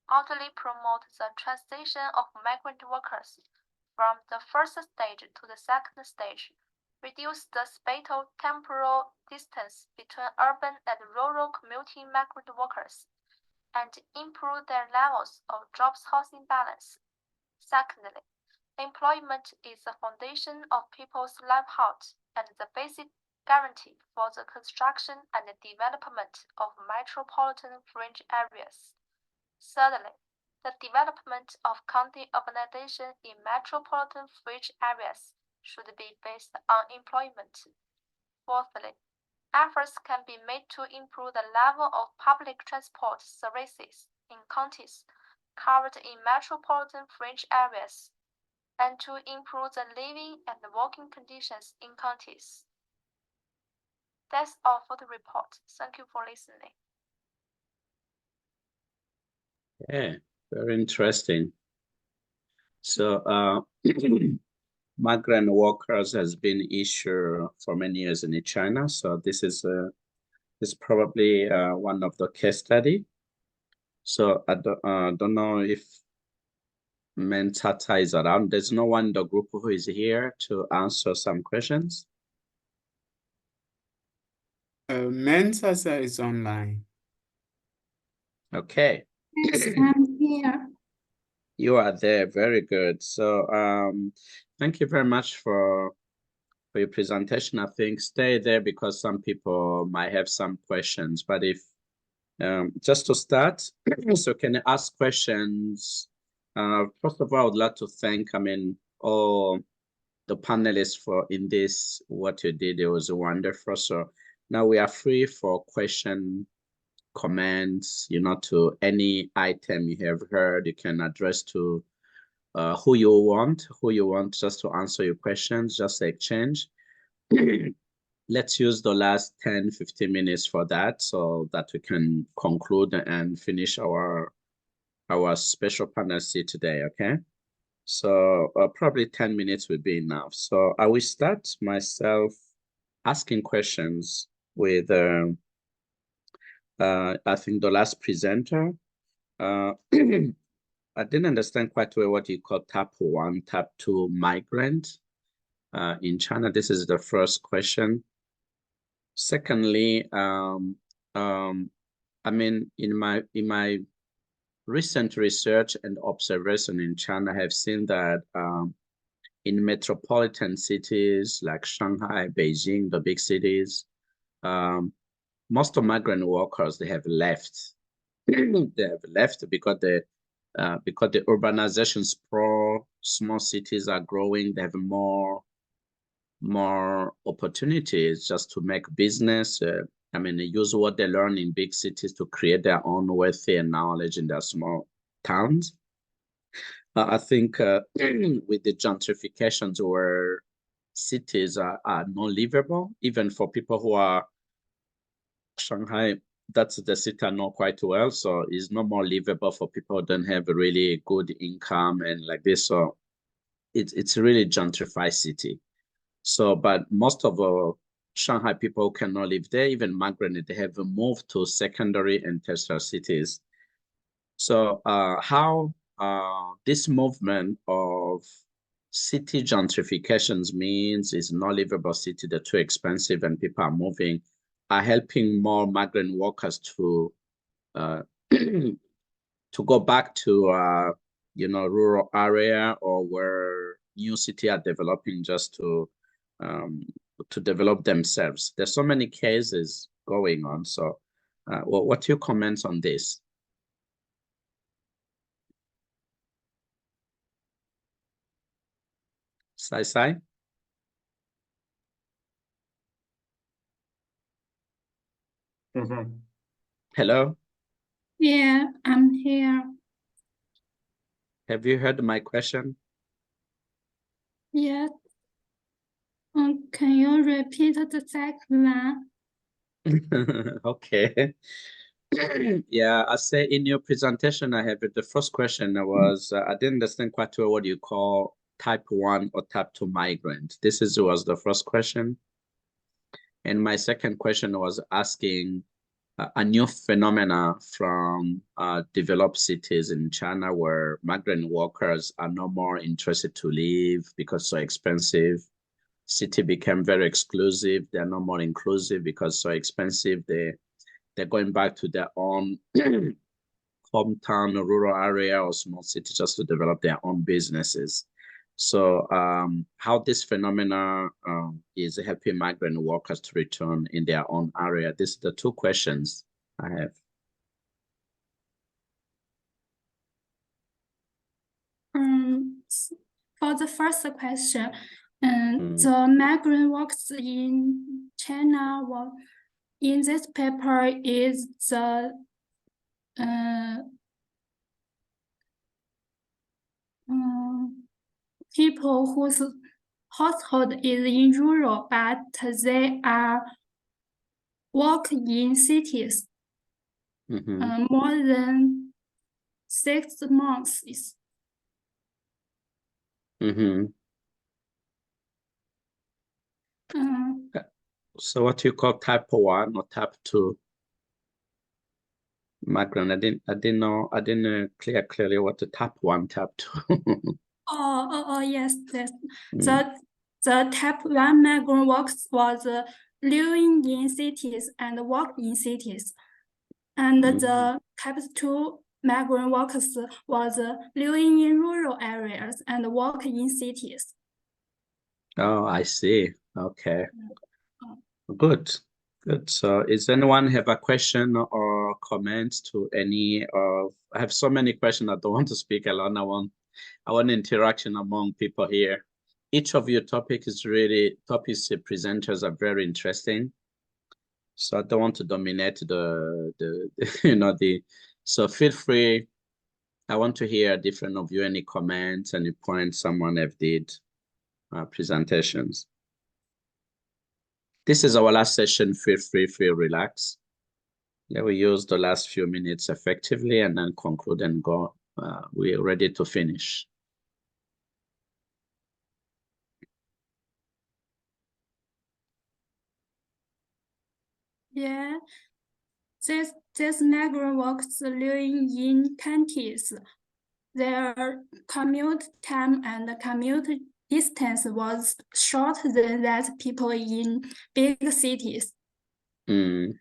Orderly promote the transition of migrant workers from the first stage to the second stage, reduce the spatial-temporal distance between urban and rural commuting migrant workers, and improve their levels of jobs-housing balance. Secondly, employment is the foundation of people's livelihoods and the basic guarantee for the construction and development of metropolitan fringe areas. Thirdly, the development of county urbanization in metropolitan fringe areas should be based on employment. Fourthly, efforts can be made to improve the level of public transport services in counties covered in metropolitan fringe areas, and to improve the living and working conditions in counties. That's all for the report. Thank you for listening. Yeah, very interesting. So migrant workers has been an issue for many years in China. So this is probably one of the case study. So I don't know if Mentata is around. There's no one in the group who is here to answer some questions. Mentata is online. Okay. Yes, I'm here. You are there. Very good. So thank you very much for your presentation. I think stay there because some people might have some questions. But if just to start, so can you ask questions? First of all, I would like to thank, all the panelists for in this, what you did. It was wonderful. So now we are free for question, comments, to any item you have heard. You can address to who you want just to answer your questions, just exchange. Let's use the last 10-15 minutes for that so that we can conclude and finish our special panel C today, okay? So probably 10 minutes would be enough. So I will start myself asking questions with I think the last presenter. I didn't understand quite well what you call type 1, type 2 migrant in China. This is the first question. Secondly, in my recent research and observation in China, I have seen that in metropolitan cities like Shanghai, Beijing, the big cities, most of migrant workers, they have left. They have left because the urbanization sprawl, small cities are growing. They have more opportunities just to make business. They use what they learn in big cities to create their own wealth and knowledge in their small towns. I think with the gentrifications where cities are not livable, even for people who are Shanghai, that's the city I know quite well. So it's no more livable for people who don't have a really good income and like this. So it's really gentrified city. So, but most of the Shanghai people cannot live there, even migrant, they have moved to secondary and tertiary cities. So how this movement of city gentrifications means is not livable city, they're too expensive and people are moving, are helping more migrant workers to go back to rural area or where new city are developing just to develop themselves. There's so many cases going on. So what your comments on this? Sai? Hello? Yeah, I'm here. Have you heard my question? Yes. Can you repeat the second one? Okay. Yeah, I say in your presentation, I have the first question was, I didn't understand quite well what you call type 1 or type 2 migrant. This was the first question. And my second question was asking a new phenomena from developed cities in China where migrant workers are no more interested to live because so expensive. city became very exclusive. They're no more inclusive because so expensive. They're going back to their own hometown, rural area, or small city just to develop their own businesses. So how this phenomena is helping migrant workers to return in their own area? These are the two questions I have. For the first question, the migrant workers in China in this paper is the people whose household is in rural, but they are work in cities more than 6 months. So what you call type 1 or type 2 migrant? I didn't clearly what the type 1, type 2. Yes. The type 1 migrant workers was living in cities and work in cities, and the type 2 migrant workers was living in rural areas and work in cities. Oh, I see. Okay. Good. So is anyone have a question or comments to any of, I have so many questions. I don't want to speak alone. I want interaction among people here. Each of your topics presenters are very interesting. So I don't want to dominate so feel free. I want to hear different of you, any comments, any points someone have did presentations. This is our last session. Feel free, feel relaxed. Yeah, we use the last few minutes effectively and then conclude and go. We're ready to finish. Yeah, these migrant workers living in counties, their commute time and commute distance was shorter than that people in big cities. Okay.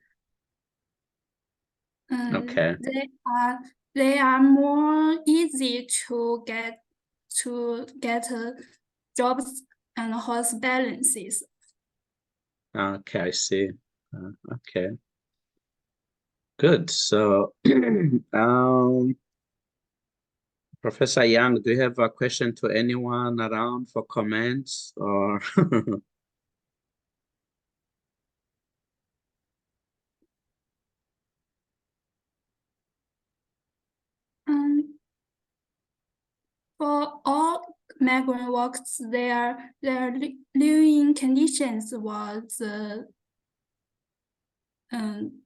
They are more easy to get jobs and house balances. Okay, I see. Okay. Good. So, Professor Yang, do you have a question to anyone around for comments or? For all migrant workers, their living conditions was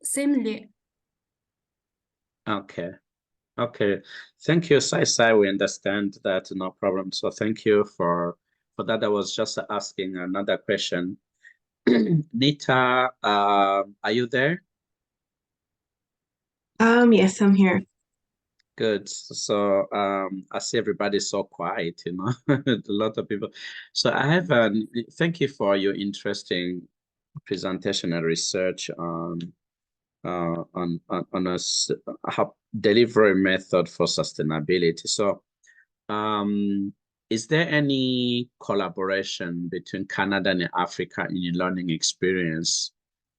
similar. Okay. Okay. Thank you, Sai. We understand that, no problem. So thank you for that. I was just asking another question. Nita, are you there? Yes, I'm here. Good. So I see everybody's so quiet, a lot of people. So I have thank you for your interesting presentation and research on a delivery method for sustainability. So is there any collaboration between Canada and Africa in your learning experience?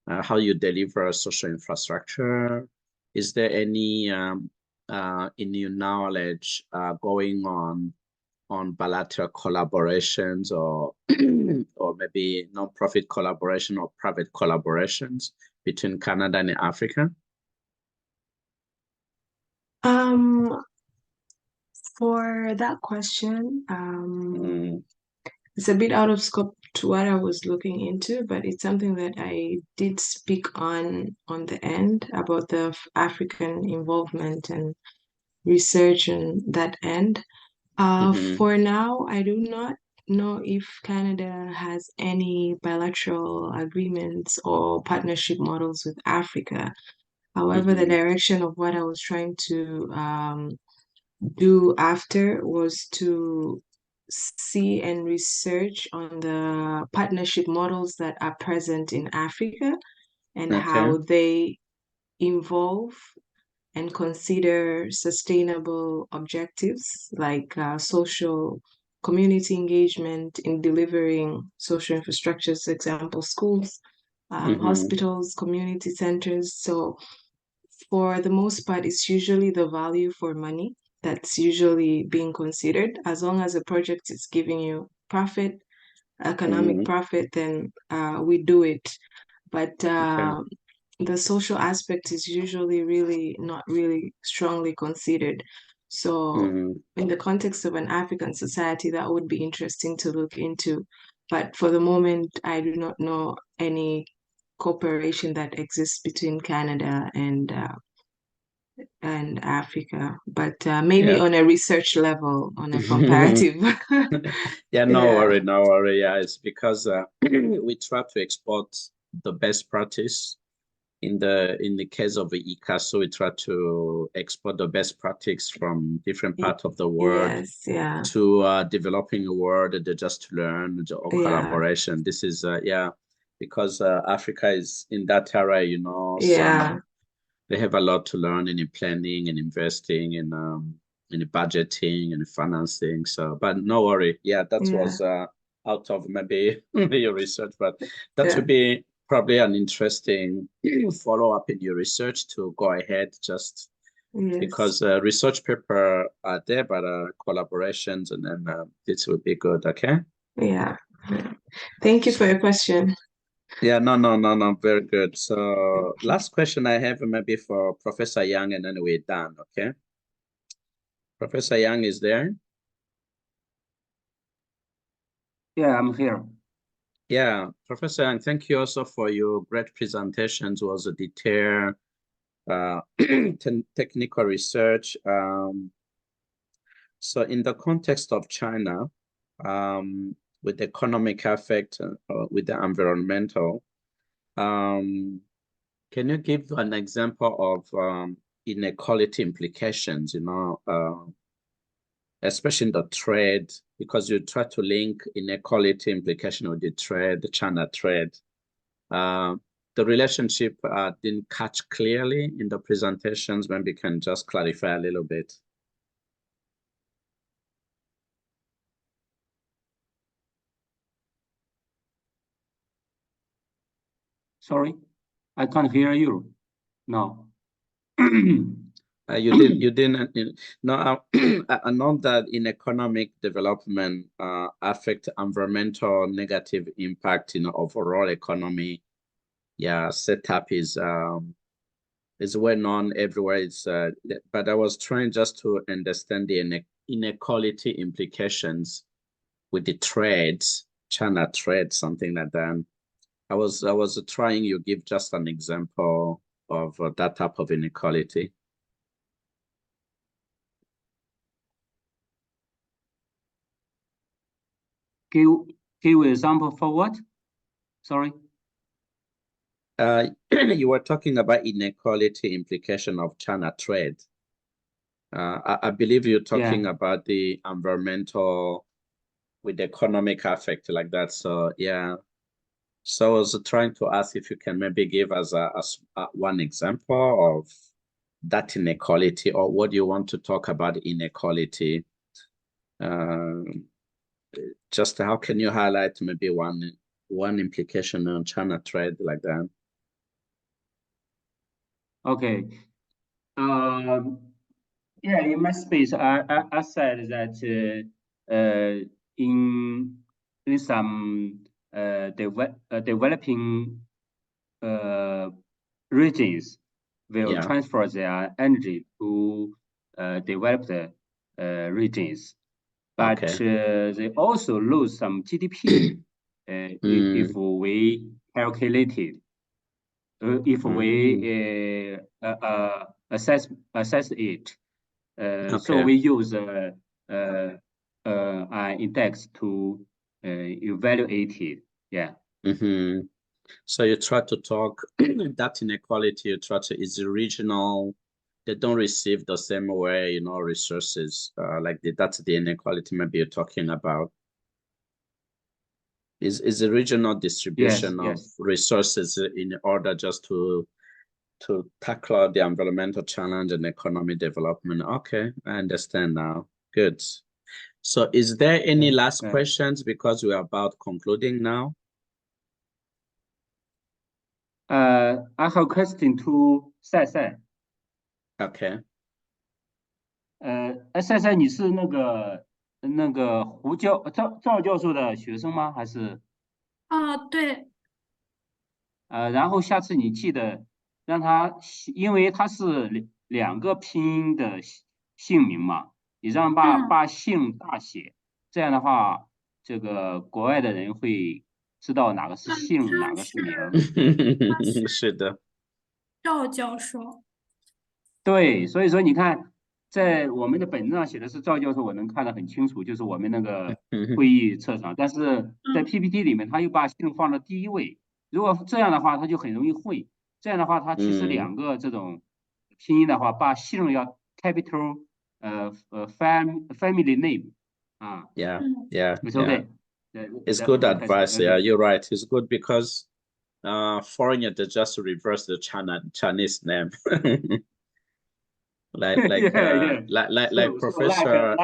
How you deliver social infrastructure? Is there any in your knowledge going on bilateral collaborations or or maybe non-profit collaboration or private collaborations between Canada and Africa? For that question, it's a bit out of scope to what I was looking into, but it's something that I did speak on the end about the African involvement and research on that end. For now, I do not know if Canada has any bilateral agreements or partnership models with Africa. However, the direction of what I was trying to do after was to see and research on the partnership models that are present in Africa and how they involve and consider sustainable objectives like social community engagement in delivering social infrastructures, example, schools, hospitals, community centers. So for the most part, it's usually the value for money that's usually being considered. As long as a project is giving you profit, economic profit, then we do it. But the social aspect is usually really not really strongly considered. So in the context of an African society, that would be interesting to look into. But for the moment, I do not know any cooperation that exists between Canada and Africa, but maybe on a research level, on a comparative. No worry. Yeah, it's because we try to export the best practice. In the case of the ICCCASU, we try to export the best practice from different parts of the world to developing a world just to learn or collaboration. This is because Africa is in that area, you know. They have a lot to learn in planning and investing and in the budgeting and financing. So, but no worry. That was out of maybe your research, but that would be probably an interesting follow-up in your research to go ahead just because research paper are there, but collaborations and then this would be good. Okay. Thank you for your question. No, very good. So last question I have maybe for Professor Yang, and then we're done, okay? Professor Yang is there? Yeah, I'm here. Yeah, Professor Yang, thank you also for your great presentations. It was a detailed technical research. So in the context of China, with the economic effect, with the environmental, can you give an example of inequality implications, you know, especially in the trade, because you try to link inequality implication with the trade, the China trade. The relationship didn't catch clearly in the presentations. Maybe you can just clarify a little bit. Sorry, I can't hear you. No. You didn't. No, I know that in economic development affect environmental negative impact in overall economy. Setup is well known everywhere. It's but I was trying just to understand the inequality implications with the trades, China trade, something like that. I was trying you give just an example of that type of inequality. Give example for what? Sorry. You were talking about inequality implication of China trade. I believe you're talking about the environmental with the economic effect like that. So so I was trying to ask if you can maybe give us one example of that inequality, or what you want to talk about inequality. Just how can you highlight maybe one implication on China trade like that? Okay. In my speech, I said that in some developing regions will transfer their energy to developed regions, but they also lose some GDP if we calculated. If we assess it, so we use an index to evaluate it. So you try to talk that inequality. You try to is regional, they don't receive the same way, you know, resources, that's the inequality maybe you're talking about. Is the regional distribution of resources in order just to tackle the environmental challenge and economic development. Okay, I understand now. Good. So is there any last questions, because we are about concluding now? I have a question to Sai. Okay. Sai，你是那个赵教授的学生吗？还是？对。然后下次你记得让他，因为他是两个拼音的姓名嘛，你让把姓大写，这样的话，这个国外的人会知道哪个是姓，哪个是名。是的。赵教授。对，所以说你看，在我们的本子上写的是赵教授，我能看得很清楚，就是我们那个会议册上，但是在 PPT 里面他又把姓放到第一位。如果这样的话，他就很容易混。这样的话，他其实两个这种拼音的话，把姓要 capital family name 啊。Yeah. It's okay. It's good advice. Yeah, you're right. It's good because foreigner they just reverse the Chinese name. like Professor.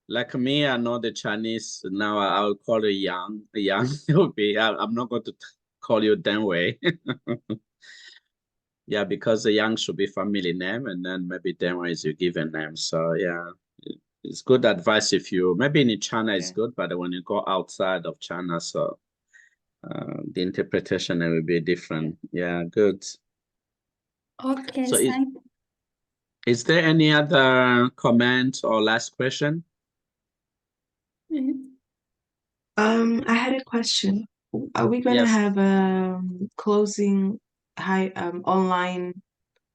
Like me, I know the Chinese now. I'll call it Yang. Yang will be. I'm not going to call you Deng Wei. Yeah, because the Yang should be family name, and then maybe Deng Wei is your given name. So yeah, it's good advice if you maybe in China it's good, but when you go outside of China, so the interpretation will be different. Yeah, good. Okay. So is there any other comment or last question? I had a question. Are we going to have a closing online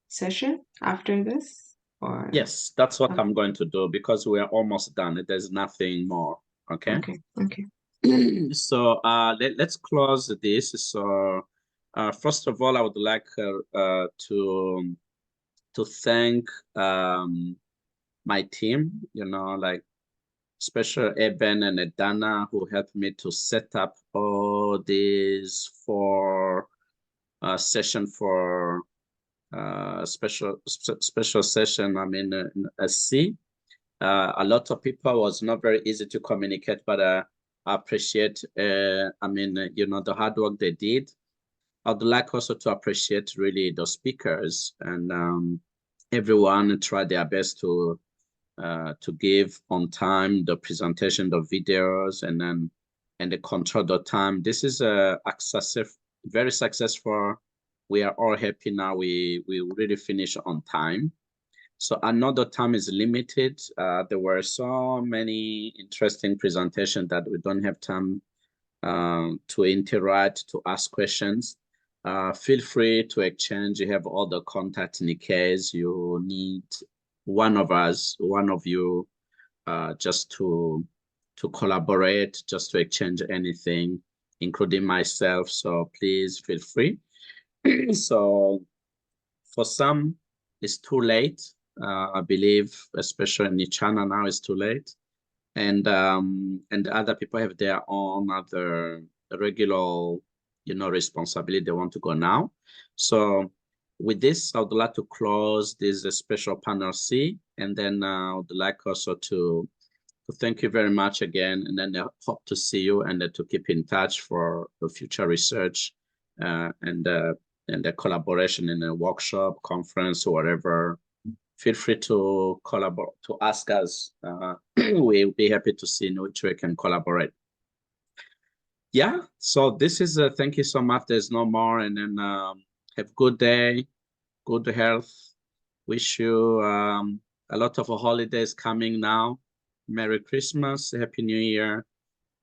session after this? Or yes, that's what I'm going to do because we are almost done. There's nothing more. Okay. Okay. So let's close this. So first of all, I would like to thank my team. You know, like special Eben and Dana, who helped me to set up all these 4 session for special session. I mean, SC. A lot of people was not very easy to communicate, but I appreciate. I mean, you know, the hard work they did. I'd like also to appreciate really the speakers and everyone tried their best to give on time the presentation, the videos, and the control the time. This is very successful. We are all happy now. We really finish on time. So I know the time is limited. There were so many interesting presentations that we don't have time to interact, to ask questions. Feel free to exchange. You have all the contacts in case you need one of you, just to collaborate, just to exchange anything, including myself. So please feel free. So for some, it's too late. I believe, especially in China now, it's too late. And other people have their own other regular, you know, responsibility. They want to go now. So with this, I would like to close this special panel C, and then I would like also to thank you very much again, and then I hope to see you and to keep in touch for the future research and the collaboration in a workshop, conference, or whatever. Feel free to collaborate, to ask us. We'll be happy to see in which we can collaborate. Yeah, so this is thank you so much. There's no more, and then have a good day, good health. Wish you a lot of holidays coming now. Merry Christmas, Happy New Year,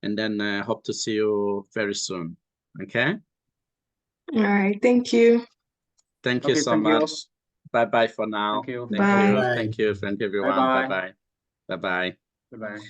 and then hope to see you very soon. Okay? All right, thank you. Thank you so much. Bye-bye for now. Thank you. Thank Bye. you. Thank you. Thank you, everyone. Bye-bye. Bye-bye. Bye-bye. Bye-bye.